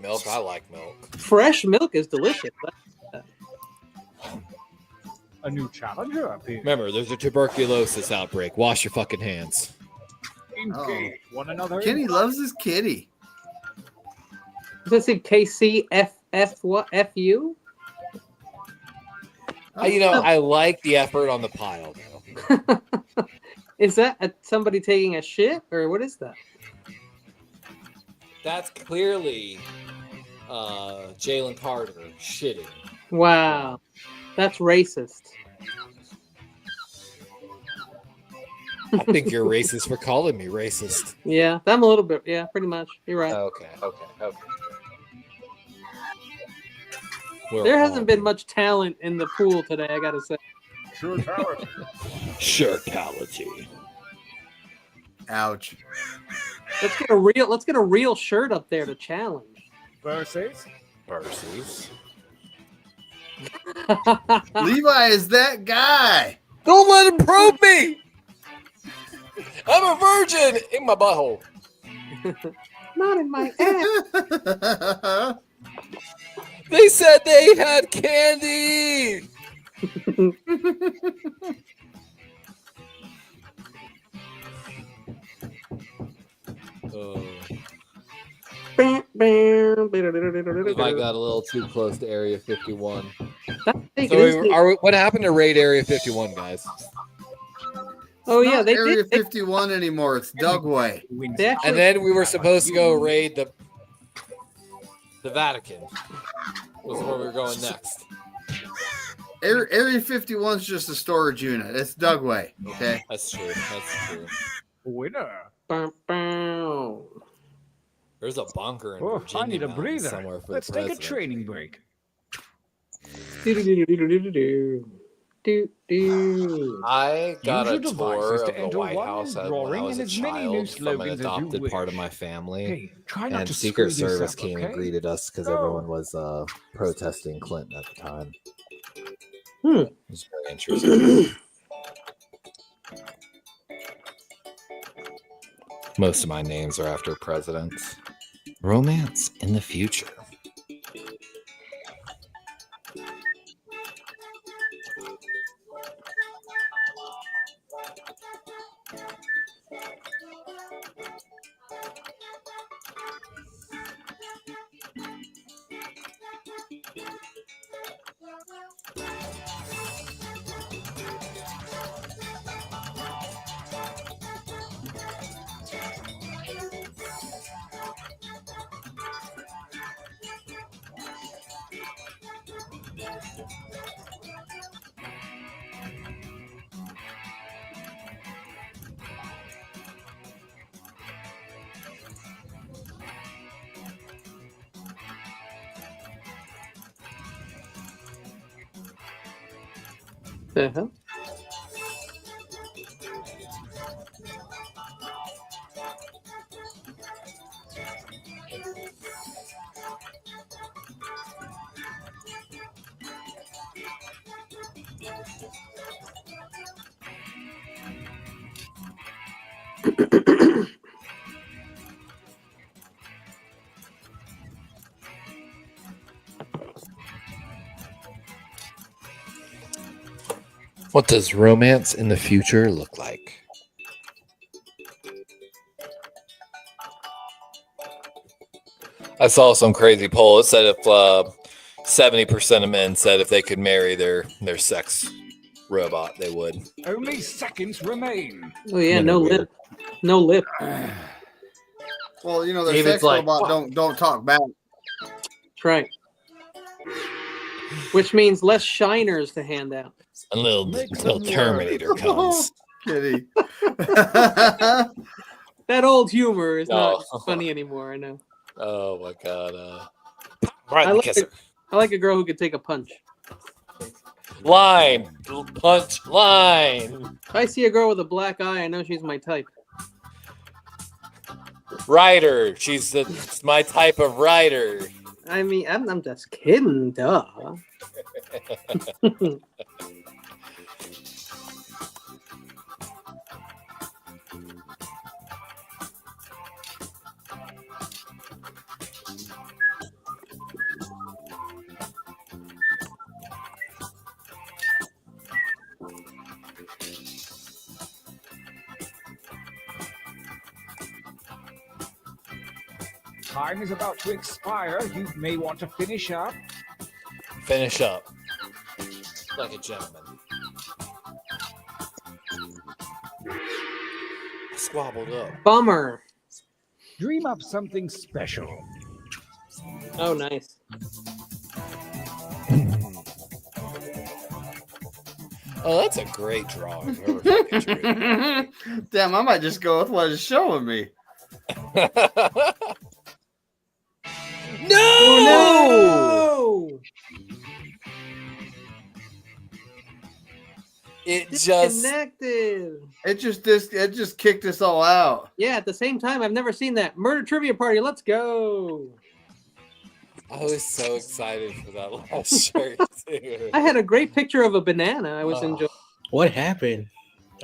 milk. I like milk. Fresh milk is delicious. A new challenger appears. Remember, there's a tuberculosis outbreak. Wash your fucking hands. Engage one another. Kenny loves his kitty. Does it say KCFF what FU? I like the effort on the pile, though. Is that somebody taking a shit or what is that? That's clearly Jalen Carter shitting. Wow, that's racist. I think you're racist for calling me racist. Yeah, I'm a little bit. Yeah, pretty much. You're right. Okay. There hasn't been much talent in the pool today, I gotta say. Shirtality. Ouch. Let's get a real shirt up there to challenge. Versus. Levi is that guy. Don't let him probe me. I'm a virgin in my butthole. Not in my ass. They said they had candy. I got a little too close to Area 51. What happened to raid Area 51, guys? Oh yeah, they Area did. 51 anymore. It's Dugway. And then we were supposed to go raid the Vatican. Was where we were going next. Area 51 is just a storage unit. It's Dugway. Okay. That's true. Winner. Bum, bum. There's a bunker in Oh, I Virginia need a Mountains breather. somewhere for Let's the take a president. training break. Do-do-do-do-do-do-do. Do-do. I got Use a your devices tour to of the enter White one House new when I drawing was and a as many new child from an slogans as you adopted part of wish. my family. Hey, try not And to Secret screw this Service up, came and okay? greeted us because Go. everyone was protesting Clinton at the time. Hmm. It was very interesting. Most of my names are after presidents. Romance in the future. The hell? What does romance in the future look like? I saw some crazy poll. It said if 70% of men said if they could marry their sex robot, they would. Only seconds remain. Oh yeah, Men no are weird. lip. No lip. Well, you know, the David's sex like, robot "Fuck." don't talk back. That's right. Which means less shiners to hand out. Until Make until them Terminator comes. Kitty. That old humor is not Oh. funny anymore. I know. Oh my god. I Right, like, kiss her. I like a girl who could take a punch. Line. Punch line. If I see a girl with a black eye, I know she's my type. Writer. She's my type of writer. I mean, I'm just kidding, duh. Time is about to expire. You may want to finish up. Finish up. Like a gentleman. I squabbled up. Bummer. Dream up something special. Oh, nice. Oh, that's a great drawing. Whoever fucking drew that. Damn, I might just go with what it's showing me. Oh, no! It just Disconnected. It just kicked us all out. Yeah, at the same time, I've never seen that. Murder Trivia Party, let's go. I was so excited for that last shirt too. I had a great picture of a banana I was Oh. enjoying. What happened?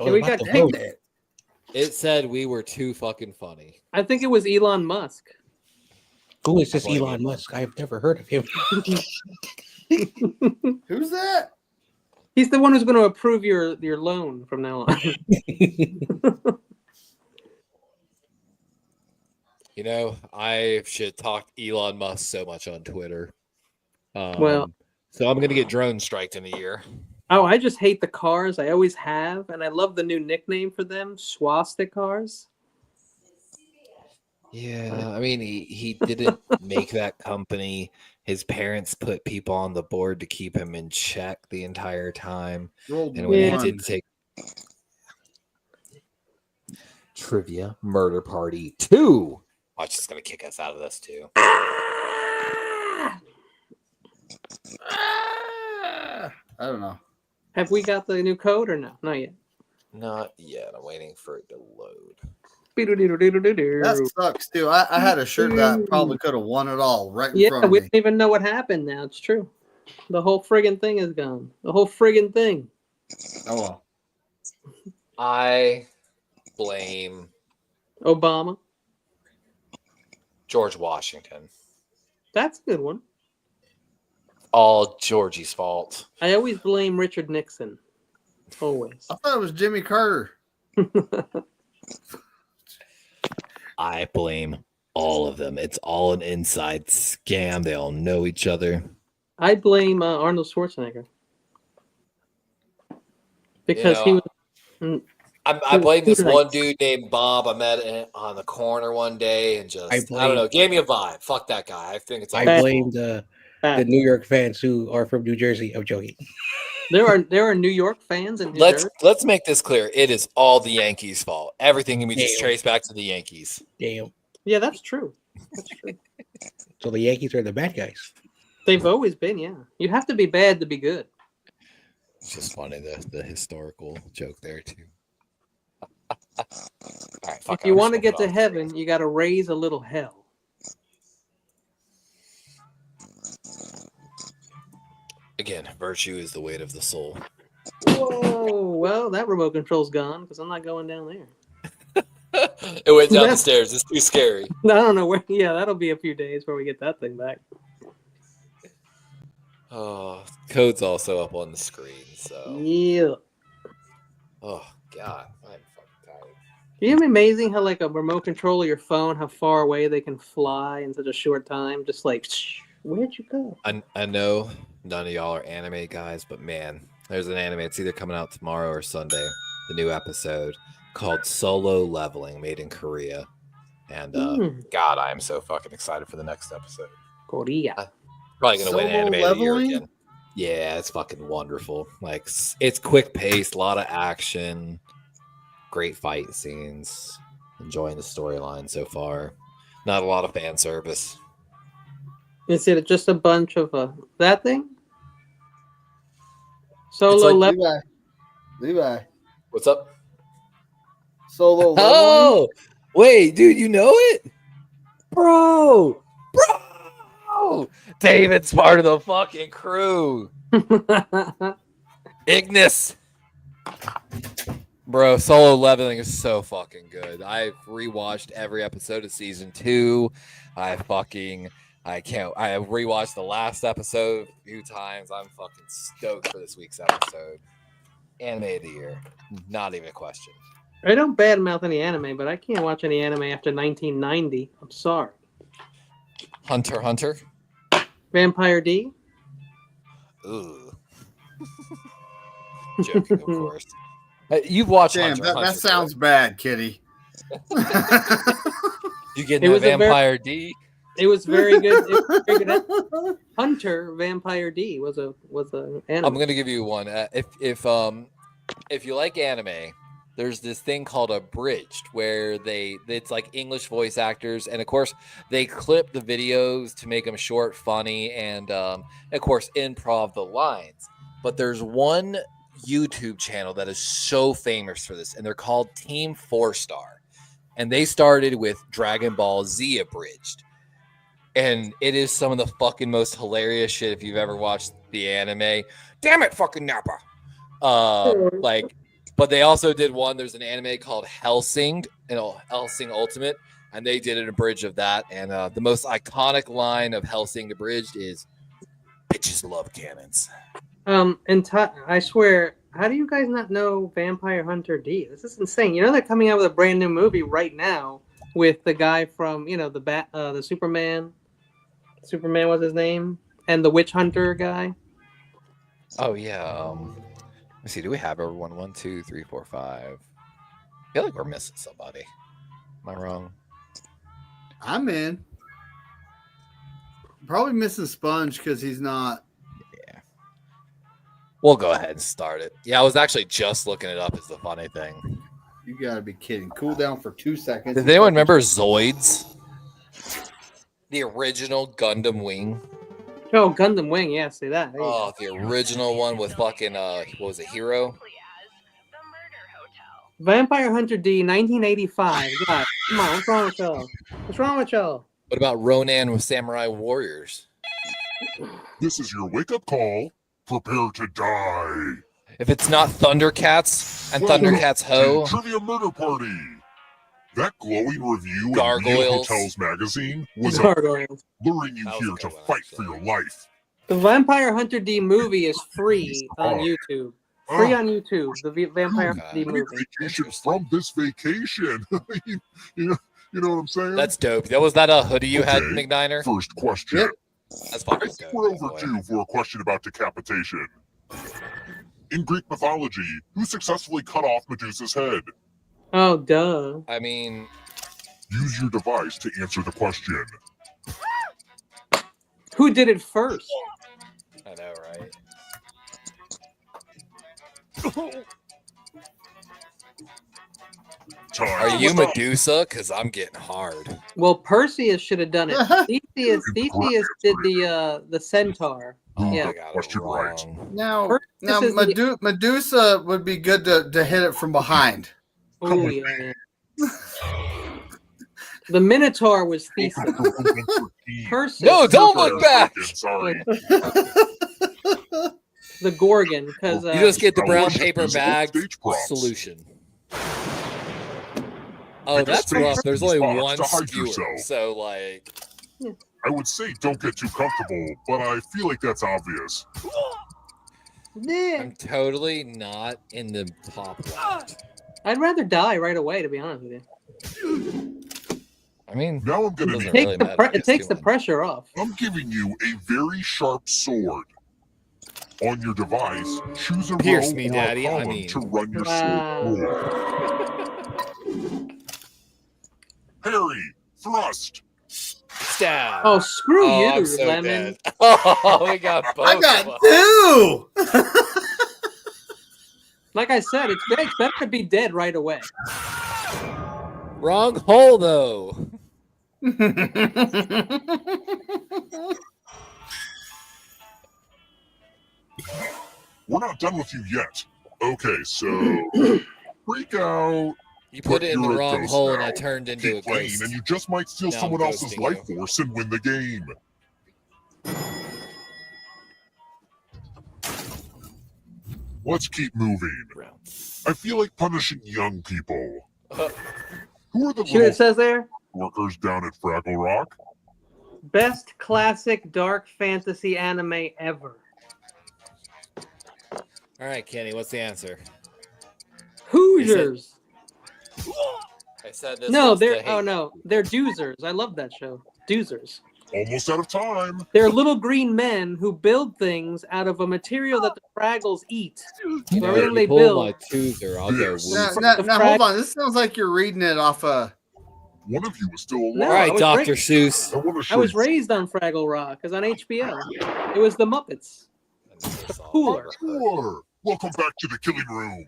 I Yeah, was we about got to kicked. vote. It said we were too fucking funny. I think it was Elon Musk. Who is this I blame Elon you. Musk? I've never heard of him. Who's that? He's the one who's going to approve your loan from now on. You know, I should talk Elon Musk so much on Twitter. Well- so I'm gonna get drone striked in a year. Oh, I just hate the cars. I always have, and I love the new nickname for them, Swastika cars. Yeah, I mean, he didn't make that company. His parents put people on the board to keep him in check the entire time. Rolled And when Yeah. he did take Trivia Murder Party 2. Watch, it's going to kick us out of this too. I don't know. Have we got the new code or no? Not yet. Not yet. I'm waiting for it to load. That sucks too. I had a shirt that probably could have won it all right in front of we me. don't even know what happened now. It's true. The whole friggin' thing is gone. The whole friggin' thing. Oh well. I blame Obama. George Washington. That's a good one. All Georgie's fault. I always blame Richard Nixon. Always. I thought it was Jimmy Carter. I blame all of them. It's all an inside scam. They all know each other. I blame Arnold Schwarzenegger. Because he was... I blame this one dude named Bob I met on the corner one day and just, I don't know, gave me a vibe. Fuck that guy. I think it's all I blame the New York fans who are from New Jersey. I'm joking. There are New York fans in New Jersey. Let's make this clear. It is all the Yankees' fault. Everything can be just traced back to the Yankees. Damn. Yeah, that's true. That's true. So the Yankees are the bad guys. They've always been, yeah. You have to be bad to be good. It's just funny, the historical joke there, too. All right, if you want to get to heaven, you got to raise a little hell. Again, virtue is the weight of the soul. Whoa, well, that remote control's gone because I'm not going down there. It went down the stairs. It's too scary. I don't know where. Yeah, that'll be a few days before we get that thing back. Oh, code's also up on the screen. So yeah. Oh God, I'm fucking tired. Isn't it amazing how like a remote control of your phone, how far away they can fly in such a short time? Just like, where'd you go? I know none of y'all are anime guys, but man, there's an anime. It's either coming out tomorrow or Sunday. The new episode called Solo Leveling, made in Korea. And God, I am so fucking excited for the next episode. Korea. Probably gonna win anime of the year again. Yeah, it's fucking wonderful. Like it's quick paced, a lot of action, great fight scenes. Enjoying the storyline so far. Not a lot of fan service. Is it just a bunch of that thing? Solo like Leveling. Levi. What's up? Solo Leveling. Oh, wait, dude, you know it? Bro. David's part of the fucking crew. Ignis. Bro, Solo Leveling is so fucking good. I've rewatched every episode of season 2. I rewatched the last episode a few times. I'm fucking stoked for this week's episode. Anime of the year. Not even a question. I don't badmouth any anime, but I can't watch any anime after 1990. I'm sorry. Hunter x Hunter. Vampire D. Ooh. Joking, of course. You've watched Hunter x Hunter. That sounds bad, Kitty. You getting that Vampire D? It was very good. It was very good. Hunter Vampire D was a anime. I'm gonna give you one. If you like anime, there's this thing called Abridged where it's like English voice actors, and of course they clip the videos to make them short, funny, and of course improv the lines. But there's one YouTube channel that is so famous for this, and they're called Team 4-Star, and they started with Dragon Ball Z Abridged. And it is some of the fucking most hilarious shit if you've ever watched the anime. Damn it, fucking Nappa. But they also did one. There's an anime called Hellsing, Hellsing Ultimate, and they did an abridged of that. And the most iconic line of Hellsing abridged is, "Bitches love cannons." I swear, how do you guys not know Vampire Hunter D? This is insane. You know they're coming out with a brand new movie right now with the guy from the Superman. Superman was his name, and the Witch Hunter guy. Oh yeah. Let me see. Do we have everyone? 1, 2, 3, 4, 5. I feel like we're missing somebody. Am I wrong? I'm in. Probably missing Sponge because he's not. Yeah. We'll go ahead and start it. Yeah, I was actually just looking it up. Is the funny thing. You gotta be kidding. Cool down for 2 seconds. Does anyone remember Zoids? The original Gundam Wing. Oh, Gundam Wing. Yeah, say that. There you Oh, the original one with fucking what was it, Hero? Vampire Hunter D, 1985. God, come on, what's wrong with y'all? What's wrong with y'all? What about Ronan with Samurai Warriors? This is your wake-up call. Prepare to die. If it's not Thundercats and Thundercats Ho. Trivia Murder Party. That glowing review in Neo Gargoyles. Hotels magazine was Gargoyles. luring you That was here a to good one, fight actually. for your life. The Vampire Hunter D movie is free on YouTube. Free on YouTube. The Vampire Hunter D Take movie. vacation from this vacation. you know what I'm saying? That's dope. Was that a hoodie you had, Okay. McNiner? First question. Yep. That's I fucking think dope. we're by the way. overdue for a question about decapitation. In Greek mythology, who successfully cut off Medusa's head? Oh, duh. I mean, Use your device to answer the question. Who did it first? I know, right? Time. Are you Medusa? Because I'm getting hard. Well, Perseus should have done it. Theseus did the centaur. Oh, Yeah. I got it Question right. wrong. Now, Perseus is the- Medusa would be good to hit it from behind. Oh, yeah. The Minotaur was Theseus. Perseus. No, don't look back. Sorry. The Gorgon, because You just get the brown Stage paper bag props. solution. Oh, Pick a that's space rough. There's only box one to hide skewer. yourself. So, like, I would say don't get too comfortable, but I feel like that's obvious. yeah. I'm totally not in the top left. I'd rather die right away, to be honest with you. I mean, Now I'm gonna Doesn't be. really matter It takes the too much. pressure off. I'm giving you a very sharp sword. On your device, choose a Pierce row me, or Daddy, a I column mean. to run your Wow. sword through. Parry, thrust. Stab. Oh, screw you, I'm so Lemon. dead. Oh, we got both. I of got them. 2. Like I said, it's better to be dead right away. Wrong hole, though. We're not done with you yet. Okay, so freak out. You put it in the You're a wrong ghost hole, and now. I turned into Keep a playing, ghost. and you just might steal Now I'm someone else's ghosting life you. force and win the game. Let's keep moving. I feel like punishing young people. Who are the See what it little says there? workers down at Fraggle Rock? Best classic dark fantasy anime ever. All right, Kenny, what's the answer? Hoosiers. I said this. No, was the they're hate- they're Doozers. I love that show. Doozers. Almost out of time. They're little green men who build things out of a material that the Fraggles eat. You know, Everything if they you pull build. my toozer, I'll go. Yes. Now, woof. now, hold on. This sounds like you're reading it off One of you is still alive. No, All I right, was Dr. Seuss. I want to I show was you. raised on Fraggle Rock because on HBO. It was the Muppets. Cooler. Sure. Welcome back to the killing room.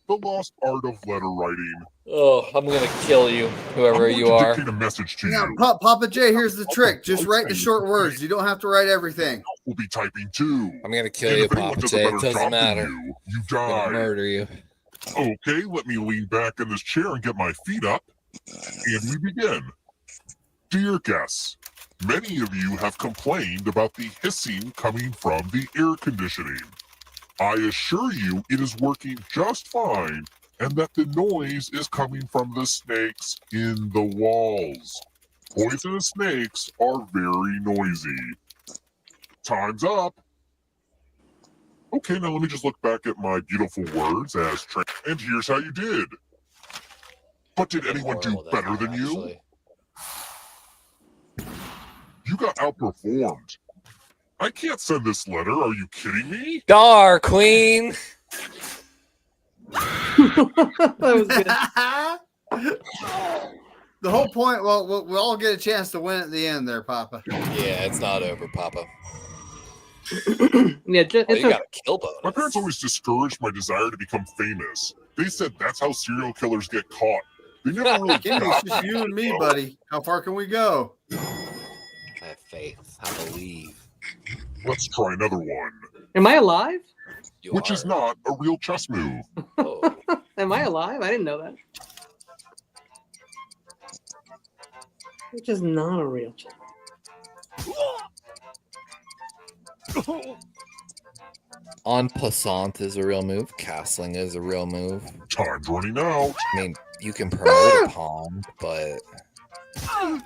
The lost art of letter writing. Oh, I'm gonna kill you, whoever I'm going you to are. dictate a message to Now, you. Papa J, here's the trick. Just write the short words. You don't have to write everything. We'll be typing too. I'm gonna kill And you, if anyone Papa does a J. It better doesn't job than matter. You I'm gonna die. murder you. Okay, let me lean back in this chair and get my feet up. And we begin. Dear guests, many of you have complained about the hissing coming from the air conditioning. I assure you it is working just fine and that the noise is coming from the snakes in the walls. Poisonous snakes are very noisy. Time's up. Okay, now let me just look back at my beautiful words as and here's how you did. But did anyone do Horrible better that, than you? actually. You got outperformed. I can't send this letter. Are you kidding me? Dar Queen. That was good. The whole point, well, we'll all get a chance to win at the end there, Papa. Yeah, it's not over, Papa. Yeah, Oh, it's you got a kill bonus. My parents always discouraged my desire to become famous. They said that's how serial killers get caught. They never really Kimmy, it's just you and me, buddy. How far can we go? I have faith. I believe. Let's try another one, Am I alive? You which are. is not a real chess move. Oh. Am I alive? I didn't know that. Which is not a real chess. En passant is a real move. Castling is a real move. Time's running out. I mean, you can promote a pawn, but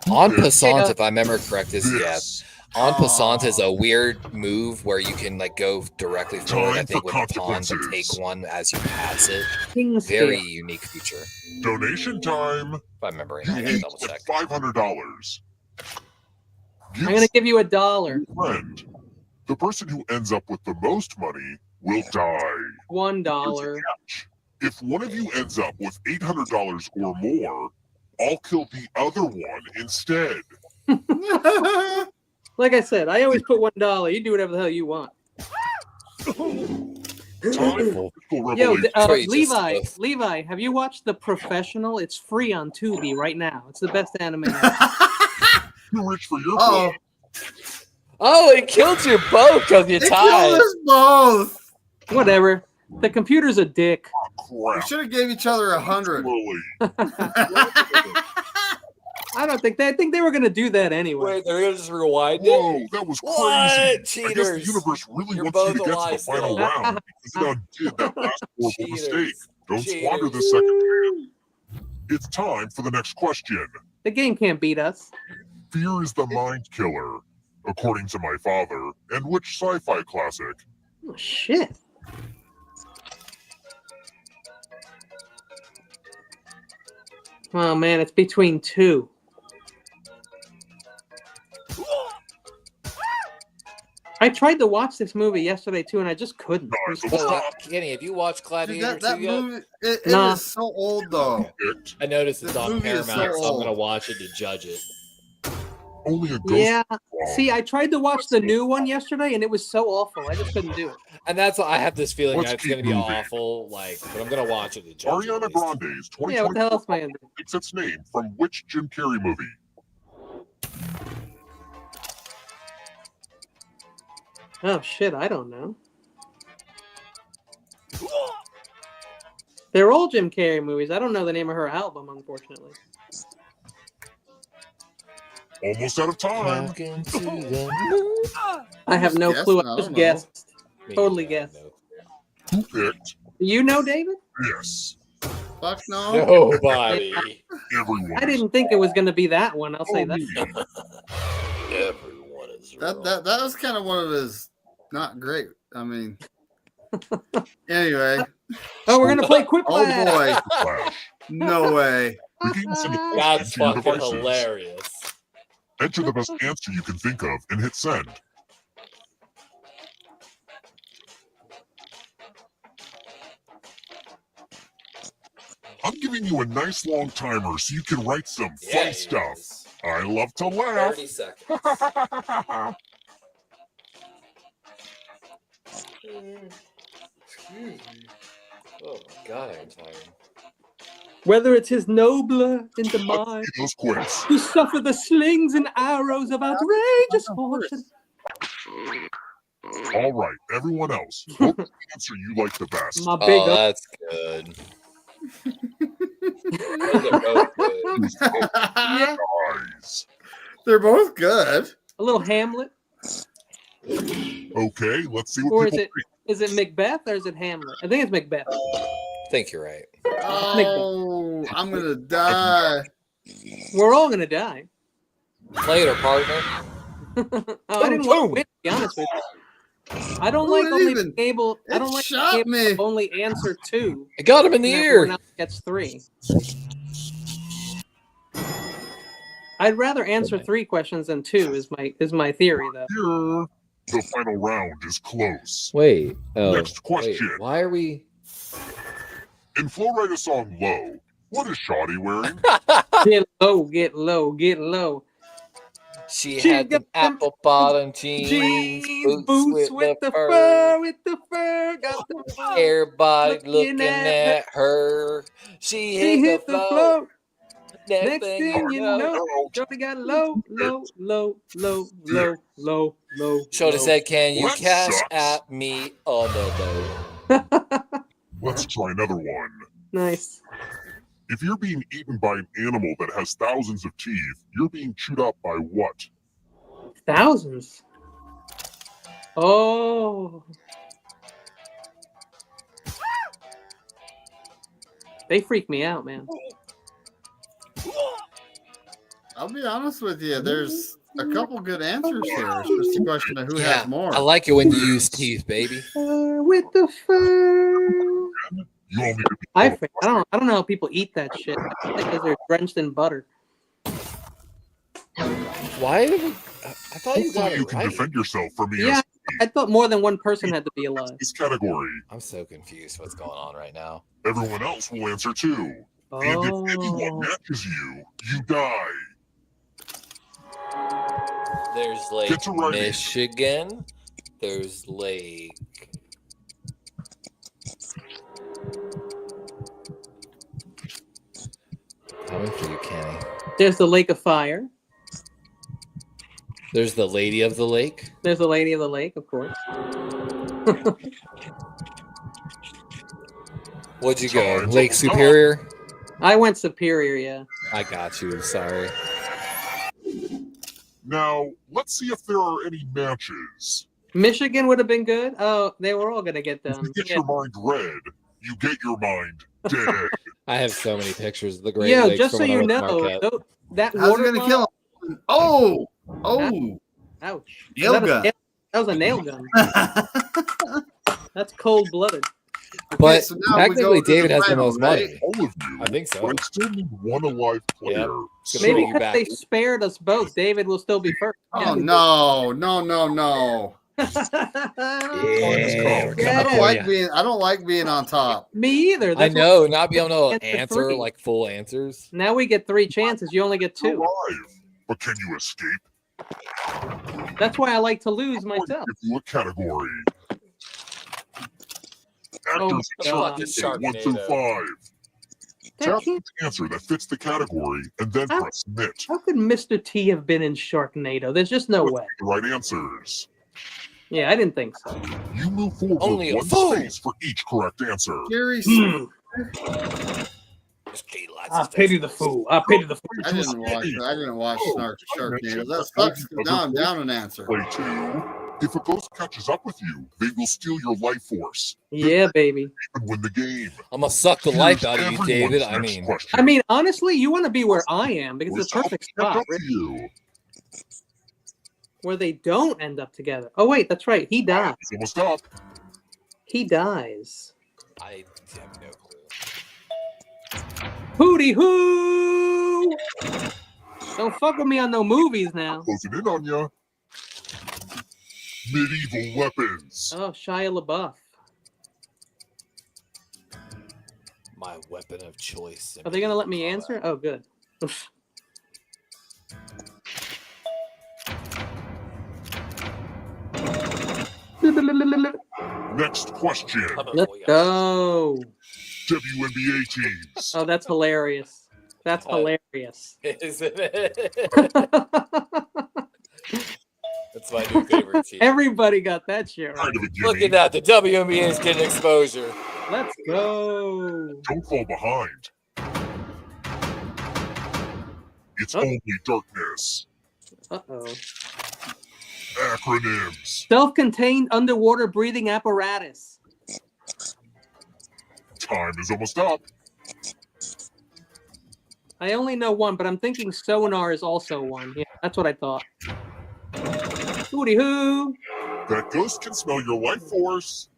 en passant, if I remember correct, is This. en passant is a weird move where you can like go directly forward. I Time think for with a pawn, but take consequences. one as you pass it. King's Very Spear. unique feature. Donation time. If I remember right, You I have to each double get check. $500. I'm gonna give you $1. Friend. The person who ends up with the most money will die. $1. If one of you ends up with $800 or more, I'll kill the other one instead. Like I said, I always put $1. You do whatever the hell you want. Time for fiscal Yo, revelation. Outrageous. Levi, have you watched The Professional? It's free on Tubi right now. It's the best anime. Too rich for your Oh, blood. Oh, it killed you both because you they killed tied. us both. Whatever. The computer's a dick. We Crap. should have gave each other 100. Slowly. I don't think I think they were gonna do that anyway. Wait, they're gonna just rewind it. Whoa, that was crazy. What? I guess the Cheaters. universe really You're wants you to both get to the alive final still. round because it undid that last horrible Cheaters. mistake. Don't squander the Cheaters. second chance. It's time for the next question. The game can't beat us. Fear is the mind killer, according to my father. And which sci-fi classic? Oh shit. Oh man, it's between two. I tried to watch this movie yesterday too, and I just couldn't. It was Nice. so- Kenny, have you watched Dude, Gladiator that 2 yet? movie, it Nah. is so old though. Picked. I noticed it's This on movie is Paramount, so so I'm old. gonna watch it to judge it. Only a ghost. Yeah. Wow. See, I tried to watch the new one yesterday, and it was so awful. I just couldn't do it. And that's I have this feeling Let's that it's keep gonna be moving. awful, like, but I'm gonna watch it to judge it. Ariana at least. Grande's Yeah, what the hell 2024 else am I gonna do? takes its name from which Jim Carrey movie? Oh shit, I don't know. They're all Jim Carrey movies. I don't know the name of her album, unfortunately. Almost out of time. Talking to the moon. I have no Guess, clue. I I just don't know. guessed. Me Totally neither, guess. Who picked? You know, David? Yes. Fuck no. Nobody. Everyone. I didn't think it was going to be that one. I'll say Oh, that. me. Everyone is wrong. That was kind of one of his not great. I mean, anyway. Oh, we're going to play Quick Oh Blast. boy, Flash. no way. The game will send a question That's to your fucking devices. hilarious. Enter the best answer you can think of and hit send. I'm giving you a nice long timer so you can write some fun Yeah, it stuff. is. I love to laugh. 30 seconds. Excuse me. Oh my god, I'm tired. Whether it's his nobler in the Let's mind see those quits. to suffer the slings and arrows of outrageous fortune. All right, everyone else, what was the answer you like the best? My big Oh, that's good. Those are both good. Guys. They're both good. a little Hamlet, Okay, let's see what or is people it is it Macbeth or is it Hamlet? I think it's Macbeth. I think you're right. Oh, I'm gonna die. We're all gonna die. Later, partner. Oh, I didn't want to win, to be honest with you. I don't like Who only even- being able. I It don't like shot being able me. to only answer two. I got him in the and everyone ear. else gets three. I'd rather answer three questions than two. Is my theory though. here. The final round is close. Wait. Oh. Next question. Wait, why are we? In Flowrider song Low, what is Shoddy wearing? Get low, get low, get low. She She had got the apple bottom jeans, boots with the fur, got the fur. Everybody Looking looking at at her. She She hit the floor. Next thing you know, Shorty got low. Shorty said, "Can you Well, that cash sucks. at me on the low?" Let's try another one. Nice. If you're being eaten by an animal that has thousands of teeth, you're being chewed up by what? Thousands. Oh. They freak me out, man. I'll be honest with you. There's a couple good answers here. It's just a question of who has more. I like it when you use teeth, baby. With the fur. You all need to be I don't know how people eat that shit. I think because they're drenched in butter. Why? I thought you got Hopefully you it can right. defend yourself from me. Yeah, I thought more than one person had to be alive. This category. I'm so confused. What's going on right now? Everyone else will answer too. And if anyone matches you, you die. There's Get Lake to writing. Michigan. There's Lake. Coming for you, Kenny. There's the Lake of Fire. There's the Lady of the Lake. There's the Lady of the Lake, of course. What'd you go? Lake Superior? I went Superior, yeah. I got you. Sorry. Now, let's see if there are any matches. Michigan would have been good. Oh, they were all going to get If done. you get Yeah. your mind red, you get your mind dead. I have so many pictures of the Great Yeah, Lakes just from so when I you went to know, Marquette. that How's it water gonna kill him? Oh, oh, Ouch. nail gun. That was a nail gun. That's cold-blooded. But so now we technically, go to the David has the final, most right? money. All of you. I think so. But I still need one alive player. Yep. So, Bring Maybe you because back. they spared us both, David will still be first. Oh no, no, no, no! Yeah, we're I coming don't for like ya. being. I don't like being on top. Me either. I That's why- know, not being able to Answer answer three. like full answers. Now we get 3 chances. You only get you're 2. alive. But can you escape? That's why I like to lose I'm going to myself. give you a category. Oh, Actors God. Sharknado 1 through 5. That Tap can't- the answer that fits the category and then How- press submit. How could Mr. T have been in Sharknado? There's just no way. The right answers. Yeah, I didn't think so. You move forward Only a one fool. space for each correct answer. Jerry, I pity the fool. I pity the fool. I didn't watch. I didn't watch Sharknado. That sucks. 'Cause now I'm down an answer. Play 2. If a ghost catches up with you, they will steal your life force Yeah, baby. and win the game. I'm gonna suck the life out of you, Here's David. everyone's I next mean, question. I mean, honestly, you want to be where I am because it's a Where's perfect how to spot catch up to you? where they don't end up together. Oh, wait, that's right. He dies. It's almost up. He dies. I have no clue. Hootie hoo! Don't fuck with me on no movies now. Closing in on you. Medieval weapons. Oh, Shia LaBeouf. My weapon of choice. Are they gonna let me answer? Oh, good. Next question. Let's go. WNBA teams. Oh, that's hilarious. That's hilarious. Isn't it? That's my new favorite team. Everybody got that shit right. Kind of a Look gimme. at that. The WNBA is getting exposure. Let's go. Don't fall behind. It's Oh. only darkness. Uh-oh. Acronyms. Self-contained underwater breathing apparatus. Time is almost up. I only know one, but I'm thinking sonar is also one. Yeah, that's what I thought. Hootie hoo! That ghost can smell your life force.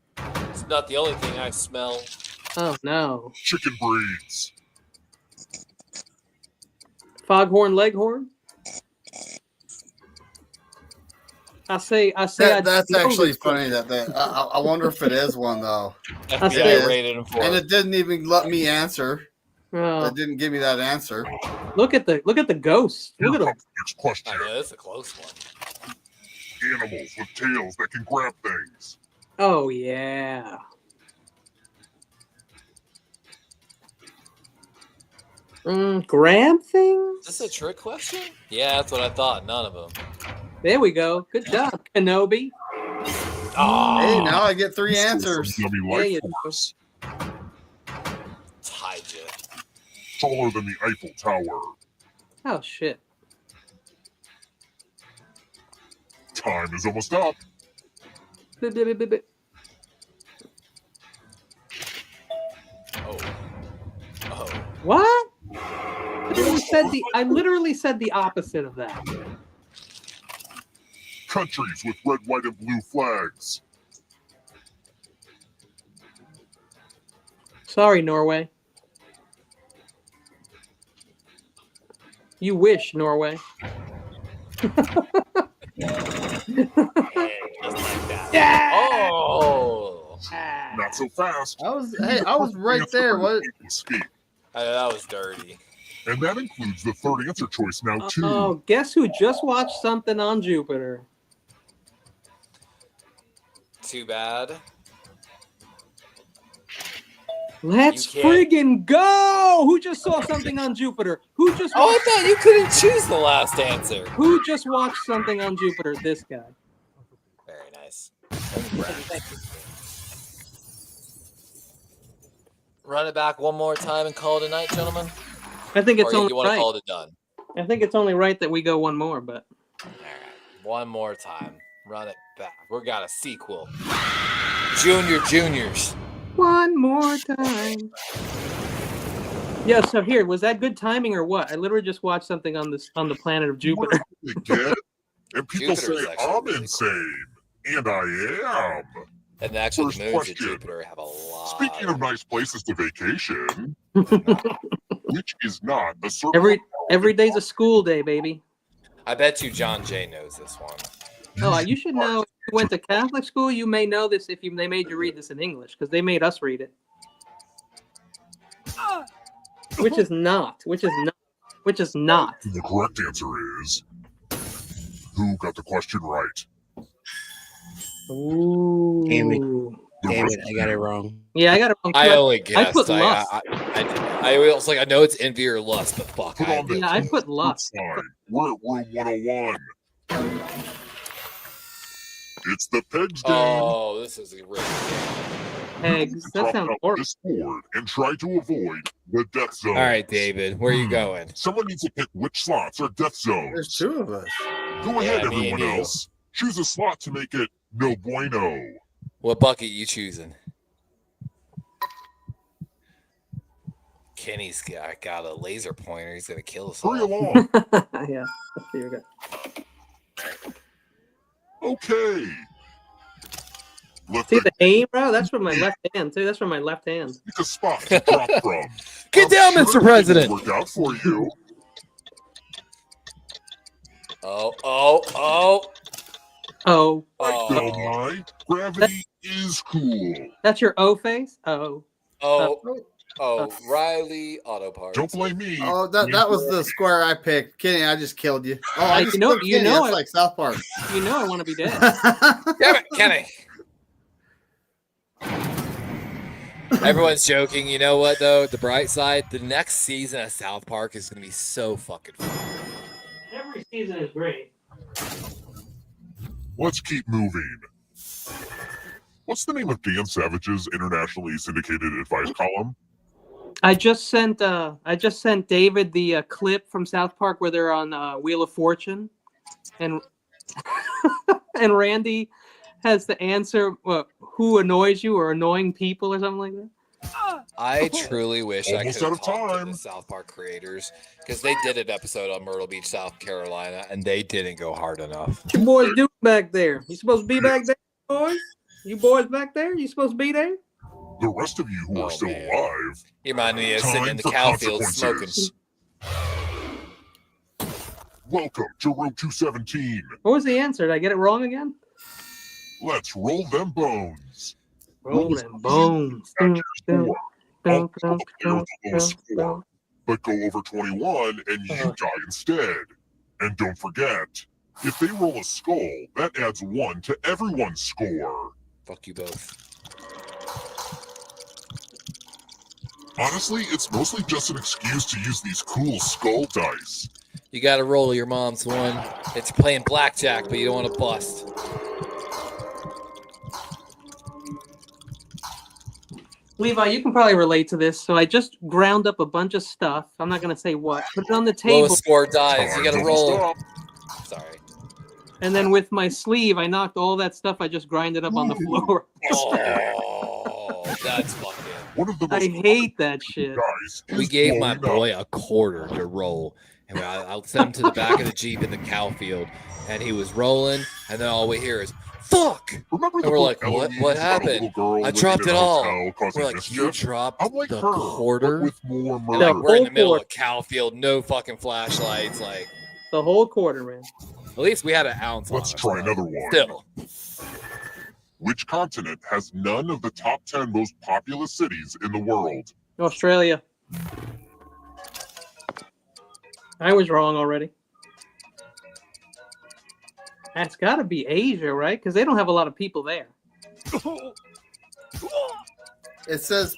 It's not the only thing I smell. Oh no. Chicken breeds. Foghorn Leghorn? I say That's know actually this funny. I wonder if it is one though, I FBI say- rated him for and it. it didn't even let me answer. Oh, That didn't give me that answer. look at the ghost. Look at him. Next question. I know that's a close one. Animals with tails that can grab things. Oh yeah. Grab things? Is this a trick question? Yeah, that's what I thought. None of them. There we go. Good job, Kenobi. Oh, Hey, now I get 3 answers. Yummy Yeah, life you force. it's Hijit. Taller than the Eiffel Tower. Oh shit. Time is almost up. Oh. Oh. What? I literally said the opposite of that. Countries with red, white, and blue flags. Sorry, Norway. You wish, Norway. Just like that. Yeah! Oh. Not so fast. I was right there. What? Escape. That was dirty. And that includes the third answer choice now, too. Oh, guess who just watched something on Jupiter? Too bad. Let's You can't- friggin' go! Who just saw something on Jupiter? Who just Oh, I watched, thought you couldn't choose the last answer. who just watched something on Jupiter? This guy. Very nice. Congrats. Run it back one more time and call it a night, gentlemen. I think it's Or only you want to right. call it done? I think it's only right that we go one more, but All right, one more time. Run it back. We got a sequel. Juniors. one more time. Yeah, so here, was that good timing or what? I literally just watched something on the planet of Jupiter. Again? And people Jupiter's say actually I'm really insane. And I am. And actually, First the moons of question. Jupiter have a lot. Speaking of nice places to vacation, which is not a circle. Every day's a school day, baby. I bet you John Jay knows this one. Oh, you should know. If you went to Catholic school, you may know this if they made you read this in English, because they made us read it. Which is not. The correct answer is who got the question right? Ooh. Damn it. The Damn rest it, of I got it you. wrong. Yeah, I got it wrong. I too. only guessed. put lust. I was like, I know it's envy or lust, but fuck. Put on the Yeah, I put lust. sign. We're at room 101. It's the Pegs game. Oh, this is a really Eggs. That Drop sounds out horrible. this board and try to avoid the death zone. All right, David, where are you going? Someone needs to pick which slots are death zones. There's 2 of us. Go ahead, Yeah, me everyone and you. else. Choose a slot to make it no bueno. What bucket you choosing? Kenny's got a laser pointer. He's gonna kill us Hurry all. along. Yeah. Here we go. Okay. Let See the the aim, bro? That's from my left hand, too. That's from my left hand. pick a spot to drop from. Get down, I'm Mr. sure President. it'll work out for you. Oh. Oh, Bill Oh. Nye, gravity is cool. that's your O face? Oh. Riley Auto Parts. Don't blame me. Oh, that was the square I picked. Kenny, I just killed you. Oh, I Hey, just you know- killed you Kenny. know That's it. like South Park. You know I want to be dead. Damn it, Kenny. Everyone's joking. You know what, though? The bright side, the next season of South Park is going to be so fucking fun. Every season is great. Let's keep moving. What's the name of Dan Savage's internationally syndicated advice column? I just sent David the clip from South Park where they're on Wheel of Fortune, and and Randy has the answer. Who annoys you or annoying people or something like that? I truly wish I Almost could out have of talked to time. the South Park creators because they did an episode on Myrtle Beach, South Carolina, and they didn't go hard enough. What you boys doing back there? You supposed to be back there, boys? You boys back there? You supposed to be there? The rest of you who Oh, are still man. alive, You remind me of sitting time in the for cow field smoking. consequences. Welcome to row 217. What was the answer? Did I get it wrong again? Let's roll them bones. Rolling bones. Dun, dun. I'll give a player with the lowest score, but go over 21 and you die instead. And don't forget, if they roll a skull, that adds 1 to everyone's score. Fuck you both. Honestly, it's mostly just an excuse to use these cool skull dice. You got to roll your mom's one. It's playing blackjack, but you don't want to bust. Levi, you can probably relate to this. So I just ground up a bunch of stuff. I'm not going to say what. Put it on the table. Lowest score dies. You got to roll. Sorry. And then with my sleeve, I knocked all that stuff I just grinded up on the floor. Oh, that's fucking. I hate that shit. We gave my boy a quarter to roll. And I sent him to the back of the Jeep in the cow field. And he was rolling. And then all we hear is, fuck! And we're like, what happened? I dropped it all. We're like, you dropped the quarter? And like, we're in the middle of a cow field, no fucking flashlights. Like the whole quarter, man. At least we had an ounce. Let's try another one. Still. Which continent has none of the top 10 most populous cities in the world? Australia. I was wrong already. That's got to be Asia, right? Because they don't have a lot of people there. It says,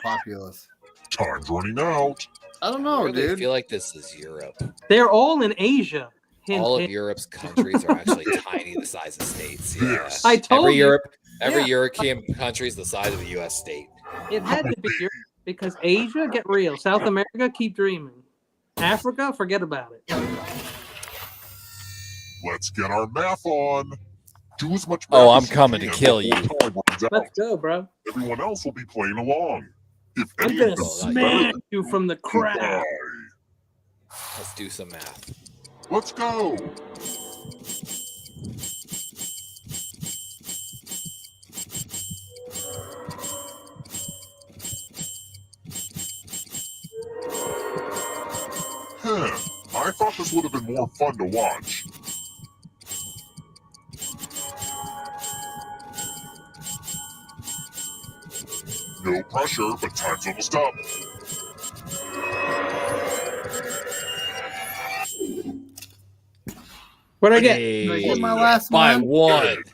populous. Time's running out. I don't know, dude. I feel like this is Europe. They're all in Asia. All of Europe's countries are actually tiny, the size of states. Yeah. I told you. Every European country is the size of a U.S. state. It had to be Europe because Asia, get real. South America, keep dreaming. Africa, forget about it. Let's get our math on. Do as much math. Oh, I'm coming to kill you. Let's go, bro. Everyone else will be playing along. If I'm gonna smash you from the crowd. Let's do some math. Let's go. I thought this would have been more fun to watch. No pressure, but time's almost up. What'd I get? Did I get my last By one? one.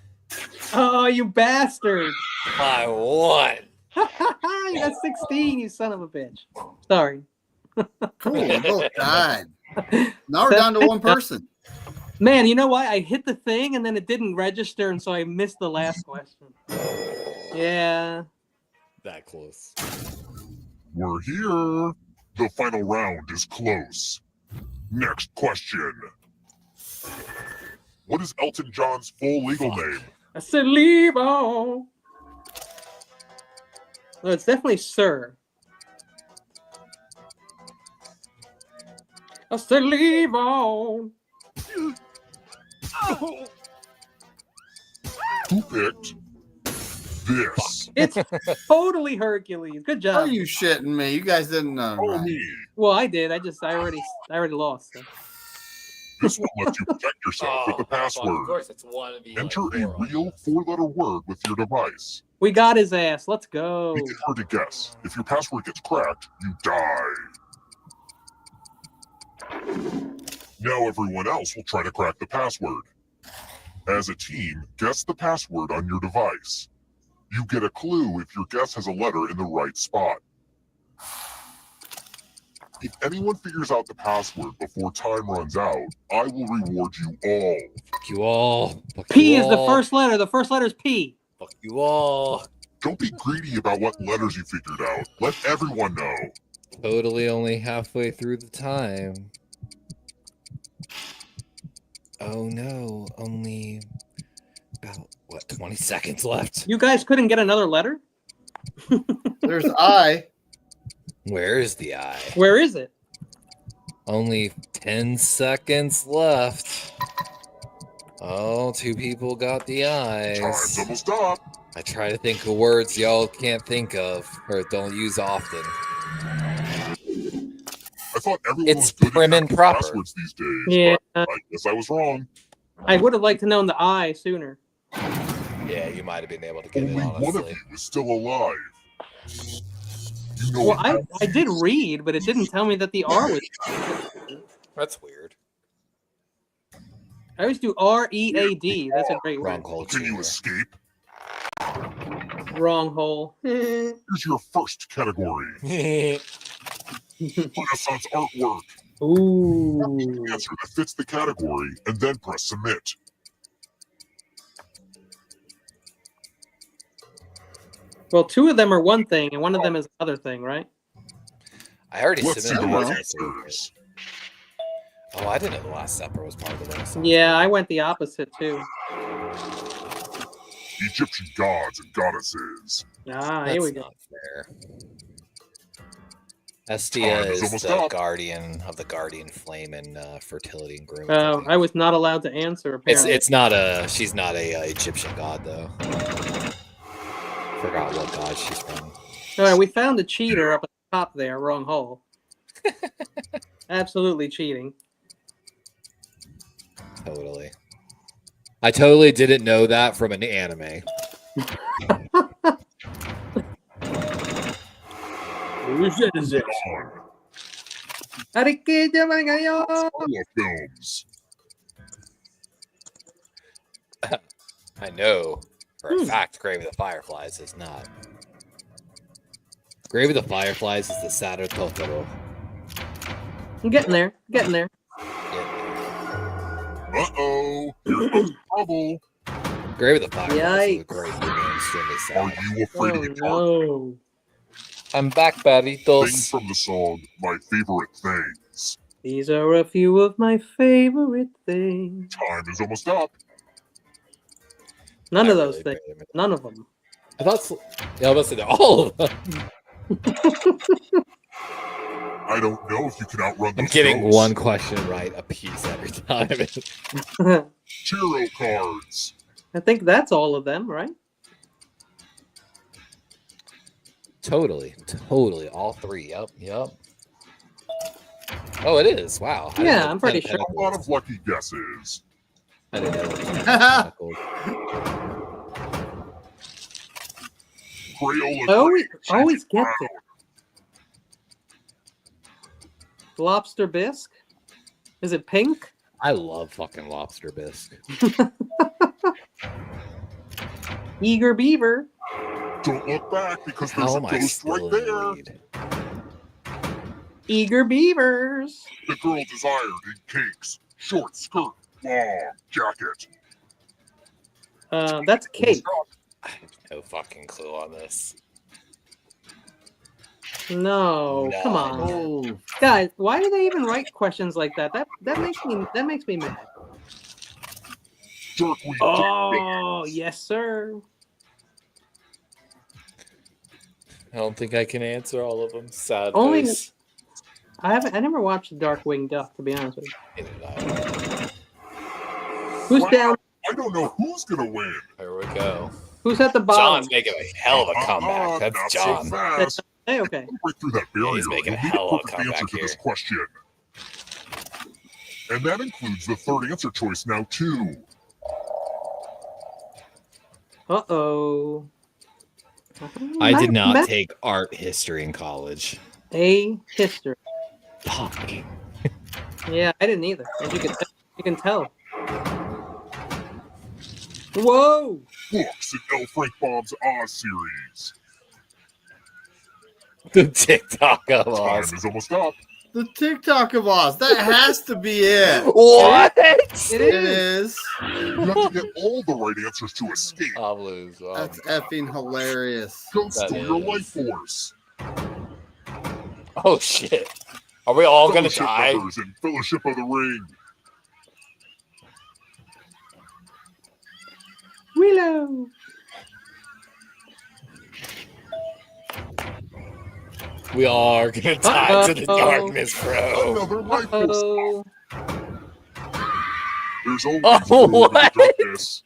Oh, you bastard. By one. You got 16, you son of a bitch. Sorry. Cool, we both died. Now we're down to one person. Man, you know why? I hit the thing and then it didn't register, and so I missed the last question. Yeah. That close. We're here. The final round is close. Next question. What is Elton John's full legal name? I said leave on. No, it's definitely Sir. I said leave on. Who picked this? It's totally Hercules. Good job. Are you shitting me? You guys didn't know. Right? Me. Well, I did. I already lost. So. This one lets you protect yourself with the password. Of course, it's one of the. Enter a real 4-letter word with your device. We got his ass. Let's go. Make it hard to guess. If your password gets cracked, you die. Now everyone else will try to crack the password. As a team, guess the password on your device. You get a clue if your guess has a letter in the right spot. If anyone figures out the password before time runs out, I will reward you all. Fuck you all. Fuck P you is the all. first letter. The first letter is P. Fuck you all. Don't be greedy about what letters you figured out. Let everyone know. Totally only halfway through the time. Oh no, only about, 20 seconds left? You guys couldn't get another letter? There's I. Where is the I? Where is it? Only 10 seconds left. Oh, 2 people got the Time's eyes. almost up. I try to think of words y'all can't think of or don't use often. I thought everyone It's was good prim at and cracking proper. passwords these days. Yeah. But I guess I was wrong. I would have liked to known the I sooner. Yeah, you might have been able to get Only it, one of honestly. you is still alive. You know Well, I did read, but it didn't tell me that the R was. That's weird. I always do READ. That's a great Wrong word. hole. Can you escape? Wrong hole. Here's your first category. Renaissance artwork. Ooh. Answer that fits the category, and then press submit. Well, two of them are one thing, and one of them is another thing, right? I already Let's see the submitted right my answers. Oh, I didn't know the Last Supper was part of the Renaissance. Yeah, I went the opposite too. Egyptian gods and goddesses. Ah, That's here we go. not fair. Estia Time is is almost the up. guardian of the guardian flame and fertility and grooming. Oh, I was not allowed to answer. Apparently, It's not a. She's not a Egyptian god though. Forgot what god she's from. All right, we found a cheater up at the top there. Wrong hole. Absolutely cheating. Totally. I totally didn't know that from an anime. On. Solo films. I know for a fact Grave of the Fireflies is not. Grave of the Fireflies is the Sato Totoro. I'm getting there. Getting there. Uh-oh. Here comes trouble. Grave of the Fireflies is a Yikes. great movie and extremely Are sad. you afraid to Oh get hurt? no. I'm back, Things Barritos. from the song My Favorite Things. These are a few of my favorite things. Time is almost up. None I of those really things. barely- None of them. I thought. Yeah, I was about to say they're all of them. I don't know if you can outrun I'm those getting ghosts. one question right a piece every time. Tarot cards. I think that's all of them, right? Totally, all three. Yep. Oh, it is. Wow. I didn't Yeah, know I'm the pretty Ten of A lot Pentacles. of lucky guesses. I didn't know the Ten of Pentacles. Crayola I always get brown. it. Lobster bisque? Is it pink? I love fucking lobster bisque. Eager beaver. Don't look back because there's How a am I ghost still right in the there. lead? Eager beavers. The girl desired in cakes. Short skirt, long jacket. That's cake. I have no fucking clue on this. No, come on, Oh, guys. Why do they even write questions like that? That makes me mad. Jerkweed. Oh, yes, sir. I don't think I can answer all of them. Sad Only- face. I never watched Darkwing Duck, to be honest with you. Neither did I. Who's Wow. down? I don't know who's gonna win. Here we go. Who's at the bottom? John's making a hell of a comeback. That's not John. So fast. Hey, okay. Break through that barrier. He's making a You'll need hell of a perfect comeback answer to this here. question. And that includes the third answer choice now, too. Uh-oh. I did not Math- take art history in college. A history. Fuck. Yeah, I didn't either. As you can tell. Whoa! Books in L. Frank Baum's Oz series. The TikTok of Time Oz. is almost up. the TikTok of Oz. That has to be it. What? It It is. is. You have to get all the right answers to escape. I'll lose. That's effing hilarious. Don't that steal your is. life force. Oh shit. Are we all gonna Fellowship die? members in Fellowship of the Ring. Willow. We are gonna die to the Uh-oh. darkness, bro. Another life force. Uh-oh. There's always Oh, more to the what? darkness.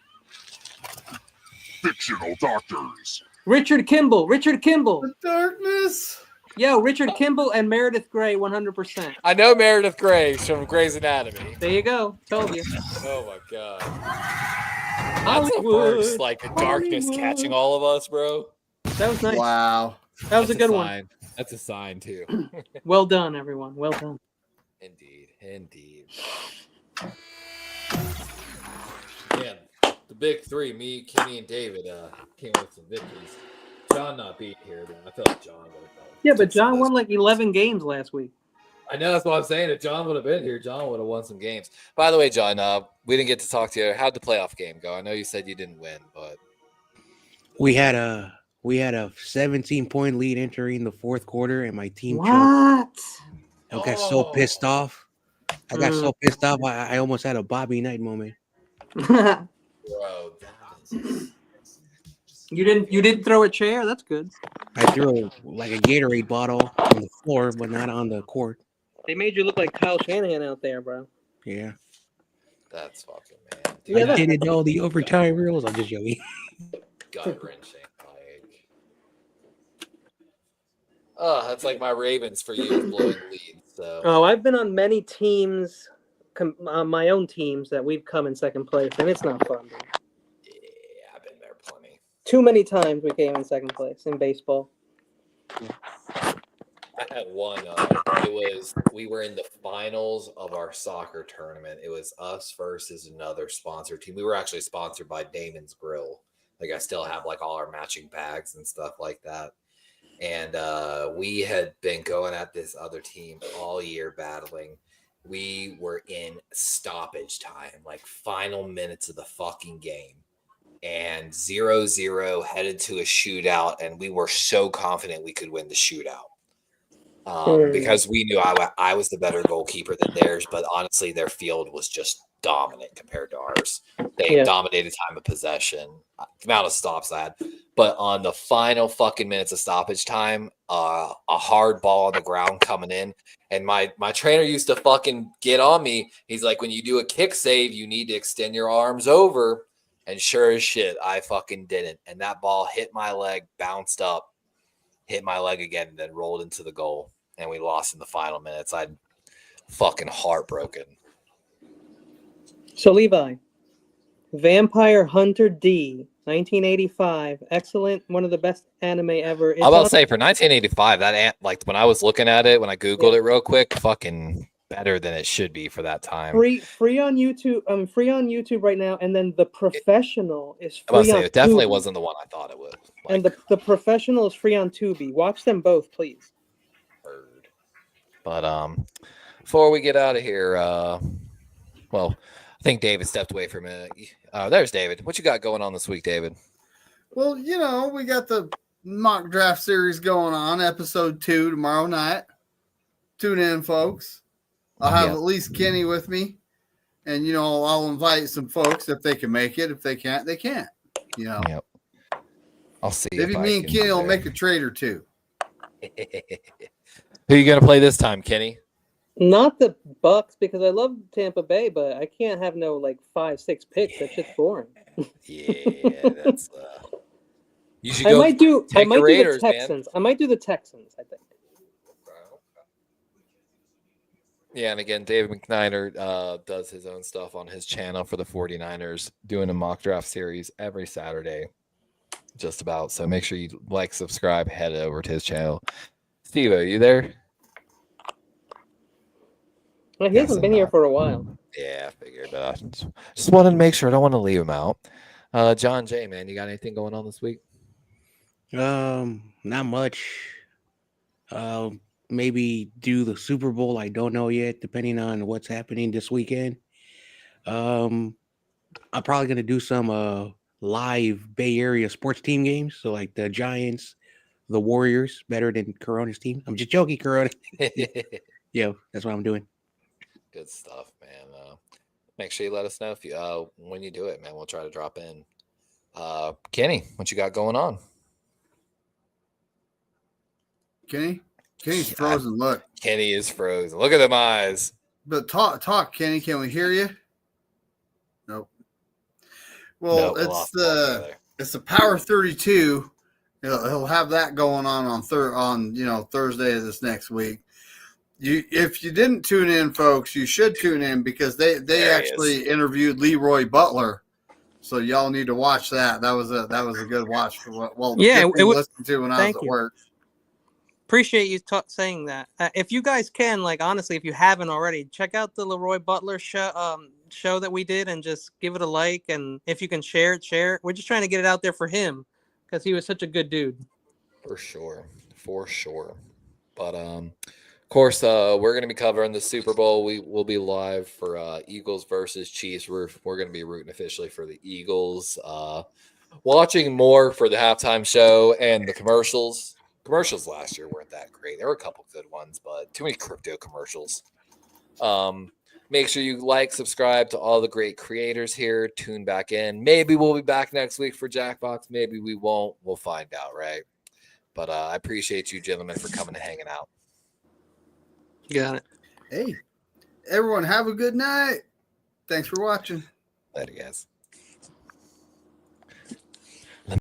Fictional doctors. Richard Kimball. Richard Kimball. The darkness. Yo, Richard Kimball and Meredith Grey, 100%. I know Meredith Grey from Grey's Anatomy. There you go. Told you. Oh my god. That's the Hollywood. worst, like the darkness Hollywood. catching all of us, bro. That was nice. Wow. That was a That's good one. sign. That's a sign too. Well done, everyone. Well done. Indeed. Man, the big three, me, Kenny, and David, came with some victories. John not being here, but I feel like John would have. Yeah, but John won like 11 games last week. I know, that's what I'm saying. If John would have been here, John would have won some games. By the way, John, we didn't get to talk to you. How'd the playoff game go? I know you said you didn't win, but We had a 17-point lead entering the fourth quarter, and my team choked. I got so pissed off. I almost had a Bobby Knight moment. bro, You didn't throw a chair? That's good. I threw like a Gatorade bottle on the floor, but not on the court. They made you look like Kyle Shanahan out there, bro. Yeah. That's fucking man. I didn't know the overtime rules. I'm just joking. Gut wrenching. That's like my Ravens for you blowing leads. So. Oh, I've been on many teams, my own teams that we've come in second place, and it's not fun. Dude. Yeah, I've been there plenty. Too many times we came in second place in baseball. I had one. We were in the finals of our soccer tournament. It was us versus another sponsor team. We were actually sponsored by Damon's Grill. Like I still have like all our matching bags and stuff like that. And we had been going at this other team all year battling. We were in stoppage time, like final minutes of the fucking game. And 0-0 headed to a shootout. And we were so confident we could win the shootout. Because we knew I was the better goalkeeper than theirs. But honestly, their field was just dominant compared to ours. They dominated time of possession, amount of stops I had. But on the final fucking minutes of stoppage time, a hard ball on the ground coming in. And my trainer used to fucking get on me. He's like, when you do a kick save, you need to extend your arms over. And sure as shit, I fucking didn't. And that ball hit my leg, bounced up, hit my leg again, and then rolled into the goal. And we lost in the final minutes. I'm fucking heartbroken. So, Levi, Vampire Hunter D, 1985, excellent, one of the best anime ever. I'm about to say, for 1985, that like when I was looking at it, when I Googled it real quick, fucking better than it should be for that time. Free on YouTube. Free on YouTube right now, and then The Professional is free. I was about to say, on it definitely Tubi. wasn't the one I thought it would. And the Professional is free on Tubi. Watch them both, please. But before we get out of here, well, I think David stepped away for a minute. There's David. What you got going on this week, David? Well, we got the mock draft series going on, episode 2 tomorrow night. Tune in, folks. I'll have at least Kenny with me, and I'll invite some folks if they can make it. If they can't, they can't. Yep. I'll see. Maybe me and Kenny will make a trade or two. Who are you gonna play this time, Kenny? Not the Bucks, because I love Tampa Bay, but I can't have no 5-6 picks. That shit's boring. Yeah, that's. You should I go. might do Raiders, the Texans. Man. I might do the Texans. I think. Yeah, and again, David McNider does his own stuff on his channel for the 49ers, doing a mock draft series every Saturday, just about. So make sure you subscribe, head over to his channel. Steve, are you there? Well, he hasn't been here for a while. Yeah, I figured. Just wanted to make sure. I don't want to leave him out. John J, man, you got anything going on this week? Not much. Maybe do the Super Bowl. I don't know yet, depending on what's happening this weekend. I'm probably gonna do some live Bay Area sports team games. So like the Giants, the Warriors, better than Corona's team. I'm just joking, Corona. Yeah, that's what I'm doing. Good stuff, man. Make sure you let us know if you when you do it, man. We'll try to drop in. Kenny, what you got going on? Kenny's frozen. Look, Kenny is frozen. Look at them eyes. But talk, Kenny. Can we hear you? Nope. Well, nope, it's the Power 32. He'll have that going on Thursday of this next week. If you didn't tune in, folks, you should tune in, because they actually interviewed Leroy Butler. So y'all need to watch that. That was a good watch for it listened to when I was at work. appreciate you saying that. If you guys can, like, honestly, if you haven't already, check out the Leroy Butler show that we did and just give it a like. And if you can share it. We're just trying to get it out there for him because he was such a good dude. For sure. But of course, we're going to be covering the Super Bowl. We will be live for Eagles versus Chiefs. We're going to be rooting officially for the Eagles. Watching more for the halftime show and the commercials. Commercials last year weren't that great. There were a couple good ones, but too many crypto commercials. Make sure you like, subscribe to all the great creators here. Tune back in. Maybe we'll be back next week for Jackbox. Maybe we won't. We'll find out, right? But I appreciate you gentlemen for coming and hanging out. Got it. Hey, everyone, have a good night. Thanks for watching. Later, guys.